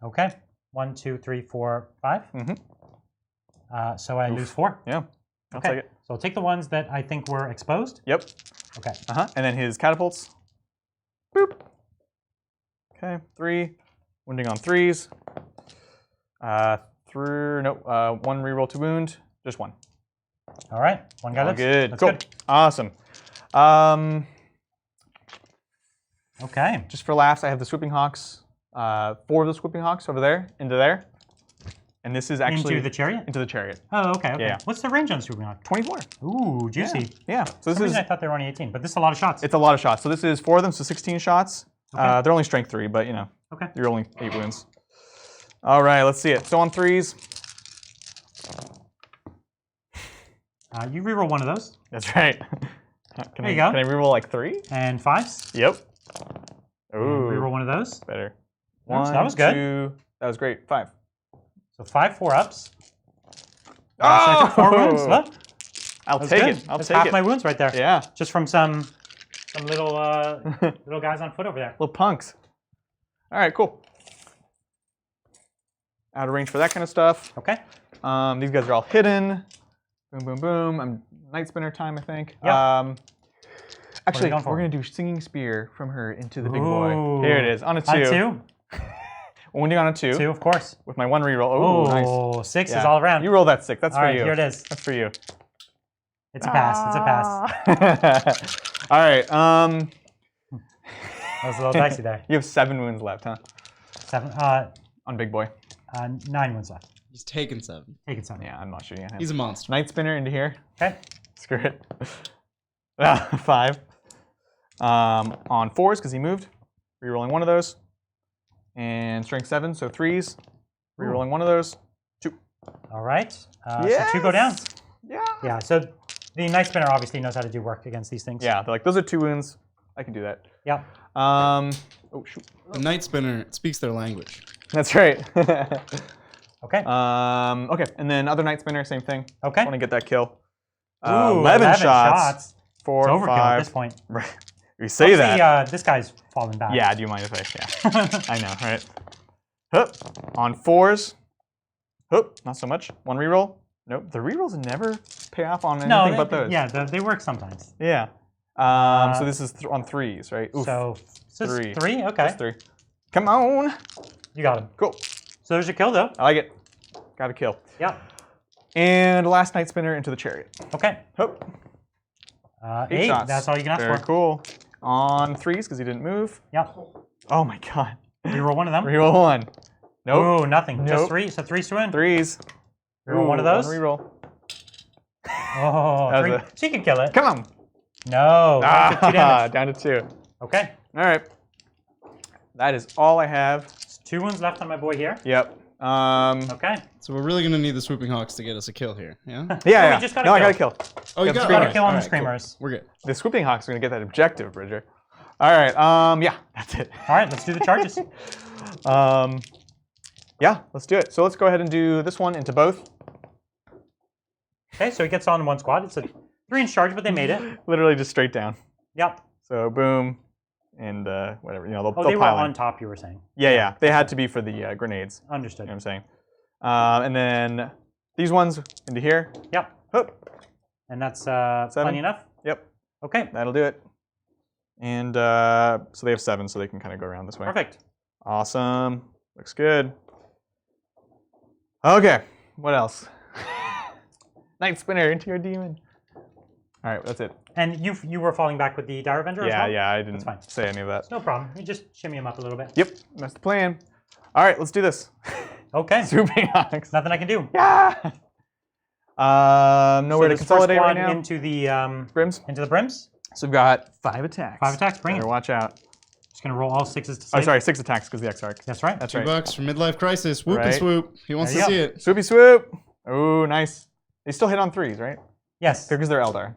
[SPEAKER 1] Okay. 1, 2, 3, 4, 5.
[SPEAKER 2] Mm-hmm.
[SPEAKER 1] So I lose 4.
[SPEAKER 2] Yeah. I'll take it.
[SPEAKER 1] So I'll take the ones that I think were exposed.
[SPEAKER 2] Yep.
[SPEAKER 1] Okay.
[SPEAKER 2] And then his catapults. Boop. Okay. 3. Wounding on 3s. 1 reroll to wound. Just 1.
[SPEAKER 1] All right. 1 guy lives.
[SPEAKER 2] Good.
[SPEAKER 1] That's
[SPEAKER 2] cool.
[SPEAKER 1] Good.
[SPEAKER 2] Awesome.
[SPEAKER 1] Okay.
[SPEAKER 2] Just for laughs, I have the Swooping Hawks. 4 of the Swooping Hawks over there, into there. And this is actually...
[SPEAKER 1] Into the chariot?
[SPEAKER 2] Into the chariot.
[SPEAKER 1] Oh, okay.
[SPEAKER 2] Yeah.
[SPEAKER 1] What's the range on Swooping Hawk?
[SPEAKER 2] 24.
[SPEAKER 1] Ooh, juicy.
[SPEAKER 2] Yeah. So this is...
[SPEAKER 1] I thought they were only 18, but this is a lot of shots.
[SPEAKER 2] It's a lot of shots. So this is 4 of them, so 16 shots.
[SPEAKER 1] Okay.
[SPEAKER 2] They're only strength 3, but you know.
[SPEAKER 1] Okay.
[SPEAKER 2] You're only 8 wounds. All right, let's see it. So on 3s.
[SPEAKER 1] You reroll 1 of those.
[SPEAKER 2] That's right.
[SPEAKER 1] There you go.
[SPEAKER 2] Can I reroll like 3?
[SPEAKER 1] And 5s.
[SPEAKER 2] Yep. Ooh.
[SPEAKER 1] Reroll 1 of those.
[SPEAKER 2] Better.
[SPEAKER 1] So
[SPEAKER 2] 1,
[SPEAKER 1] that was good.
[SPEAKER 2] 2. That was great. 5.
[SPEAKER 1] So 5 4-ups.
[SPEAKER 2] Oh!
[SPEAKER 1] So I took 4 wounds. Look.
[SPEAKER 2] I'll
[SPEAKER 1] That's
[SPEAKER 2] take
[SPEAKER 1] good.
[SPEAKER 2] it. I'll
[SPEAKER 1] That's
[SPEAKER 2] take
[SPEAKER 1] half
[SPEAKER 2] it.
[SPEAKER 1] my wounds right there.
[SPEAKER 2] Yeah.
[SPEAKER 1] Just from some little little guys on foot over there.
[SPEAKER 2] Little punks. All right, cool. Out of range for that kind of stuff.
[SPEAKER 1] Okay.
[SPEAKER 2] These guys are all hidden. Boom, boom, boom. I'm Night Spinner time, I think.
[SPEAKER 1] Yep.
[SPEAKER 2] Actually, we're going to do Singing Spear from her into the big boy.
[SPEAKER 1] Ooh.
[SPEAKER 2] Here it is, on a 2.
[SPEAKER 1] On 2?
[SPEAKER 2] Wounding on a 2.
[SPEAKER 1] 2, of course.
[SPEAKER 2] With my 1 reroll. Oh,
[SPEAKER 1] Oh,
[SPEAKER 2] nice.
[SPEAKER 1] 6 is all around.
[SPEAKER 2] You roll that 6. That's
[SPEAKER 1] all
[SPEAKER 2] for
[SPEAKER 1] right,
[SPEAKER 2] you.
[SPEAKER 1] here it is.
[SPEAKER 2] That's for you.
[SPEAKER 1] It's a pass. It's a pass.
[SPEAKER 2] All right.
[SPEAKER 1] That was a little dicey there.
[SPEAKER 2] You have 7 wounds left, huh?
[SPEAKER 1] 7.
[SPEAKER 2] On big boy.
[SPEAKER 1] 9 wounds left.
[SPEAKER 3] He's taken 7.
[SPEAKER 1] Taking 7.
[SPEAKER 2] Yeah, I'm not shooting at him.
[SPEAKER 3] He's a monster.
[SPEAKER 2] Night Spinner into here.
[SPEAKER 1] Okay.
[SPEAKER 2] Screw it. 5. On 4s, because he moved. Rerolling 1 of those. And strength 7, so 3s. Rerolling 1 of those. 2.
[SPEAKER 1] All right.
[SPEAKER 2] Yes!
[SPEAKER 1] So 2 go down.
[SPEAKER 2] Yeah.
[SPEAKER 1] Yeah, so the Night Spinner obviously knows how to do work against these things.
[SPEAKER 2] Yeah, they're like, those are 2 wounds. I can do that.
[SPEAKER 1] Yeah.
[SPEAKER 2] Oh, shoot.
[SPEAKER 3] The Night Spinner speaks their language.
[SPEAKER 2] That's right.
[SPEAKER 1] Okay.
[SPEAKER 2] Okay, and then other Night Spinner, same thing.
[SPEAKER 1] Okay.
[SPEAKER 2] Want to get that kill.
[SPEAKER 1] Ooh,
[SPEAKER 2] 11 shots. 4,
[SPEAKER 1] It's overkill
[SPEAKER 2] 5.
[SPEAKER 1] at this point.
[SPEAKER 2] Right. You say that.
[SPEAKER 1] This guy's falling back.
[SPEAKER 2] Yeah, do you mind if I? Yeah. I know, right? Hup. On 4s. Hup. Not so much. 1 reroll. Nope. The rerolls never pay off on anything but those.
[SPEAKER 1] Yeah, they work sometimes.
[SPEAKER 2] Yeah. So this is on 3s, right? Oof.
[SPEAKER 1] So
[SPEAKER 2] 3.
[SPEAKER 1] 3? Okay.
[SPEAKER 2] Just 3. Come on.
[SPEAKER 1] You got him.
[SPEAKER 2] Cool.
[SPEAKER 1] So there's your kill, though.
[SPEAKER 2] I like it. Got a kill.
[SPEAKER 1] Yeah.
[SPEAKER 2] And last Night Spinner into the chariot.
[SPEAKER 1] Okay.
[SPEAKER 2] Hup.
[SPEAKER 1] 8.
[SPEAKER 2] shots.
[SPEAKER 1] That's all you can ask
[SPEAKER 2] Very
[SPEAKER 1] for.
[SPEAKER 2] cool. On 3s because he didn't move.
[SPEAKER 1] Yeah.
[SPEAKER 2] Oh my god.
[SPEAKER 1] You roll 1 of them.
[SPEAKER 2] Reroll 1. Nope.
[SPEAKER 1] Oh, nothing.
[SPEAKER 2] Nope.
[SPEAKER 1] Just 3. So 3's to win.
[SPEAKER 2] 3s.
[SPEAKER 1] Reroll one of those.
[SPEAKER 2] One reroll.
[SPEAKER 1] Oh,
[SPEAKER 2] That was
[SPEAKER 1] 3.
[SPEAKER 2] a-
[SPEAKER 1] So you can kill it.
[SPEAKER 2] Come on.
[SPEAKER 1] No. Down to 2 damage.
[SPEAKER 2] Down to 2.
[SPEAKER 1] Okay.
[SPEAKER 2] All right. That is all I have.
[SPEAKER 1] 2 wounds left on my boy here.
[SPEAKER 2] Yep.
[SPEAKER 1] Okay.
[SPEAKER 3] So we're really gonna need the Swooping Hawks to get us a kill here, yeah?
[SPEAKER 2] Yeah,
[SPEAKER 1] we
[SPEAKER 2] yeah.
[SPEAKER 1] just gotta
[SPEAKER 2] No, I
[SPEAKER 1] kill.
[SPEAKER 2] got to kill.
[SPEAKER 3] Oh, you
[SPEAKER 2] Got
[SPEAKER 3] got
[SPEAKER 2] the
[SPEAKER 1] Gotta kill on the
[SPEAKER 3] Alright, cool.
[SPEAKER 1] Screamers.
[SPEAKER 3] We're good.
[SPEAKER 2] The Swooping Hawks are going to get that objective, Bridger. All right. Yeah, that's it.
[SPEAKER 1] All right, let's do the charges.
[SPEAKER 2] Yeah, let's do it. So let's go ahead and do this one into both.
[SPEAKER 1] Okay, so he gets on 1 squad. It's a 3-inch charge, but they made it.
[SPEAKER 2] Literally just straight down.
[SPEAKER 1] Yep.
[SPEAKER 2] So boom, and whatever. You know, they'll,
[SPEAKER 1] Oh,
[SPEAKER 2] they'll
[SPEAKER 1] they were
[SPEAKER 2] pile
[SPEAKER 1] on
[SPEAKER 2] in.
[SPEAKER 1] top, you were saying.
[SPEAKER 2] Yeah. They had to be for the grenades.
[SPEAKER 1] Understood.
[SPEAKER 2] You know what I'm saying? And then these ones into here.
[SPEAKER 1] Yep.
[SPEAKER 2] Hoop.
[SPEAKER 1] And that's
[SPEAKER 2] 7.
[SPEAKER 1] plenty enough?
[SPEAKER 2] Yep.
[SPEAKER 1] Okay,
[SPEAKER 2] That'll do it. And so they have 7, so they can kind of go around this way.
[SPEAKER 1] perfect.
[SPEAKER 2] Awesome. Looks good. Okay. What else? Night Spinner into your demon. All right, that's it.
[SPEAKER 1] And you were falling back with the Dire Avenger as well?
[SPEAKER 2] Yeah, I didn't
[SPEAKER 1] fine.
[SPEAKER 2] say any of that.
[SPEAKER 1] No problem. You just shimmy him up a little bit.
[SPEAKER 2] Yep, that's the plan. All right, let's do this.
[SPEAKER 1] Okay.
[SPEAKER 2] Swooping Hawks.
[SPEAKER 1] Nothing I can do.
[SPEAKER 2] Yeah. Nowhere to
[SPEAKER 1] this first
[SPEAKER 2] consolidate
[SPEAKER 1] squad
[SPEAKER 2] right now.
[SPEAKER 1] into the
[SPEAKER 2] Brims.
[SPEAKER 1] brims.
[SPEAKER 2] So we've got 5 attacks.
[SPEAKER 1] 5 attacks. Bring it.
[SPEAKER 2] Better watch out.
[SPEAKER 1] Just gonna roll all 6s to
[SPEAKER 2] Oh,
[SPEAKER 1] save.
[SPEAKER 2] sorry, 6 attacks because the X-Arc.
[SPEAKER 1] That's right.
[SPEAKER 2] That's
[SPEAKER 3] $2
[SPEAKER 2] right.
[SPEAKER 3] for midlife crisis. Whoop and
[SPEAKER 2] Right.
[SPEAKER 3] swoop. He wants
[SPEAKER 1] There
[SPEAKER 3] to
[SPEAKER 1] you
[SPEAKER 3] see
[SPEAKER 1] go.
[SPEAKER 3] it.
[SPEAKER 2] Swoopy swoop. Oh, nice. They still hit on 3s, right?
[SPEAKER 1] Yes.
[SPEAKER 2] Because they're Eldar.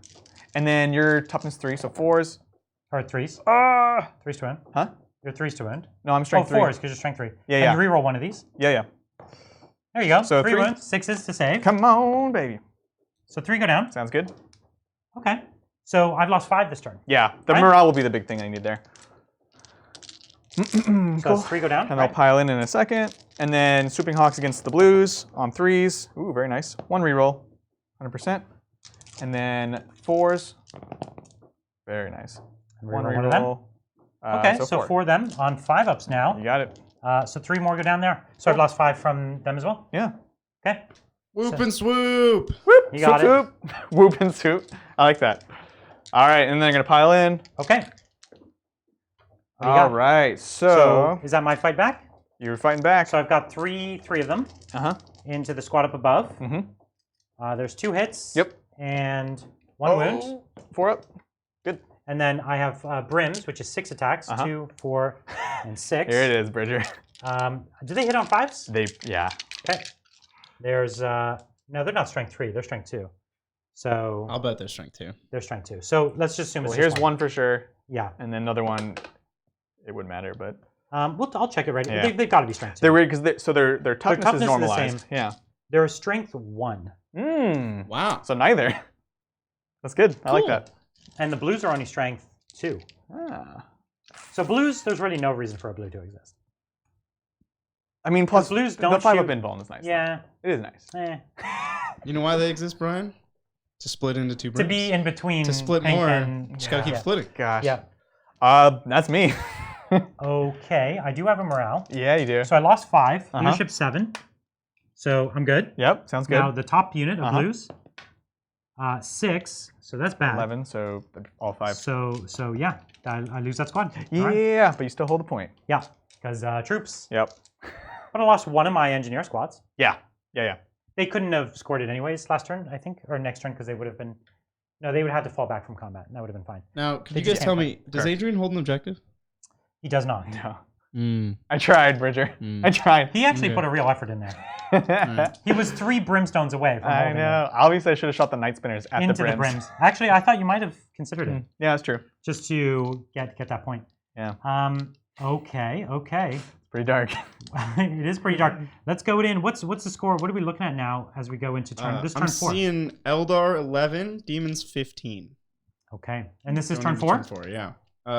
[SPEAKER 2] And then your toughness 3, so 4s.
[SPEAKER 1] Or 3s. 3s to win.
[SPEAKER 2] Huh?
[SPEAKER 1] Your 3s to win.
[SPEAKER 2] No, I'm
[SPEAKER 1] Oh,
[SPEAKER 2] strength 3.
[SPEAKER 1] 4s because you're strength 3.
[SPEAKER 2] Yeah,
[SPEAKER 1] and
[SPEAKER 2] yeah.
[SPEAKER 1] you reroll one of these.
[SPEAKER 2] Yeah.
[SPEAKER 1] There you go.
[SPEAKER 2] So
[SPEAKER 1] 3
[SPEAKER 2] 3.
[SPEAKER 1] wounds, 6s to save.
[SPEAKER 2] Come on, baby.
[SPEAKER 1] So 3 go down.
[SPEAKER 2] Sounds good.
[SPEAKER 1] Okay. So I've lost 5 this turn.
[SPEAKER 2] Yeah, the
[SPEAKER 1] Right.
[SPEAKER 2] morale will be the big thing I need there.
[SPEAKER 1] So 3 go down.
[SPEAKER 2] And they'll
[SPEAKER 1] right?
[SPEAKER 2] pile in a second. And then Swooping Hawks against the Blues on 3s. Ooh, very nice. 1 reroll, 100%. And then 4s. Very nice. One
[SPEAKER 1] Reroll one of them.
[SPEAKER 2] reroll.
[SPEAKER 1] Okay, so 4 of them on 5-ups now.
[SPEAKER 2] You got it.
[SPEAKER 1] So 3 more go down there. So I've lost 5 from them as well.
[SPEAKER 2] Yeah.
[SPEAKER 1] Okay.
[SPEAKER 3] Whoop and swoop.
[SPEAKER 2] Whoop.
[SPEAKER 1] You got
[SPEAKER 2] swoop, swoop. Whoop and swoop. I like that. All right, and then they're going to pile in.
[SPEAKER 1] Okay. What do you
[SPEAKER 2] All
[SPEAKER 1] got?
[SPEAKER 2] right,
[SPEAKER 1] So
[SPEAKER 2] so
[SPEAKER 1] is that my fight back?
[SPEAKER 2] you're fighting back.
[SPEAKER 1] So I've got three of them
[SPEAKER 2] Uh-huh.
[SPEAKER 1] into the squad up above.
[SPEAKER 2] Mm-hmm.
[SPEAKER 1] There's 2 hits.
[SPEAKER 2] Yep.
[SPEAKER 1] And 1 wound.
[SPEAKER 2] 4 up. Good.
[SPEAKER 1] And then I have brims, which is 6 attacks.
[SPEAKER 2] Uh-huh.
[SPEAKER 1] 2, 4, and 6.
[SPEAKER 2] Here it is, Bridger.
[SPEAKER 1] Do they hit on 5s?
[SPEAKER 2] Yeah.
[SPEAKER 1] Okay. There's no, they're not strength 3. They're strength 2. So
[SPEAKER 3] I'll bet they're strength 2.
[SPEAKER 1] they're strength 2. So let's just assume
[SPEAKER 2] Well,
[SPEAKER 1] it's
[SPEAKER 2] here's
[SPEAKER 1] just
[SPEAKER 2] one for sure,
[SPEAKER 1] Yeah.
[SPEAKER 2] and then another one. It wouldn't matter, but
[SPEAKER 1] I'll check it right.
[SPEAKER 2] Yeah.
[SPEAKER 1] They've got to be strength 2.
[SPEAKER 2] they're weird because their toughness,
[SPEAKER 1] toughness is
[SPEAKER 2] is
[SPEAKER 1] the
[SPEAKER 2] normalized.
[SPEAKER 1] same.
[SPEAKER 2] Yeah.
[SPEAKER 1] They're a strength 1.
[SPEAKER 3] Wow.
[SPEAKER 2] So neither. That's good. I like
[SPEAKER 3] Cool.
[SPEAKER 2] that.
[SPEAKER 1] And the blues are only strength 2.
[SPEAKER 2] Ah.
[SPEAKER 1] So blues, there's really no reason for a blue to exist.
[SPEAKER 2] I mean, plus
[SPEAKER 1] blues
[SPEAKER 2] the
[SPEAKER 1] don't
[SPEAKER 2] 5-up
[SPEAKER 1] shoot-
[SPEAKER 2] invuln is nice.
[SPEAKER 1] Yeah.
[SPEAKER 2] It is nice.
[SPEAKER 3] You know why they exist, Brian? To split into 2
[SPEAKER 1] To
[SPEAKER 3] brims.
[SPEAKER 1] be in between.
[SPEAKER 3] To split
[SPEAKER 1] pink
[SPEAKER 3] more,
[SPEAKER 1] and-
[SPEAKER 3] just gotta keep
[SPEAKER 1] yeah.
[SPEAKER 3] splitting.
[SPEAKER 2] Gosh.
[SPEAKER 1] Yeah.
[SPEAKER 2] That's me.
[SPEAKER 1] Okay, I do have a morale.
[SPEAKER 2] Yeah, you do.
[SPEAKER 1] So I lost 5.
[SPEAKER 2] Uh-huh.
[SPEAKER 1] Leadership 7. So I'm good.
[SPEAKER 2] Yep, sounds good.
[SPEAKER 1] Now the top unit of
[SPEAKER 2] Uh-huh.
[SPEAKER 1] blues. 6. So that's bad.
[SPEAKER 2] 11, so all 5.
[SPEAKER 1] So yeah, I lose that squad.
[SPEAKER 2] Yeah,
[SPEAKER 1] All right.
[SPEAKER 2] but you still hold the point.
[SPEAKER 1] Yeah, because troops.
[SPEAKER 2] Yep.
[SPEAKER 1] But I lost 1 of my engineer squads.
[SPEAKER 2] Yeah.
[SPEAKER 1] They couldn't have scored it anyways last turn, I think, or next turn because they would have been. No, they would have had to fall back from combat, and that would have been fine.
[SPEAKER 3] Now, could
[SPEAKER 1] They
[SPEAKER 3] you guys
[SPEAKER 1] just
[SPEAKER 3] tell
[SPEAKER 1] can't
[SPEAKER 3] me, does
[SPEAKER 2] Correct.
[SPEAKER 3] Adrian hold an objective?
[SPEAKER 1] He does not.
[SPEAKER 2] No. I tried, Bridger. I tried.
[SPEAKER 1] He actually
[SPEAKER 3] Okay.
[SPEAKER 1] put a real effort in there. He was 3 brimstones away from
[SPEAKER 2] I
[SPEAKER 1] holding
[SPEAKER 2] know. Obviously, I should have shot the night spinners at
[SPEAKER 1] into
[SPEAKER 2] the
[SPEAKER 1] the
[SPEAKER 2] brims.
[SPEAKER 1] brims. Actually, I thought you might have considered it
[SPEAKER 2] Yeah, that's true.
[SPEAKER 1] just to get that point.
[SPEAKER 2] Yeah.
[SPEAKER 1] Okay.
[SPEAKER 2] It's pretty dark.
[SPEAKER 1] It is pretty dark. Let's go in. What's the score? What are we looking at now as we go into turn? This turn
[SPEAKER 3] I'm
[SPEAKER 1] 4.
[SPEAKER 3] seeing Eldar 11, Demons 15.
[SPEAKER 1] Okay, and this is
[SPEAKER 3] Going
[SPEAKER 1] turn
[SPEAKER 3] into
[SPEAKER 1] 4.
[SPEAKER 3] Turn 4, yeah.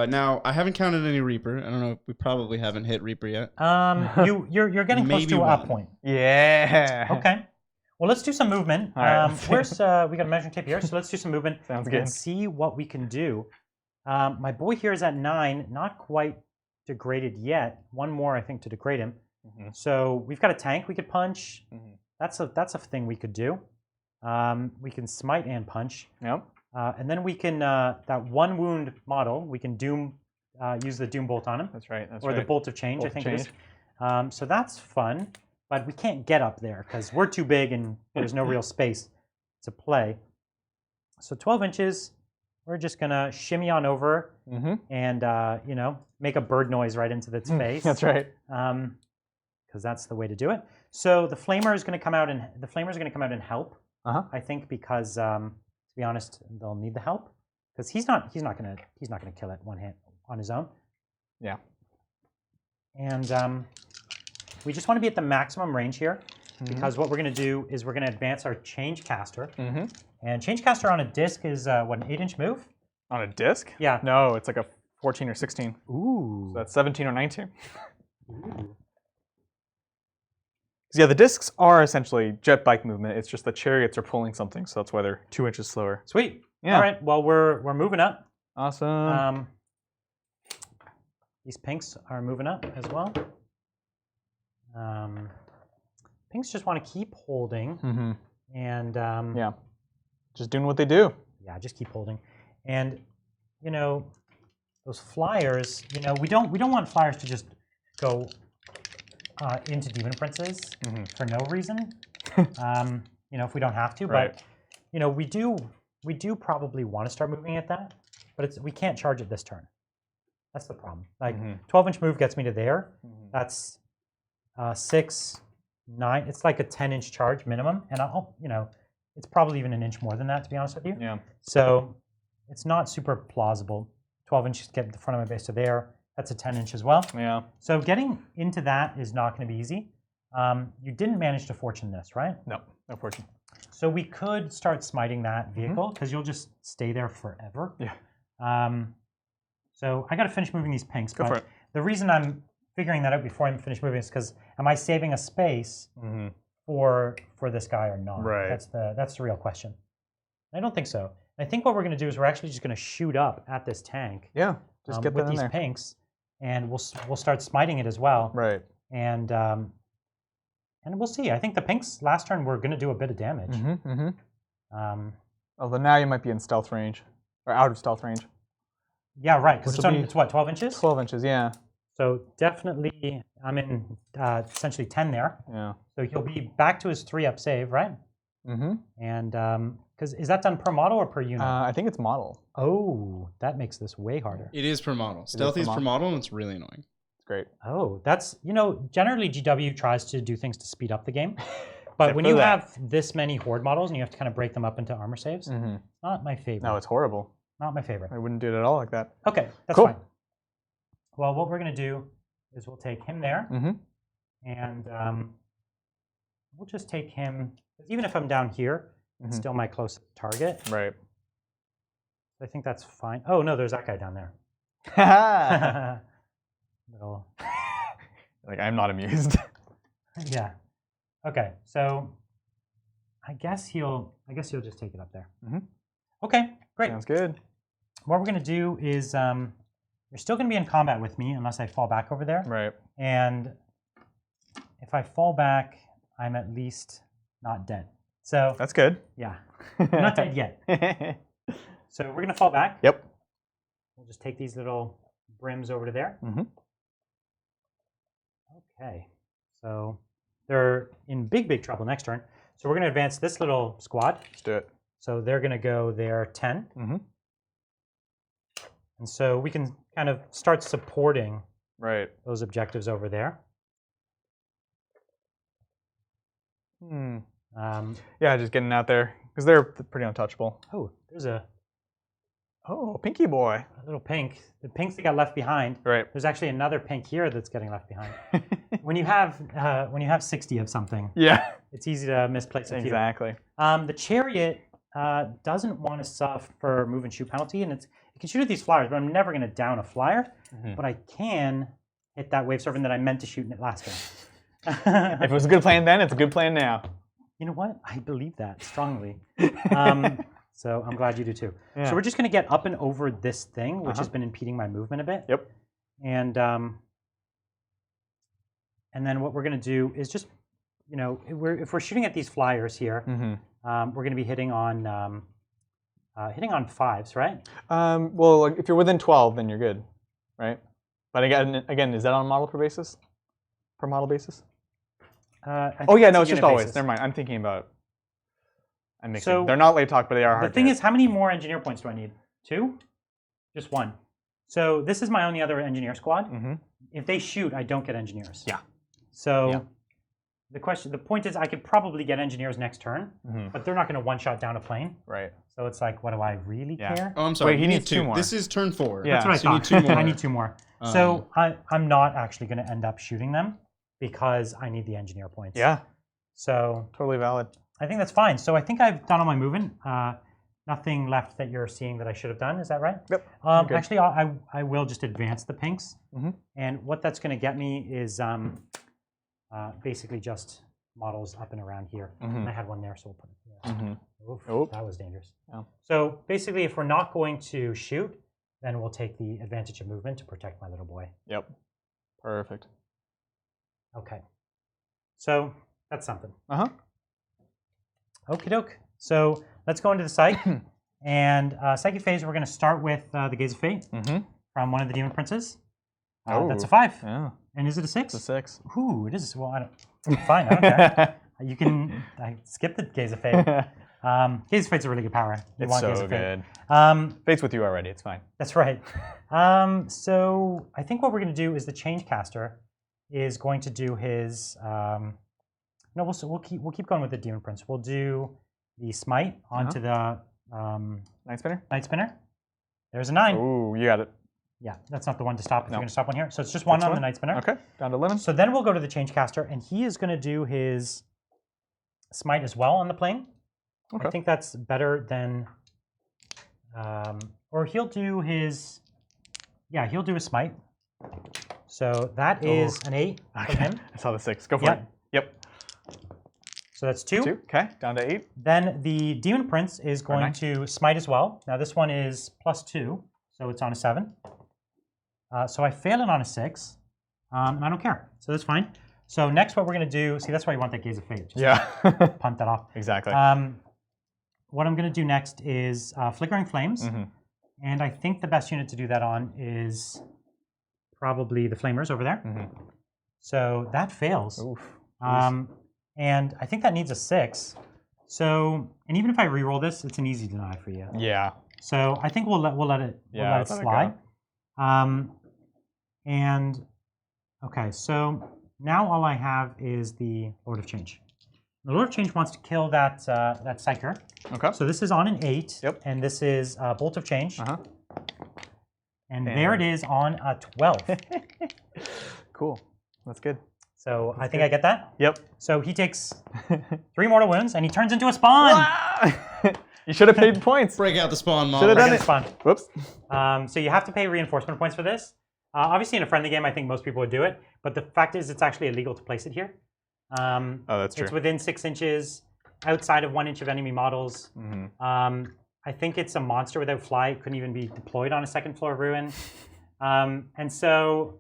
[SPEAKER 3] Now I haven't counted any Reaper. I don't know. We probably haven't hit Reaper yet.
[SPEAKER 1] You're getting close
[SPEAKER 3] Maybe
[SPEAKER 1] to a
[SPEAKER 3] one.
[SPEAKER 1] point.
[SPEAKER 2] Yeah.
[SPEAKER 1] Okay. Well, let's do some movement.
[SPEAKER 2] All right.
[SPEAKER 1] Where's we got a measuring tape here, so let's do some movement.
[SPEAKER 2] Sounds good.
[SPEAKER 1] And see what we can do. My boy here is at 9, not quite degraded yet. 1 more, I think, to degrade him.
[SPEAKER 2] Mhm.
[SPEAKER 1] So we've got a tank we could punch.
[SPEAKER 2] Mhm.
[SPEAKER 1] That's a thing we could do. We can smite and punch,
[SPEAKER 2] Yep.
[SPEAKER 1] and then we can that 1 wound model. We can use the doom bolt on him,
[SPEAKER 2] That's right. That's
[SPEAKER 1] or
[SPEAKER 2] right.
[SPEAKER 1] the bolt of change.
[SPEAKER 2] Bolt
[SPEAKER 1] I
[SPEAKER 2] of
[SPEAKER 1] think it is.
[SPEAKER 2] change.
[SPEAKER 1] So that's fun, but we can't get up there because we're too big and there's no real space to play. So 12 inches, we're just gonna shimmy on over and you know, make a bird noise right into its face.
[SPEAKER 2] That's right.
[SPEAKER 1] Because that's the way to do it. So the flamer is going to come out and help. I think because to be honest, they'll need the help because he's not gonna kill it one hit on his own.
[SPEAKER 2] Yeah.
[SPEAKER 1] And we just want to be at the maximum range here because what we're going to do is we're going to advance our change caster. And change caster on a disc is what, an 8-inch move?
[SPEAKER 2] On a disc?
[SPEAKER 1] Yeah.
[SPEAKER 2] No, it's like a 14 or 16.
[SPEAKER 1] Ooh.
[SPEAKER 2] So that's 17 or 19.
[SPEAKER 1] Ooh.
[SPEAKER 2] Yeah, the discs are essentially jet bike movement. It's just the chariots are pulling something, so that's why they're 2 inches slower.
[SPEAKER 1] Sweet.
[SPEAKER 2] Yeah.
[SPEAKER 1] All right. Well, we're moving up.
[SPEAKER 2] Awesome.
[SPEAKER 1] These pinks are moving up as well. Pinks just want to keep holding, and
[SPEAKER 2] yeah, just doing what they do.
[SPEAKER 1] Yeah, just keep holding, and you know, those flyers. You know, we don't want flyers to just go into Demon Princes for no reason. You know, if we don't have to, but you know, we do probably want to start moving at that, but we can't charge it this turn. That's the problem. Like 12-inch move gets me to there. That's 6, 9. It's like a 10-inch charge minimum, and I'll, you know, it's probably even an inch more than that, to be honest with you.
[SPEAKER 2] Yeah.
[SPEAKER 1] So it's not super plausible. 12 inches get the front of my base to there. That's a 10-inch as well.
[SPEAKER 2] Yeah.
[SPEAKER 1] So getting into that is not going to be easy. You didn't manage to fortune this, right?
[SPEAKER 2] No, no fortune.
[SPEAKER 1] So we could start smiting that vehicle because you'll just stay there forever.
[SPEAKER 2] Yeah.
[SPEAKER 1] So I got to finish moving these pinks.
[SPEAKER 2] Go for it.
[SPEAKER 1] The reason I'm figuring that out before I finish moving is because am I saving a space for this guy or not?
[SPEAKER 2] Right.
[SPEAKER 1] That's the real question. I don't think so. I think what we're going to do is we're actually just going to shoot up at this tank.
[SPEAKER 2] Yeah. Just get
[SPEAKER 1] with
[SPEAKER 2] that in
[SPEAKER 1] these
[SPEAKER 2] there.
[SPEAKER 1] pinks, and we'll start smiting it as well.
[SPEAKER 2] Right.
[SPEAKER 1] And we'll see. I think the pinks last turn were going to do a bit of damage.
[SPEAKER 2] Although now you might be in stealth range or out of stealth range.
[SPEAKER 1] Yeah, right. Because it's what, 12 inches?
[SPEAKER 2] 12 inches, yeah.
[SPEAKER 1] So definitely, I'm in essentially 10 there.
[SPEAKER 2] Yeah.
[SPEAKER 1] So he'll be back to his 3-up save, right? And because is that done per model or per unit?
[SPEAKER 2] I think it's model.
[SPEAKER 1] Oh, that makes this way harder.
[SPEAKER 3] It is per model. Stealthy is per model, and it's really annoying.
[SPEAKER 2] It's great.
[SPEAKER 1] Oh, that's, you know, generally GW tries to do things to speed up the game. But when you have this many horde models and you have to kind of break them up into armor saves, not my favorite.
[SPEAKER 2] No, it's horrible.
[SPEAKER 1] Not my favorite.
[SPEAKER 2] I wouldn't do it at all like that.
[SPEAKER 1] Okay, that's
[SPEAKER 2] cool.
[SPEAKER 1] fine. Well, what we're going to do is we'll take him there, and we'll just take him, because even if I'm down here, it's still my closest target.
[SPEAKER 2] Right.
[SPEAKER 1] I think that's fine. Oh, no, there's that guy down there. Little.
[SPEAKER 2] Like, I'm not amused.
[SPEAKER 1] Yeah. Okay, so I guess he'll just take it up there. Okay, great.
[SPEAKER 2] Sounds good.
[SPEAKER 1] What we're going to do is you're still going to be in combat with me unless I fall back over there.
[SPEAKER 2] Right.
[SPEAKER 1] And if I fall back, I'm at least not dead. So
[SPEAKER 2] that's good.
[SPEAKER 1] Yeah. I'm not dead yet. So we're going to fall back.
[SPEAKER 2] Yep.
[SPEAKER 1] We'll just take these little brims over to there. Okay. So they're in big trouble next turn. So we're going to advance this little squad.
[SPEAKER 2] Let's do it.
[SPEAKER 1] So they're going to go there 10. And so we can kind of start supporting those objectives over there.
[SPEAKER 2] Yeah, just getting out there because they're pretty untouchable.
[SPEAKER 1] Oh, there's a
[SPEAKER 2] pinky boy.
[SPEAKER 1] A little pink. The pinks that got left behind.
[SPEAKER 2] Right.
[SPEAKER 1] There's actually another pink here that's getting left behind. when you have 60 of something,
[SPEAKER 2] yeah,
[SPEAKER 1] it's easy to misplace a few.
[SPEAKER 2] Exactly.
[SPEAKER 1] The chariot doesn't want to suffer move and shoot penalty, and it can shoot at these flyers, but I'm never going to down a flyer. But I can hit that wave serpent that I meant to shoot in it last turn.
[SPEAKER 2] If it was a good plan then, it's a good plan now.
[SPEAKER 1] You know what? I believe that strongly. So I'm glad you do too.
[SPEAKER 2] Yeah.
[SPEAKER 1] So we're just going to get up and over this thing, which has been impeding my movement a bit.
[SPEAKER 2] Yep.
[SPEAKER 1] And then what we're going to do is just, you know, if we're shooting at these flyers here, we're going to be hitting on 5s, right?
[SPEAKER 2] Well, if you're within 12, then you're good, right? But again, is that on a model per basis? per model basis?
[SPEAKER 1] I
[SPEAKER 2] Oh
[SPEAKER 1] think
[SPEAKER 2] yeah,
[SPEAKER 1] it's
[SPEAKER 2] no,
[SPEAKER 1] a
[SPEAKER 2] it's just
[SPEAKER 1] unit
[SPEAKER 2] always.
[SPEAKER 1] basis.
[SPEAKER 2] Never mind. I'm thinking about. I'm mixing.
[SPEAKER 1] So,
[SPEAKER 2] they're not late talk, but they are hard.
[SPEAKER 1] The thing is, how many more engineer points do I need? 2? Just 1. So this is my only other engineer squad.
[SPEAKER 2] Mm-hmm.
[SPEAKER 1] If they shoot, I don't get engineers.
[SPEAKER 2] Yeah.
[SPEAKER 1] So the point is, I could probably get engineers next turn, but they're not going to one-shot down a plane.
[SPEAKER 2] Right.
[SPEAKER 1] So it's like, what do I really care?
[SPEAKER 3] Oh, I'm sorry.
[SPEAKER 2] Wait, he needs 2 more.
[SPEAKER 3] This is turn 4.
[SPEAKER 2] Yeah.
[SPEAKER 1] That's what I
[SPEAKER 3] So you
[SPEAKER 1] thought.
[SPEAKER 3] need 2 more.
[SPEAKER 1] I need 2 more. So I'm not actually going to end up shooting them because I need the engineer points.
[SPEAKER 2] Yeah.
[SPEAKER 1] So
[SPEAKER 2] Totally valid.
[SPEAKER 1] I think that's fine. So I think I've done all my movement. Nothing left that you're seeing that I should have done. Is that right?
[SPEAKER 2] Yep.
[SPEAKER 1] Actually, I will just advance the pinks. And what that's going to get me is basically just models up and around here. And I had one there, so we'll put it here. Oof, that was dangerous.
[SPEAKER 2] Yeah.
[SPEAKER 1] So basically, if we're not going to shoot, then we'll take the advantage of movement to protect my little boy.
[SPEAKER 2] Yep. Perfect.
[SPEAKER 1] Okay. So that's something. Okie doke. So let's go into the psych. And psychic phase, we're going to start with the Gaze of Fate from one of the Demon Princes. That's a 5.
[SPEAKER 2] Yeah.
[SPEAKER 1] And is it a 6?
[SPEAKER 2] It's a 6.
[SPEAKER 1] Ooh, it is. Well, I don't. Fine, I don't care. You can skip the Gaze of Fate. Gaze of Fate's a really good power. You
[SPEAKER 2] It's
[SPEAKER 1] want
[SPEAKER 2] so
[SPEAKER 1] Gaze of Fate.
[SPEAKER 2] good. Fate's with you already. It's fine.
[SPEAKER 1] That's right. So I think what we're going to do is the Change Caster is going to do his. No, we'll keep going with the Demon Prince. We'll do the Smite onto the
[SPEAKER 2] Night Spinner?
[SPEAKER 1] Night Spinner. There's a 9.
[SPEAKER 2] Ooh, you got it.
[SPEAKER 1] Yeah, that's not the one to stop if you're going to stop one here. So it's just 1 on the Night Spinner.
[SPEAKER 2] Okay, down to 11.
[SPEAKER 1] So then we'll go to the Change Caster, and he is going to do his Smite as well on the plane.
[SPEAKER 2] Okay.
[SPEAKER 1] I think that's better than, or he'll do his, he'll do his Smite. So that is an 8 for him.
[SPEAKER 2] I saw the 6. Go for it. Yep.
[SPEAKER 1] So that's 2.
[SPEAKER 2] 2. Okay, down to 8.
[SPEAKER 1] Then the Demon Prince is going
[SPEAKER 2] 9.
[SPEAKER 1] to Smite as well. Now this one is +2, so it's on a 7. So I fail it on a 6, and I don't care. So that's fine. So next what we're going to do, see that's why you want that Gaze of Fate. Just punt that off.
[SPEAKER 2] Exactly.
[SPEAKER 1] What I'm going to do next is Flickering Flames. And I think the best unit to do that on is probably the Flamers over there. So that fails.
[SPEAKER 2] Oof.
[SPEAKER 1] And I think that needs a 6. So, and even if I re-roll this, it's an easy deny for you.
[SPEAKER 2] Yeah.
[SPEAKER 1] So I think we'll let it slide. And okay, so now all I have is the Lord of Change. The Lord of Change wants to kill that that Psyker.
[SPEAKER 2] Okay.
[SPEAKER 1] So this is on an 8.
[SPEAKER 2] Yep.
[SPEAKER 1] And this is Bolt of Change. And there it is on a 12.
[SPEAKER 2] Cool. That's good.
[SPEAKER 1] So I think I get that.
[SPEAKER 2] Yep.
[SPEAKER 1] So he takes 3 mortal wounds and he turns into a spawn.
[SPEAKER 2] You should have paid the points.
[SPEAKER 3] Break out the spawn model.
[SPEAKER 2] Should have done it.
[SPEAKER 1] Spawn.
[SPEAKER 2] Whoops.
[SPEAKER 1] So you have to pay reinforcement points for this. Obviously, in a friendly game, I think most people would do it. But the fact is, it's actually illegal to place it here.
[SPEAKER 2] Oh, that's true.
[SPEAKER 1] It's within 6 inches, outside of 1 inch of enemy models. I think it's a monster without fly. It couldn't even be deployed on a 2nd floor ruin. And so,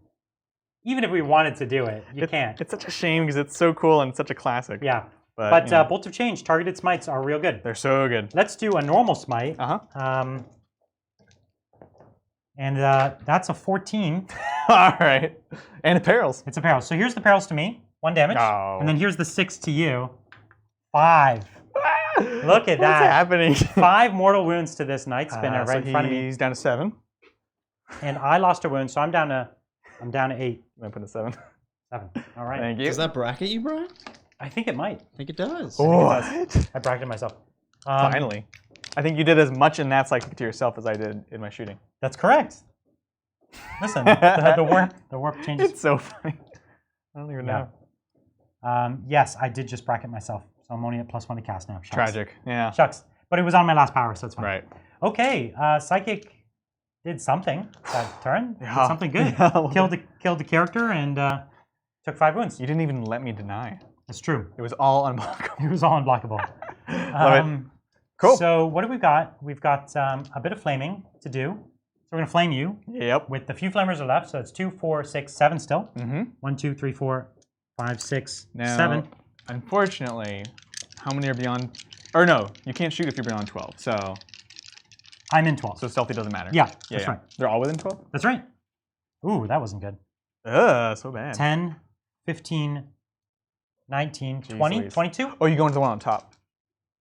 [SPEAKER 1] even if we wanted to do it, you can't.
[SPEAKER 2] It's such a shame because it's so cool and such a classic.
[SPEAKER 1] Yeah.
[SPEAKER 2] But you know,
[SPEAKER 1] Bolt of Change, targeted smites are real good.
[SPEAKER 2] they're so good.
[SPEAKER 1] Let's do a normal smite. And that's a 14.
[SPEAKER 2] All right. And it perils.
[SPEAKER 1] It's a peril. So here's the perils to me. 1 damage.
[SPEAKER 2] Oh.
[SPEAKER 1] And then here's the 6 to you. 5. Look at that.
[SPEAKER 2] What's happening?
[SPEAKER 1] 5 mortal wounds to this Night Spinner right in front of me.
[SPEAKER 2] He's down to 7.
[SPEAKER 1] And I lost a wound, so I'm down to 8.
[SPEAKER 2] I'm going to put a 7.
[SPEAKER 1] 7. All right.
[SPEAKER 2] Thank you.
[SPEAKER 3] Does that bracket you, Brian?
[SPEAKER 1] I think it might.
[SPEAKER 3] I think it does.
[SPEAKER 2] What?
[SPEAKER 1] I bracketed myself.
[SPEAKER 2] Finally. I think you did as much in that psychic to yourself as I did in my shooting.
[SPEAKER 1] That's correct. Listen, the warp changes.
[SPEAKER 2] It's so funny. I don't even know.
[SPEAKER 1] Yes, I did just bracket myself. So I'm only at +1 to cast now. Shucks.
[SPEAKER 2] Tragic. Yeah.
[SPEAKER 1] Shucks. But it was on my last power, so it's fine.
[SPEAKER 2] Right.
[SPEAKER 1] Okay, Psychic did something that turn. Did something good.
[SPEAKER 2] Yeah.
[SPEAKER 1] Killed the character and took 5 wounds.
[SPEAKER 2] You didn't even let me deny.
[SPEAKER 1] That's true.
[SPEAKER 2] It was all unblockable.
[SPEAKER 1] It was all unblockable.
[SPEAKER 2] Love it. Cool.
[SPEAKER 1] So what do we got? We've got a bit of flaming to do. So we're going to flame you.
[SPEAKER 2] Yep.
[SPEAKER 1] With the few flamers are left. So it's 2, 4, 6, 7 still. 1, 2, 3, 4, 5, 6,
[SPEAKER 2] now,
[SPEAKER 1] 7.
[SPEAKER 2] Unfortunately, how many are beyond? Or no, you can't shoot if you're beyond 12. So
[SPEAKER 1] I'm in 12.
[SPEAKER 2] So stealthy doesn't matter.
[SPEAKER 1] Yeah, that's right.
[SPEAKER 2] They're all within 12?
[SPEAKER 1] That's right. Ooh, that wasn't good.
[SPEAKER 2] Ugh, so bad.
[SPEAKER 1] 10, 15, 19,
[SPEAKER 2] Jeez
[SPEAKER 1] 20,
[SPEAKER 2] Louise.
[SPEAKER 1] 22.
[SPEAKER 2] Oh, you going to the one on top?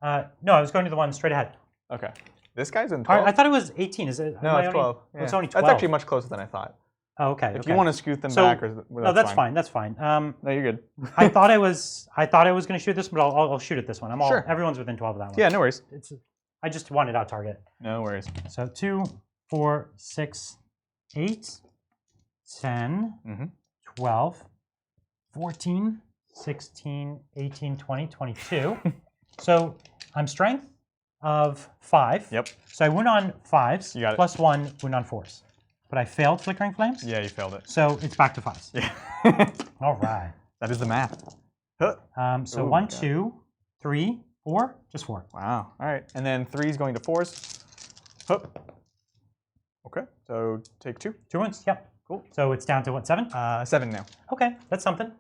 [SPEAKER 1] No, I was going to the one straight ahead.
[SPEAKER 2] Okay. This guy's in 12?
[SPEAKER 1] I thought it was 18. Is it?
[SPEAKER 2] No, it's 12.
[SPEAKER 1] Yeah. It's only 12.
[SPEAKER 2] That's actually much closer than I thought.
[SPEAKER 1] Oh, okay.
[SPEAKER 2] If you want to scoot them
[SPEAKER 1] So-
[SPEAKER 2] back,
[SPEAKER 1] No, that's fine. That's fine.
[SPEAKER 2] No, you're good.
[SPEAKER 1] I thought I was going to shoot this, but I'll shoot at this one.
[SPEAKER 2] Sure.
[SPEAKER 1] Everyone's within 12 of that one.
[SPEAKER 2] Yeah, no worries.
[SPEAKER 1] I just wanted out target.
[SPEAKER 2] No worries.
[SPEAKER 1] So 2, 4, 6, 8, 10,
[SPEAKER 2] Mm-hmm.
[SPEAKER 1] 12, 14, 16, 18, 20, 22. So I'm strength of 5.
[SPEAKER 2] Yep.
[SPEAKER 1] So I wound on 5s.
[SPEAKER 2] You got it.
[SPEAKER 1] Plus 1 wound on 4s. But I failed Flickering Flames.
[SPEAKER 2] Yeah, you failed it.
[SPEAKER 1] So it's back to 5s.
[SPEAKER 2] Yeah.
[SPEAKER 1] All right.
[SPEAKER 2] That is the math. Huh.
[SPEAKER 1] So
[SPEAKER 2] Ooh,
[SPEAKER 1] 1,
[SPEAKER 2] God.
[SPEAKER 1] 2, 3, 4. Just 4.
[SPEAKER 2] Wow. All right. And then 3 is going to 4s. Huh. Okay. So take 2.
[SPEAKER 1] 2 wounds. Yep.
[SPEAKER 2] Cool.
[SPEAKER 1] So it's down to what, 7?
[SPEAKER 2] 7 now.
[SPEAKER 1] Okay, that's something.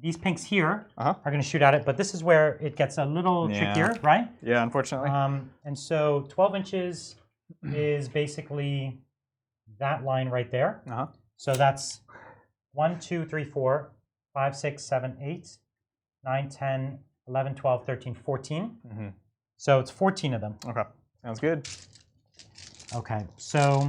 [SPEAKER 1] These pinks here
[SPEAKER 2] Uh-huh.
[SPEAKER 1] are going to shoot at it, but this is where it gets a little
[SPEAKER 2] Yeah.
[SPEAKER 1] trickier, right?
[SPEAKER 2] Yeah, unfortunately.
[SPEAKER 1] And so 12 inches is basically that line right there.
[SPEAKER 2] Uh-huh.
[SPEAKER 1] So that's 1, 2, 3, 4, 5, 6, 7, 8, 9, 10, 11, 12, 13, 14.
[SPEAKER 2] Mm-hmm.
[SPEAKER 1] So it's 14 of them.
[SPEAKER 2] Okay. Sounds good.
[SPEAKER 1] Okay, so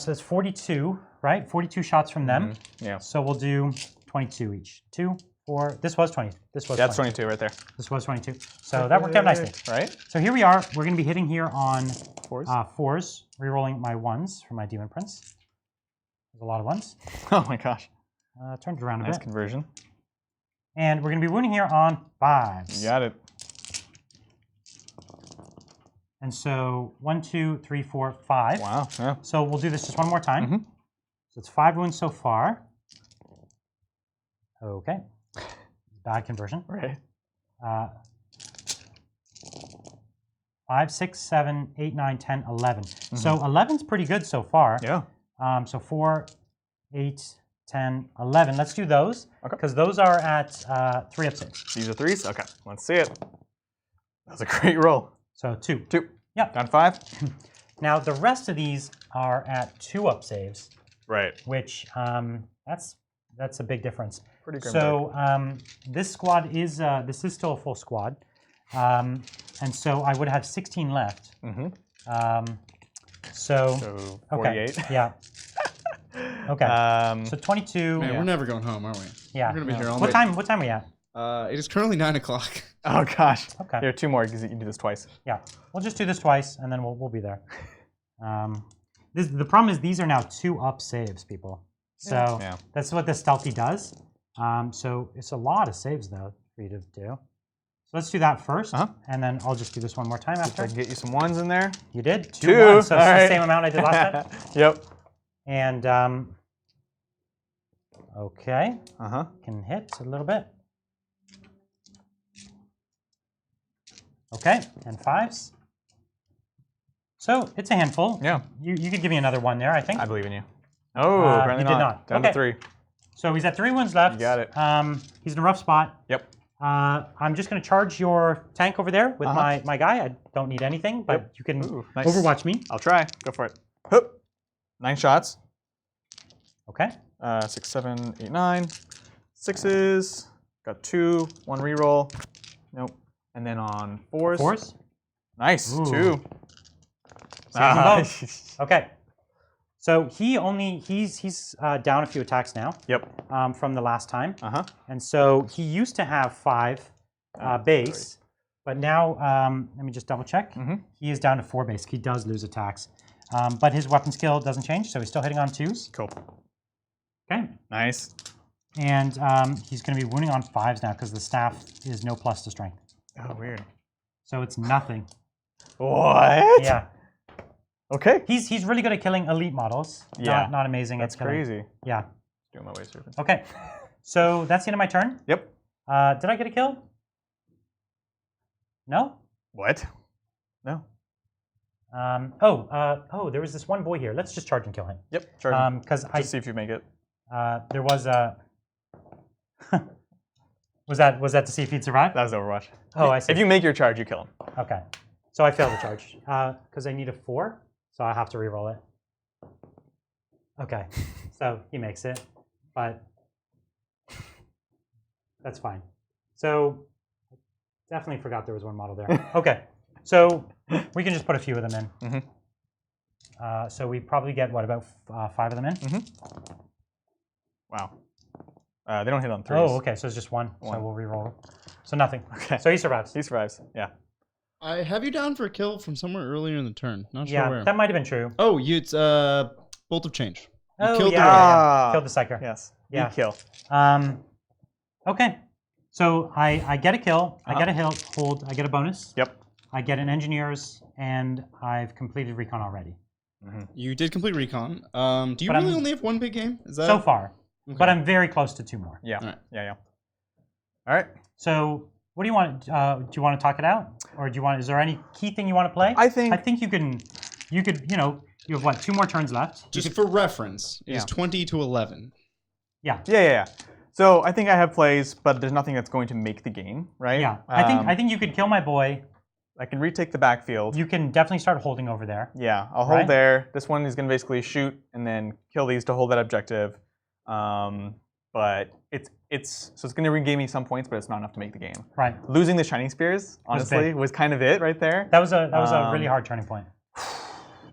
[SPEAKER 1] it's 42, right? 42 shots from them.
[SPEAKER 2] Mm-hmm. Yeah.
[SPEAKER 1] So we'll do 22 each. 2, 4. This was 20. This was
[SPEAKER 2] That's
[SPEAKER 1] 20.
[SPEAKER 2] 22 right there.
[SPEAKER 1] This was 22. So that worked out nicely.
[SPEAKER 2] Right?
[SPEAKER 1] So here we are. We're going to be hitting here on
[SPEAKER 2] 4s.
[SPEAKER 1] 4s, rerolling my 1s for my Demon Prince. There's a lot of 1s.
[SPEAKER 2] Oh my gosh.
[SPEAKER 1] Turned it around a
[SPEAKER 2] Nice
[SPEAKER 1] bit.
[SPEAKER 2] conversion.
[SPEAKER 1] And we're going to be wounding here on 5s.
[SPEAKER 2] You got it.
[SPEAKER 1] And so 1, 2, 3, 4, 5.
[SPEAKER 2] Wow. Yeah.
[SPEAKER 1] So we'll do this just one more time.
[SPEAKER 2] Mhm.
[SPEAKER 1] So it's 5 wounds so far. Okay. Bad conversion.
[SPEAKER 2] Right.
[SPEAKER 1] 5, 6, 7, 8, 9, 10, 11. So 11's pretty good so far.
[SPEAKER 2] Yeah.
[SPEAKER 1] So 4, 8, 10, 11. Let's do those.
[SPEAKER 2] Okay.
[SPEAKER 1] Because those are at 3 up 6.
[SPEAKER 2] These are 3s? Okay. Let's see it. That was a great roll.
[SPEAKER 1] So 2.
[SPEAKER 2] 2.
[SPEAKER 1] Yep.
[SPEAKER 2] Down 5?
[SPEAKER 1] Now the rest of these are at 2 up saves,
[SPEAKER 2] Right.
[SPEAKER 1] which that's a big difference.
[SPEAKER 2] Pretty grim.
[SPEAKER 1] So this squad is this is still a full squad, and so I would have 16 left.
[SPEAKER 2] Mm-hmm.
[SPEAKER 1] So
[SPEAKER 2] 48.
[SPEAKER 1] okay, yeah. Okay. So 22.
[SPEAKER 3] Man,
[SPEAKER 2] Yeah.
[SPEAKER 3] we're never going home, are we?
[SPEAKER 1] Yeah.
[SPEAKER 3] We're gonna be here all
[SPEAKER 1] What
[SPEAKER 3] night.
[SPEAKER 1] time? What time are we at?
[SPEAKER 3] It is currently 9 o'clock.
[SPEAKER 2] Oh gosh.
[SPEAKER 1] Okay.
[SPEAKER 2] Here, 2 more because you can do this twice.
[SPEAKER 1] Yeah. We'll just do this twice, and then we'll be there. The problem is these are now 2 up saves, people. So
[SPEAKER 2] Yeah.
[SPEAKER 1] that's what the stealthy does. So it's a lot of saves though for you to do. So let's do that first, and then I'll just do this one more time
[SPEAKER 2] If I
[SPEAKER 1] after.
[SPEAKER 2] can get you some 1s in there.
[SPEAKER 1] You did 2
[SPEAKER 2] 2.
[SPEAKER 1] ones, so it's
[SPEAKER 2] All
[SPEAKER 1] the
[SPEAKER 2] right.
[SPEAKER 1] same amount I did last time.
[SPEAKER 2] Yep.
[SPEAKER 1] And okay,
[SPEAKER 2] Uh-huh.
[SPEAKER 1] can hit a little bit. Okay, and 5s. So it's a handful.
[SPEAKER 2] Yeah.
[SPEAKER 1] You could give me another one there, I think.
[SPEAKER 2] I believe in you. Oh, apparently
[SPEAKER 1] you did not.
[SPEAKER 2] Down
[SPEAKER 1] Okay.
[SPEAKER 2] to 3.
[SPEAKER 1] So he's at 3 wounds left.
[SPEAKER 2] You got it.
[SPEAKER 1] He's in a rough spot.
[SPEAKER 2] Yep.
[SPEAKER 1] I'm just going to charge your tank over there with my guy. I don't need anything, but you can
[SPEAKER 2] Ooh, nice.
[SPEAKER 1] overwatch me.
[SPEAKER 2] I'll try. Go for it. Hup. 9 shots.
[SPEAKER 1] Okay.
[SPEAKER 2] 6, 7, 8, 9. 6s. Got 2. 1 reroll. Nope. And then on 4s.
[SPEAKER 1] 4s.
[SPEAKER 2] Nice.
[SPEAKER 1] Ooh.
[SPEAKER 2] 2.
[SPEAKER 1] Save them both. Okay. So he's down a few attacks now.
[SPEAKER 2] Yep.
[SPEAKER 1] From the last time.
[SPEAKER 2] Uh-huh.
[SPEAKER 1] And so he used to have 5 base, but now let me just double check. He is down to 4 base. He does lose attacks, but his weapon skill doesn't change, so he's still hitting on 2s.
[SPEAKER 2] Cool.
[SPEAKER 1] Okay.
[SPEAKER 2] Nice.
[SPEAKER 1] And he's going to be wounding on 5s now because the staff is no plus to strength.
[SPEAKER 2] Oh, weird.
[SPEAKER 1] So it's nothing.
[SPEAKER 2] What?
[SPEAKER 1] Yeah.
[SPEAKER 2] Okay.
[SPEAKER 1] He's really good at killing elite models.
[SPEAKER 2] Yeah.
[SPEAKER 1] Not amazing
[SPEAKER 2] That's
[SPEAKER 1] at killing.
[SPEAKER 2] crazy.
[SPEAKER 1] Yeah.
[SPEAKER 2] Doing my way, serpent.
[SPEAKER 1] Okay. So that's the end of my turn.
[SPEAKER 2] Yep.
[SPEAKER 1] Did I get a kill? No?
[SPEAKER 2] What? No.
[SPEAKER 1] There was this one boy here. Let's just charge and kill him.
[SPEAKER 2] Yep. Charge.
[SPEAKER 1] Because
[SPEAKER 2] Just see if you make it.
[SPEAKER 1] there was a. was that to see if he'd survive?
[SPEAKER 2] That was Overwatch.
[SPEAKER 1] Oh, I see.
[SPEAKER 2] If you make your charge, you kill him.
[SPEAKER 1] Okay. So I failed the charge because I need a 4, so I have to re-roll it. Okay, so he makes it, but that's fine. So definitely forgot there was one model there. Okay, so we can just put a few of them in. So we probably get, what, about 5 of them in?
[SPEAKER 2] Wow. They don't hit on 3s.
[SPEAKER 1] Oh, okay, so it's just one. So we'll re-roll. So nothing.
[SPEAKER 2] Okay.
[SPEAKER 1] So he survives.
[SPEAKER 2] He survives, yeah.
[SPEAKER 3] I have you down for a kill from somewhere earlier in the turn. Not sure
[SPEAKER 1] Yeah,
[SPEAKER 3] where.
[SPEAKER 1] that might have been true.
[SPEAKER 3] Oh, it's Bolt of Change. You
[SPEAKER 1] Oh,
[SPEAKER 3] killed
[SPEAKER 1] yeah. Killed the Psyker.
[SPEAKER 2] Yes,
[SPEAKER 1] Yeah.
[SPEAKER 2] big kill.
[SPEAKER 1] Okay, so I get a kill, I get a hold, I get a bonus.
[SPEAKER 2] Yep.
[SPEAKER 1] I get an Engineers, and I've completed Recon already.
[SPEAKER 3] You did complete Recon. Do you
[SPEAKER 1] But
[SPEAKER 3] really only have one big game? Is that
[SPEAKER 1] So far.
[SPEAKER 3] Okay.
[SPEAKER 1] But I'm very close to 2 more.
[SPEAKER 2] Yeah,
[SPEAKER 3] All right.
[SPEAKER 2] yeah. All right.
[SPEAKER 1] So what do you want? Do you want to talk it out? Or do you want, is there any key thing you want to play?
[SPEAKER 2] I think
[SPEAKER 1] you could, you know, you have what, 2 more turns left?
[SPEAKER 3] Just for reference, is 20 to 11.
[SPEAKER 2] Yeah. So I think I have plays, but there's nothing that's going to make the game, right?
[SPEAKER 1] Yeah, I think you could kill my boy.
[SPEAKER 2] I can retake the backfield.
[SPEAKER 1] You can definitely start holding over there.
[SPEAKER 2] Yeah, I'll hold there. This one is going to basically shoot and then kill these to hold that objective. But it's going to regain me some points, but it's not enough to make the game.
[SPEAKER 1] Right.
[SPEAKER 2] Losing the Shining Spears, honestly, was kind of it right there.
[SPEAKER 1] That was a really hard turning point.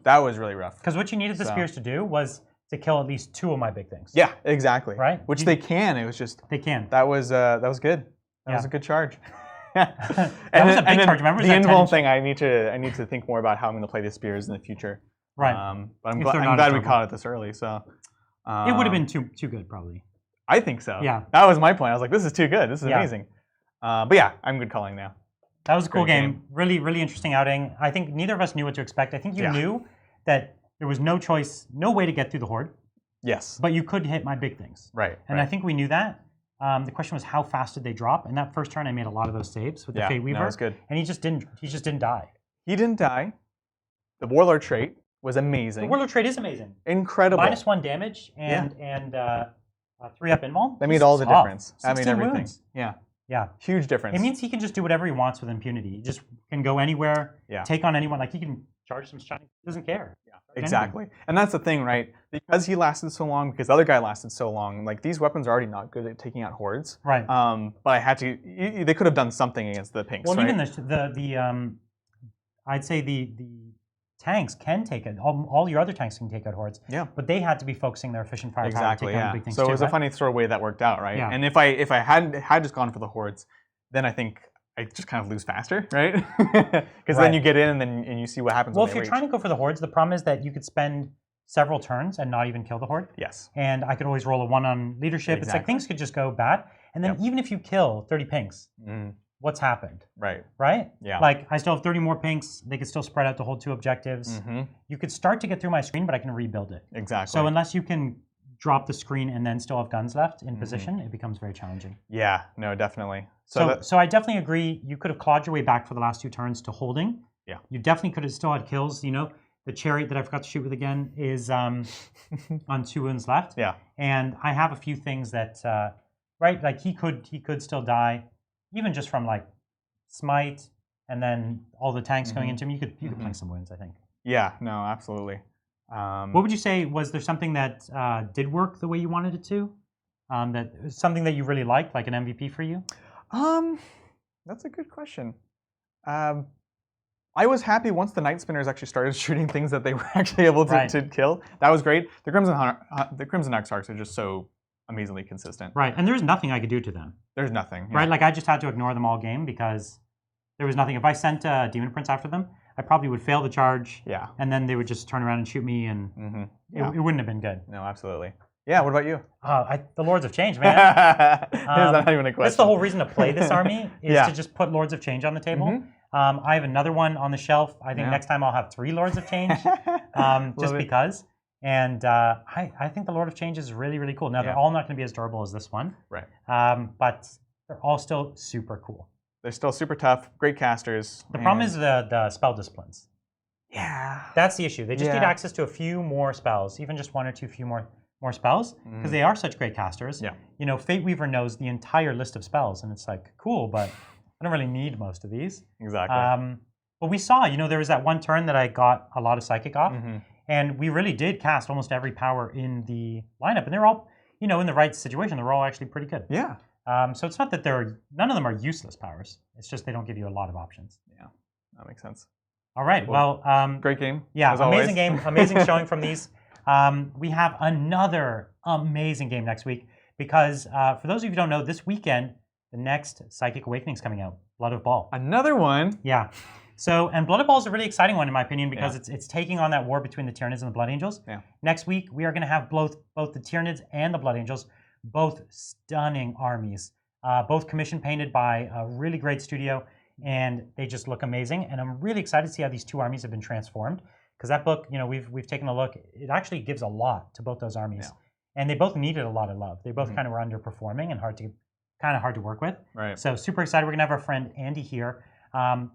[SPEAKER 2] That was really rough.
[SPEAKER 1] Because what you needed the spears to do was to kill at least 2 of my big things.
[SPEAKER 2] Yeah, exactly.
[SPEAKER 1] Right.
[SPEAKER 2] Which they can. It was just
[SPEAKER 1] they can.
[SPEAKER 2] That was good. That was a good charge.
[SPEAKER 1] That was a big charge. Remember
[SPEAKER 2] the invuln thing? I need to think more about how I'm going to play the spears in the future.
[SPEAKER 1] Right.
[SPEAKER 2] But I'm glad we caught it this early. So
[SPEAKER 1] it would have been too good probably.
[SPEAKER 2] I think so.
[SPEAKER 1] Yeah.
[SPEAKER 2] That was my point. I was like, this is too good. This is amazing. But yeah, I'm good calling now.
[SPEAKER 1] That was a cool game. Really, really interesting outing. I think neither of us knew what to expect. I think you knew that there was no choice, no way to get through the Horde.
[SPEAKER 2] Yes.
[SPEAKER 1] But you could hit my big things.
[SPEAKER 2] Right.
[SPEAKER 1] And I think we knew that. The question was how fast did they drop? And that first turn, I made a lot of those saves with the Fate Weaver.
[SPEAKER 2] That was good.
[SPEAKER 1] And he just didn't die.
[SPEAKER 2] He didn't die. The Warlord trait was amazing.
[SPEAKER 1] The Warlord trait is amazing.
[SPEAKER 2] Incredible.
[SPEAKER 1] -1 damage and 3-up invuln.
[SPEAKER 2] That made all the difference. That
[SPEAKER 1] 16
[SPEAKER 2] made everything.
[SPEAKER 1] wounds. Yeah.
[SPEAKER 2] Huge difference.
[SPEAKER 1] It means he can just do whatever he wants with impunity. He just can go anywhere, take on anyone. Like he can charge some shining. He doesn't care.
[SPEAKER 2] Exactly. And that's the thing, right? Because he lasted so long, because the other guy lasted so long, like these weapons are already not good at taking out hordes.
[SPEAKER 1] Right.
[SPEAKER 2] But I had to, they could have done something against the pinks,
[SPEAKER 1] well,
[SPEAKER 2] right?
[SPEAKER 1] even I'd say the tanks can take it. All your other tanks can take out hordes.
[SPEAKER 2] Yeah.
[SPEAKER 1] But they had to be focusing their efficient firepower
[SPEAKER 2] Exactly,
[SPEAKER 1] to take out the big things
[SPEAKER 2] So
[SPEAKER 1] too,
[SPEAKER 2] it was a funny sort of way that worked out, right?
[SPEAKER 1] Yeah.
[SPEAKER 2] And if I had just gone for the hordes, then I think I just kind of lose faster, right? Because then you get in and you see what happens.
[SPEAKER 1] Well,
[SPEAKER 2] when
[SPEAKER 1] if you're
[SPEAKER 2] reach.
[SPEAKER 1] trying to go for the hordes, the problem is that you could spend several turns and not even kill the horde.
[SPEAKER 2] Yes.
[SPEAKER 1] And I could always roll a 1 on leadership.
[SPEAKER 2] Exactly.
[SPEAKER 1] It's like things could just go bad. And then even if you kill 30 pinks, what's happened?
[SPEAKER 2] Right.
[SPEAKER 1] Right?
[SPEAKER 2] Yeah.
[SPEAKER 1] Like I still have 30 more pinks. They could still spread out to hold 2 objectives. You could start to get through my screen, but I can rebuild it.
[SPEAKER 2] Exactly.
[SPEAKER 1] So unless you can drop the screen and then still have guns left in position, it becomes very challenging.
[SPEAKER 2] Yeah, no, definitely.
[SPEAKER 1] So I definitely agree. You could have clawed your way back for the last 2 turns to holding.
[SPEAKER 2] Yeah.
[SPEAKER 1] You definitely could have still had kills. You know, the chariot that I forgot to shoot with again is on 2 wounds left.
[SPEAKER 2] Yeah.
[SPEAKER 1] And I have a few things that, right, like he could still die, even just from like smite and then all the tanks going into him. You could play some wounds, I think.
[SPEAKER 2] Yeah. No, absolutely.
[SPEAKER 1] What would you say? Was there something that did work the way you wanted it to? That something that you really liked, like an MVP for you?
[SPEAKER 2] That's a good question. I was happy once the Night Spinners actually started shooting things that they were actually able to kill. That was great. The Crimson Exarchs are just so amazingly consistent.
[SPEAKER 1] Right, and there's nothing I could do to them.
[SPEAKER 2] There's nothing. Yeah.
[SPEAKER 1] Right, like I just had to ignore them all game because there was nothing. If I sent Demon Prince after them, I probably would fail the charge. Yeah. And then they would just turn around and shoot me, and it wouldn't have been good.
[SPEAKER 2] No, absolutely. Yeah, what about you?
[SPEAKER 1] The Lords of Change, man.
[SPEAKER 2] That's not even a question.
[SPEAKER 1] That's the whole reason to play this army, is to just put Lords of Change on the table. I have another one on the shelf. I think next time I'll have 3 Lords of Change, just because. And I think the Lord of Change is really, really cool. Now, they're all not going to be as durable as this one.
[SPEAKER 2] Right.
[SPEAKER 1] But they're all still super cool.
[SPEAKER 2] They're still super tough, great casters.
[SPEAKER 1] The problem is the spell disciplines.
[SPEAKER 2] Yeah.
[SPEAKER 1] That's the issue. They just need access to a few more spells, even just 1 or 2 few more spells, because they are such great casters.
[SPEAKER 2] Yeah.
[SPEAKER 1] You know, Fate Weaver knows the entire list of spells, and it's like, cool, but I don't really need most of these.
[SPEAKER 2] Exactly.
[SPEAKER 1] But we saw, you know, there was that one turn that I got a lot of Psychic off, And we really did cast almost every power in the lineup, and they're all, in the right situation. They're all actually pretty good.
[SPEAKER 2] Yeah.
[SPEAKER 1] So it's not that none of them are useless powers. It's just they don't give you a lot of options.
[SPEAKER 2] Yeah, that makes sense.
[SPEAKER 1] All right. Well,
[SPEAKER 2] great game.
[SPEAKER 1] Yeah,
[SPEAKER 2] as
[SPEAKER 1] amazing
[SPEAKER 2] always.
[SPEAKER 1] game. Amazing showing from these. We have another amazing game next week because for those of you who don't know, this weekend the next Psychic Awakening is coming out. Blood of Baal.
[SPEAKER 2] Another one.
[SPEAKER 1] Yeah. So, and Blood of Baal is a really exciting one in my opinion because it's taking on that war between the Tyranids and the Blood Angels.
[SPEAKER 2] Yeah.
[SPEAKER 1] Next week we are going to have both the Tyranids and the Blood Angels, both stunning armies, both commission painted by a really great studio, and they just look amazing. And I'm really excited to see how these two armies have been transformed because that book, we've taken a look. It actually gives a lot to both those armies, and they both needed a lot of love. They both kind of were underperforming and hard to work with.
[SPEAKER 2] Right.
[SPEAKER 1] So super excited. We're gonna have our friend Andy here.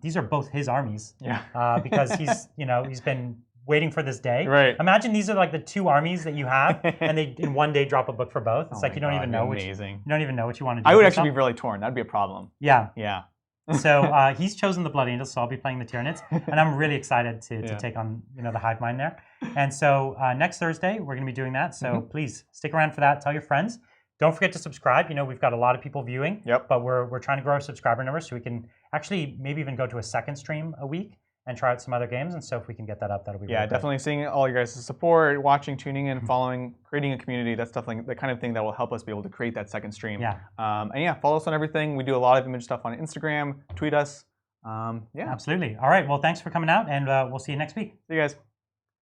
[SPEAKER 1] These are both his armies.
[SPEAKER 2] Yeah.
[SPEAKER 1] Because he's he's been waiting for this day.
[SPEAKER 2] Right.
[SPEAKER 1] Imagine these are like the two armies that you have, and they in one day drop a book for both. It's like you don't even know which.
[SPEAKER 2] Amazing.
[SPEAKER 1] You don't even know what you want to do.
[SPEAKER 2] I would actually be really torn. That'd be a problem.
[SPEAKER 1] Yeah.
[SPEAKER 2] Yeah.
[SPEAKER 1] So he's chosen the Blood Angels, so I'll be playing the Tyranids, and I'm really excited to take on the hive mind there. And so next Thursday we're going to be doing that. So please stick around for that. Tell your friends. Don't forget to subscribe. We've got a lot of people viewing.
[SPEAKER 2] Yep.
[SPEAKER 1] But we're trying to grow our subscriber numbers so we can actually maybe even go to a second stream a week and try out some other games. And so if we can get that up, that'll be really
[SPEAKER 2] definitely seeing all your guys' support, watching, tuning in, following, creating a community. That's definitely the kind of thing that will help us be able to create that second stream.
[SPEAKER 1] Yeah.
[SPEAKER 2] And follow us on everything. We do a lot of image stuff on Instagram. Tweet us.
[SPEAKER 1] Absolutely. All right. Well, thanks for coming out, and we'll see you next week.
[SPEAKER 2] See you guys.